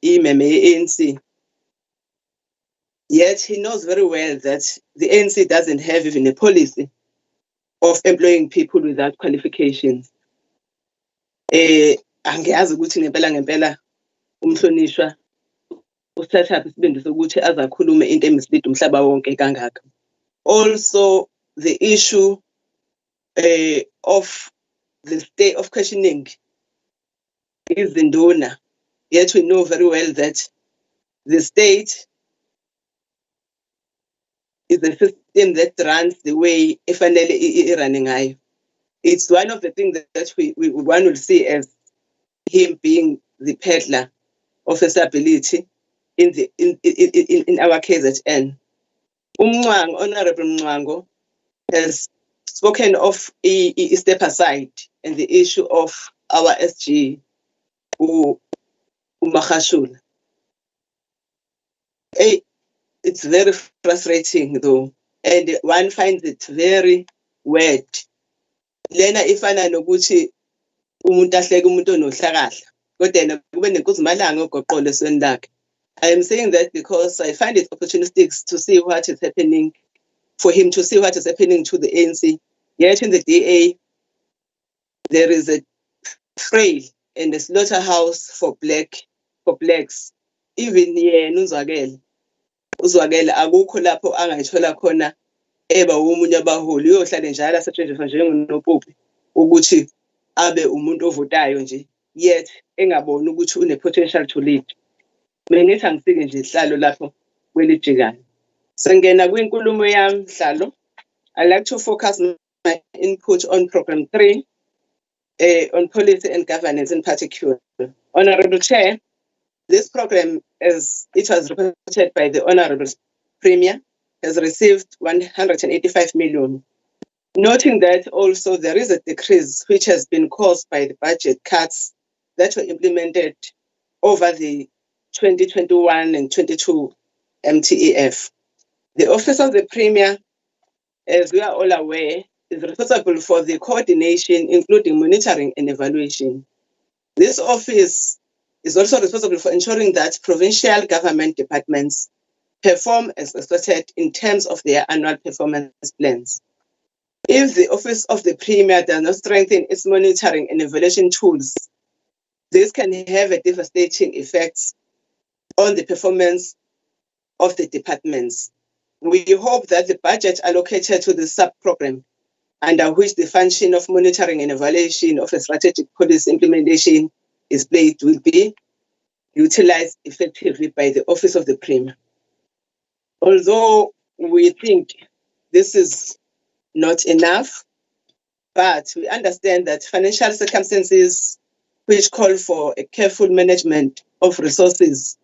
ANC. Yet he knows very well that the ANC doesn't have even a policy of employing people without qualifications. Angiyazi ukuthi ngempela umhlonishwa usithatha isibindi sokuthi azakhulume into emislead umhlaba wonke kangaka. Also the issue of the state of questioning is induna. Yet we know very well that the state is a system that runs the way efanele running ngayo. It's one of the things that one will see as him being the peddler of a stability in our KZN. Honorable Mngwango has spoken of a step aside and the issue of our SG Umahashula. It's very frustrating though, and one finds it very weird. Lena ifana nokuthi umuntu ahleke umuntu onohlakahla kodwa yena kube nenkuzimalanga ogoqole esweni lakhe. I am saying that because I find it opportunistic to see what is happening, for him to see what is happening to the ANC. Yet in the DA, there is a trail and a slaughterhouse for blacks. Even here, uzwakele akukho lapho angayithola khona eba umunye abaholi uyohlala njalo asetshenziswa njengonopopi ukuthi abe umuntu ovotayo nje, yet engaboni ukuthi une potential to lead. Bengithi angisike nje ihlalo lapho kwelijikayo. Sengena kwinkulumo yami hlalo. I like to focus my input on program 3, on policy and governance in particular. Honorable Chair, this program, as it was reported by the Honorable Premier, has received 185 million. Noting that also there is a decrease which has been caused by the budget cuts that were implemented over the 2021 and 22 MTEF. The Office of the Premier, as we are all aware, is responsible for the coordination, including monitoring and evaluation. This office is also responsible for ensuring that provincial government departments perform as expected in terms of their annual performance plans. If the Office of the Premier does not strengthen its monitoring and evaluation tools, this can have a devastating effect on the performance of the departments. We hope that the budget allocated to the sub-program, under which the function of monitoring and evaluation of a strategic policy implementation is played, will be utilized effectively by the Office of the Premier. Although we think this is not enough, but we understand that financial circumstances which call for a careful management of resources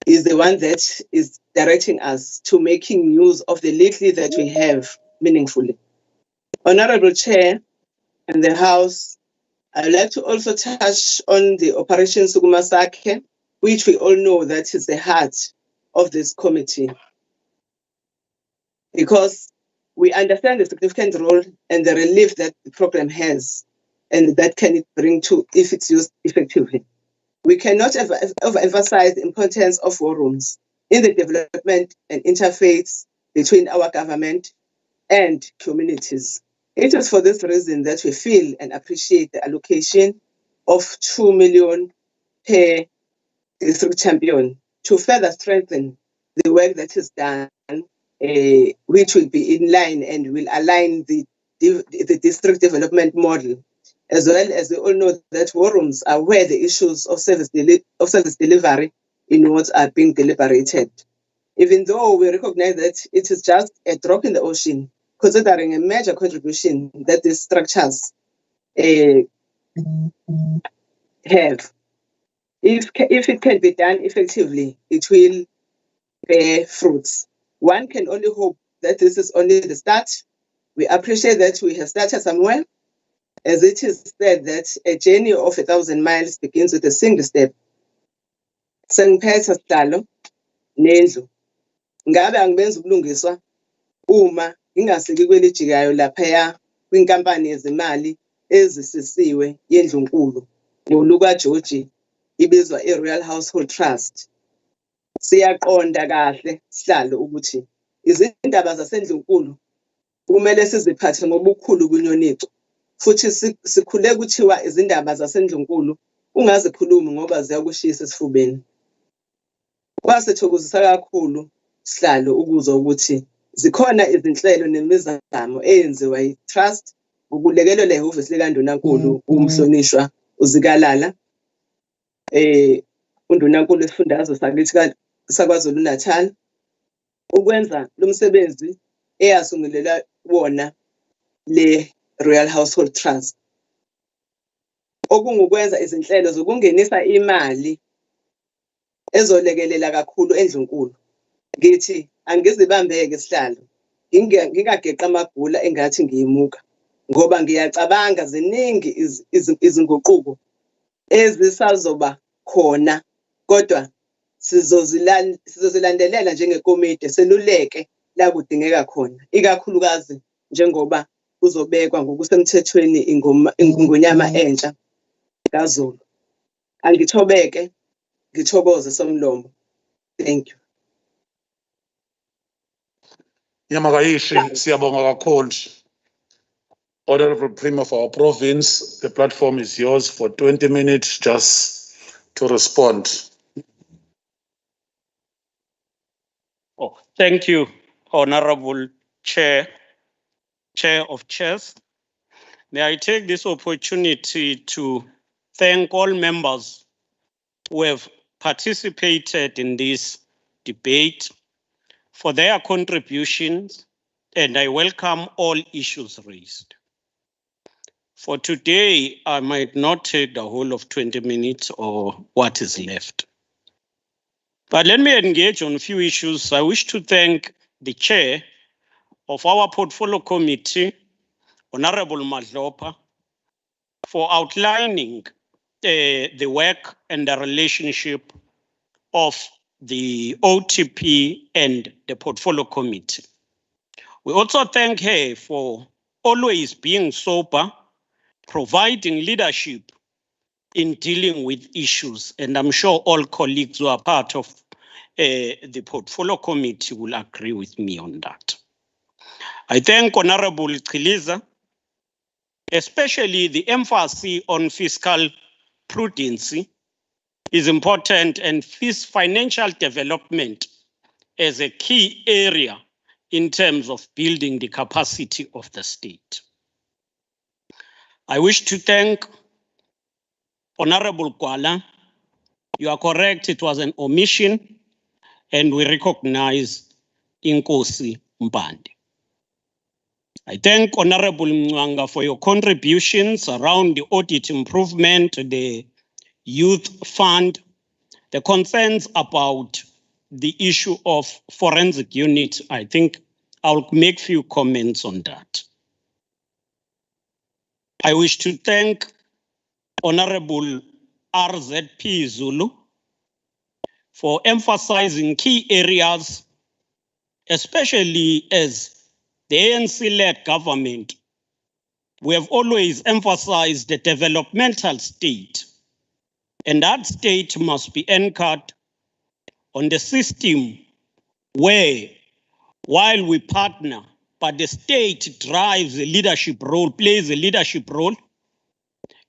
is the one that is directing us to making use of the little that we have meaningfully. Honorable Chair and the House, I would like to also touch on the Operation Sukumasake, which we all know that is the heart of this committee, because we understand the significant role and the relief that the program has and that can it bring to if it's used effectively. We cannot overemphasize the importance of war rooms in the development and interface between our government and communities. It is for this reason that we feel and appreciate the allocation of 2 million per district champion to further strengthen the work that is done, which will be in line and will align the district development model, as well as we all know that war rooms are where the issues of service delivery in wards are being deliberated. Even though we recognize that it is just a drop in the ocean, considering a major contribution that these structures have. If it can be done effectively, it will bear fruits. One can only hope that this is only the start. We appreciate that we have started somewhere, as it is said that a journey of 1,000 miles begins with a single step. Sengiphethe sidalo nendlu. Ngabe angibenza ubulungiswa uma ngingasiki kwelijikayo laphaya kwinkampani yezimali ezisisiwe yendlunkulu ngoluka George ibizwa i-Royal Household Trust. Siyaqonda kahle sihlalo ukuthi izindaba zasendlunkulu kumele siziphathe ngobukhulu kunyonico futhi sikhule kuthiwa izindaba zasendlunkulu ungazikhulumi ngoba ziyakushisa esifubeni. Kwasethokozisa kakhulu sihlalo ukuzwa ukuthi zikhona izinhlelo nemizamo eyenziwa yi-Trust ukulekelela ihhovisi likaNdunankulu umhlonishwa uZikalala uNdunankulu wesifundazwe sakithi saKwaZulu-Natal ukwenza lo msebenzi eyasungulela wona le Royal Household Trust. Okungukwenza izinhlelo zokungenisa imali ezolekelela kakhulu endlunkulu. Ngithi angizibambeke sihlalo ngingageqa amagula engathi ngiyimuka ngoba ngiyacabanga ziningi izinguquko ezisazoba khona kodwa sizozilandelela njengekomiti seluleke la kudingeka khona ikakhulukazi njengoba kuzobekwa ngokusemthethweni ingonyama entsha kaZulu. Angithobeke ngithokoze somlomo. Thank you. Yamakayishi, siyabonga kakhulu. Honorable Premier of our province, the platform is yours for 20 minutes just to respond. Oh, thank you, Honorable Chair of Chairs. May I take this opportunity to thank all members who have participated in this debate for their contributions, and I welcome all issues raised. For today, I might not take the whole of 20 minutes or what is left. But let me engage on a few issues. I wish to thank the chair of our portfolio committee, Honorable Madlopa, for outlining the work and the relationship of the OTP and the portfolio committee. We also thank her for always being sober, providing leadership in dealing with issues. And I'm sure all colleagues who are part of the portfolio committee will agree with me on that. I thank Honorable Chiliza, especially the emphasis on fiscal prudence is important and financial development as a key area in terms of building the capacity of the state. I wish to thank Honorable Kwala. You are correct, it was an omission, and we recognize Inkosi Mpande. I thank Honorable Mwanga for your contributions around the audit improvement, the youth fund, the concerns about the issue of forensic unit. I think I'll make few comments on that. I wish to thank Honorable RZP Zulu for emphasizing key areas, especially as the ANC-led government. We have always emphasized the developmental state, and that state must be anchored on the system where, while we partner, but the state drives a leadership role, plays a leadership role,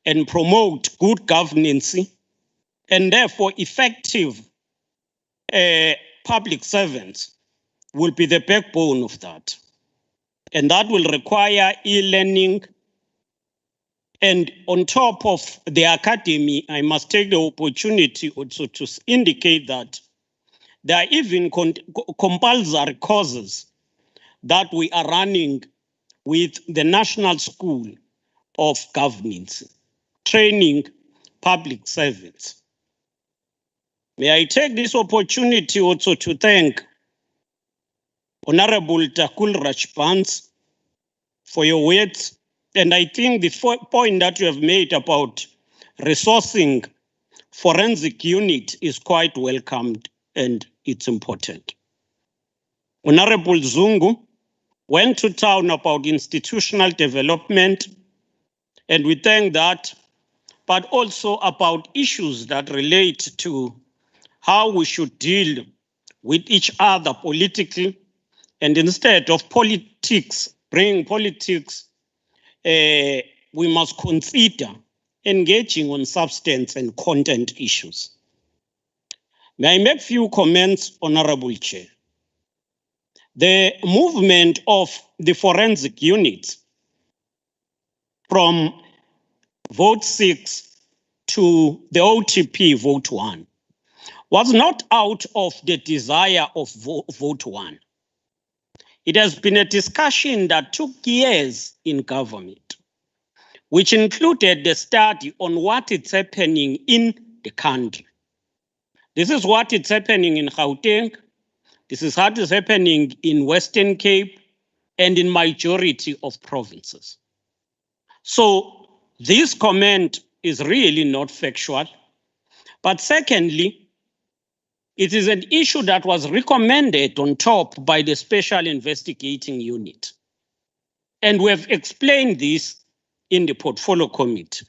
and promote good governance, and therefore effective public servants will be the backbone of that. And that will require e-learning. And on top of the academy, I must take the opportunity also to indicate that there are even compulsory courses that we are running with the National School of Governance, training public servants. May I take this opportunity also to thank Honorable Takul Rajpans for your words. And I think the point that you have made about resourcing forensic unit is quite welcomed and it's important. Honorable Zungu went to town about institutional development, and we thank that, but also about issues that relate to how we should deal with each other politically, and instead of politics bring politics, we must consider engaging on substance and content issues. May I make few comments, Honorable Chair? The movement of the forensic units from vote 6 to the OTP vote 1 was not out of the desire of vote 1. It has been a discussion that took years in government, which included the study on what is happening in the country. This is what is happening in Gauteng. This is what is happening in Western Cape and in majority of provinces. So this comment is really not factual. But secondly, it is an issue that was recommended on top by the Special Investigating Unit. And we have explained this in the Portfolio Committee.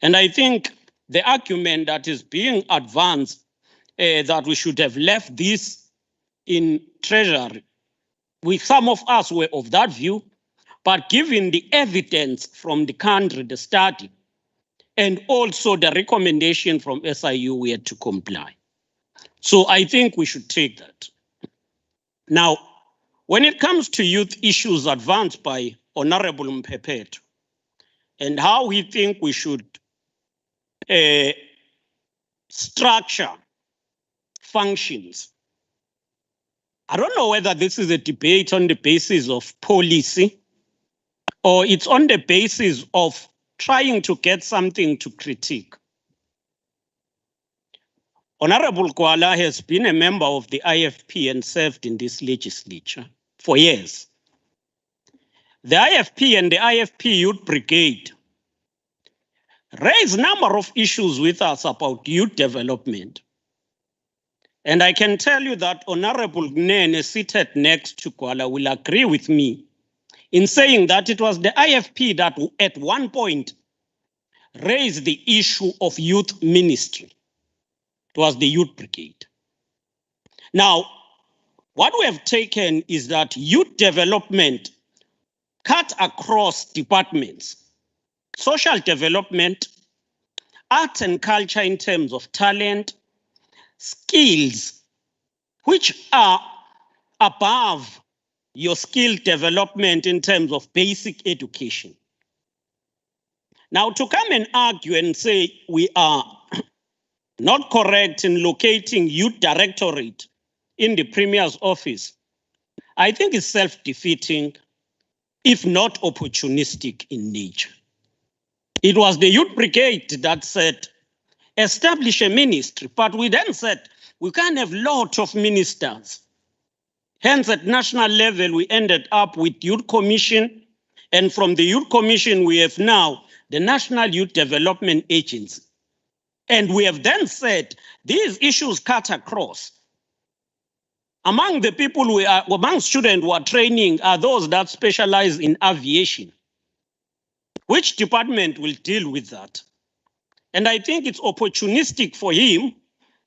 And I think the argument that is being advanced that we should have left this in Treasury, some of us were of that view, but given the evidence from the country, the study, and also the recommendation from SIU, we had to comply. So I think we should take that. Now, when it comes to youth issues advanced by Honorable Mpepeto and how we think we should structure functions, I don't know whether this is a debate on the basis of policy or it's on the basis of trying to get something to critique. Honorable Kwala has been a member of the IFP and served in this legislature for years. The IFP and the IFP Youth Brigade raised a number of issues with us about youth development. And I can tell you that Honorable Gnene, seated next to Kwala, will agree with me in saying that it was the IFP that at one point raised the issue of youth ministry. It was the Youth Brigade. Now, what we have taken is that youth development cut across departments, social development, arts and culture in terms of talent, skills, which are above your skill development in terms of basic education. Now, to come and argue and say we are not correct in locating youth directorate in the Premier's office, I think is self-defeating, if not opportunistic in nature. It was the Youth Brigade that said, establish a ministry, but we then said, we can't have lot of ministers. Hence, at national level, we ended up with Youth Commission, and from the Youth Commission, we have now the National Youth Development Agency. And we have then said, these issues cut across. Among the people among students who are training are those that specialize in aviation. Which department will deal with that? And I think it's opportunistic for him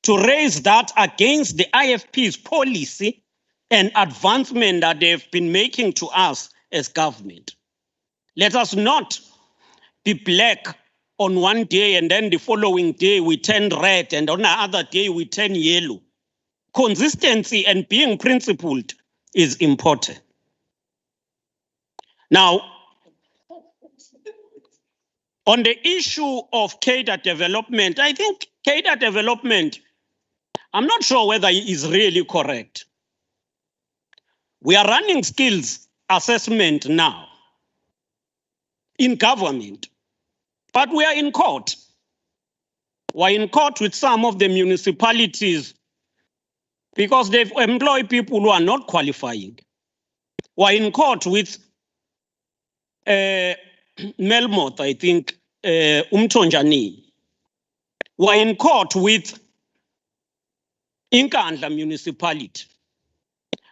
to raise that against the IFP's policy and advancement that they've been making to us as government. Let us not be black on one day and then the following day we turn red and on the other day we turn yellow. Consistency and being principled is important. Now, on the issue of cadre development, I think cadre development, I'm not sure whether it is really correct. We are running skills assessment now in government, but we are in court. We're in court with some of the municipalities because they've employed people who are not qualifying. We're in court with Melmoth, I think, Umtonjani. We're in court with Inkandla municipality.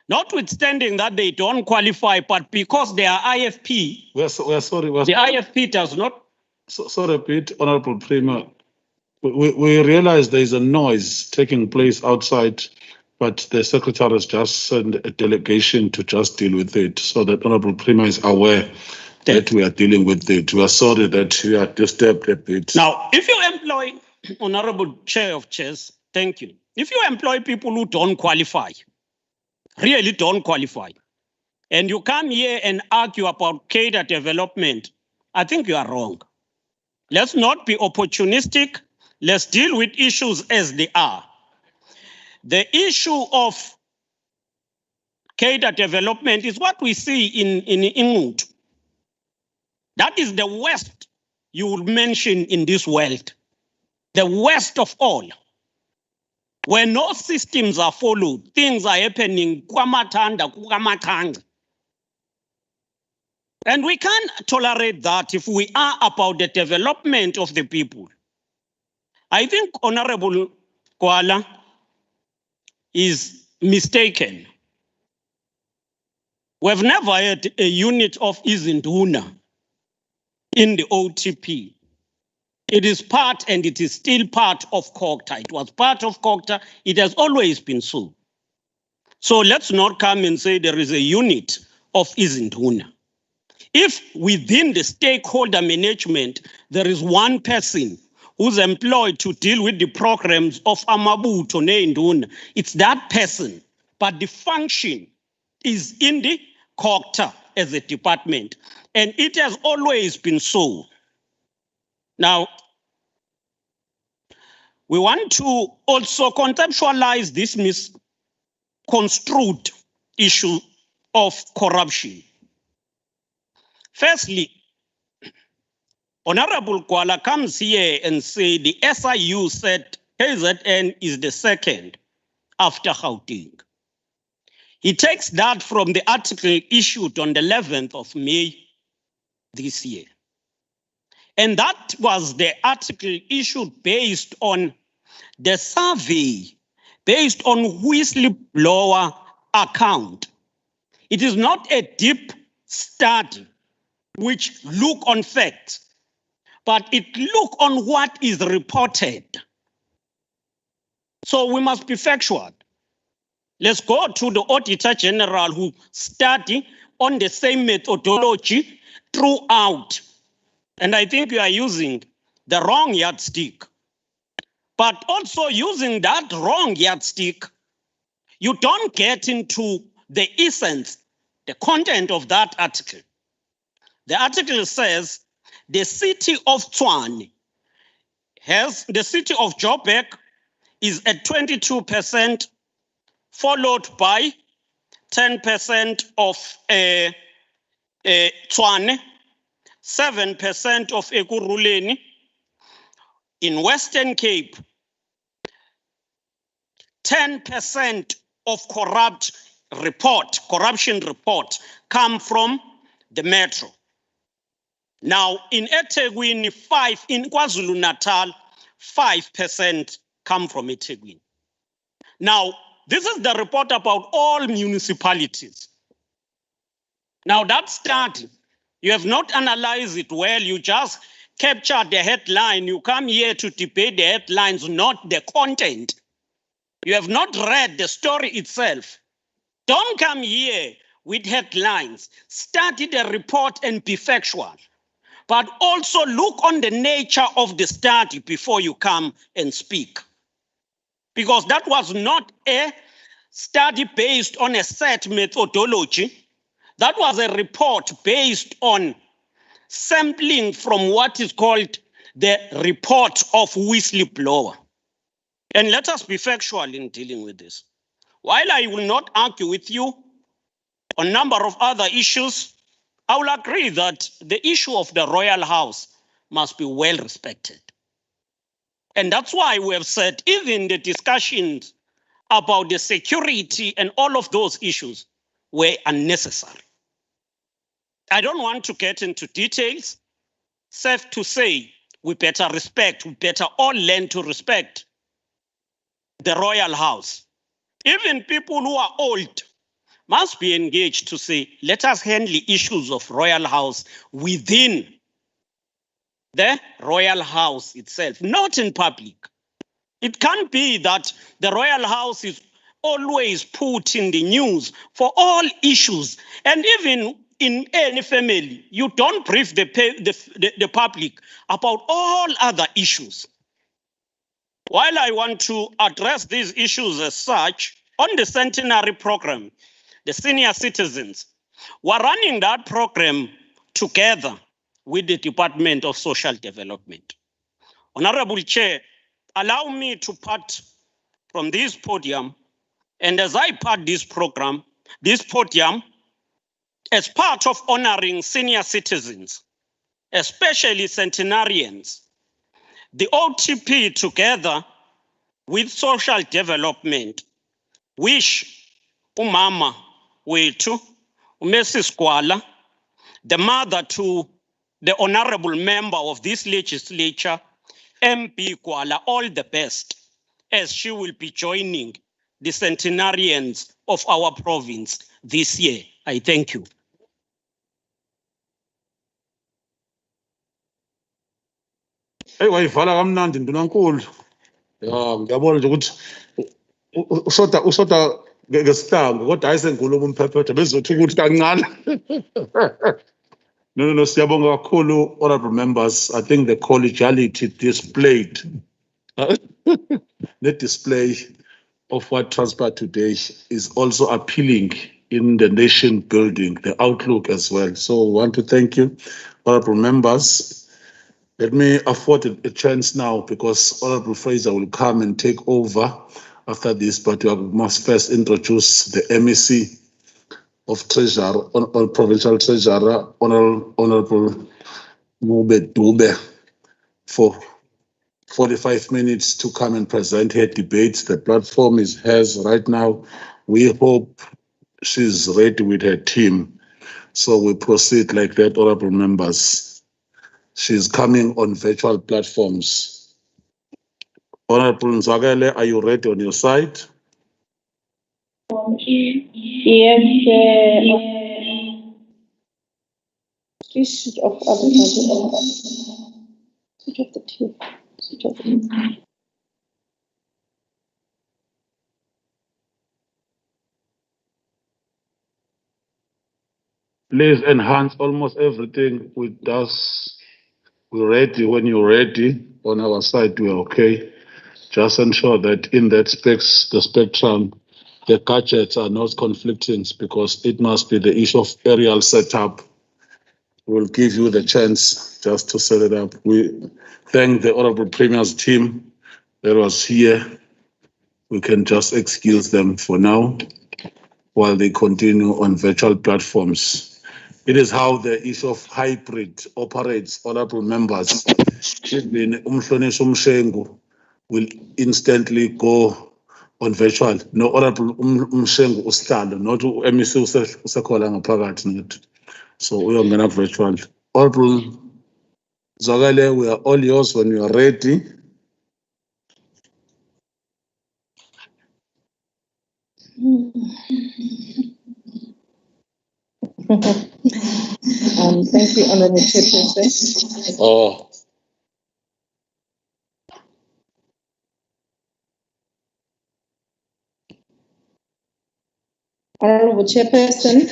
Notwithstanding that they don't qualify, but because they are IFP, we're sorry. The IFP does not. Sorry, Pete, Honorable Premier. We realize there is a noise taking place outside but the Secretary has just sent a delegation to just deal with it so that Honorable Premier is aware that we are dealing with it. We are sorry that we are disturbed a bit. Now, if you employ, Honorable Chair of Chairs, thank you. If you employ people who don't qualify, really don't qualify, and you come here and argue about cadre development, I think you are wrong. Let's not be opportunistic. Let's deal with issues as they are. The issue of cadre development is what we see in England. That is the worst you will mention in this world. The worst of all. Where no systems are followed, things are happening. And we can't tolerate that if we are about the development of the people. I think Honorable Kwala is mistaken. We've never had a unit of Izinduna in the OTP. It is part and it is still part of COGTA. It was part of COGTA. It has always been so. So let's not come and say there is a unit of Izinduna. If within the stakeholder management, there is one person who's employed to deal with the programs of Amabuto Neinduna, it's that person. But the function is in the COGTA as a department. And it has always been so. Now, we want to also conceptualize this misconstrued issue of corruption. Firstly, Honorable Kwala comes here and say the SIU said KZN is the second after Gauteng. He takes that from the article issued on the 11th of May this year. And that was the article issued based on the survey, based on whistleblower account. It is not a deep study which look on facts, but it look on what is reported. So we must be factual. Let's go to the Auditor General who study on the same methodology throughout. And I think you are using the wrong yardstick. But also using that wrong yardstick, you don't get into the essence, the content of that article. The article says the city of Tshwane the city of Joburg is at 22%, followed by 10% of Tshwane, 7% of Ekurhuleni. In Western Cape, 10% of corruption report come from the metro. Now, in eThekwini, in KwaZulu-Natal, 5% come from eThekwini. Now, this is the report about all municipalities. Now, that study, you have not analyzed it well. You just capture the headline. You come here to debate the headlines, not the content. You have not read the story itself. Don't come here with headlines. Study the report and be factual. But also look on the nature of the study before you come and speak. Because that was not a study based on a set methodology. That was a report based on sampling from what is called the report of whistleblower. And let us be factual in dealing with this. While I will not argue with you on a number of other issues, I will agree that the issue of the royal house must be well respected. And that's why we have said even the discussions about the security and all of those issues were unnecessary. I don't want to get into details. Safe to say, we better all learn to respect the royal house. Even people who are old must be engaged to say, let us handle issues of royal house within the royal house itself, not in public. It can't be that the royal house is always put in the news for all issues. And even in any family, you don't brief the public about all other issues. While I want to address these issues as such, on the centenary program, the senior citizens, we're running that program together with the Department of Social Development. Honorable Chair, allow me to part from this podium, and as I part this program, this podium, as part of honoring senior citizens, especially centenarians, the OTP together with social development wish umama wethu, Mrs. Kwala, the mother to the honorable member of this legislature, MP Kwala, all the best, as she will be joining the centenarians of our province this year. I thank you. Hey, wayivala kamnandi ndunankulu. Ya, ngiyabona nje ukuthi ushoda ngesihlangu kodwa ayisenkulumo umphephethe bezothi ukuthi kancane. No, siyabonga kakhulu, honorable members. I think the collegiality displayed, the display of what transpired today is also appealing in the nation building, the outlook as well. So I want to thank you, honorable members. Let me afford a chance now because Honorable Fraser will come and take over after this, but I must first introduce the MEC of Treasurer, on Provincial Treasurer, Honorable Mube Dube, for 45 minutes to come and present her debates. The platform is hers right now. We hope she's ready with her team. So we proceed like that, honorable members. She's coming on virtual platforms. Honorable Nzagale, are you ready on your side? Yes. Switch off everybody. Switch off the TV. Switch off the Please enhance almost everything with us. We're ready when you're ready. On our side, we're okay. Just ensure that in that the spectrum, the gadgets are not conflicting because it must be the issue of aerial setup. We'll give you the chance just to set it up. We thank the Honorable Premier's team that was here. We can just excuse them for now while they continue on virtual platforms. It is how the issue of hybrid operates, honorable members. Even Umhlonishwa Umshengu will instantly go on virtual. No, honorable Umshengu usihlalo, not MEC usekhona ngaphakathi not. So we are going to virtual. Honorable Zagale, we are all yours when you are ready. Thank you, Honorable Chairperson. Oh. Honorable Chairperson.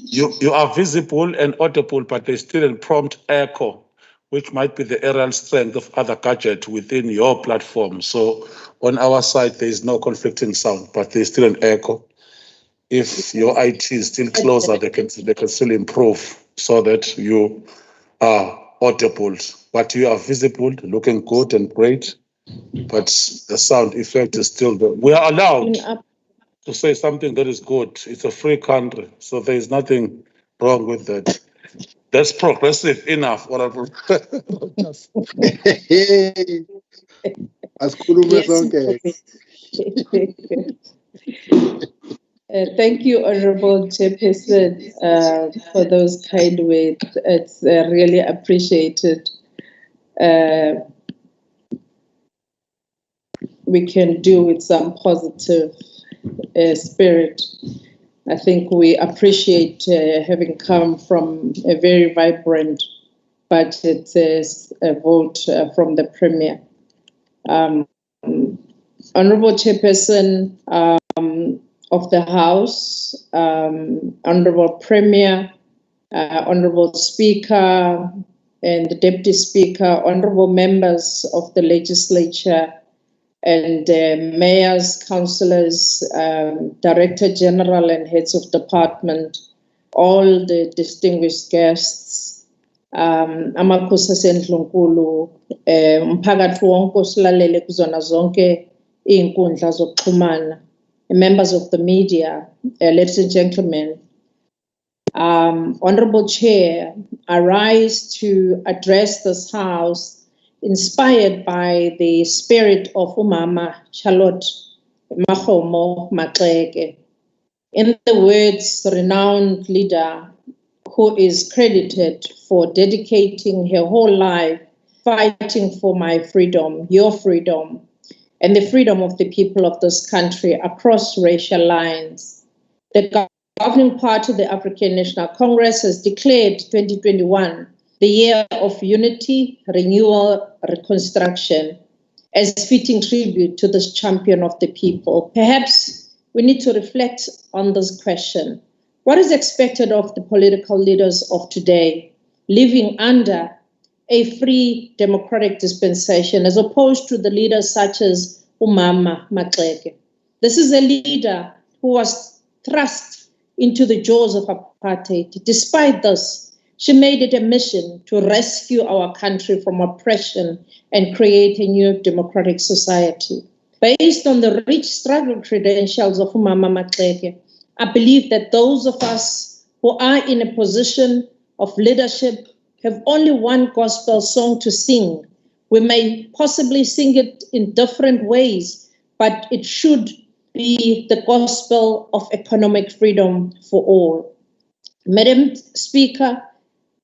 You are visible and audible, but there's still a prompt echo, which might be the aerial strength of other gadgets within your platform. So on our side, there is no conflicting sound, but there's still an echo. If your IT is still closer, they can still improve so that you are audible. But you are visible, looking good and great, but the sound effect is still there. We are allowed to say something that is good. It's a free country, so there is nothing wrong with that. That's progressive enough. Honorable. Thank you, Honorable Chairperson, for those kind words. It's really appreciated. We can do with some positive spirit. I think we appreciate having come from a very vibrant budget vote from the Premier. Honorable Chairperson of the House, Honorable Premier, Honorable Speaker and the Deputy Speaker, Honorable members of the Legislature, and mayors, councillors, Director General and heads of department, all the distinguished guests, amakhosi asendlunkulu, umphakathi wonke osilalele kuzona zonke iy'nkundla zokuxhumana, members of the media, ladies and gentlemen. Honorable Chair, I rise to address this House inspired by the spirit of Umama Charlotte Mahomo Maxeke. In the words, renowned leader who is credited for dedicating her whole life fighting for my freedom, your freedom, and the freedom of the people of this country across racial lines. The governing party, the African National Congress, has declared 2021 the year of unity, renewal, reconstruction, as fitting tribute to this champion of the people. Perhaps we need to reflect on this question. What is expected of the political leaders of today, living under a free democratic dispensation, as opposed to the leaders such as Umama Maxeke? This is a leader who was thrust into the jaws of apartheid. Despite this, she made it a mission to rescue our country from oppression and create a new democratic society. Based on the rich struggle credentials of Umama Maxeke, I believe that those of us who are in a position of leadership have only one gospel song to sing. We may possibly sing it in different ways, but it should be the gospel of economic freedom for all. Madam Speaker,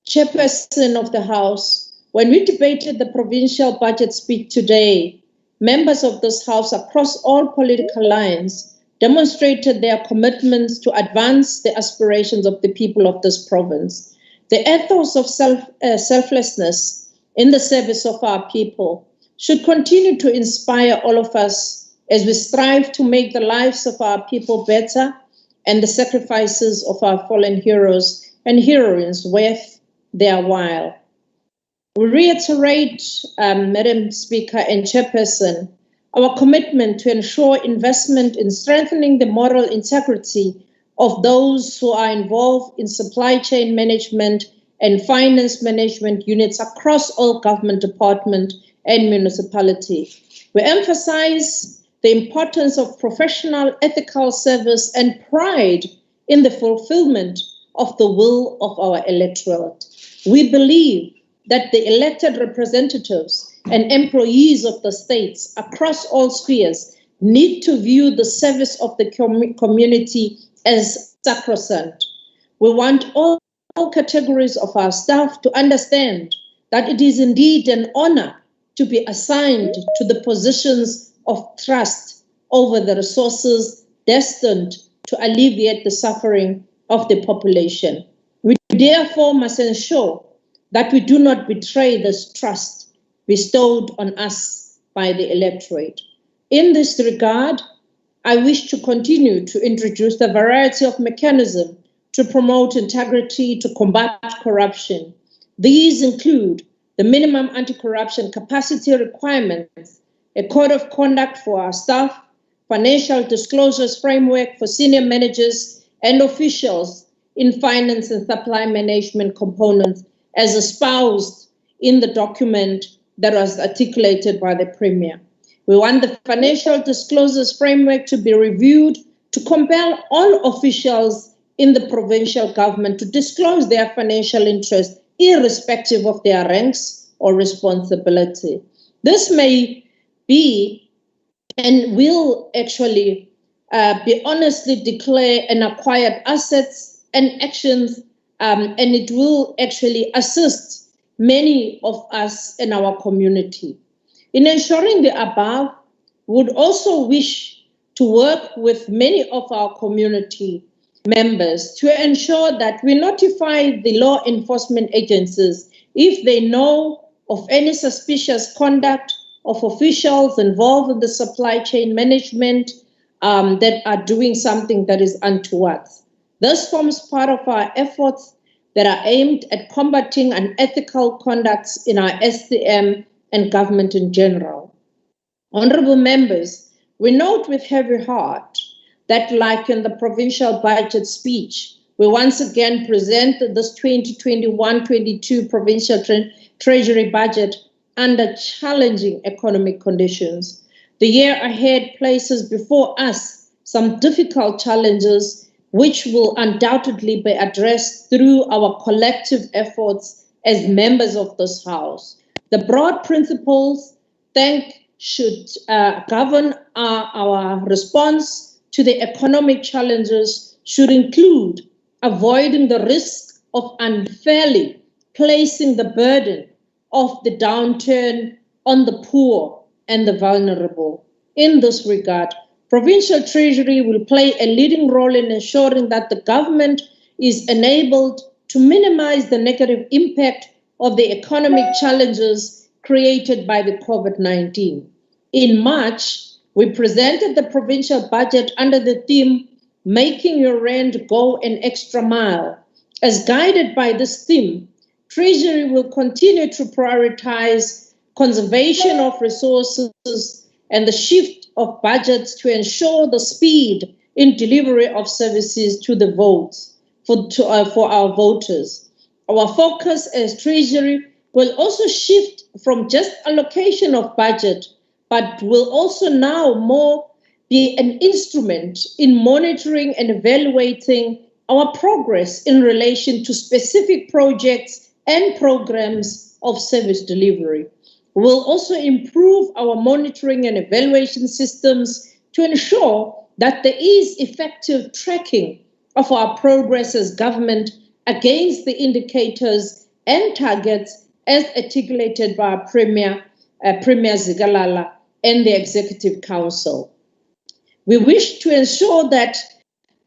Chairperson of the House, when we debated the provincial budget speech today, members of this House across all political lines demonstrated their commitments to advance the aspirations of the people of this province. The ethos of selflessness in the service of our people should continue to inspire all of us as we strive to make the lives of our people better and the sacrifices of our fallen heroes and heroines worth their while. We reiterate, Madam Speaker and Chairperson, our commitment to ensure investment in strengthening the moral integrity of those who are involved in supply chain management and finance management units across all government departments and municipalities. We emphasize the importance of professional ethical service and pride in the fulfillment of the will of our electorate. We believe that the elected representatives and employees of the states across all spheres need to view the service of the community as sacrosanct. We want all categories of our staff to understand that it is indeed an honor to be assigned to the positions of trust over the resources destined to alleviate the suffering of the population. We therefore must ensure that we do not betray this trust bestowed on us by the electorate. In this regard, I wish to continue to introduce a variety of mechanisms to promote integrity, to combat corruption. These include the minimum anti-corruption capacity requirements, a code of conduct for our staff, financial disclosures framework for senior managers and officials in finance and supply management components as espoused in the document that was articulated by the Premier. We want the financial disclosures framework to be reviewed to compel all officials in the provincial government to disclose their financial interests irrespective of their ranks or responsibility. This may be and will actually be honestly declare and acquired assets and actions, and it will actually assist many of us in our community. In ensuring the above, we would also wish to work with many of our community members to ensure that we notify the law enforcement agencies if they know of any suspicious conduct of officials involved in the supply chain management that are doing something that is untoward. This forms part of our efforts that are aimed at combating unethical conducts in our SCM and government in general. Honorable members, we note with heavy heart that, like in the provincial budget speech, we once again presented this 2021-22 provincial treasury budget under challenging economic conditions. The year ahead places before us some difficult challenges which will undoubtedly be addressed through our collective efforts as members of this House. The broad principles should govern our response to the economic challenges should include avoiding the risk of unfairly placing the burden of the downturn on the poor and the vulnerable. In this regard, Provincial Treasury will play a leading role in ensuring that the government is enabled to minimize the negative impact of the economic challenges created by the COVID-19. In March, we presented the provincial budget under the theme, Making Your Rand Go an Extra Mile. As guided by this theme, Treasury will continue to prioritize conservation of resources and the shift of budgets to ensure the speed in delivery of services to the votes for our voters. Our focus as Treasury will also shift from just allocation of budget, but will also now more be an instrument in monitoring and evaluating our progress in relation to specific projects and programs of service delivery. We will also improve our monitoring and evaluation systems to ensure that there is effective tracking of our progress as government against the indicators and targets as articulated by our Premier Zikalala and the Executive Council. We wish to ensure that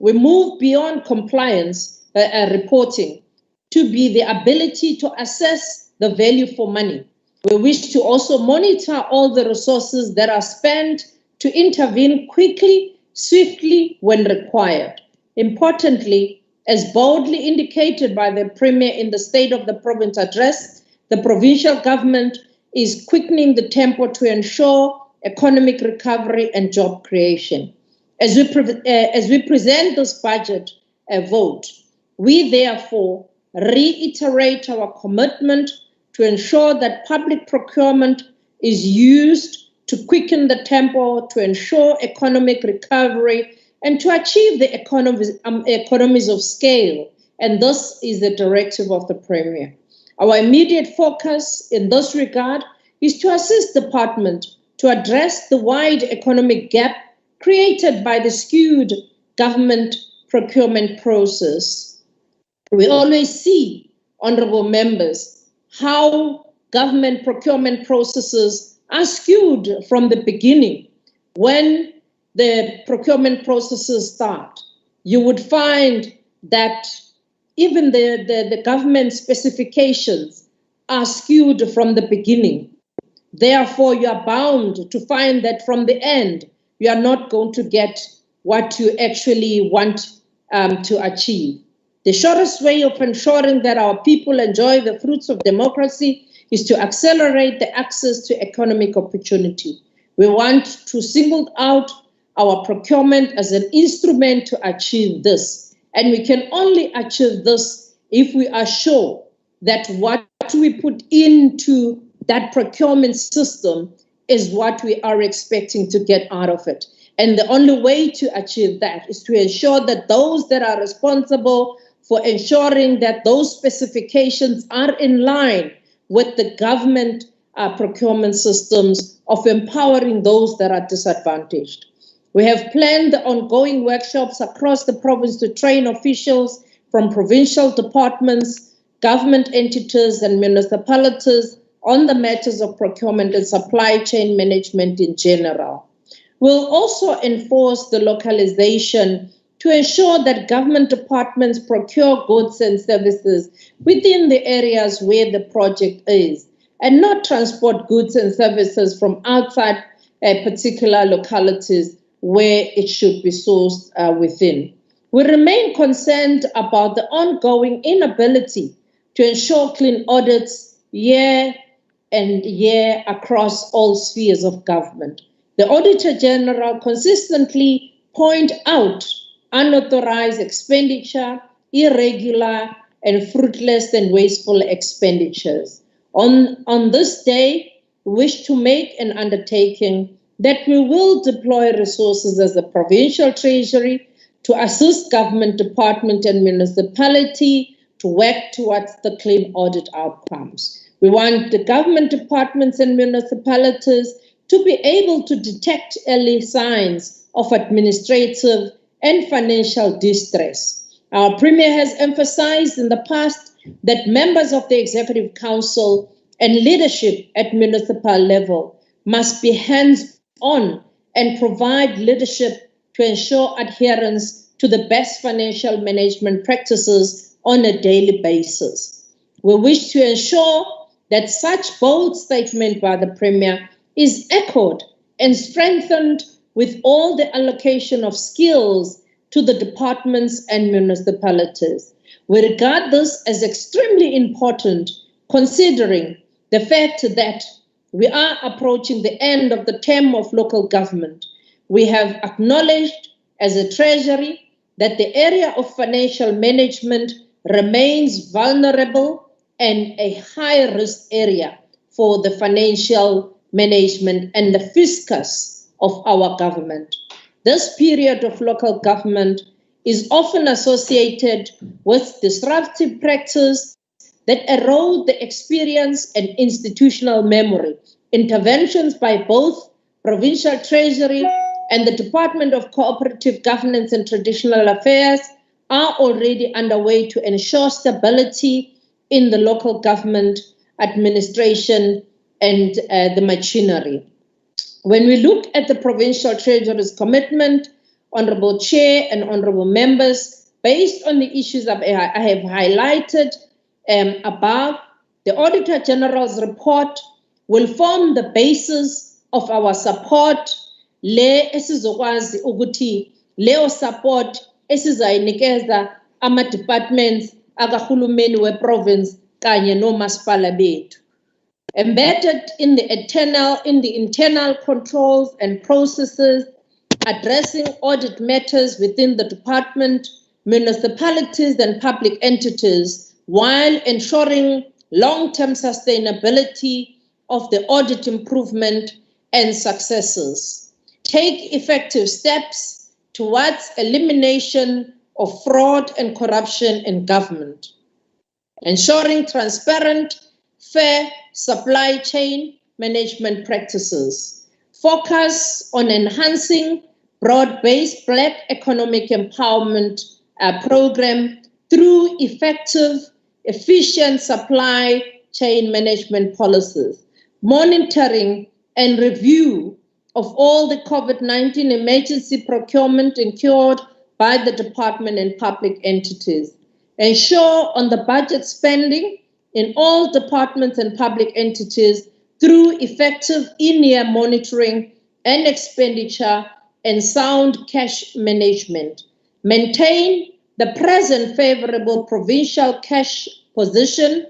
we move beyond compliance reporting to be the ability to assess the value for money. We wish to also monitor all the resources that are spent to intervene quickly, swiftly when required. Importantly, as boldly indicated by the Premier in the State of the Province address, the provincial government is quickening the tempo to ensure economic recovery and job creation. As we present this budget vote, we therefore reiterate our commitment to ensure that public procurement is used to quicken the tempo to ensure economic recovery and to achieve the economies of scale. And this is the directive of the Premier. Our immediate focus in this regard is to assist the department to address the wide economic gap created by the skewed government procurement process. We always see, honorable members, how government procurement processes are skewed from the beginning. When the procurement processes start, you would find that even the government specifications are skewed from the beginning. Therefore, you are bound to find that from the end, you are not going to get what you actually want to achieve. The shortest way of ensuring that our people enjoy the fruits of democracy is to accelerate the access to economic opportunity. We want to single out our procurement as an instrument to achieve this. And we can only achieve this if we are sure that what we put into that procurement system is what we are expecting to get out of it. And the only way to achieve that is to ensure that those that are responsible for ensuring that those specifications are in line with the government procurement systems of empowering those that are disadvantaged. We have planned ongoing workshops across the province to train officials from provincial departments, government entities, and municipalities on the matters of procurement and supply chain management in general. We'll also enforce the localization to ensure that government departments procure goods and services within the areas where the project is. and not transport goods and services from outside particular localities where it should be sourced within. We remain concerned about the ongoing inability to ensure clean audits year and year across all spheres of government. The Auditor General consistently point out unauthorized expenditure, irregular and fruitless and wasteful expenditures. On this day, we wish to make an undertaking that we will deploy resources as the Provincial Treasury to assist government department and municipality to work towards the clean audit outcomes. We want the government departments and municipalities to be able to detect early signs of administrative and financial distress. Our Premier has emphasized in the past that members of the Executive Council and leadership at municipal level must be hands-on and provide leadership to ensure adherence to the best financial management practices on a daily basis. We wish to ensure that such bold statement by the Premier is echoed and strengthened with all the allocation of skills to the departments and municipalities. We regard this as extremely important, considering the fact that we are approaching the end of the term of local government. We have acknowledged as a Treasury that the area of financial management remains vulnerable and a high-risk area for the financial management and the fiscus of our government. This period of local government is often associated with disruptive practice that erode the experience and institutional memory. Interventions by both Provincial Treasury and the Department of Cooperative Governance and Traditional Affairs are already underway to ensure stability in the local government administration and the machinery. When we look at the Provincial Treasury's commitment, Honourable Chair and Honourable Members, based on the issues I have highlighted above, the Auditor General's report will form the basis of our support. Le esizokwazi ukuthi leo support esizayinikeza ama-departments akahulumeni we-province kanye nomasipala bethu. Embedded in the internal controls and processes, addressing audit matters within the department, municipalities and public entities, while ensuring long-term sustainability of the audit improvement and successes. Take effective steps towards elimination of fraud and corruption in government. Ensuring transparent, fair supply chain management practices. Focus on enhancing broad-based Black economic empowerment program through effective, efficient supply chain management policies. Monitoring and review of all the COVID-19 emergency procurement incurred by the department and public entities. Ensure on the budget spending in all departments and public entities through effective in-year monitoring and expenditure and sound cash management. Maintain the present favorable provincial cash position.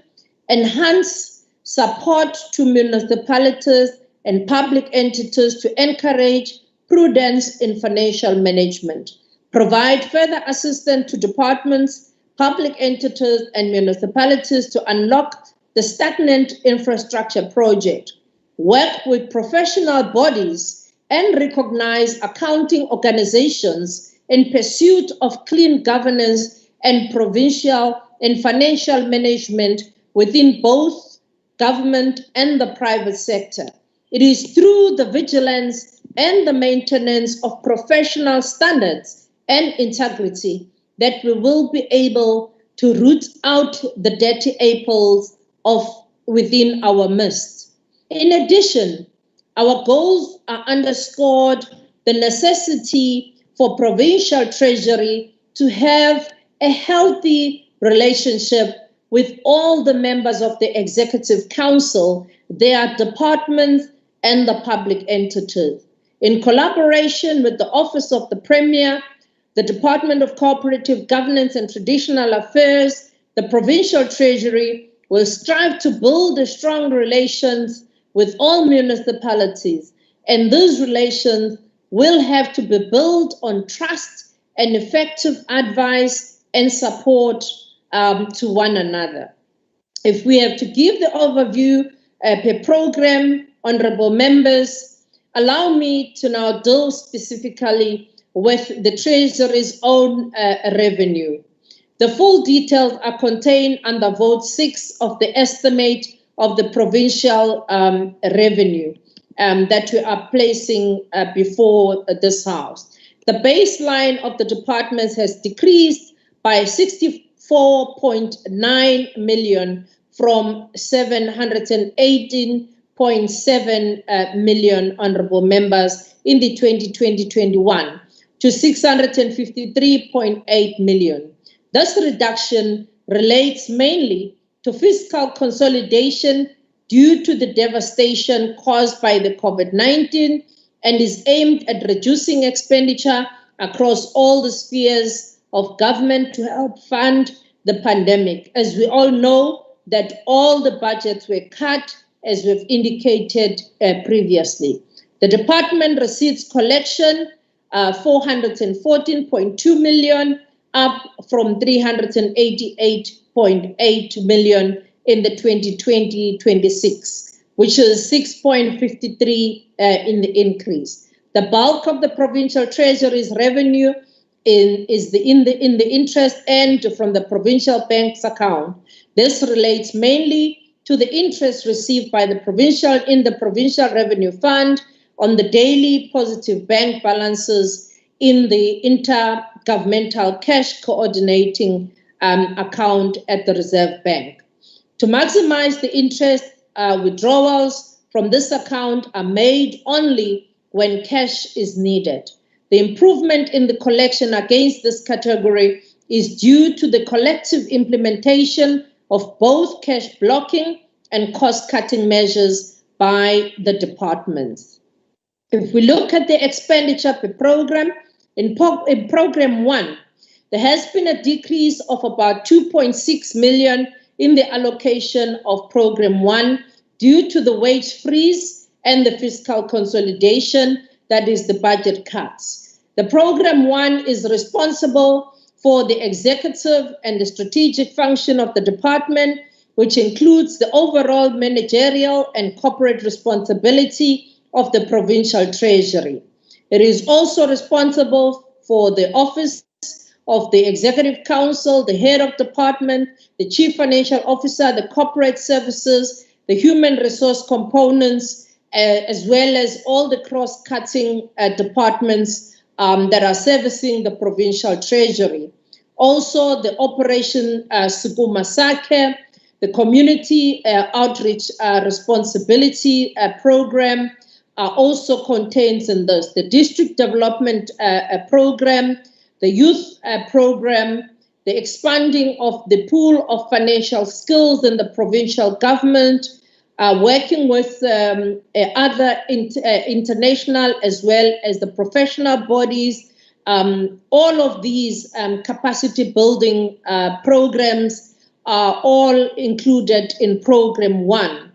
Enhance support to municipalities and public entities to encourage prudence in financial management. Provide further assistance to departments, public entities and municipalities to unlock the stagnant infrastructure project. Work with professional bodies and recognize accounting organizations in pursuit of clean governance and provincial and financial management within both government and the private sector. It is through the vigilance and the maintenance of professional standards and integrity that we will be able to root out the dirty apples within our midst. In addition, our goals are underscored the necessity for Provincial Treasury to have a healthy relationship with all the members of the Executive Council, their departments, and the public entities. In collaboration with the Office of the Premier, the Department of Cooperative Governance and Traditional Affairs, the Provincial Treasury will strive to build strong relations with all municipalities, and those relations will have to be built on trust and effective advice and support to one another. If we have to give the overview per program, honorable members, allow me to now deal specifically with the Treasury's own revenue. The full details are contained under Vote 6 of the estimate of the provincial revenue that we are placing before this House. The baseline of the departments has decreased by 64.9 million from 718.7 million, honorable members, in the 2020-21 to 653.8 million. This reduction relates mainly to fiscal consolidation due to the devastation caused by the COVID-19 and is aimed at reducing expenditure across all the spheres of government to help fund the pandemic. As we all know, that all the budgets were cut, as we've indicated previously. The department receipts collection, 414.2 million, up from 388.8 million in the 2020-26, which is 6.53 in the increase. The bulk of the provincial treasury's revenue is in the interest earned from the provincial bank's account. This relates mainly to the interest received by the provincial revenue fund on the daily positive bank balances in the intergovernmental cash coordinating account at the Reserve Bank. To maximize the interest, withdrawals from this account are made only when cash is needed. The improvement in the collection against this category is due to the collective implementation of both cash blocking and cost-cutting measures by the departments. If we look at the expenditure per program, in Program 1, there has been a decrease of about 2.6 million in the allocation of Program 1 due to the wage freeze and the fiscal consolidation, that is the budget cuts. The Program 1 is responsible for the executive and the strategic function of the department, which includes the overall managerial and corporate responsibility of the provincial treasury. It is also responsible for the office of the Executive Council, the head of department, the chief financial officer, the corporate services, the human resource components, as well as all the cross-cutting departments that are servicing the provincial treasury. Also, the Operation Sukuma Sake, the Community Outreach Responsibility Program also contains in this the District Development Program, the Youth Program, the expanding of the pool of financial skills in the provincial government, working with other international as well as the professional bodies. All of these capacity building programs are all included in Program 1.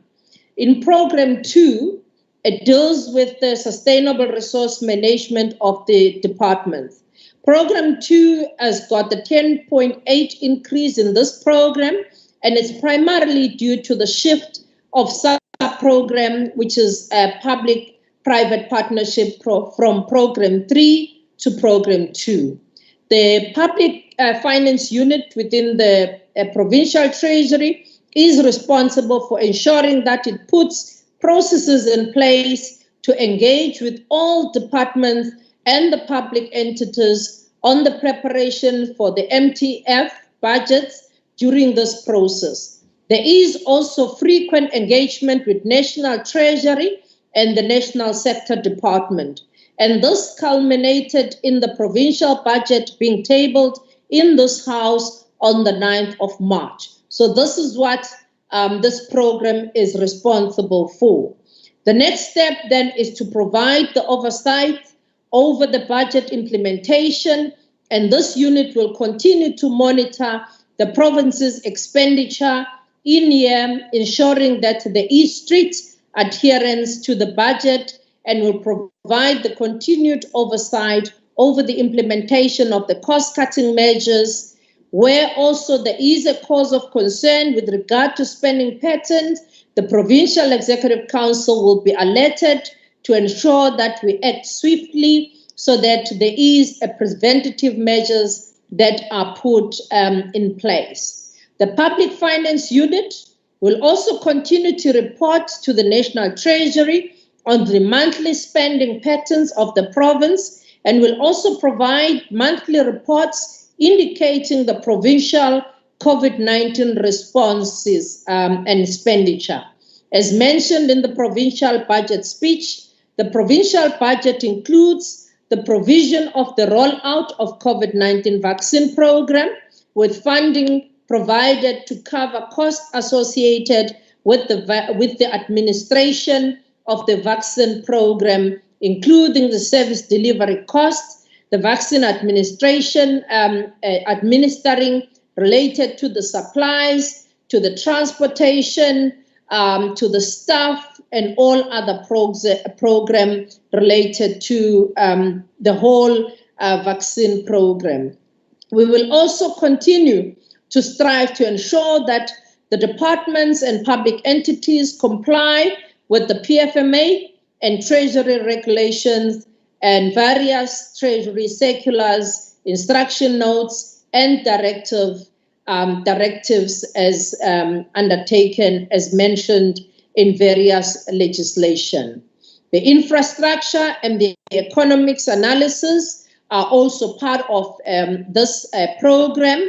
In Program 2, it deals with the sustainable resource management of the departments. Program 2 has got a 10.8 increase in this program, and it's primarily due to the shift of sub-program, which is a public-private partnership from Program 3 to Program 2. The public finance unit within the provincial treasury is responsible for ensuring that it puts processes in place to engage with all departments and the public entities on the preparation for the MTF budgets during this process. There is also frequent engagement with National Treasury and the National Sector Department, and this culminated in the provincial budget being tabled in this House on the 9th of March. So this is what this program is responsible for. The next step then is to provide the oversight over the budget implementation, and this unit will continue to monitor the province's expenditure in year, ensuring that there is strict adherence to the budget, and will provide the continued oversight over the implementation of the cost-cutting measures. Where also there is a cause of concern with regard to spending patterns, the Provincial Executive Council will be alerted to ensure that we act swiftly so that there is a preventative measures that are put in place. The Public Finance Unit will also continue to report to the National Treasury on the monthly spending patterns of the province, and will also provide monthly reports indicating the provincial COVID-19 responses and expenditure. As mentioned in the provincial budget speech, the provincial budget includes the provision of the rollout of COVID-19 vaccine program, with funding provided to cover costs associated with the administration of the vaccine program, including the service delivery costs, the vaccine administration, administering related to the supplies, to the transportation, to the staff, and all other program related to the whole vaccine program. We will also continue to strive to ensure that the departments and public entities comply with the PFMA and Treasury regulations and various Treasury circulars, instruction notes, and directives as undertaken, as mentioned in various legislation. The infrastructure and the economics analysis are also part of this program,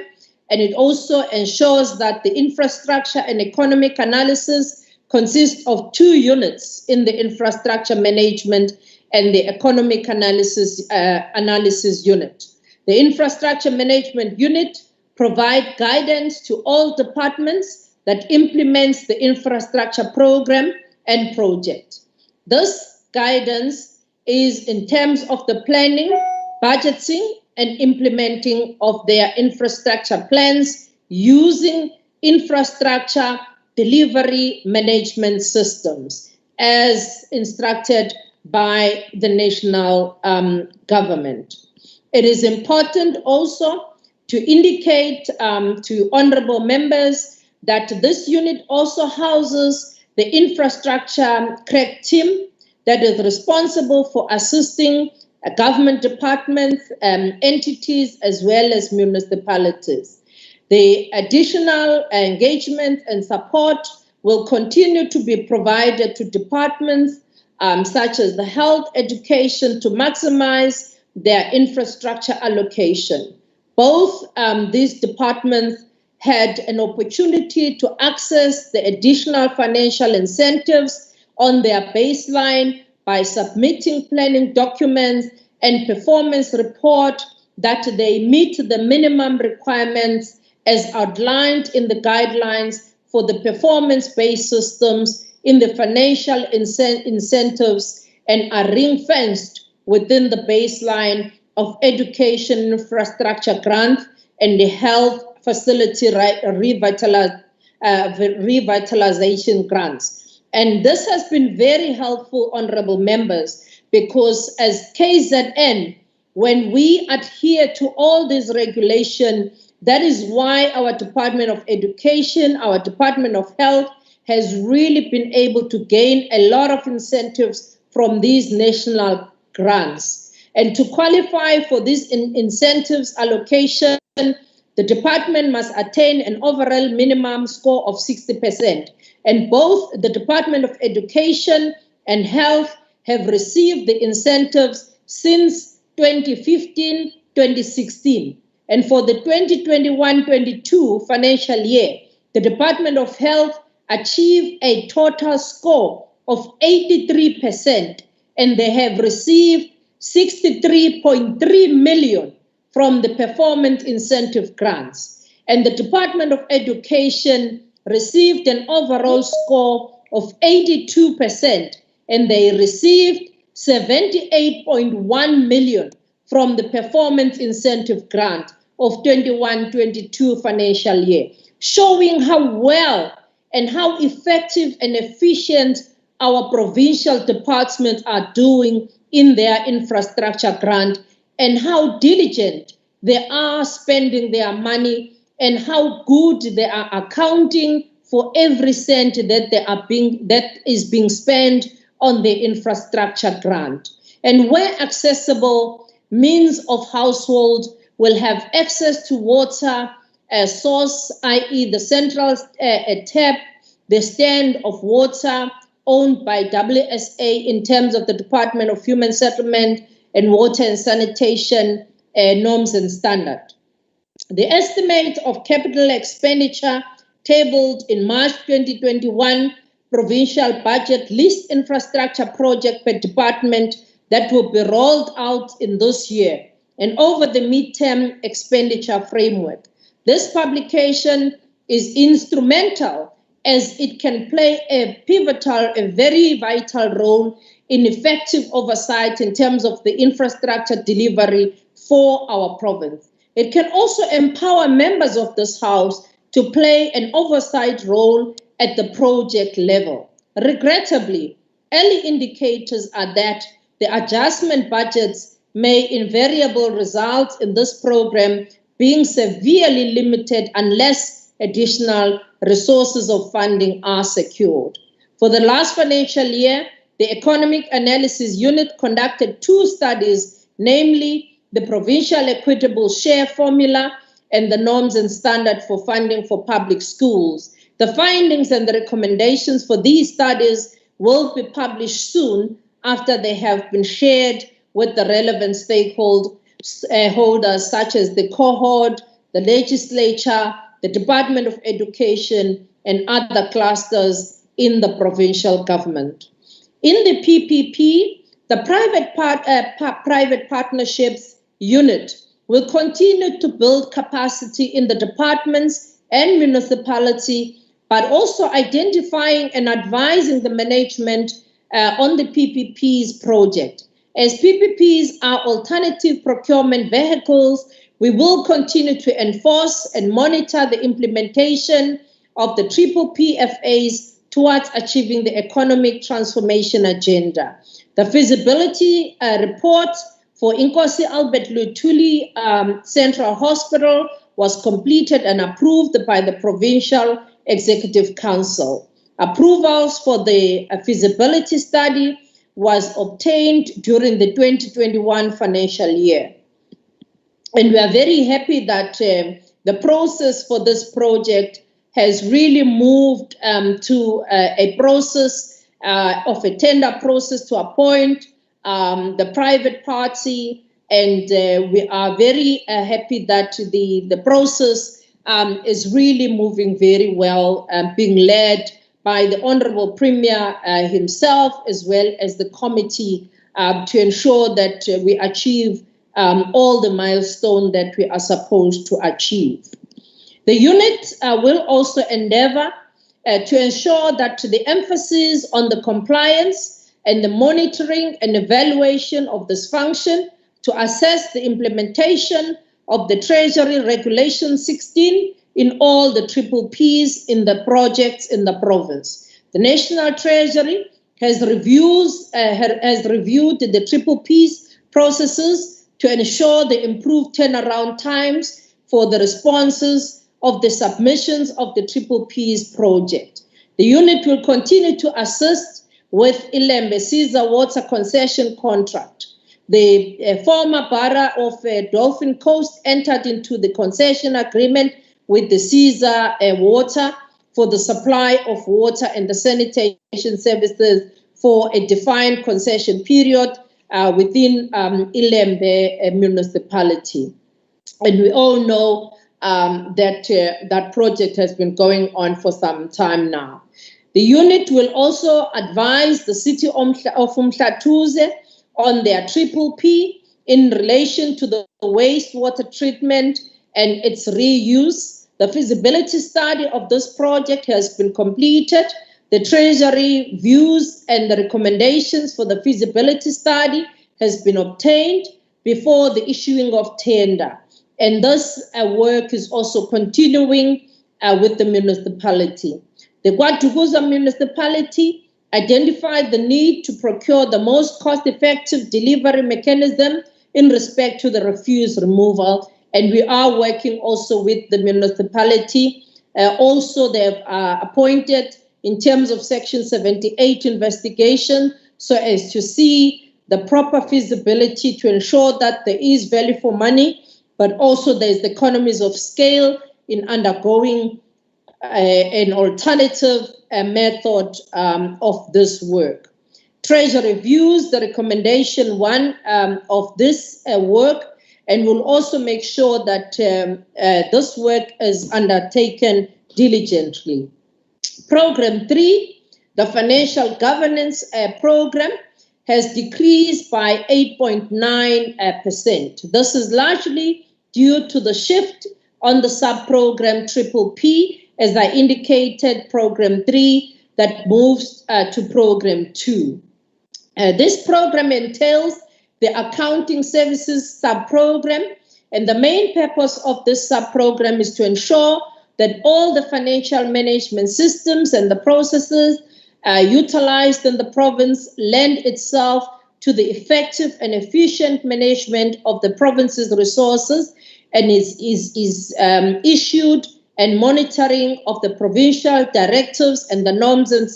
and it also ensures that the infrastructure and economic analysis consists of 2 units in the infrastructure management and the economic analysis unit. The infrastructure management unit provides guidance to all departments that implements the infrastructure program and project. This guidance is in terms of the planning, budgeting, and implementing of their infrastructure plans using infrastructure delivery management systems as instructed by the national government. It is important also to indicate to honorable members that this unit also houses the infrastructure crack team that is responsible for assisting government departments, entities, as well as municipalities. The additional engagement and support will continue to be provided to departments such as the health, education, to maximize their infrastructure allocation. Both these departments had an opportunity to access the additional financial incentives on their baseline by submitting planning documents and performance report that they meet the minimum requirements as outlined in the guidelines for the performance-based systems in the financial incentives, and are ring-fenced within the baseline of education infrastructure grant and the health facility revitalization grants. And this has been very helpful, honorable members, because as KZN, when we adhere to all this regulation, that is why our Department of Education, our Department of Health has really been able to gain a lot of incentives from these national grants. And to qualify for these incentives allocation, the department must attain an overall minimum score of 60%. And both the Department of Education and Health have received the incentives since 2015-2016. And for the 2021-22 financial year, the Department of Health achieved a total score of 83%, and they have received 63.3 million from the performance incentive grants. and the Department of Education received an overall score of 82%, and they received 78.1 million from the performance incentive grant of 21-22 financial year, showing how well and how effective and efficient our provincial departments are doing in their infrastructure grant, and how diligent they are spending their money, and how good they are accounting for every cent that is being spent on the infrastructure grant. And where accessible, means of household will have access to water source, i.e. the central tap, the stand of water owned by WSA in terms of the Department of Human Settlement and Water and Sanitation norms and standards. The estimate of capital expenditure tabled in March 2021 provincial budget lists infrastructure project per department that will be rolled out in this year and over the midterm expenditure framework. This publication is instrumental as it can play a pivotal, a very vital role in effective oversight in terms of the infrastructure delivery for our province. It can also empower members of this House to play an oversight role at the project level. Regrettably, early indicators are that the adjustment budgets may invariably result in this program being severely limited unless additional resources of funding are secured. For the last financial year, the Economic Analysis Unit conducted 2 studies, namely the Provincial Equitable Share Formula and the Norms and Standard for Funding for Public Schools. The findings and the recommendations for these studies will be published soon after they have been shared with the relevant stakeholders such as the cohort, the legislature, the Department of Education, and other clusters in the provincial government. In the PPP, the private partnerships unit will continue to build capacity in the departments and municipality, but also identifying and advising the management on the PPPs project. As PPPs are alternative procurement vehicles, we will continue to enforce and monitor the implementation of the triple PFAs towards achieving the economic transformation agenda. The feasibility report for Inkosi Albert Luthuli Central Hospital was completed and approved by the Provincial Executive Council. Approvals for the feasibility study was obtained during the 2021 financial year. And we are very happy that the process for this project has really moved to a process of a tender process to appoint the private party, and we are very happy that the process is really moving very well, being led by the Honorable Premier himself, as well as the committee, to ensure that we achieve all the milestones that we are supposed to achieve. The unit will also endeavor to ensure that the emphasis on the compliance and the monitoring and evaluation of this function to assess the implementation of the Treasury Regulation 16 in all the triple Ps in the projects in the province. The National Treasury has reviewed the triple Ps processes to ensure the improved turnaround times for the responses of the submissions of the triple Ps project. The unit will continue to assist with Ilembe Caesar Water Concession Contract. The former borough of Dolphin Coast entered into the concession agreement with the Caesar Water for the supply of water and the sanitation services for a defined concession period within Ilembe municipality. And we all know that that project has been going on for some time now. The unit will also advise the city of Umhlatuze on their triple P in relation to the wastewater treatment and its reuse, The feasibility study of this project has been completed. The Treasury views and the recommendations for the feasibility study has been obtained before the issuing of tender. And this work is also continuing with the municipality. The KwaZulu-Natal municipality identified the need to procure the most cost-effective delivery mechanism in respect to the refuse removal, and we are working also with the municipality. Also, they have appointed, in terms of Section 78 investigation, so as to see the proper feasibility to ensure that there is value for money, but also there's the economies of scale in undergoing an alternative method of this work. Treasury reviews the recommendation 1 of this work and will also make sure that this work is undertaken diligently. Program 3, the financial governance program, has decreased by 8.9%. This is largely due to the shift on the sub-program PPP, as I indicated, Program 3, that moves to Program 2. This program entails the accounting services sub-program, and the main purpose of this sub-program is to ensure that all the financial management systems and the processes utilized in the province lend itself to the effective and efficient management of the province's resources, and is issued and monitoring of the provincial directives and the norms and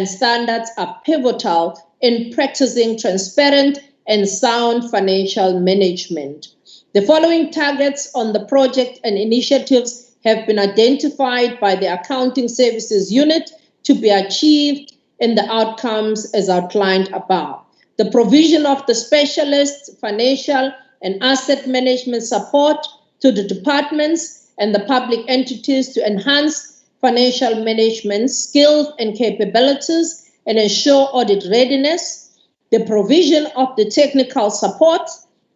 standards are pivotal in practicing transparent and sound financial management. The following targets on the project and initiatives have been identified by the Accounting Services Unit to be achieved in the outcomes as outlined above. The provision of the specialist financial and asset management support to the departments and the public entities to enhance financial management skills and capabilities and ensure audit readiness. The provision of the technical support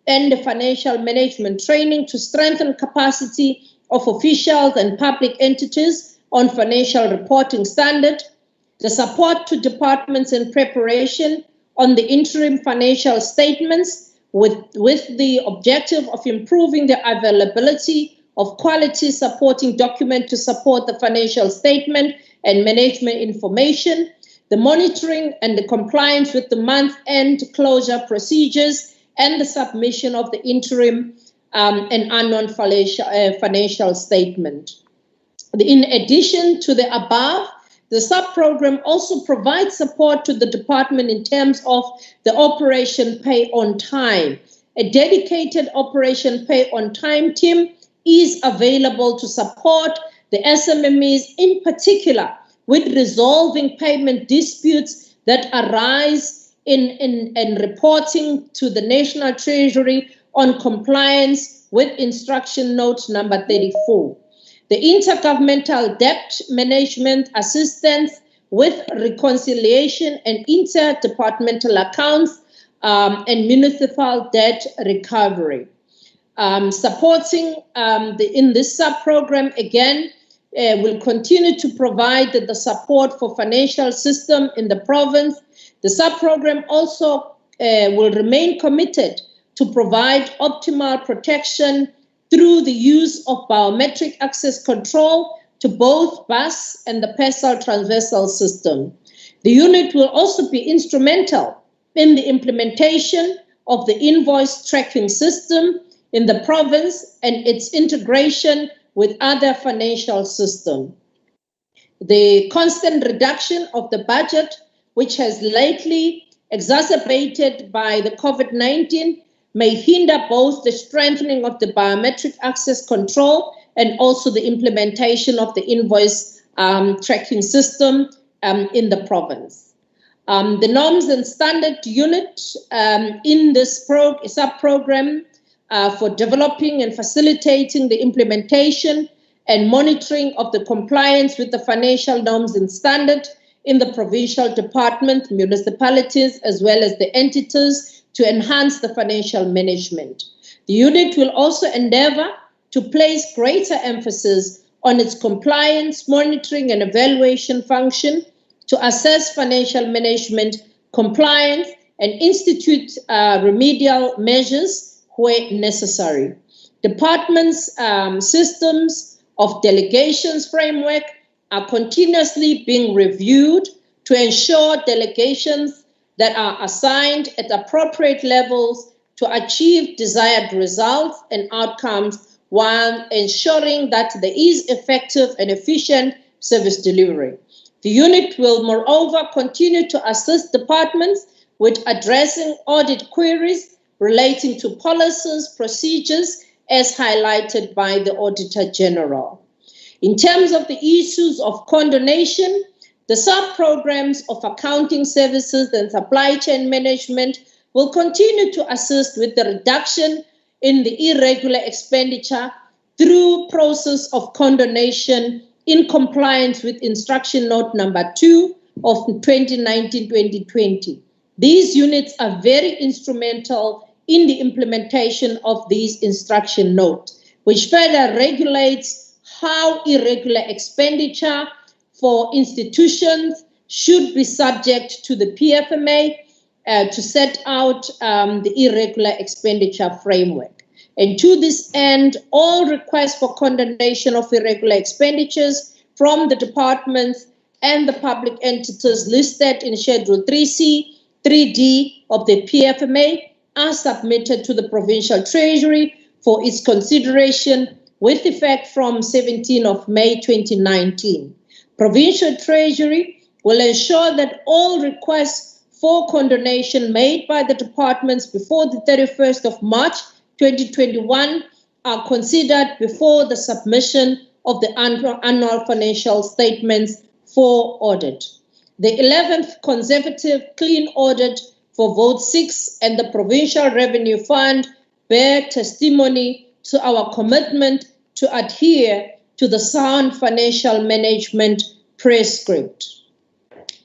and the financial management training to strengthen capacity of officials and public entities on financial reporting standard. The support to departments in preparation on the interim financial statements with the objective of improving the availability of quality supporting document to support the financial statement and management information, the monitoring and the compliance with the month-end closure procedures, and the submission of the interim and annual financial statement. In addition to the above, the sub-program also provides support to the department in terms of the Operation Pay on Time. A dedicated Operation Pay on Time team is available to support the SMMEs, in particular with resolving payment disputes that arise in reporting to the National Treasury on compliance with Instruction Note number 34. The Intergovernmental Debt Management Assistance with Reconciliation and Interdepartmental Accounts and Municipal Debt Recovery. Supporting in this sub-program, again, will continue to provide the support for financial system in the province. The sub-program also will remain committed to provide optimal protection through the use of biometric access control to both bus and the parcel transversal system. The unit will also be instrumental in the implementation of the invoice tracking system in the province and its integration with other financial systems. The constant reduction of the budget, which has lately exacerbated by the COVID-19, may hinder both the strengthening of the biometric access control and also the implementation of the invoice tracking system in the province. The norms and standard unit in this sub-program for developing and facilitating the implementation and monitoring of the compliance with the financial norms and standard in the provincial department, municipalities, as well as the entities to enhance the financial management. The unit will also endeavor to place greater emphasis on its compliance, monitoring, and evaluation function to assess financial management compliance and institute remedial measures where necessary. Department's systems of delegations framework are continuously being reviewed to ensure delegations that are assigned at appropriate levels to achieve desired results and outcomes while ensuring that there is effective and efficient service delivery. The unit will moreover continue to assist departments with addressing audit queries relating to policies, procedures, as highlighted by the Auditor General. In terms of the issues of condonation, the sub-programs of accounting services and supply chain management will continue to assist with the reduction in the irregular expenditure through process of condonation in compliance with Instruction Note number 2 of 2019-2020. These units are very instrumental in the implementation of these instruction notes, which further regulates how irregular expenditure for institutions should be subject to the PFMA to set out the irregular expenditure framework. And to this end, all requests for condonation of irregular expenditures from the departments and the public entities listed in Schedule 3C, 3D of the PFMA are submitted to the Provincial Treasury for its consideration with effect from 17 of May 2019. Provincial Treasury will ensure that all requests for condonation made by the departments before the 31st of March 2021 are considered before the submission of the annual financial statements for audit. The 11th consecutive clean audit for Vote 6 and the Provincial Revenue Fund bear testimony to our commitment to adhere to the sound financial management prescript.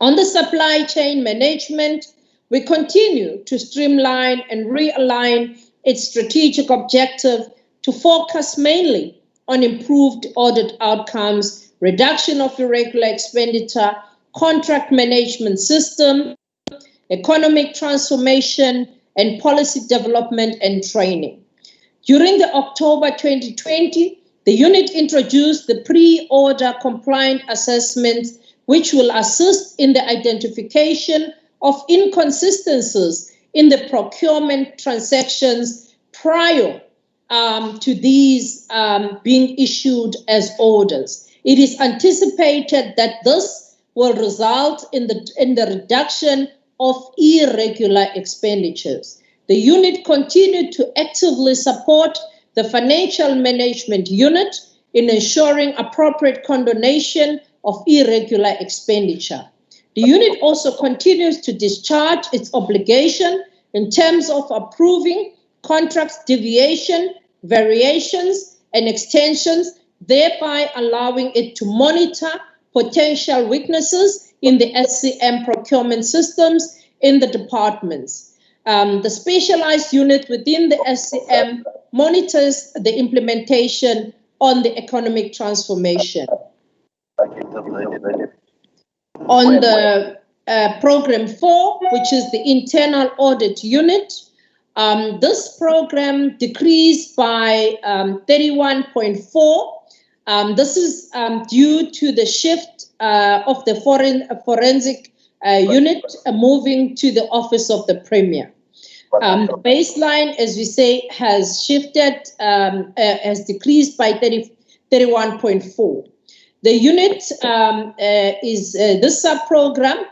On the supply chain management, we continue to streamline and realign its strategic objective to focus mainly on improved audit outcomes, reduction of irregular expenditure, contract management system, economic transformation, and policy development and training. During the October 2020, the unit introduced the pre-order compliant assessments, which will assist in the identification of inconsistencies in the procurement transactions prior to these being issued as orders. It is anticipated that this will result in the reduction of irregular expenditures. The unit continued to actively support the Financial Management Unit in ensuring appropriate condonation of irregular expenditure. The unit also continues to discharge its obligation in terms of approving contracts deviation, variations, and extensions, thereby allowing it to monitor potential weaknesses in the SCM procurement systems in the departments. The specialized unit within the SCM monitors the implementation on the economic transformation. On the program 4, which is the internal audit unit, this program decreased by 31.4. This is due to the shift of the forensic unit moving to the Office of the Premier. The baseline, as we say, has shifted, has decreased by 31.4. The unit is this sub-program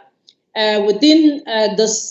within this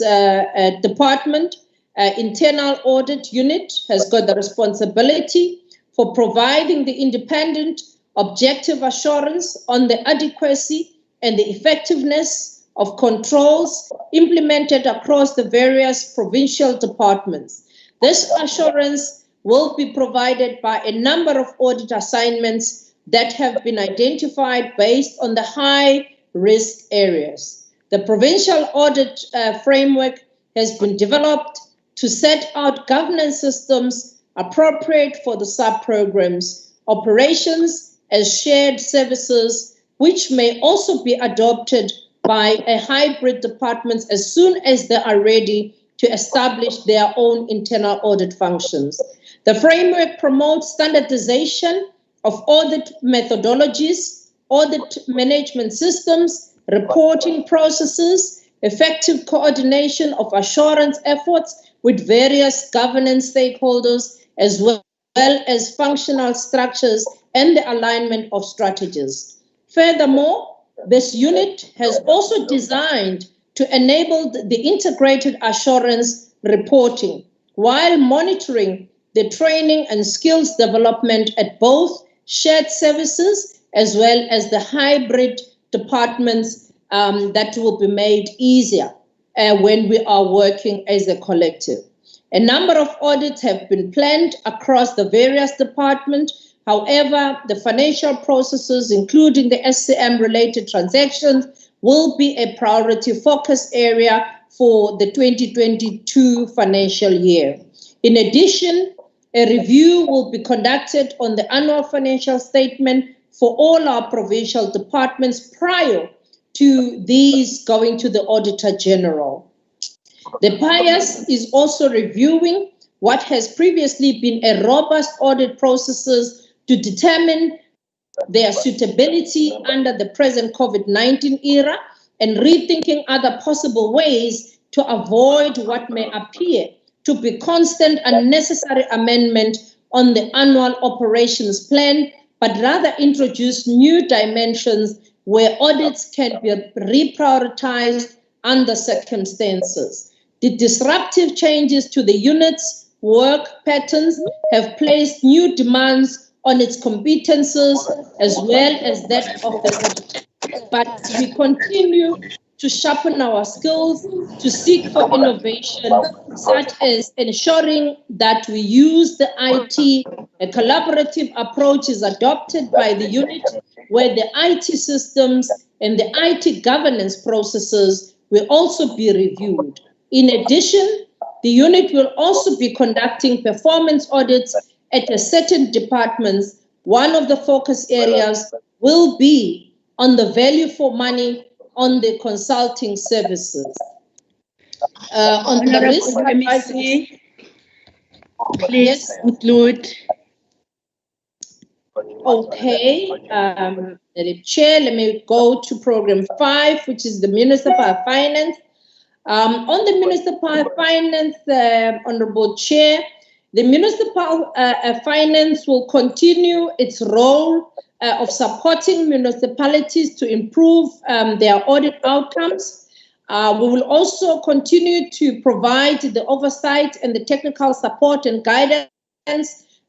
department. Internal audit unit has got the responsibility for providing the independent, objective assurance on the adequacy and the effectiveness of controls implemented across the various provincial departments. This assurance will be provided by a number of audit assignments that have been identified based on the high risk areas. The provincial audit framework has been developed to set out governance systems appropriate for the sub-programs, operations as shared services, which may also be adopted by a hybrid departments as soon as they are ready to establish their own internal audit functions. The framework promotes standardization of audit methodologies, audit management systems, reporting processes, effective coordination of assurance efforts with various governance stakeholders, as well as functional structures and the alignment of strategies. Furthermore, this unit has also designed to enable the integrated assurance reporting while monitoring the training and skills development at both shared services as well as the hybrid departments that will be made easier when we are working as a collective. A number of audits have been planned across the various departments. However, the financial processes, including the SCM-related transactions, will be a priority focus area for the 2022 financial year. In addition, a review will be conducted on the annual financial statement for all our provincial departments prior to these going to the Auditor General. The PIAS is also reviewing what has previously been a robust audit processes to determine their suitability under the present COVID-19 era and rethinking other possible ways to avoid what may appear to be constant unnecessary amendment on the annual operations plan, but rather introduce new dimensions where audits can be reprioritized under circumstances. The disruptive changes to the unit's work patterns have placed new demands on its competences as well as that of the audit. But we continue to sharpen our skills to seek for innovation, such as ensuring that we use the IT. A collaborative approach is adopted by the unit where the IT systems and the IT governance processes will also be reviewed. In addition, the unit will also be conducting performance audits at a certain departments. One of the focus areas will be on the value for money on the consulting services. On the risk advisory, please conclude. Okay, the chair, let me go to program 5, which is the municipal finance. On the municipal finance, Honorable Chair, the municipal finance will continue its role of supporting municipalities to improve their audit outcomes. We will also continue to provide the oversight and the technical support and guidance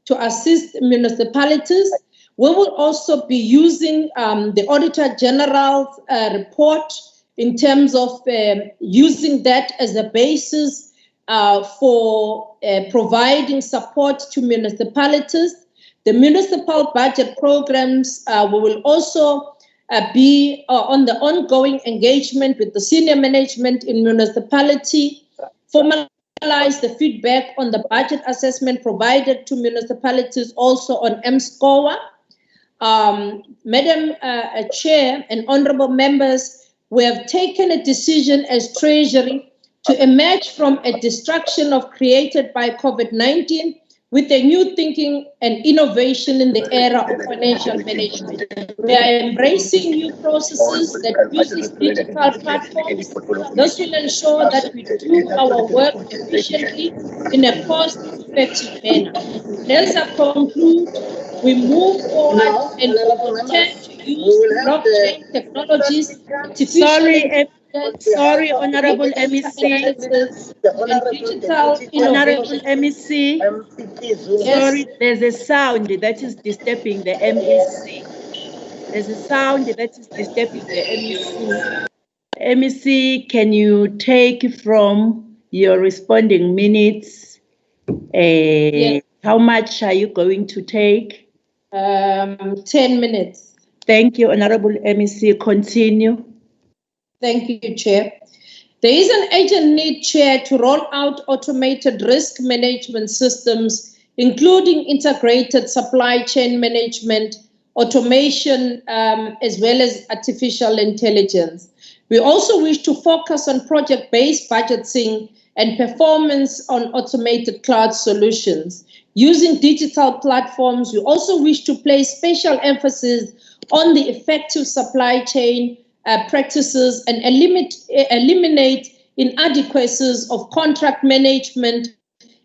to assist municipalities. We will also be using the Auditor General's report in terms of using that as a basis for providing support to municipalities. The municipal budget programs we will also be on the ongoing engagement with the senior management in municipality, formalize the feedback on the budget assessment provided to municipalities also on MSCOA. Madam Chair and honorable members, we have taken a decision as Treasury to emerge from a destruction created by COVID-19 with a new thinking and innovation in the era of financial management. We are embracing new processes that use digital platforms. This will ensure that we do our work efficiently in a cost-effective manner. As I conclude, we move forward and intend to use blockchain technologies, Sorry, Honorable MEC. Honorable MEC. Sorry, there's a sound that is disturbing the MEC. There's a sound that is disturbing the MEC. MEC, can you take from your responding minutes? Yes. How much are you going to take? 10 minutes. Thank you, Honorable MEC. Continue. Thank you, Chair. There is an urgent need, Chair, to roll out automated risk management systems including integrated supply chain management, automation, as well as artificial intelligence. We also wish to focus on project-based budgeting and performance on automated cloud solutions. Using digital platforms, we also wish to place special emphasis on the effective supply chain practices and eliminate inadequacies of contract management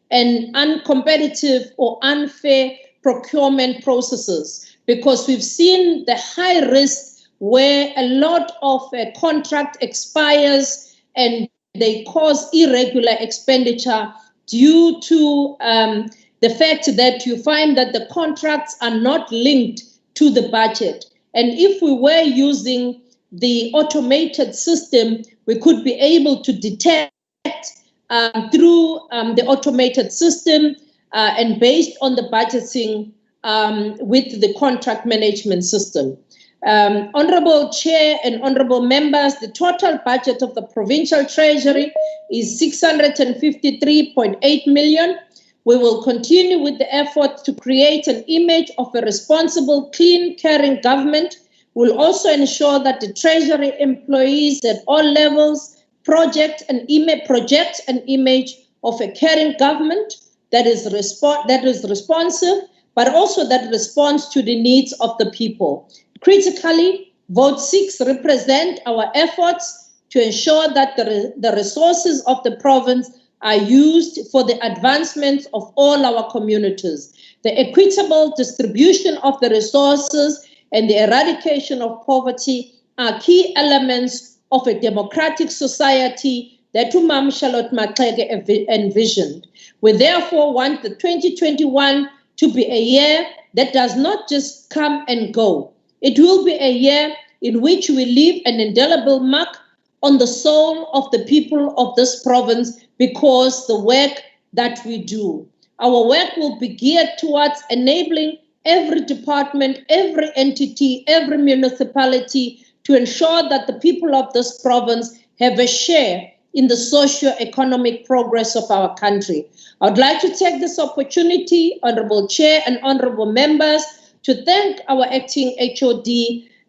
and uncompetitive or unfair procurement processes, because we've seen the high risk where a lot of contract expires and they cause irregular expenditure due to the fact that you find that the contracts are not linked to the budget. And if we were using the automated system, we could be able to detect through the automated system and based on the budgeting with the contract management system. Honorable Chair and honorable members, the total budget of the provincial treasury is 653.8 million. We will continue with the effort to create an image of a responsible, clean, caring government. We'll also ensure that the treasury employees at all levels project an image of a caring government that is responsive, but also that responds to the needs of the people. Critically, Vote 6 represent our efforts to ensure that the resources of the province are used for the advancement of all our communities. The equitable distribution of the resources and the eradication of poverty are key elements of a democratic society that Umam Charlotte Maxege envisioned. We therefore want the 2021 to be a year that does not just come and go. It will be a year in which we leave an indelible mark on the soul of the people of this province because the work that we do. Our work will be geared towards enabling every department, every entity, every municipality to ensure that the people of this province have a share in the socio-economic progress of our country. I would like to take this opportunity, Honorable Chair and Honorable Members, to thank our acting HOD,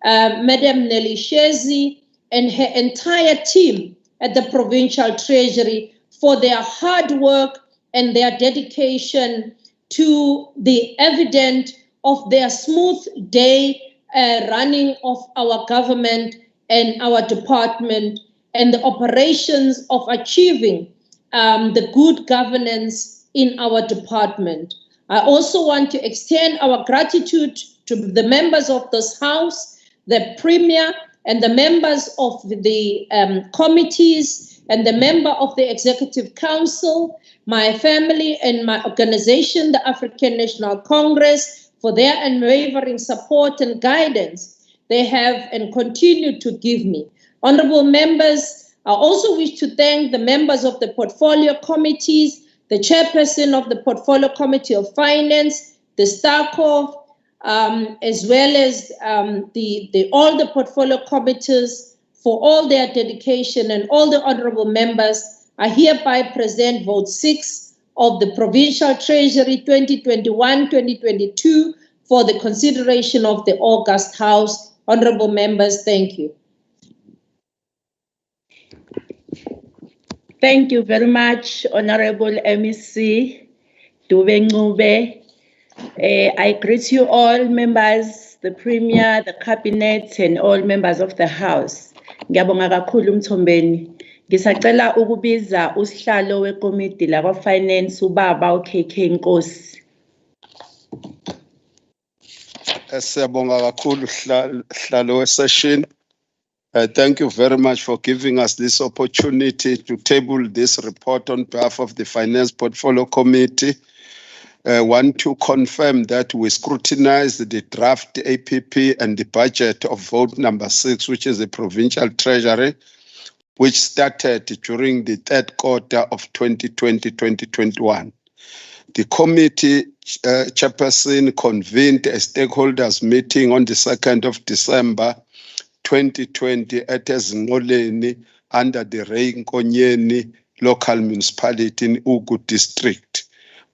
Madam Nelly Shezi, and her entire team at the Provincial Treasury for their hard work and their dedication to the evidence of their smooth day running of our government and our department and the operations of achieving the good governance in our department. I also want to extend our gratitude to the members of this House, the Premier, and the members of the committees, and the member of the Executive Council, my family and my organization, the African National Congress, for their unwavering support and guidance they have and continue to give me. Honorable members, I also wish to thank the members of the portfolio committees, the chairperson of the Portfolio Committee of Finance, the STACOV, as well as all the portfolio committees for all their dedication, and all the honorable members. I hereby present Vote 6 of the Provincial Treasury 2021-2022 for the consideration of the August House. Honorable members, thank you. Thank you very much, Honorable MEC Dube Ncube. I greet you all members, the Premier, the Cabinet, and all members of the House. Ngiyabonga kakhulu Mthombeni. Ngisacela ukubiza usihlalo wekomiti la finance ubaba uKK Nkosi. Siyabonga kakhulu sihlalo we-session. Thank you very much for giving us this opportunity to table this report on behalf of the Finance Portfolio Committee. Want to confirm that we scrutinized the draft APP and the budget of vote number 6, which is the Provincial Treasury, which started during the third quarter of 2020-2021. The committee chairperson convened a stakeholders meeting on the 2nd of December 2020 at Ezinqoleni under the Ray Nkonyeni local municipality in Ugu district.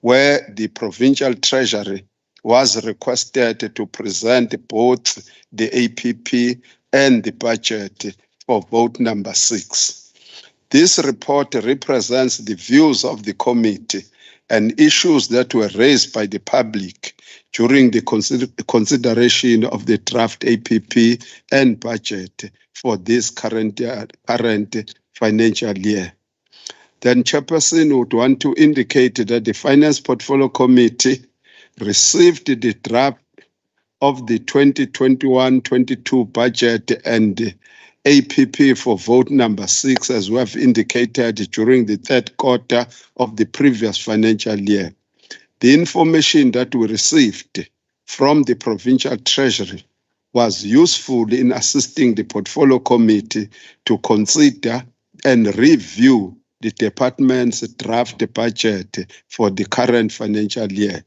where the provincial treasury was requested to present both the APP and the budget for vote number 6. This report represents the views of the committee and issues that were raised by the public during the consideration of the draft APP and budget for this current financial year. Then Chairperson would want to indicate that the Finance Portfolio Committee received the draft of the 2021-22 budget and APP for vote number 6, as we have indicated, during the third quarter of the previous financial year. The information that we received from the provincial treasury was useful in assisting the portfolio committee to consider and review the department's draft budget for the current financial year.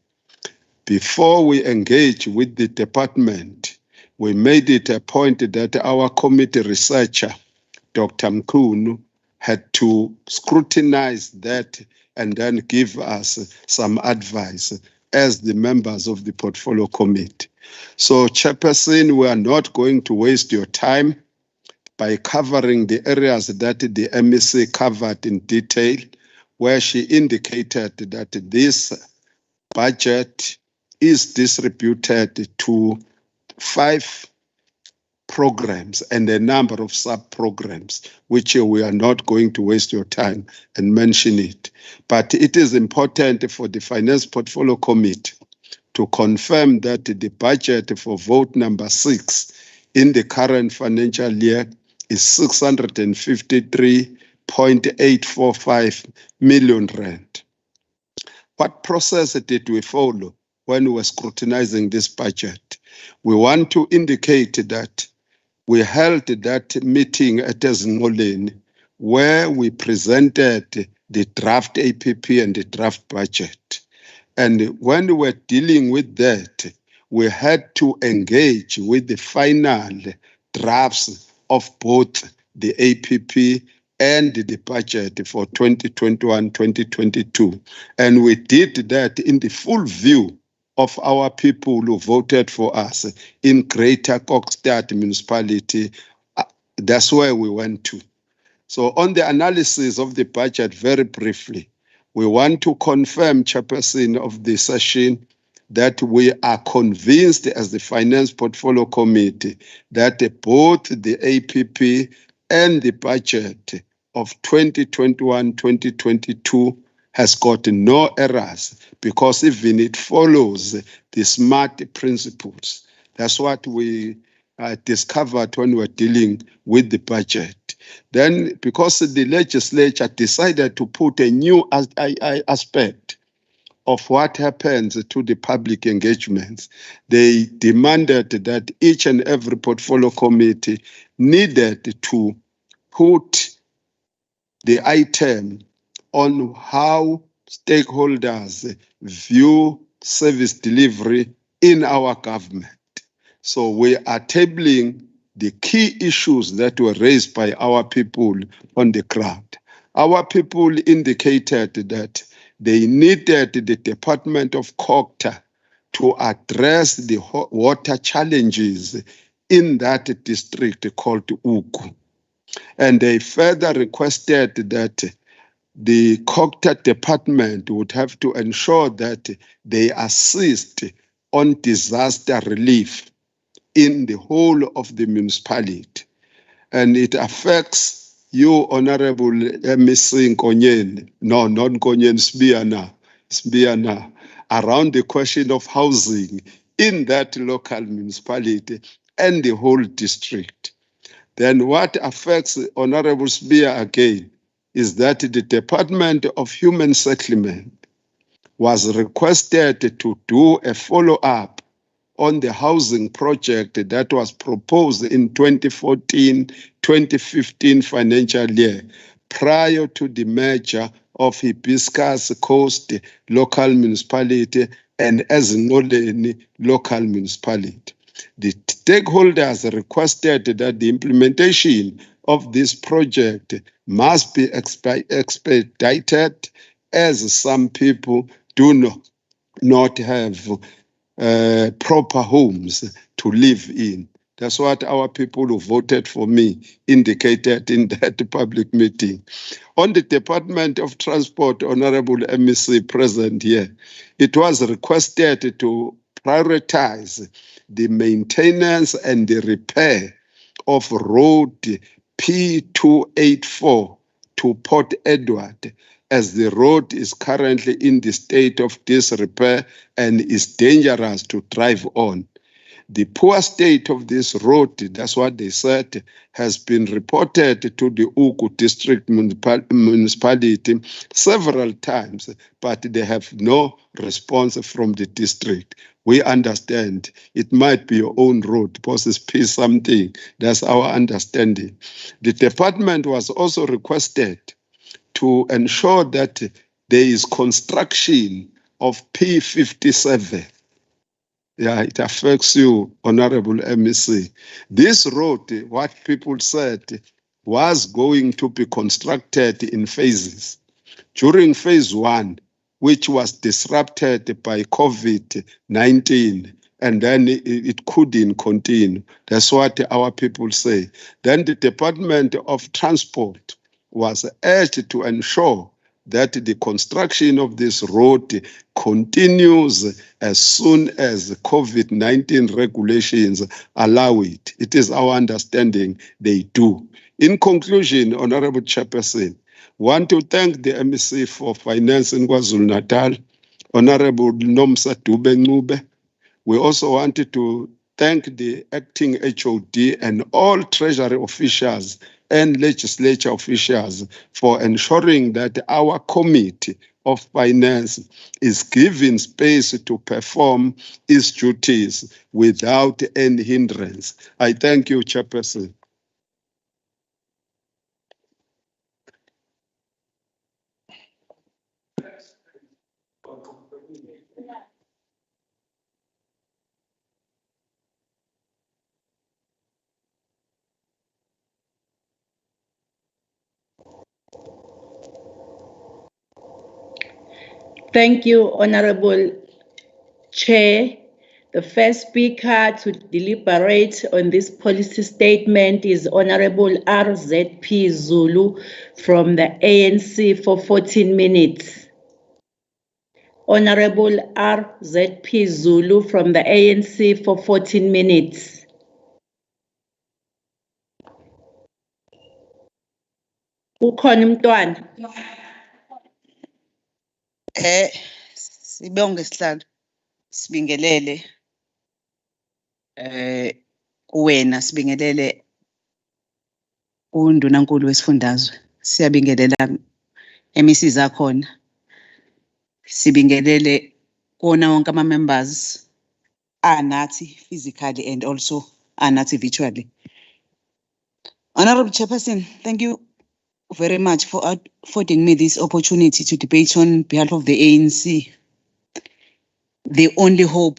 Before we engage with the department, we made it a point that our committee researcher, Dr. Mkhunu, had to scrutinize that and then give us some advice as the members of the portfolio committee. So, Chairperson, we are not going to waste your time by covering the areas that the MEC covered in detail, where she indicated that this budget is distributed to 5 programs and a number of sub-programs, which we are not going to waste your time and mention it. But it is important for the Finance Portfolio Committee to confirm that the budget for vote number 6 in the current financial year is 653.845 million rand. What process did we follow when we were scrutinizing this budget? We want to indicate that we held that meeting at Ezingoleni where we presented the draft APP and the draft budget. And when we were dealing with that, we had to engage with the final drafts of both the APP and the budget for 2021-2022. And we did that in the full view of our people who voted for us in Greater Kokstad Municipality. That's where we went to. So on the analysis of the budget, very briefly, we want to confirm, Chairperson of the session, that we are convinced as the Finance Portfolio Committee that both the APP and the budget of 2021-2022 has got no errors, because even it follows the SMART principles. That's what we discovered when we were dealing with the budget. Then, because the legislature decided to put a new aspect of what happens to the public engagements, they demanded that each and every portfolio committee needed to put the item on how stakeholders view service delivery in our government. So we are tabling the key issues that were raised by our people on the ground. Our people indicated that they needed the Department of Kokta to address the water challenges in that district called Uku. And they further requested that the Kokta department would have to ensure that they assist on disaster relief in the whole of the municipality. And it affects you, Honorable MEC Nkonyen, no, not Nkonyen, Sbiana, around the question of housing in that local municipality and the whole district. Then what affects Honorable Sbiya again is that the Department of Human Settlement was requested to do a follow-up on the housing project that was proposed in 2014-2015 financial year, prior to the merger of Hibiscus Coast local municipality and Ezingoleni local municipality. The stakeholders requested that the implementation of this project must be expedited, as some people do not have proper homes to live in. That's what our people who voted for me indicated in that public meeting. On the Department of Transport, Honorable MEC present here, it was requested to prioritize the maintenance and the repair of road P284 to Port Edward, as the road is currently in the state of disrepair and is dangerous to drive on. The poor state of this road, that's what they said, has been reported to the Ugu District Municipality several times, but they have no response from the district. We understand it might be your own road because it's P something. That's our understanding. The department was also requested to ensure that there is construction of P57. Yeah, it affects you, Honorable MEC. This road, what people said, was going to be constructed in phases. During phase 1, which was disrupted by COVID-19, and then it couldn't continue. That's what our people say. Then the Department of Transport was urged to ensure that the construction of this road continues as soon as COVID-19 regulations allow it. It is our understanding they do. In conclusion, Honorable Chairperson, want to thank the MEC for Finance in KwaZulu-Natal, Honorable Nomsa Dube-Ncube. We also wanted to thank the acting HOD and all Treasury officials and legislature officials for ensuring that our Committee of Finance is given space to perform its duties without any hindrance. I thank you, Chairperson. Thank you, Honorable Chair. The first speaker to deliberate on this policy statement is Honorable RZP Zulu from the ANC for 14 minutes. Honorable RZP Zulu from the ANC for 14 minutes. Ukhona umntwana? Sibonge sihlalo. Sibingelele kuwena, sibingelele uNdunankulu wesifundazwe. Siyabingelela MEC zakhona. Sibingelele kona wonke ama members anathi physically and also anathi virtually. Honorable Chairperson, thank you very much for affording me this opportunity to debate on behalf of the ANC, the only hope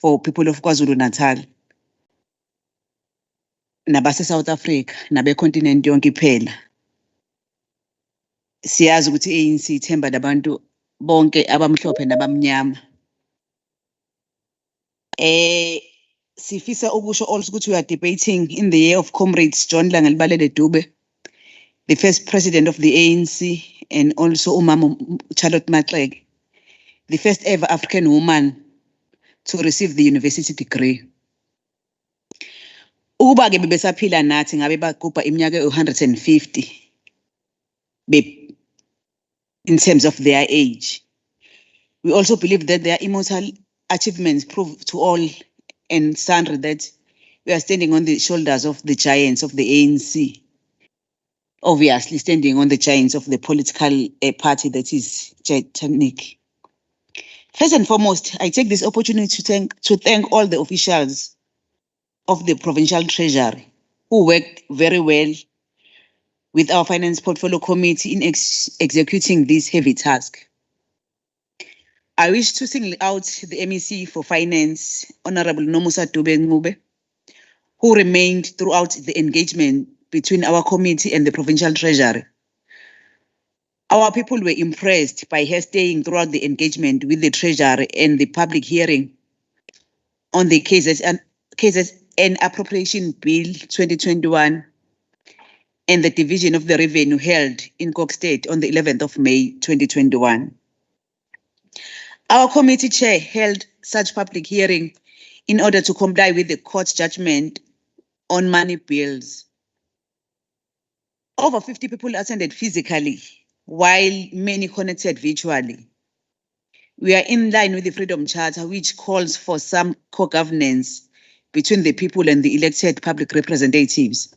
for people of KwaZulu-Natal, nabase South Africa, nabe continent yonke iphela. Siyazi ukuthi ANC ithemba labantu bonke abamhlophe nabamnyama. Sifisa ukusho also ukuthi we are debating in the year of Comrades John Langalibalele Dube, the first president of the ANC, and also Umama Charlotte Maxege, the first ever African woman to receive the university degree. Ukuba ke bebesaphila nathi ngabe bagubha iminyaka 150 in terms of their age. We also believe that their immortal achievements prove to all and sundry that we are standing on the shoulders of the giants of the ANC. Obviously standing on the giants of the political party that is titanic. First and foremost, I take this opportunity to thank all the officials of the Provincial Treasury who worked very well with our Finance Portfolio Committee in executing this heavy task. I wish to single out the MEC for Finance, Honorable Nomusa Dube-Ncube, who remained throughout the engagement between our committee and the Provincial Treasury. Our Our people were impressed by her staying throughout the engagement with the Treasury and the public hearing on the KZN Appropriation Bill 2021 and the division of the revenue held in Cork State on the 11th of May 2021. Our committee chair held such public hearing in order to comply with the court's judgment on money bills. Over 50 people attended physically, while many connected virtually. We are in line with the Freedom Charter, which calls for some co-governance between the people and the elected public representatives.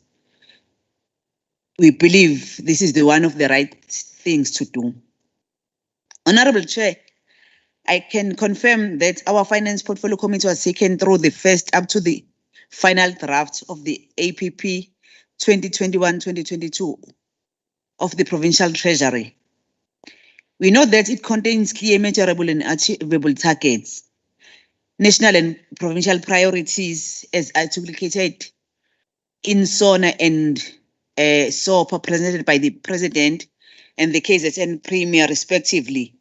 We believe this is one of the right things to do. Honorable Chair, I can confirm that our Finance Portfolio Committee was taken through the first up to the final draft of the APP 2021-2022 of the Provincial Treasury. We know that it contains clear, measurable and achievable targets, national and provincial priorities as articulated in SONA and SOPA presented by the President and the KZN Premier respectively,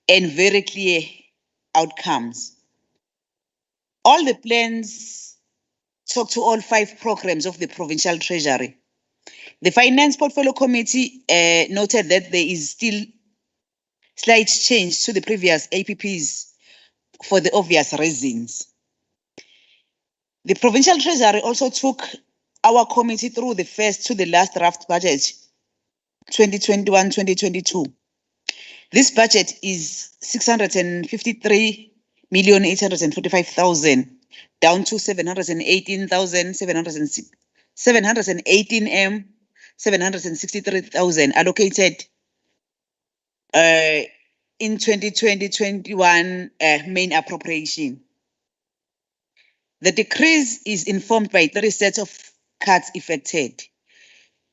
and very clear outcomes. All the plans talk to all 5 programs of the Provincial Treasury. The Finance Portfolio Committee noted that there is still slight change to the previous APPs for the obvious reasons. The Provincial Treasury also took our committee through the first to the last draft budget 2021-2022. This budget is 653,845,000, down to 718,763,000 allocated in 2020-21 main appropriation. The decrease is informed by 3 sets of cuts effected.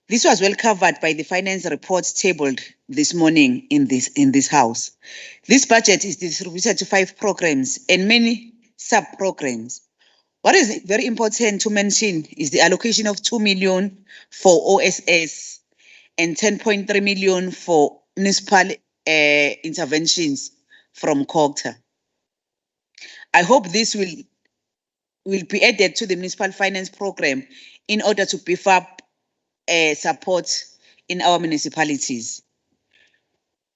This was well covered by the finance reports tabled this morning in this house. This budget is distributed to 5 programs and many sub-programs. What is very important to mention is the allocation of 2 million for OSS and 10.3 million for municipal interventions from COGTA. I hope this will be added to the municipal finance program in order to beef up support in our municipalities.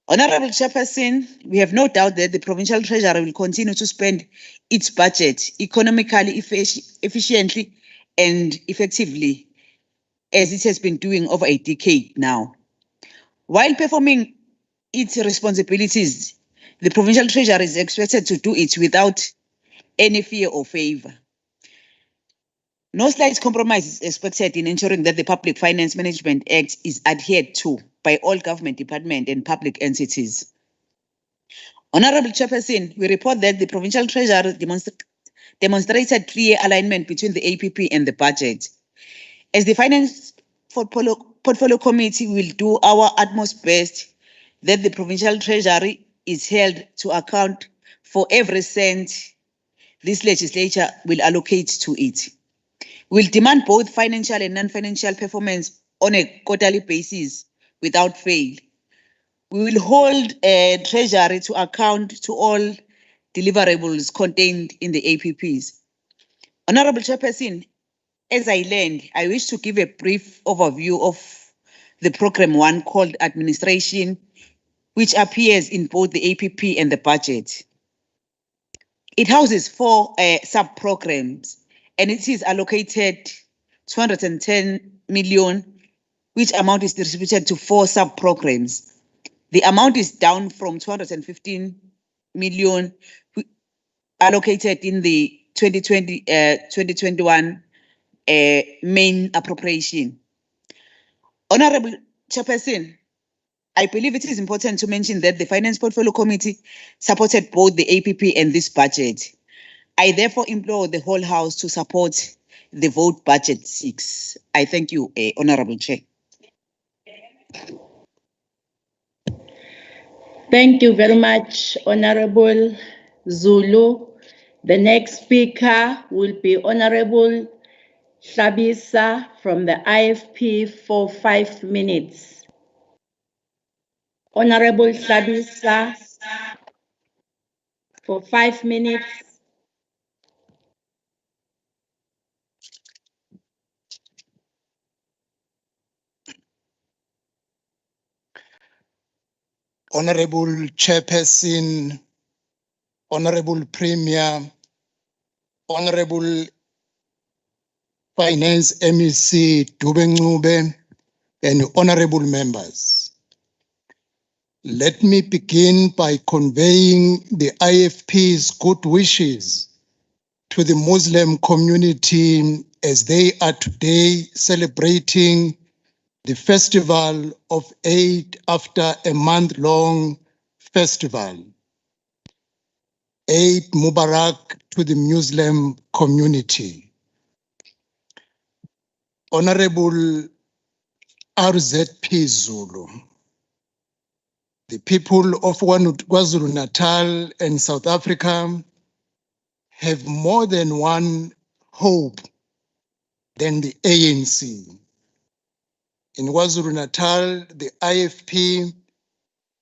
Honorable Chairperson, we have no doubt that the Provincial Treasury will continue to spend its budget economically, efficiently, and effectively, as it has been doing over a decade now. While performing its responsibilities, the Provincial Treasury is expected to do it without any fear or favor. No slight compromise is expected in ensuring that the Public Finance Management Act is adhered to by all government departments and public entities. Honorable Chairperson, we report that the Provincial Treasury demonstrated clear alignment between the APP and the budget. As the Finance Portfolio Committee will do our utmost best that the Provincial Treasury is held to account for every cent this legislature will allocate to it. We'll demand both financial and non-financial performance on a quarterly basis without fail. We will hold a Treasury to account to all deliverables contained in the APPs. Honorable Chairperson, as I land, I wish to give a brief overview of the Program 1 called Administration, which appears in both the APP and the budget. It houses 4 sub-programs, and it is allocated 210 million, which amount is distributed to 4 sub-programs. The amount is down from 215 million allocated in the 2020-2021 main appropriation. Honorable Chairperson, I believe it is important to mention that the Finance Portfolio Committee supported both the APP and this budget. I therefore implore the whole House to support the vote budget 6. I thank you, Honorable Chair. Thank you very much, Honorable Zulu. The next speaker will be Honorable Hlabisa from the IFP for 5 minutes. Honorable Hlabisa for 5 minutes. Honorable Chairperson, Honorable Premier, Honorable Finance MEC Dube Ncube, and honorable members. Let me begin by conveying the IFP's good wishes to the Muslim community as they are today celebrating the festival of Eid after a month-long festival. Eid Mubarak to the Muslim community. Honorable RZP Zulu, the people of KwaZulu-Natal and South Africa have more than one hope than the ANC. In KwaZulu-Natal, the IFP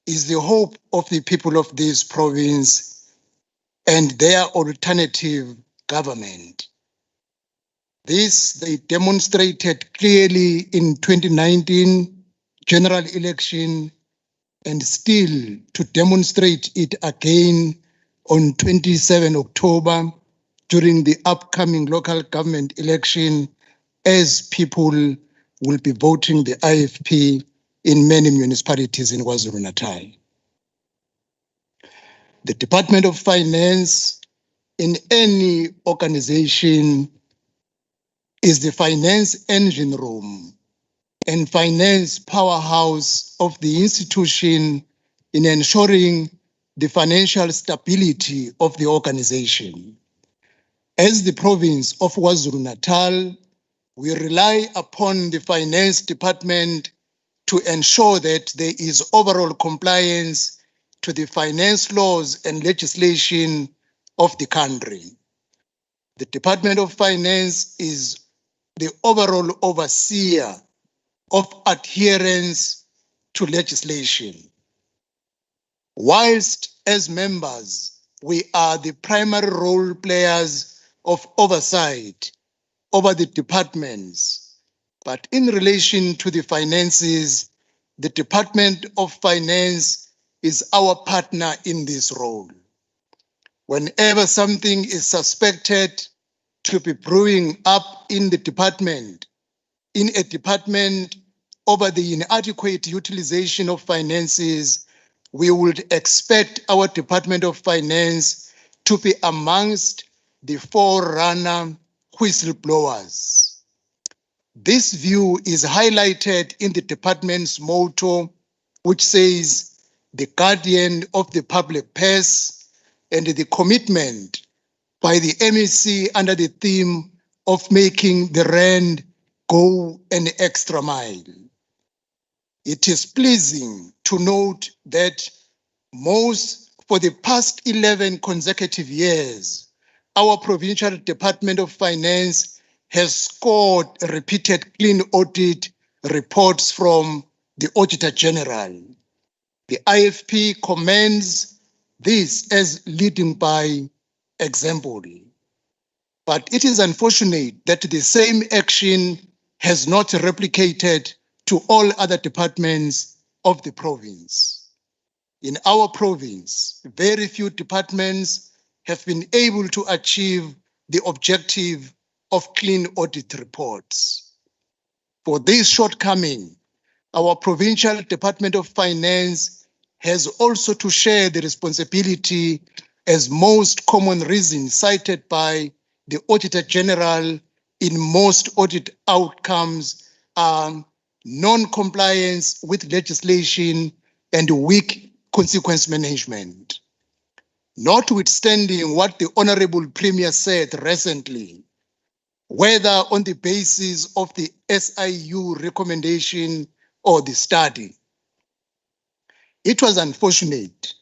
is the hope of the people of this province and their alternative government. This they demonstrated clearly in 2019 general election and still to demonstrate it again on 27 October during the upcoming local government election as people will be voting the IFP in many municipalities in KwaZulu-Natal. The Department of Finance in any organization is the finance engine room and finance powerhouse of the institution in ensuring the financial stability of the organization. As the province of KwaZulu-Natal, we rely upon the finance department to ensure that there is overall compliance to the finance laws and legislation of the country. The Department of Finance is the overall overseer of adherence to legislation. Whilst as members, we are the primary role players of oversight over the departments, but in relation to the finances, the Department of Finance is our partner in this role. Whenever something is suspected to be brewing up in a department over the inadequate utilization of finances, we would expect our Department of Finance to be amongst the forerunner whistleblowers. This view is highlighted in the department's motto, which says, the guardian of the public purse, and the commitment by the MEC under the theme of making the rand go an extra mile. It is pleasing to note that for the past 11 consecutive years, our provincial Department of Finance has scored repeated clean audit reports from the Auditor General. The IFP commends this as leading by example. But it is unfortunate that the same action has not replicated to all other departments of the province. In our province, very few departments have been able to achieve the objective of clean audit reports. For this shortcoming, our provincial Department of Finance has also to share the responsibility, as most common reasons cited by the Auditor General in most audit outcomes are non-compliance with legislation and weak consequence management. Notwithstanding what the Honorable Premier said recently, whether on the basis of the SIU recommendation or the study, it was unfortunate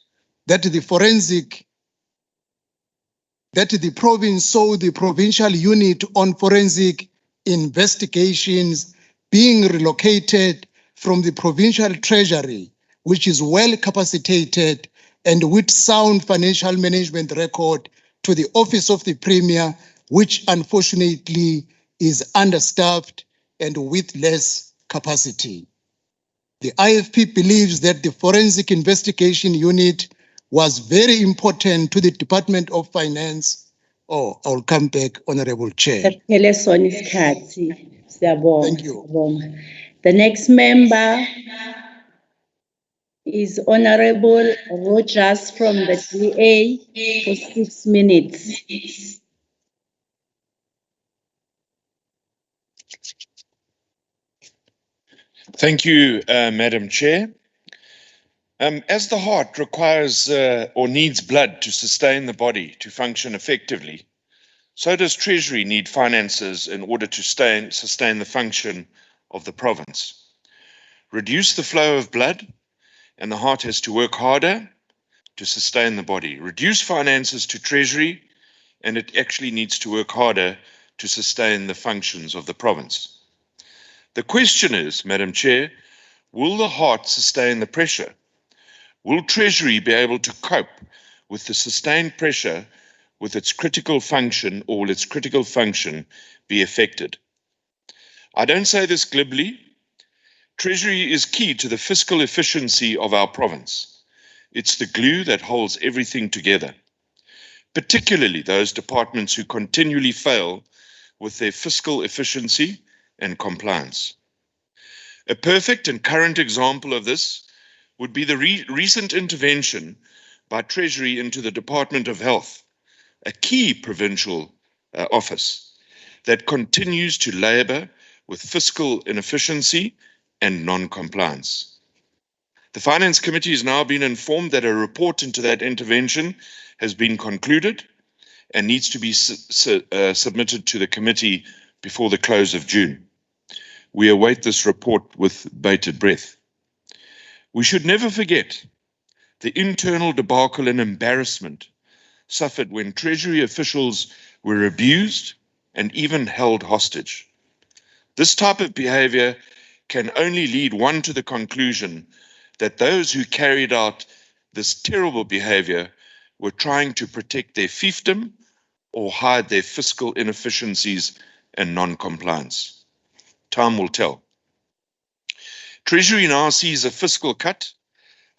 that the province saw the provincial unit on forensic investigations being relocated from the provincial treasury which is well capacitated and with sound financial management record, to the Office of the Premier, which unfortunately is understaffed and with less capacity. The IFP believes that the Forensic Investigation Unit was very important to the Department of Finance. Oh, I'll come back, Honorable Chair. Thank you. The next member is Honorable Rogers from the DA for 6 minutes. Thank you, Madam Chair. As the heart requires or needs blood to sustain the body to function effectively, so does Treasury need finances in order to sustain the function of the province. Reduce the flow of blood, and the heart has to work harder to sustain the body. Reduce finances to Treasury, and it actually needs to work harder to sustain the functions of the province. The question is, Madam Chair, will the heart sustain the pressure? Will Treasury be able to cope with the sustained pressure with its critical function, or will its critical function be affected? I don't say this glibly. Treasury is key to the fiscal efficiency of our province. It's the glue that holds everything together, particularly those departments who continually fail with their fiscal efficiency and compliance. A perfect and current example of this would be the recent intervention by Treasury into the Department of Health, a key provincial office that continues to labour with fiscal inefficiency and non-compliance. The Finance Committee has now been informed that a report into that intervention has been concluded and needs to be submitted to the committee before the close of June. We await this report with bated breath. We should never forget the internal debacle and embarrassment suffered when Treasury officials were abused and even held hostage. This type of behaviour can only lead one to the conclusion that those who carried out this terrible behaviour were trying to protect their fiefdom or hide their fiscal inefficiencies and non-compliance. Time will tell. Treasury now sees a fiscal cut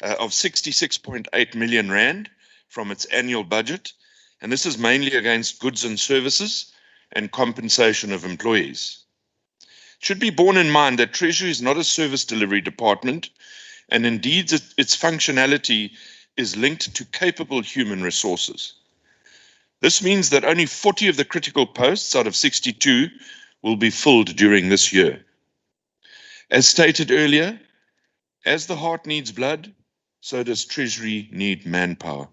of 66.8 million rand from its annual budget, and this is mainly against goods and services and compensation of employees. It should be borne in mind that Treasury is not a service delivery department, and indeed its functionality is linked to capable human resources. This means that only 40 of the critical posts out of 62 will be filled during this year. As stated earlier, as the heart needs blood, so does Treasury need manpower.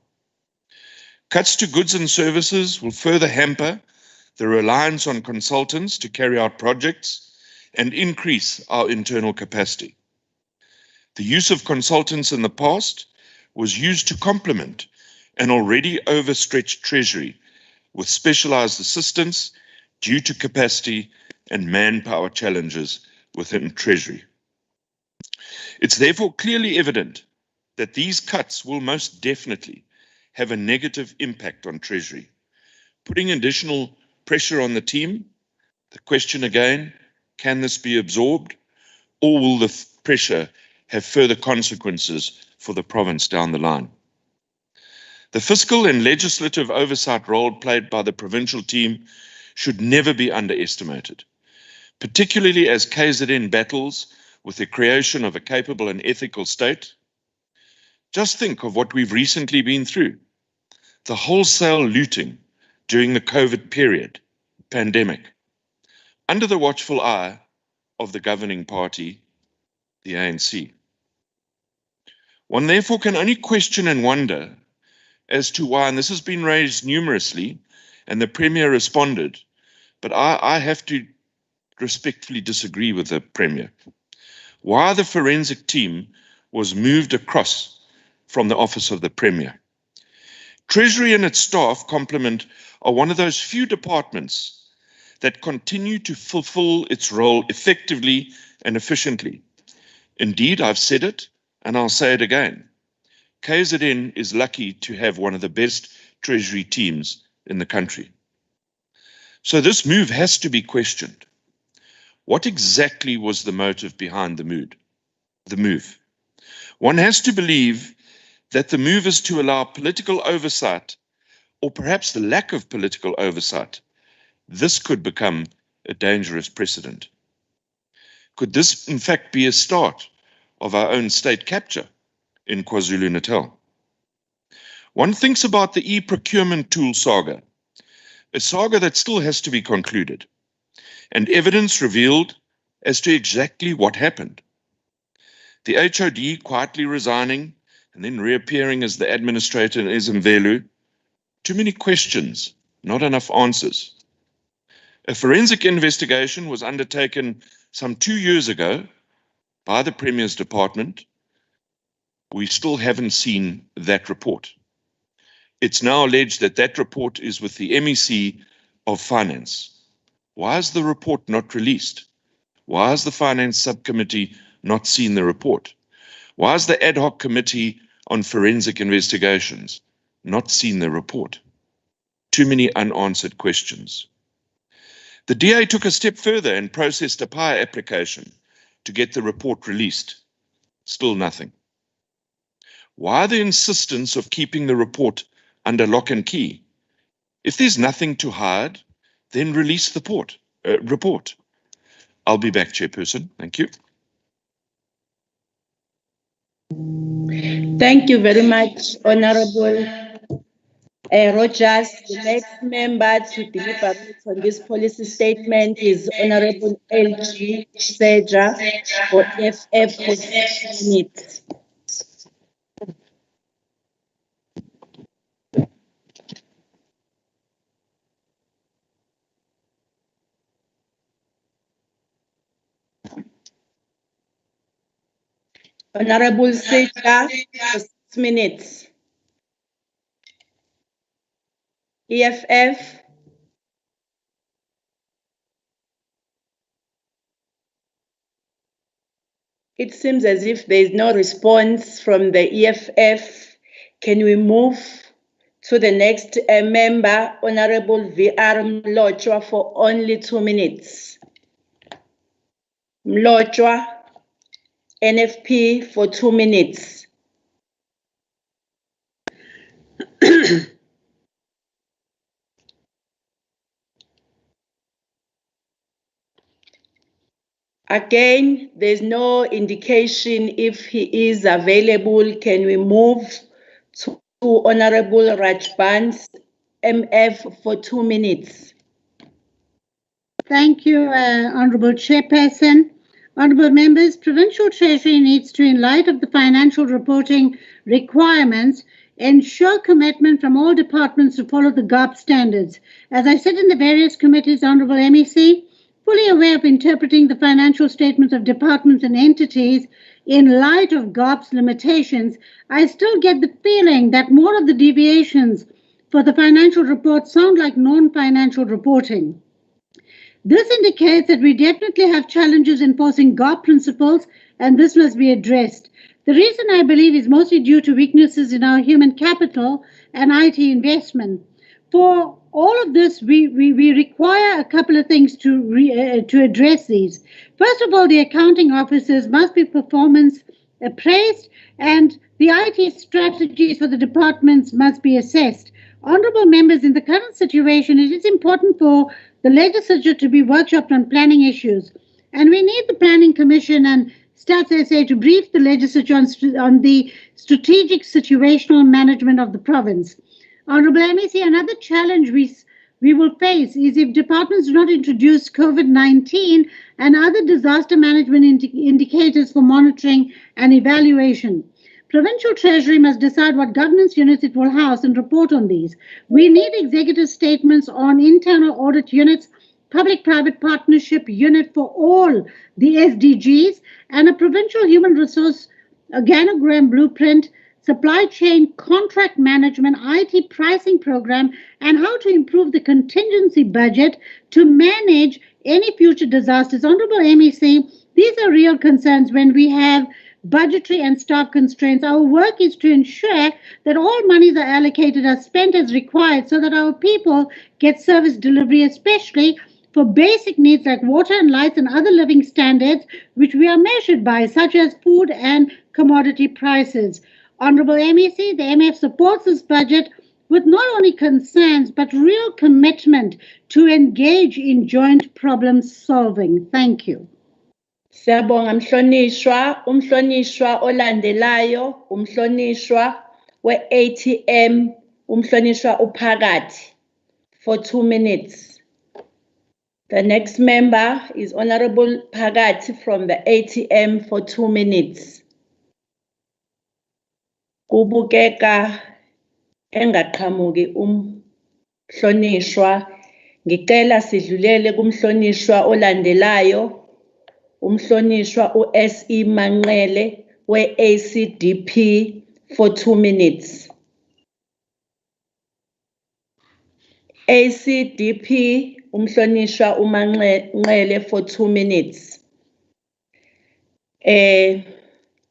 Cuts to goods and services will further hamper the reliance on consultants to carry out projects and increase our internal capacity. The use of consultants in the past was used to complement an already overstretched Treasury with specialized assistance due to capacity and manpower challenges within Treasury. It's therefore clearly evident that these cuts will most definitely have a negative impact on Treasury, putting additional pressure on the team. The question again, can this be absorbed, or will the pressure have further consequences for the province down the line? The fiscal and legislative oversight role played by the provincial team should never be underestimated, particularly as KZN battles with the creation of a capable and ethical state. Just think of what we've recently been through. The wholesale looting during the COVID pandemic, under the watchful eye of the governing party, the ANC. One therefore can only question and wonder as to why, and this has been raised numerously, and the Premier responded, but I have to respectfully disagree with the Premier. Why the forensic team was moved across from the office of the Premier. Treasury and its staff complement are one of those few departments that continue to fulfill its role effectively and efficiently. Indeed, I've said it, And I'll say it again. KZN is lucky to have one of the best treasury teams in the country. So this move has to be questioned. What exactly was the motive behind the move? One has to believe that the move is to allow political oversight, or perhaps the lack of political oversight. This could become a dangerous precedent. Could this, in fact, be a start of our own state capture in KwaZulu-Natal? One thinks about the e-procurement tool saga, a saga that still has to be concluded, and evidence revealed as to exactly what happened. The HOD quietly resigning and then reappearing as the administrator in Izimvelu. Too many questions, not enough answers. A forensic investigation was undertaken some 2 years ago by the Premier's department. We still haven't seen that report. It's now alleged that that report is with the MEC of Finance. Why is the report not released? Why has the Finance Subcommittee not seen the report? Why has the Ad Hoc Committee on Forensic Investigations not seen the report? Too many unanswered questions. The DA took a step further and processed a PIA application to get the report released. Still nothing. Why the insistence of keeping the report under lock and key? If there's nothing to hide, then release the report. I'll be back, Chairperson. Thank you. Thank you very much, Honorable Rogers. The next member to deliberate on this policy statement is Honorable LG Seja for FF for 6 minutes. Honorable Seja for 6 minutes. EFF. It seems as if there is no response from the EFF. Can we move to the next member, Honorable VR Mlotshwa, for only 2 minutes? Mlotshwa, NFP, for 2 minutes. Again, there's no indication if he is available. Can we move to Honorable Rajbans, MF, for 2 minutes? Thank you, Honourable Chairperson. Honourable Members, Provincial Treasury needs to, in light of the financial reporting requirements, ensure commitment from all departments to follow the GARP standards. As I said in the various committees, Honourable MEC, fully aware of interpreting the financial statements of departments and entities in light of GARP's limitations, I still get the feeling that more of the deviations for the financial reports sound like non-financial reporting. This indicates that we definitely have challenges enforcing GARP principles, and this must be addressed. The reason I believe is mostly due to weaknesses in our human capital and IT investment. For all of this, we require a couple of things to address these. First of all, the accounting officers must be performance appraised, and the IT strategies for the departments must be assessed. Honourable members, in the current situation, it is important for the legislature to be workshopped on planning issues, and we need the Planning Commission and Stats SA to brief the legislature on the strategic situational management of the province. Honourable MEC, another challenge we will face is if departments do not introduce COVID-19 and other disaster management indicators for monitoring and evaluation. Provincial Treasury must decide what governance units it will house and report on these. We need executive statements on internal audit units, public-private partnership unit for all the SDGs, and a provincial human resource organogram blueprint, supply chain contract management, IT pricing program, and how to improve the contingency budget to manage any future disasters. Honourable MEC, these are real concerns when we have budgetary and staff constraints. Our work is to ensure that all monies are allocated are spent as required so that our people get service delivery, especially for basic needs like water and lights and other living standards, which we are measured by, such as food and commodity prices. Honourable MEC, the MF supports this budget with not only concerns but real commitment to engage in joint problem solving. Thank you. Siyabonga mhlonishwa, umhlonishwa olandelayo, umhlonishwa we-ATM, umhlonishwa uphakathi for 2 minutes. The next member is Honorable Phakathi from the ATM for 2 minutes. Kubukeka engaqhamuki umhlonishwa, ngicela sidlulele kumhlonishwa olandelayo, umhlonishwa u-SE Manqele we-ACDP for 2 minutes. ACDP, umhlonishwa uManqele for 2 minutes.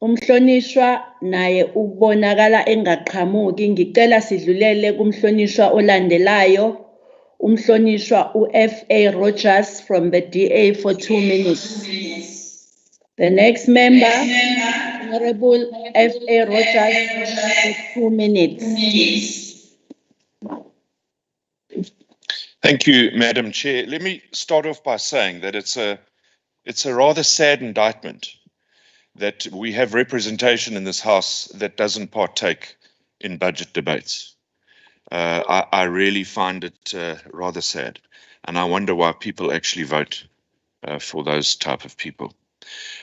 Umhlonishwa naye ubonakala engaqhamuki, ngicela sidlulele kumhlonishwa olandelayo, umhlonishwa uFA Rogers from the DA for 2 minutes. The next member, Honorable FA Rogers for 2 minutes. Thank you, Madam Chair. Let me start off by saying that it's a rather sad indictment that we have representation in this House that doesn't partake in budget debates. I really find it rather sad, and I wonder why people actually vote for those type of people.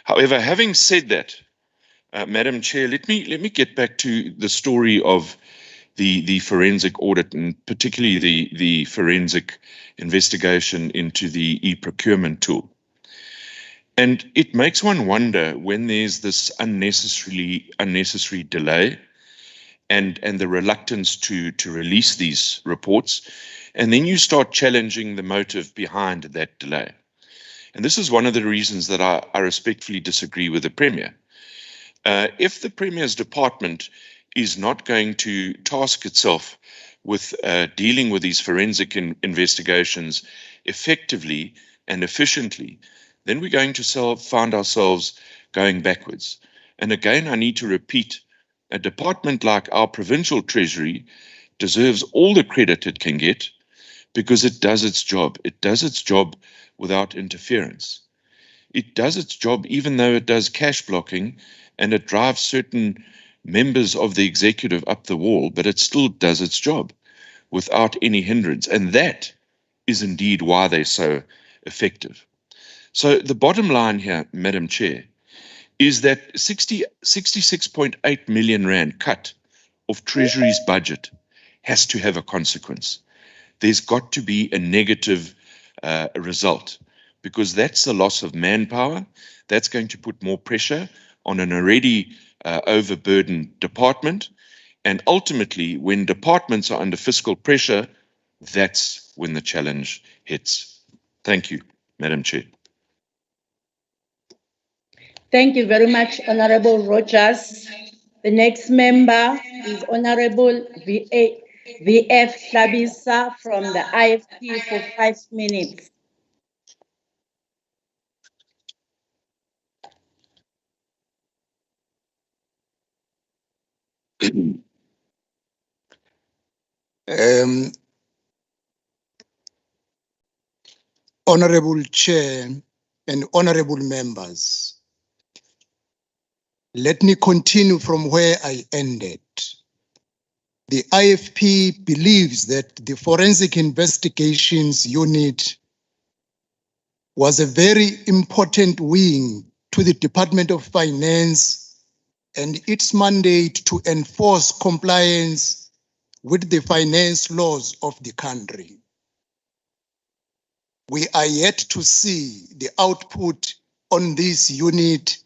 However, having said that, Madam Chair, let me get back to the story of the forensic audit, and particularly the forensic investigation into the e-procurement tool. And it makes one wonder when there's this unnecessary delay and the reluctance to release these reports, and then you start challenging the motive behind that delay. And this is one of the reasons that I respectfully disagree with the Premier. If the Premier's department is not going to task itself with dealing with these forensic investigations effectively and efficiently, then we're going to find ourselves going backwards. And again, I need to repeat, a department like our provincial treasury deserves all the credit it can get because it does its job. It does its job without interference. It does its job even though it does cash blocking and it drives certain members of the executive up the wall, but it still does its job without any hindrance. And that is indeed why they're so effective. So the bottom line here, Madam Chair, is that 66.8 million rand cut of Treasury's budget has to have a consequence. There's got to be a negative result, because that's the loss of manpower. That's going to put more pressure on an already overburdened department. And ultimately, when departments are under fiscal pressure, that's when the challenge hits. Thank you, Madam Chair. Thank you very much, Honorable Rogers. The next member is Honorable VF Hlabisa from the IFP for 5 minutes. Honorable Chair and honorable members, let me continue from where I ended. The IFP believes that the Forensic Investigations Unit was a very important wing to the Department of Finance and its mandate to enforce compliance with the finance laws of the country. We are yet to see the output on this unit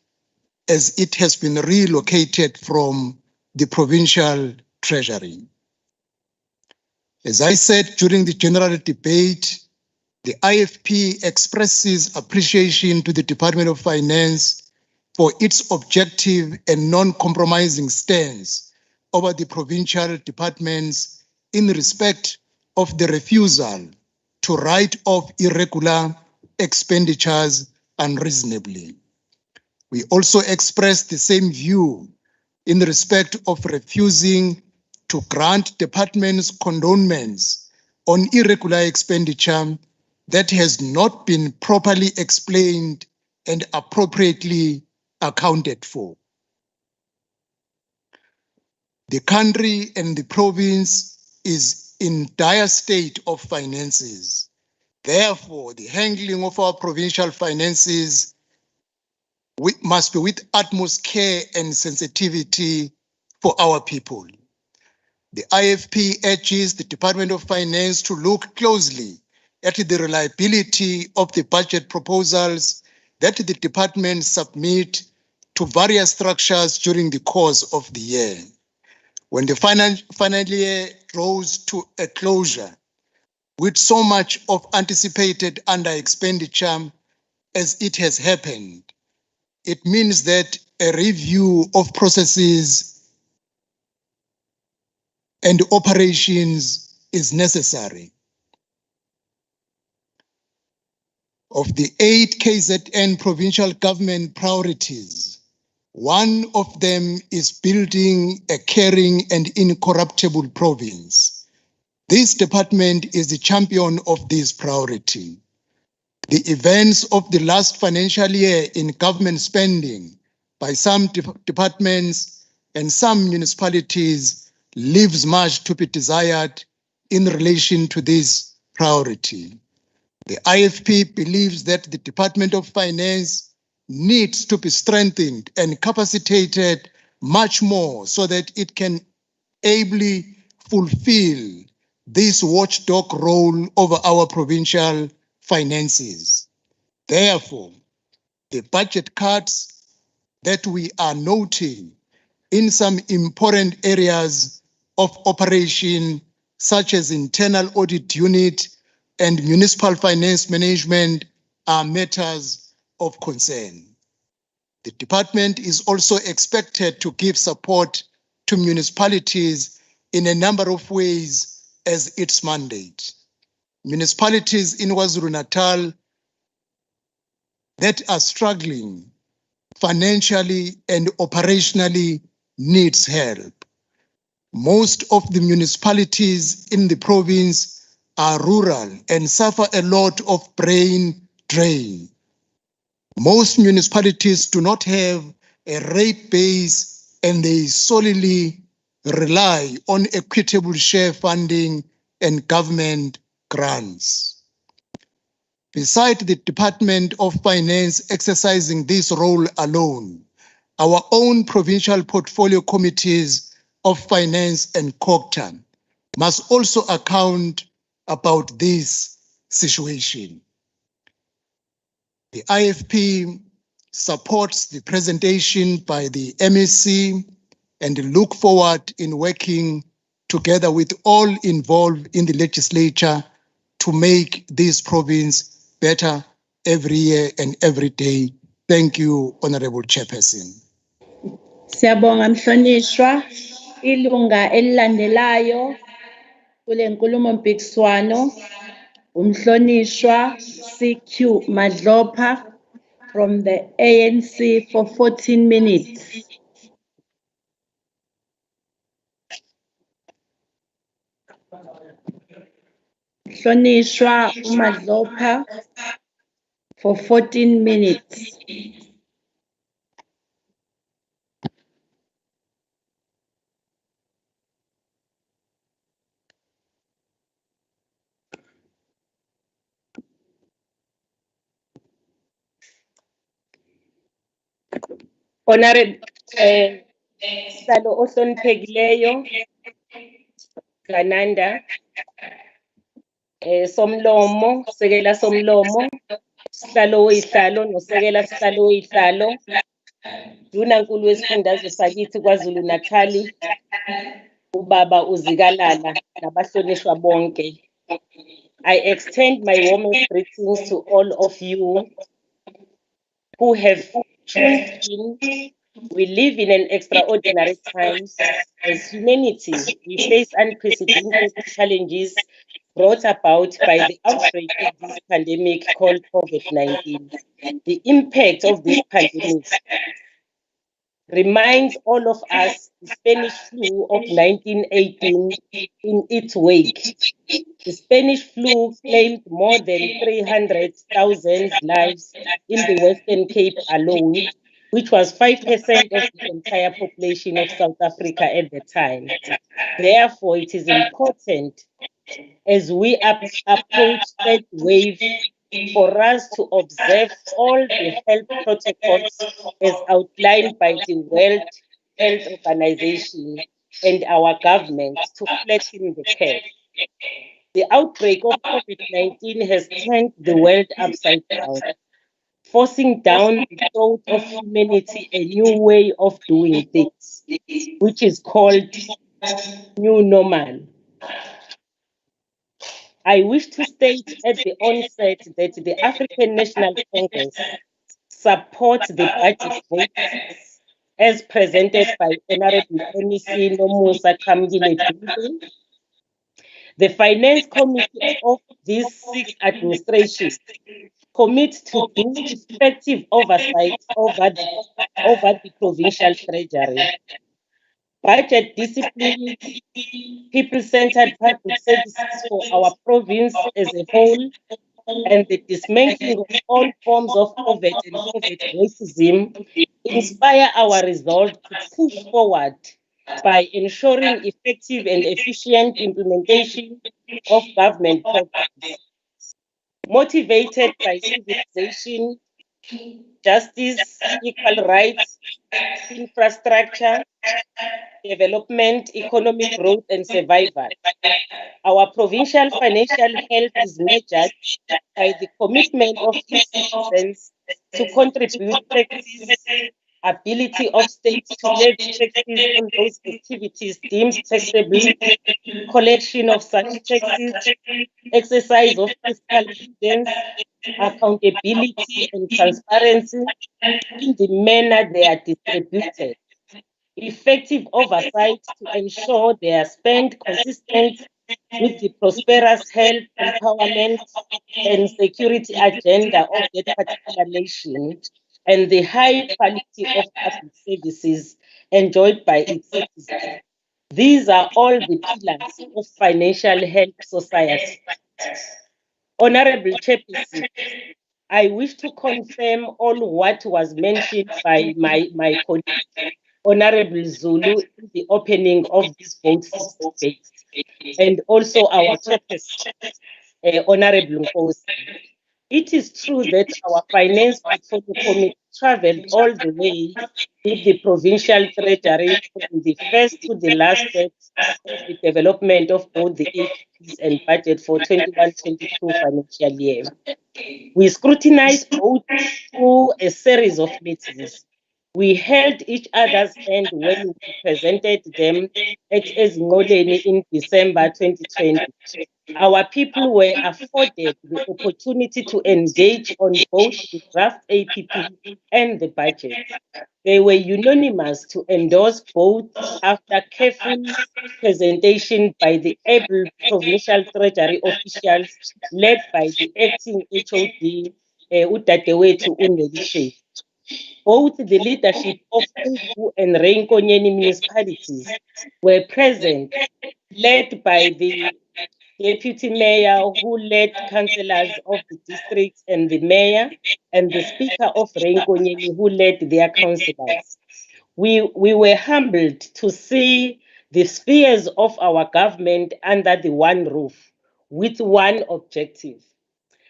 as it has been relocated from the provincial treasury. As I said during the general debate, the IFP expresses appreciation to the Department of Finance for its objective and non-compromising stance over the provincial departments in respect of the refusal to write off irregular expenditures unreasonably. We also express the same view in respect of refusing to grant departments condonements on irregular expenditure that has not been properly explained and appropriately accounted for. The country and the province is in dire state of finances. Therefore, the handling of our provincial finances must be with utmost care and sensitivity for our people. The IFP urges the Department of Finance to look closely at the reliability of the budget proposals that the department submit to various structures during the course of the year. When the final year draws to a closure, with so much of anticipated under expenditure as it has happened, it means that a review of processes and operations is necessary. Of the 8 KZN provincial government priorities, one of them is building a caring and incorruptible province. This department is the champion of this priority. The events of the last financial year in government spending by some departments and some municipalities leaves much to be desired in relation to this priority. The IFP believes that the Department of Finance needs to be strengthened and capacitated much more so that it can ably fulfill this watchdog role over our provincial finances. Therefore, the budget cuts that we are noting in some important areas of operation, such as internal audit unit and municipal finance management, are matters of concern. The department is also expected to give support to municipalities in a number of ways as its mandate. Municipalities in KwaZulu-Natal that are struggling financially and operationally needs help. Most of the municipalities in the province are rural and suffer a lot of brain drain. Most municipalities do not have a rate base and they solely rely on equitable share funding and government grants. Besides the Department of Finance exercising this role alone, our own provincial portfolio committees of finance and COGTA must also account about this situation. The IFP supports the presentation by the MEC and look forward in working together with all involved in the legislature to make this province better every year and every day. Thank you, Honorable Chairperson. Siyabonga mhlonishwa, ilunga elilandelayo kule nkulumo mpikiswano umhlonishwa CQ Madlopha from the ANC for 14 minutes. Mhlonishwa Madlopha for 14 minutes. Honorable Salo Ohloniphekileyo Gananda, Somlomo, Sekela Somlomo, Sihlalo Oyihlalo nosekela Sihlalo Oyihlalo, Dunankulu wesifundazwe sakithi KwaZulu-Natal, Ubaba uZikalala nabahlonishwa bonke. I extend my warmest greetings to all of you who have tuned in. We live in an extraordinary times. As humanity, we face unprecedented challenges brought about by the outbreak of this pandemic called COVID-19. The impact of this pandemic reminds all of us the Spanish flu of 1918 in its wake. The Spanish flu claimed more than 300,000 lives in the Western Cape alone, which was 5% of the entire population of South Africa at the time. Therefore, it is important as we approach third wave for us to observe all the health protocols as outlined by the World Health Organization and our government to flatten the curve. The outbreak of COVID-19 has turned the world upside down, forcing down the thought of humanity a new way of doing things, which is called new normal. I wish to state at the onset that the African National Congress supports the budget votes as presented by Honorable MEC Nomusa Kamgile Dube. The Finance Committee of these 6 administrations commits to do effective oversight over the provincial treasury, budget discipline, people-centered public services for our province as a whole, and the dismantling of all forms of covert and covert racism inspire our resolve to push forward by ensuring effective and efficient implementation of government programs. Motivated by civilization, justice, equal rights, infrastructure, development, economic growth, and survival. Our provincial financial health is measured by the commitment of its citizens to contribute taxes, ability of states to levy taxes on those activities deemed taxable, collection of such taxes, exercise of fiscal prudence, accountability and transparency in the manner they are distributed, effective oversight to ensure they are spent consistent with the prosperous health, empowerment, and security agenda of that particular nation, and the high quality of public services enjoyed by its citizens. These are all the pillars of financial health society. Honorable Chairperson, I wish to confirm all what was mentioned by my colleague, Honorable Zulu, in the opening of this vote for debate, and also our chairperson, Honorable Nkosi. It is true that our Finance Portfolio Committee traveled all the way with the provincial treasury from the first to the last step of the development of both the APPs and budget for 21-22 financial year. We scrutinized both through a series of meetings. We held each other's hand when we presented them at Ezingoleni in December 2020. Our people were afforded the opportunity to engage on both the draft APP and the budget. They were unanimous to endorse both after careful presentation by the able provincial treasury officials led by the acting HOD, Udadewethu uNelishe. Both the leadership of Ugu and Reinkonyeni municipalities were present, led by the deputy mayor who led councillors of the districts and the mayor, and the speaker of Reinkonyeni who led their councillors. We were humbled to see the spheres of our government under the one roof with one objective.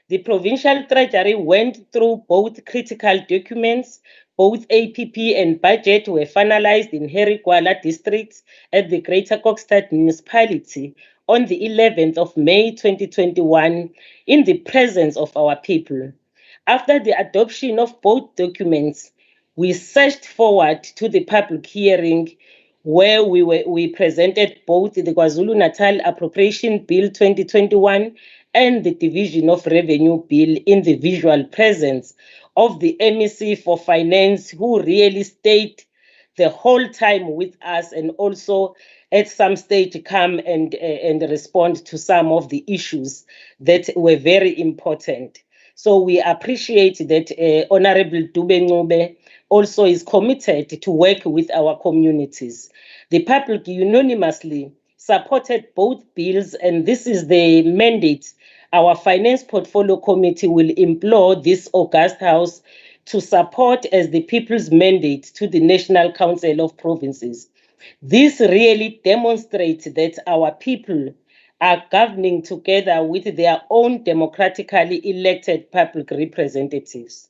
The provincial treasury went through both critical documents. Both APP and budget were finalized in Herigwala district at the Greater Kokstad municipality on the 11th of May 2021 in the presence of our people. After the adoption of both documents, we surged forward to the public hearing where we presented both the KwaZulu-Natal Appropriation Bill 2021 and the Division of Revenue Bill in the visual presence of the MEC for Finance, who really stayed the whole time with us and also at some stage come and respond to some of the issues that were very important. So we appreciate that Honorable Dube Ncube also is committed to work with our communities. The public unanimously supported both bills, and this is the mandate our Finance Portfolio Committee will implore this august House to support as the people's mandate to the National Council of Provinces. This really demonstrates that our people are governing together with their own democratically elected public representatives.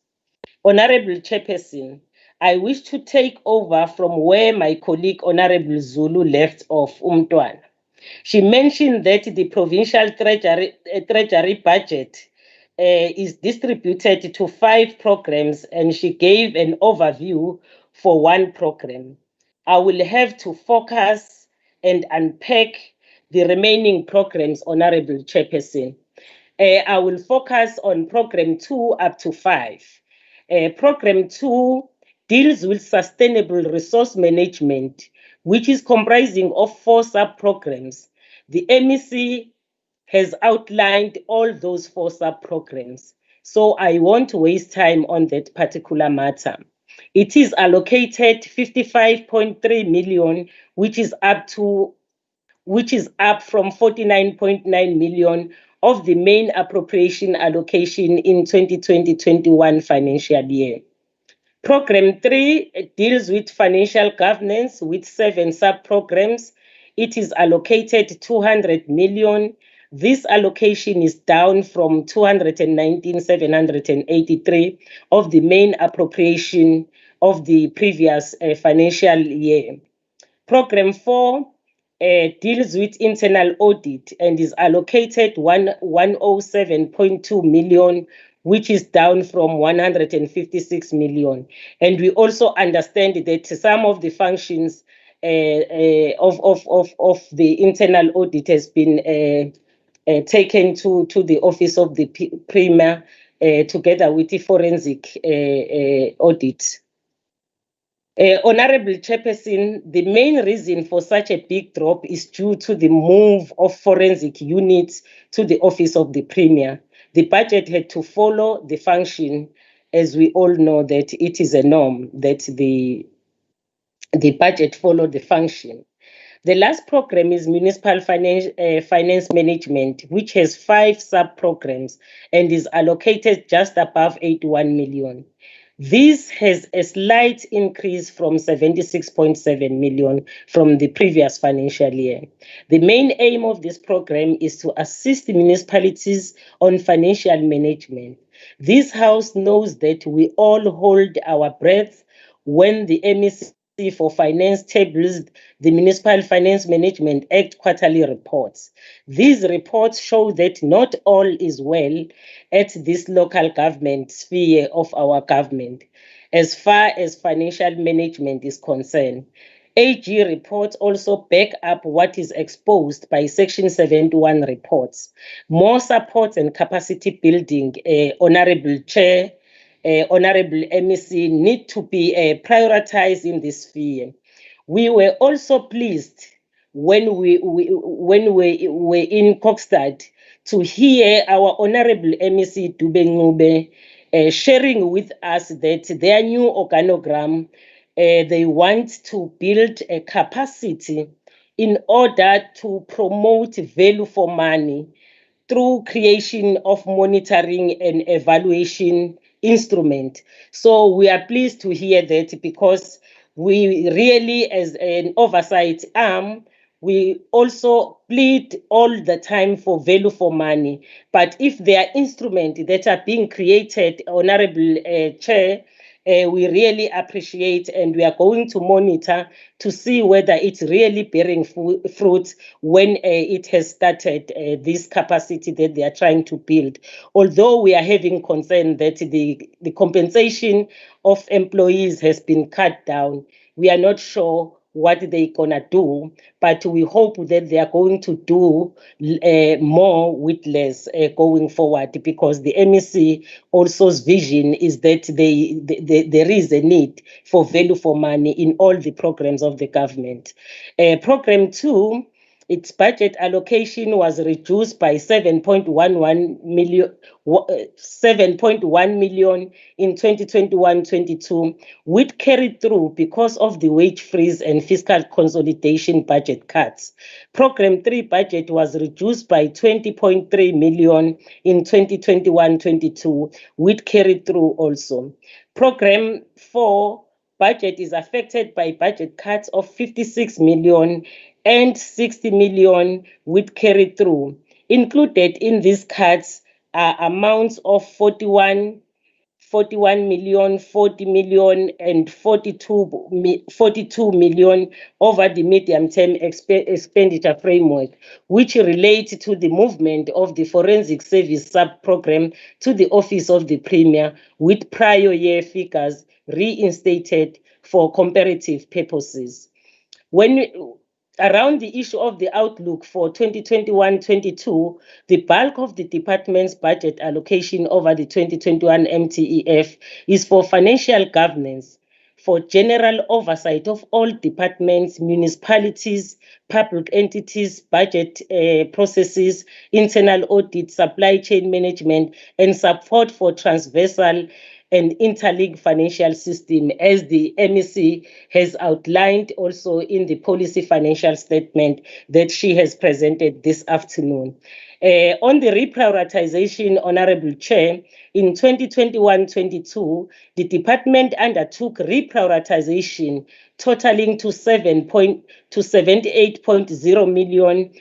Honorable Chairperson, I wish to take over from where my colleague Honorable Zulu left off, Umntwana. She mentioned that the provincial treasury budget is distributed to 5 programs, and she gave an overview for one program. I will have to focus and unpack the remaining programs, Honorable Chairperson. I will focus on program 2 up to 5. Program 2 deals with sustainable resource management, which is comprising of 4 sub-programs. The MEC has outlined all those 4 sub-programs, so I won't waste time on that particular matter. It is allocated 55.3 million, which is up from 49.9 million of the main appropriation allocation in 2020-21 financial year. Program 3 deals with financial governance with 7 sub-programs. It is allocated 200 million. This allocation is down from 219,783 of the main appropriation of the previous financial year. Program 4 deals with internal audit and is allocated 107.2 million, which is down from 156 million. And we also understand that some of the functions of the internal audit has been taken to the Office of the Premier together with the forensic audit. Honorable Chairperson, the main reason for such a big drop is due to the move of forensic units to the Office of the Premier. The budget had to follow the function, as we all know that it is a norm that the budget follow the function. The last program is Municipal Finance Management, which has 5 sub-programs and is allocated just above 81 million. This has a slight increase from 76.7 million from the previous financial year. The main aim of this program is to assist the municipalities on financial management. This House knows that we all hold our breath when the MEC for Finance tables the Municipal Finance Management Act quarterly reports. These reports show that not all is well at this local government sphere of our government as far as financial management is concerned. AG reports also back up what is exposed by Section 71 reports. More support and capacity building, Honorable Chair, Honorable MEC, need to be prioritized in this sphere. We were also pleased when we were in Kokstad to hear our Honorable MEC Dube Ncube sharing with us that their new organogram, they want to build a capacity in order to promote value for money through creation of monitoring and evaluation instrument. So we are pleased to hear that, because we really, as an oversight arm, we also plead all the time for value for money. But if there are instruments that are being created, Honorable Chair, we really appreciate, and we are going to monitor to see whether it's really bearing fruit when it has started this capacity that they are trying to build. Although we are having concern that the compensation of employees has been cut down, we are not sure what they're gonna do, but we hope that they are going to do more with less going forward, because the MEC also's vision is that there is a need for value for money in all the programs of the government. Program 2, its budget allocation was reduced by 7.1 million in 2021-22, which carried through because of the wage freeze and fiscal consolidation budget cuts. Program 3 budget was reduced by 20.3 million in 2021-22, which carried through also. Program 4 budget is affected by budget cuts of 56 million and 60 million, which carried through. Included in these cuts are amounts of 41 million, 40 million, and 42 million over the medium-term expenditure framework, which relate to the movement of the forensic service sub-program to the Office of the Premier, with prior year figures reinstated for comparative purposes. Around the issue of the outlook for 2021-22, the bulk of the department's budget allocation over the 2021 MTEF is for financial governance, for general oversight of all departments, municipalities, public entities, budget processes, internal audit, supply chain management, and support for transversal and interlinked financial system, as the MEC has outlined also in the policy financial statement that she has presented this afternoon. On the reprioritization, Honorable Chair, in 2021-22, the department undertook reprioritization totaling to 78.0 million,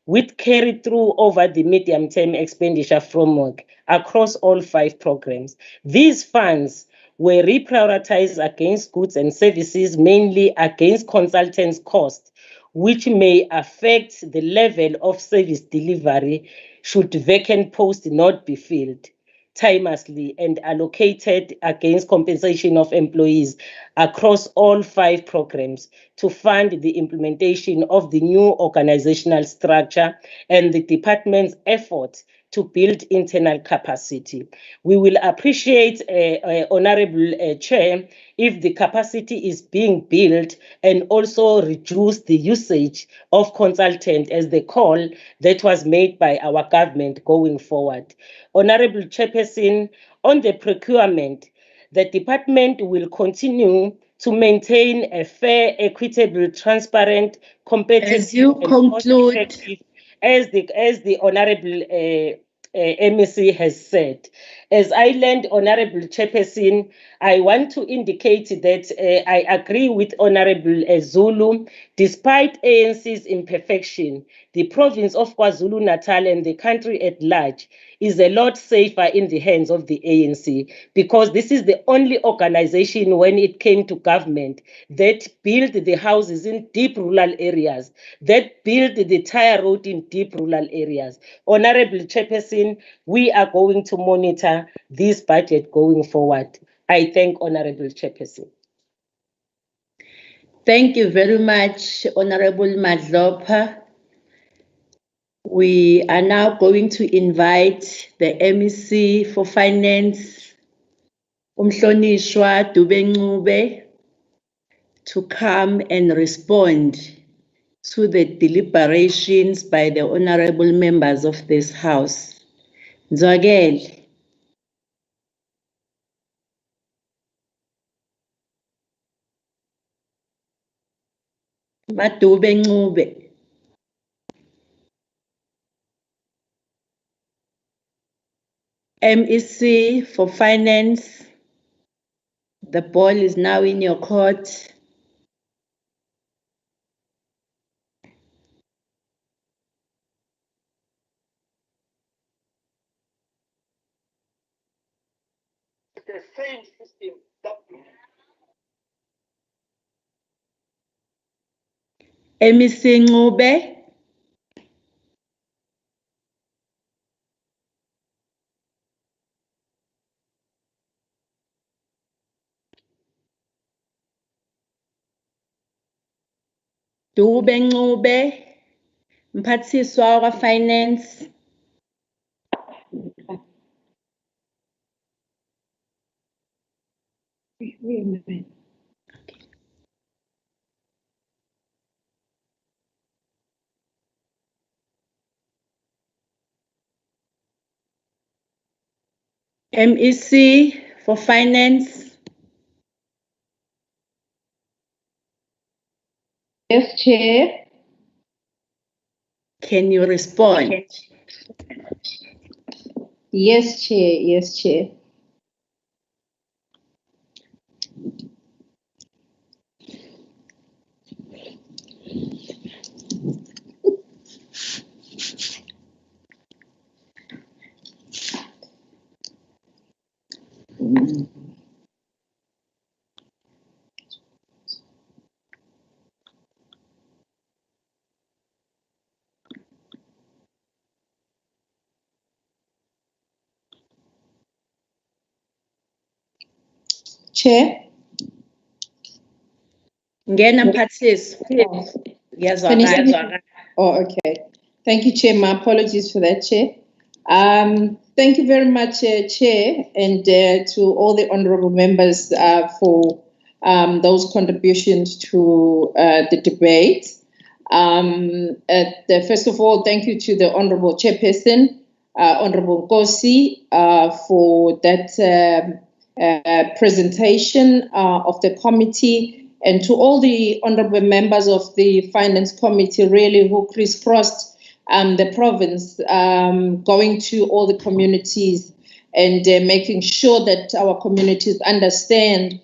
which carried through over the medium-term expenditure framework across all 5 programs. These funds were reprioritized against goods and services, mainly against consultants' costs, which may affect the level of service delivery should vacant posts not be filled timelessly, and allocated against compensation of employees across all 5 programs to fund the implementation of the new organizational structure and the department's efforts to build internal capacity. We will appreciate, Honorable Chair, if the capacity is being built, and also reduce the usage of consultant as the call that was made by our government going forward. Honorable Chairperson, on the procurement, the department will continue to maintain a fair, equitable, transparent, competitive, As you and conclude, cost-effective, as the Honorable MEC has said. As I learned, Honorable Chairperson, I want to indicate that I agree with Honorable Zulu. Despite ANC's imperfection, the province of KwaZulu-Natal and the country at large is a lot safer in the hands of the ANC, because this is the only organization, when it came to government, that built the houses in deep rural areas, that built the tire road in deep rural areas. Honorable Chairperson, we are going to monitor this budget going forward. I thank Honorable Chairperson. Thank you very much, Honorable Madlopa. We are now going to invite the MEC for Finance, Umhlonishwa Dube-Ncube, to come and respond to the deliberations by the honorable members of this House. Zwagele. Madube-Ncube. MEC for Finance, the ball is now in your court. The same system that MEC Ncube. Dube Ncube, Mphathiswa wa Finance. MEC for Finance. Yes, Chair. Can you respond? Yes, Chair. Yes, Chair. Chair. Ngena Mphathiswa. Can you see me? Oh, okay. Thank you, Chair. My apologies for that, Chair. Thank you very much, Chair, and to all the honourable members for those contributions to the debate. First of all, thank you to the Honourable Chairperson, Honourable Nkosi, for that presentation of the committee, and to all the honourable members of the Finance Committee, really, who crisscrossed the province, going to all the communities and making sure that our communities understand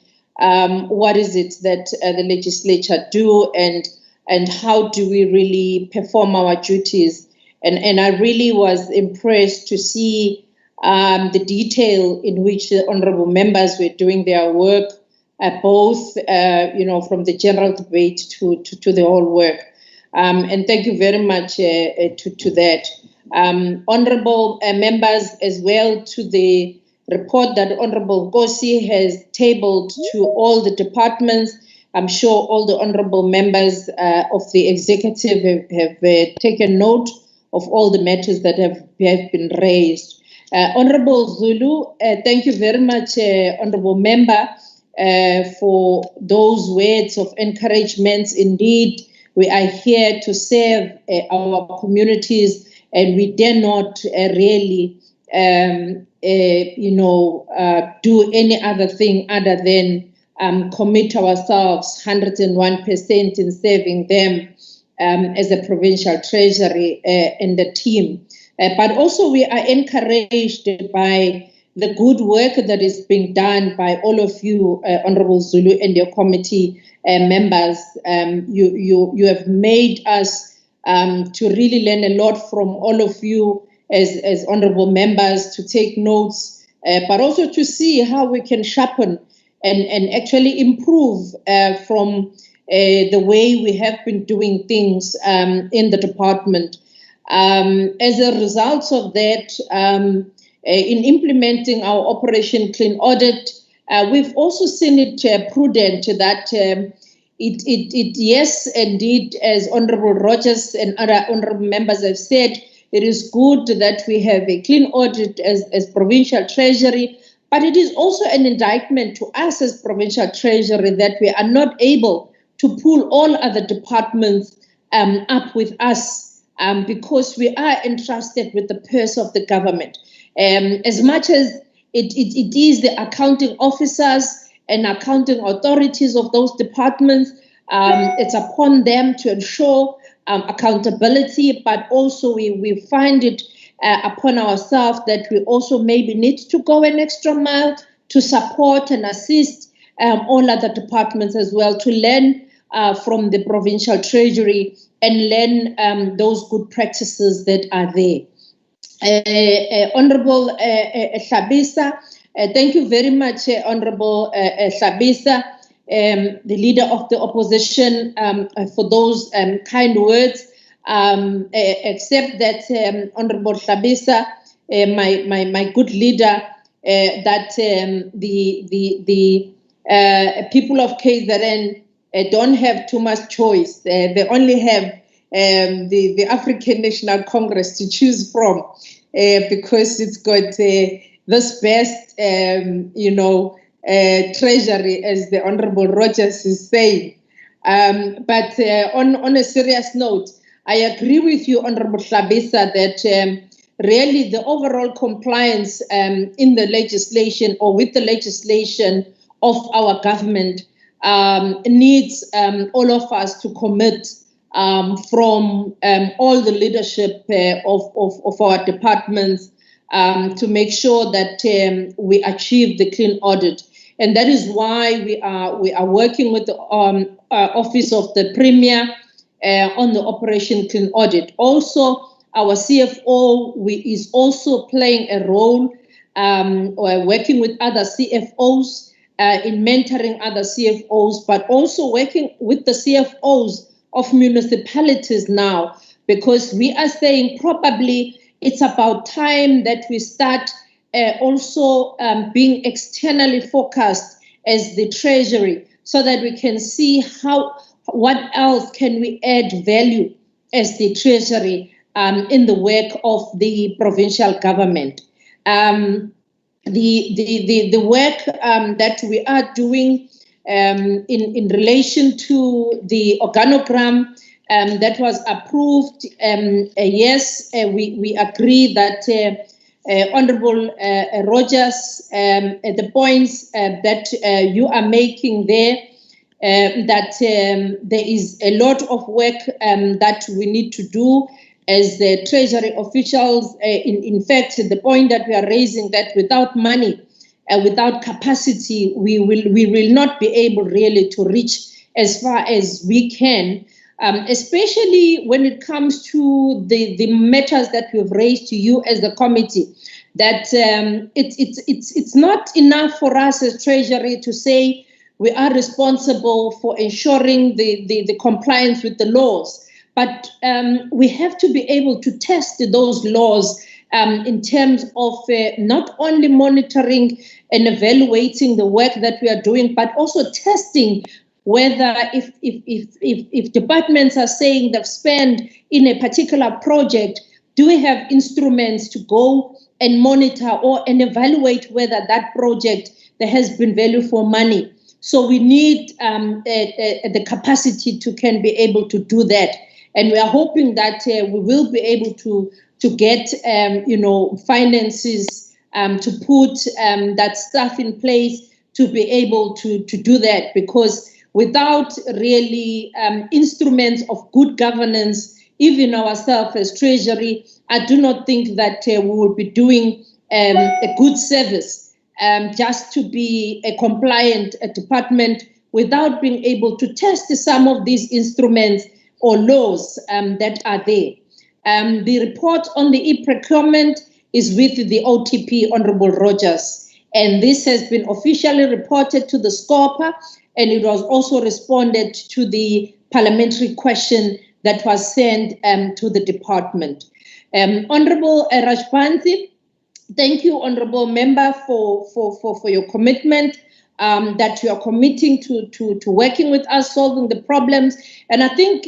what is it that the legislature do and how do we really perform our duties. And I really was impressed to see the detail in which the honourable members were doing their work, both from the general debate to the whole work. And thank you very much to that. Honourable members, as well, to the report that Honourable Nkosi has tabled to all the departments. I'm sure all the honourable members of the executive have taken note of all the matters that have been raised. Honourable Zulu, thank you very much, honourable member, for those words of encouragement. Indeed, we are here to serve our communities, and we dare not really, do any other thing other than commit ourselves 101% in serving them as a provincial treasury and the team. But also we are encouraged by the good work that is being done by all of you, Honourable Zulu, and your committee members. You have made us to really learn a lot from all of you as honourable members, to take notes, but also to see how we can sharpen and actually improve from the way we have been doing things in the department. As a result of that, in implementing our Operation Clean Audit, we've also seen it prudent that yes, indeed, as Honourable Rogers and other honourable members have said, it is good that we have a clean audit as provincial treasury, but it is also an indictment to us as provincial treasury that we are not able to pull all other departments up with us because we are entrusted with the purse of the government. As much as it is the accounting officers and accounting authorities of those departments, it's upon them to ensure accountability, but also we find it upon ourselves that we also maybe need to go an extra mile to support and assist all other departments as well, to learn from the provincial treasury and learn those good practices that are there. Honourable Hlabisa, thank you very much, Honourable Hlabisa, the leader of the opposition, for those kind words. Except that, Honourable Hlabisa, my good leader, that the people of KZN don't have too much choice. They only have the African National Congress to choose from because it's got this best, treasury, as the Honorable Rogers is saying. But on a serious note, I agree with you, Honorable Hlabisa, that really the overall compliance in the legislation or with the legislation of our government needs all of us to commit from all the leadership of our departments to make sure that we achieve the clean audit. And that is why we are working with the Office of the Premier on the Operation Clean Audit. Also, our CFO is also playing a role working with other CFOs in mentoring other CFOs, but also working with the CFOs of municipalities now, because we are saying probably it's about time that we start also being externally focused as the Treasury, so that we can see what else can we add value as the Treasury in the work of the provincial government. The work that we are doing in relation to the organogram that was approved, yes, we agree that Honorable Rogers, the points that you are making there, that there is a lot of work that we need to do as the Treasury officials. In fact, the point that we are raising, that without money, without capacity, we will not be able really to reach as far as we can, especially when it comes to the matters that we've raised to you as the committee, that it's not enough for us as Treasury to say we are responsible for ensuring the compliance with the laws. But we have to be able to test those laws in terms of not only monitoring and evaluating the work that we are doing, but also testing whether if departments are saying they've spent in a particular project, do we have instruments to go and monitor and evaluate whether that project there has been value for money. So we need the capacity to can be able to do that. And we are hoping that we will be able to get, finances to put that stuff in place to be able to do that. Because without really instruments of good governance, even ourselves as Treasury, I do not think that we will be doing a good service just to be a compliant department without being able to test some of these instruments or laws that are there. The report on the e-procurement is with the OTP, Honorable Rogers, and this has been officially reported to the SCOPA, and it was also responded to the parliamentary question that was sent to the department. Honorable Rajpanthi, thank you, Honorable Member, for your commitment, that you are committing to working with us, solving the problems. And I think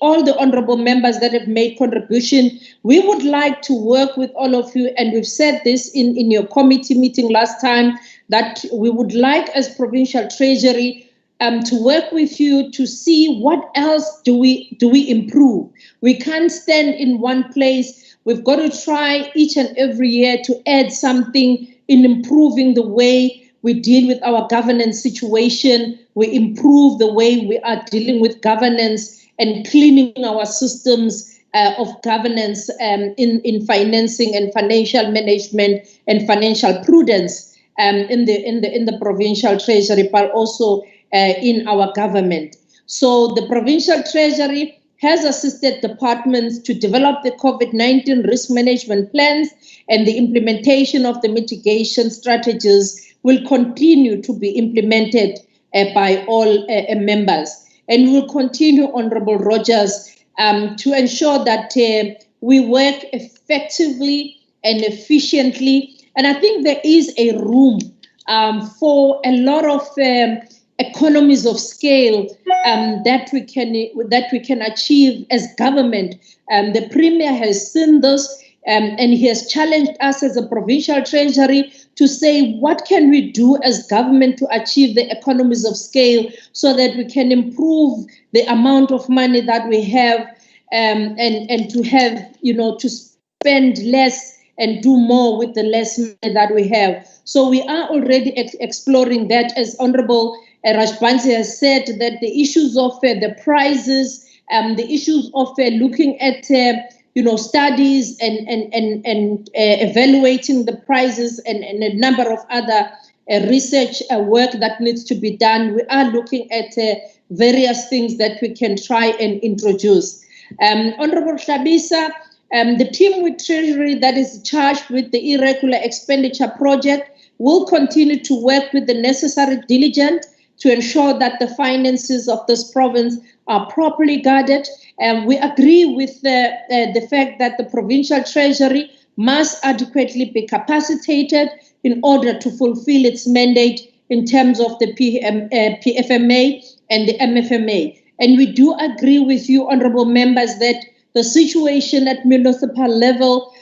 all the honorable members that have made contribution, we would like to work with all of you. And we've said this in your committee meeting last time, that we would like as Provincial Treasury to work with you to see what else do we improve. We can't stand in one place. We've got to try each and every year to add something in improving the way we deal with our governance situation. We improve the way we are dealing with governance and cleaning our systems of governance in financing and financial management and financial prudence in the provincial treasury, but also in our government. So the provincial treasury has assisted departments to develop the COVID-19 risk management plans, and the implementation of the mitigation strategies will continue to be implemented by all members. And we'll continue, Honorable Rogers, to ensure that we work effectively and efficiently. And I think there is a room for a lot of economies of scale that we can achieve as government. The Premier has seen this, and he has challenged us as a provincial treasury to say, what can we do as government to achieve the economies of scale so that we can improve the amount of money that we have, and to have, to spend less and do more with the less money that we have. So we are already exploring that, as Honorable Rajbansi has said, that the issues of the prices, the issues of looking at studies and evaluating the prices and a number of other research work that needs to be done. We are looking at various things that we can try and introduce. Honorable Hlabisa, the team with Treasury that is charged with the irregular expenditure project will continue to work with the necessary diligence to ensure that the finances of this province are properly guarded. We agree with the fact that the provincial treasury must adequately be capacitated in order to fulfill its mandate in terms of the PFMA and the MFMA. And we do agree with you, honorable members, that the situation at municipal level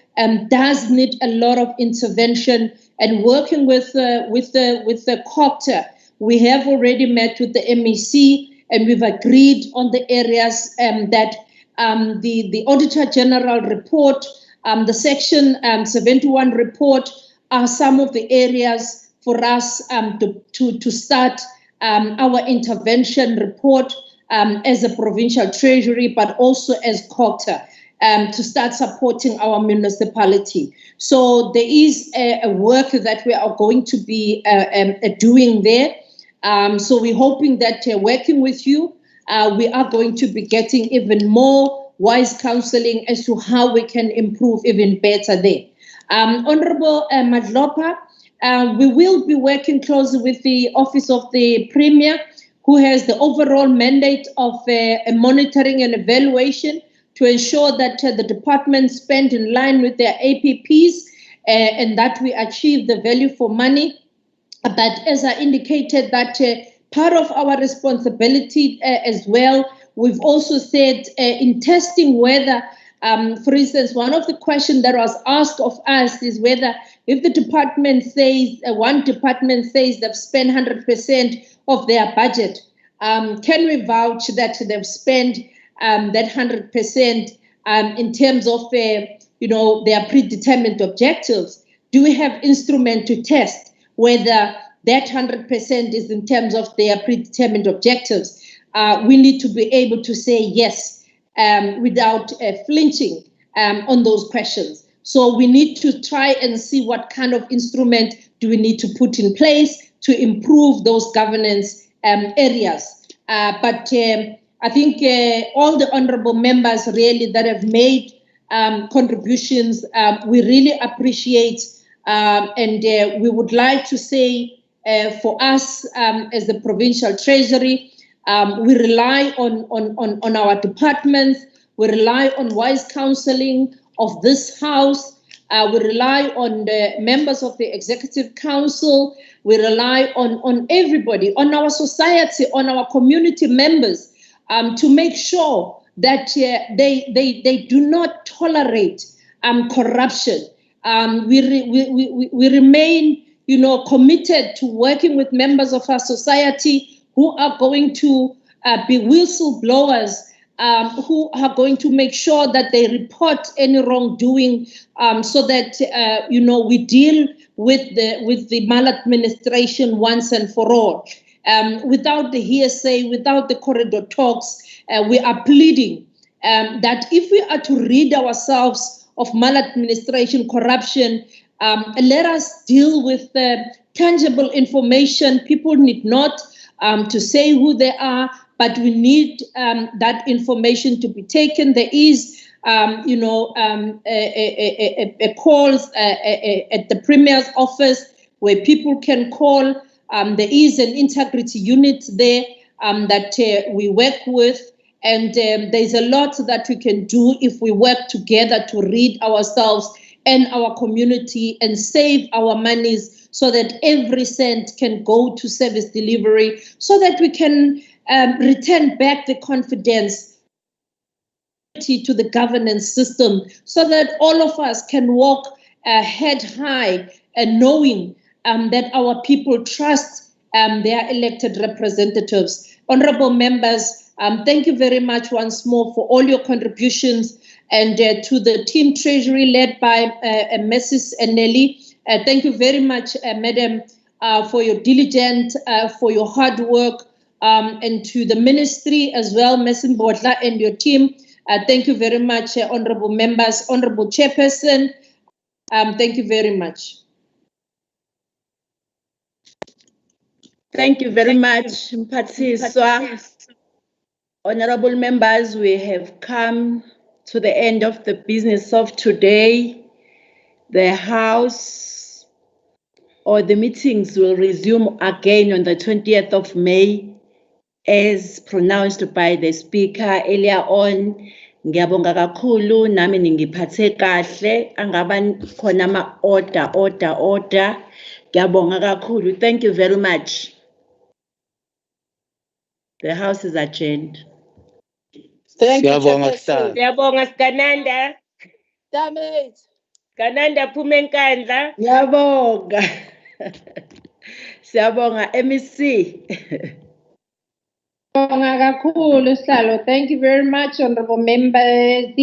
does need a lot of intervention, and working with the COPTA. We have already met with the MEC, and we've agreed on the areas that the Auditor General report, the Section 71 report, are some of the areas for us to start our intervention report as a provincial treasury, but also as COPTA, to start supporting our municipality. So there is a work that we are going to be doing there. So we're hoping that working with you, we are going to be getting even more wise counseling as to how we can improve even better there. Honorable Madlopa, we will be working closely with the Office of the Premier, who has the overall mandate of monitoring and evaluation to ensure that the department spend in line with their APPs and that we achieve the value for money. But as I indicated, that part of our responsibility as well, we've also said in testing whether, for instance, one of the questions that was asked of us is whether if the department says, one department says they've spent 100% of their budget, can we vouch that they've spent that 100% in terms of their predetermined objectives? Do we have instrument to test whether that 100% is in terms of their predetermined objectives? We need to be able to say yes without flinching on those questions. So we need to try and see what kind of instrument do we need to put in place to improve those governance areas. But I think all the honorable members really that have made contributions, we really appreciate, and we would like to say for us as the provincial treasury, we rely on our departments, we rely on wise counseling of this house, we rely on the members of the Executive Council, we rely on everybody, on our society, on our community members, to make sure that they do not tolerate corruption. We remain, committed to working with members of our society who are going to be whistleblowers, who are going to make sure that they report any wrongdoing, so that we deal with the maladministration once and for all. Without the hearsay, without the corridor talks, we are pleading that if we are to rid ourselves of maladministration, corruption, let us deal with tangible information. People need not to say who they are, but we need that information to be taken. There is, a calls at the Premier's office where people can call. There is an integrity unit there that we work with, and there's a lot that we can do if we work together to rid ourselves and our community and save our monies so that every cent can go to service delivery, so that we can return back the confidence to the governance system, so that all of us can walk head high and knowing that our people trust their elected representatives. Honorable members, thank you very much once more for all your contributions, and to the team treasury led by Mrs. Nelly. Thank you very much, Madam, for your diligence, for your hard work, and to the ministry as well, Ms. Mbodla and your team. Thank you very much, honorable members, honorable chairperson. Thank you very much. Thank you very much, Mphathiswa. Honorable members, we have come to the end of the business of today. The House or the meetings will resume again on the 20th of May, as pronounced by the Speaker earlier on. Ngiyabonga kakhulu, nami ningiphathe kahle, angaba khona order. Ngiyabonga kakhulu. Thank you very much. The House is adjourned. Thank you, Siyabonga Chairperson. Siyabonga Skananda. Damn it. Skananda phuma enkandla. Ngiyabonga. Siyabonga MEC. Thank you very much, honorable members.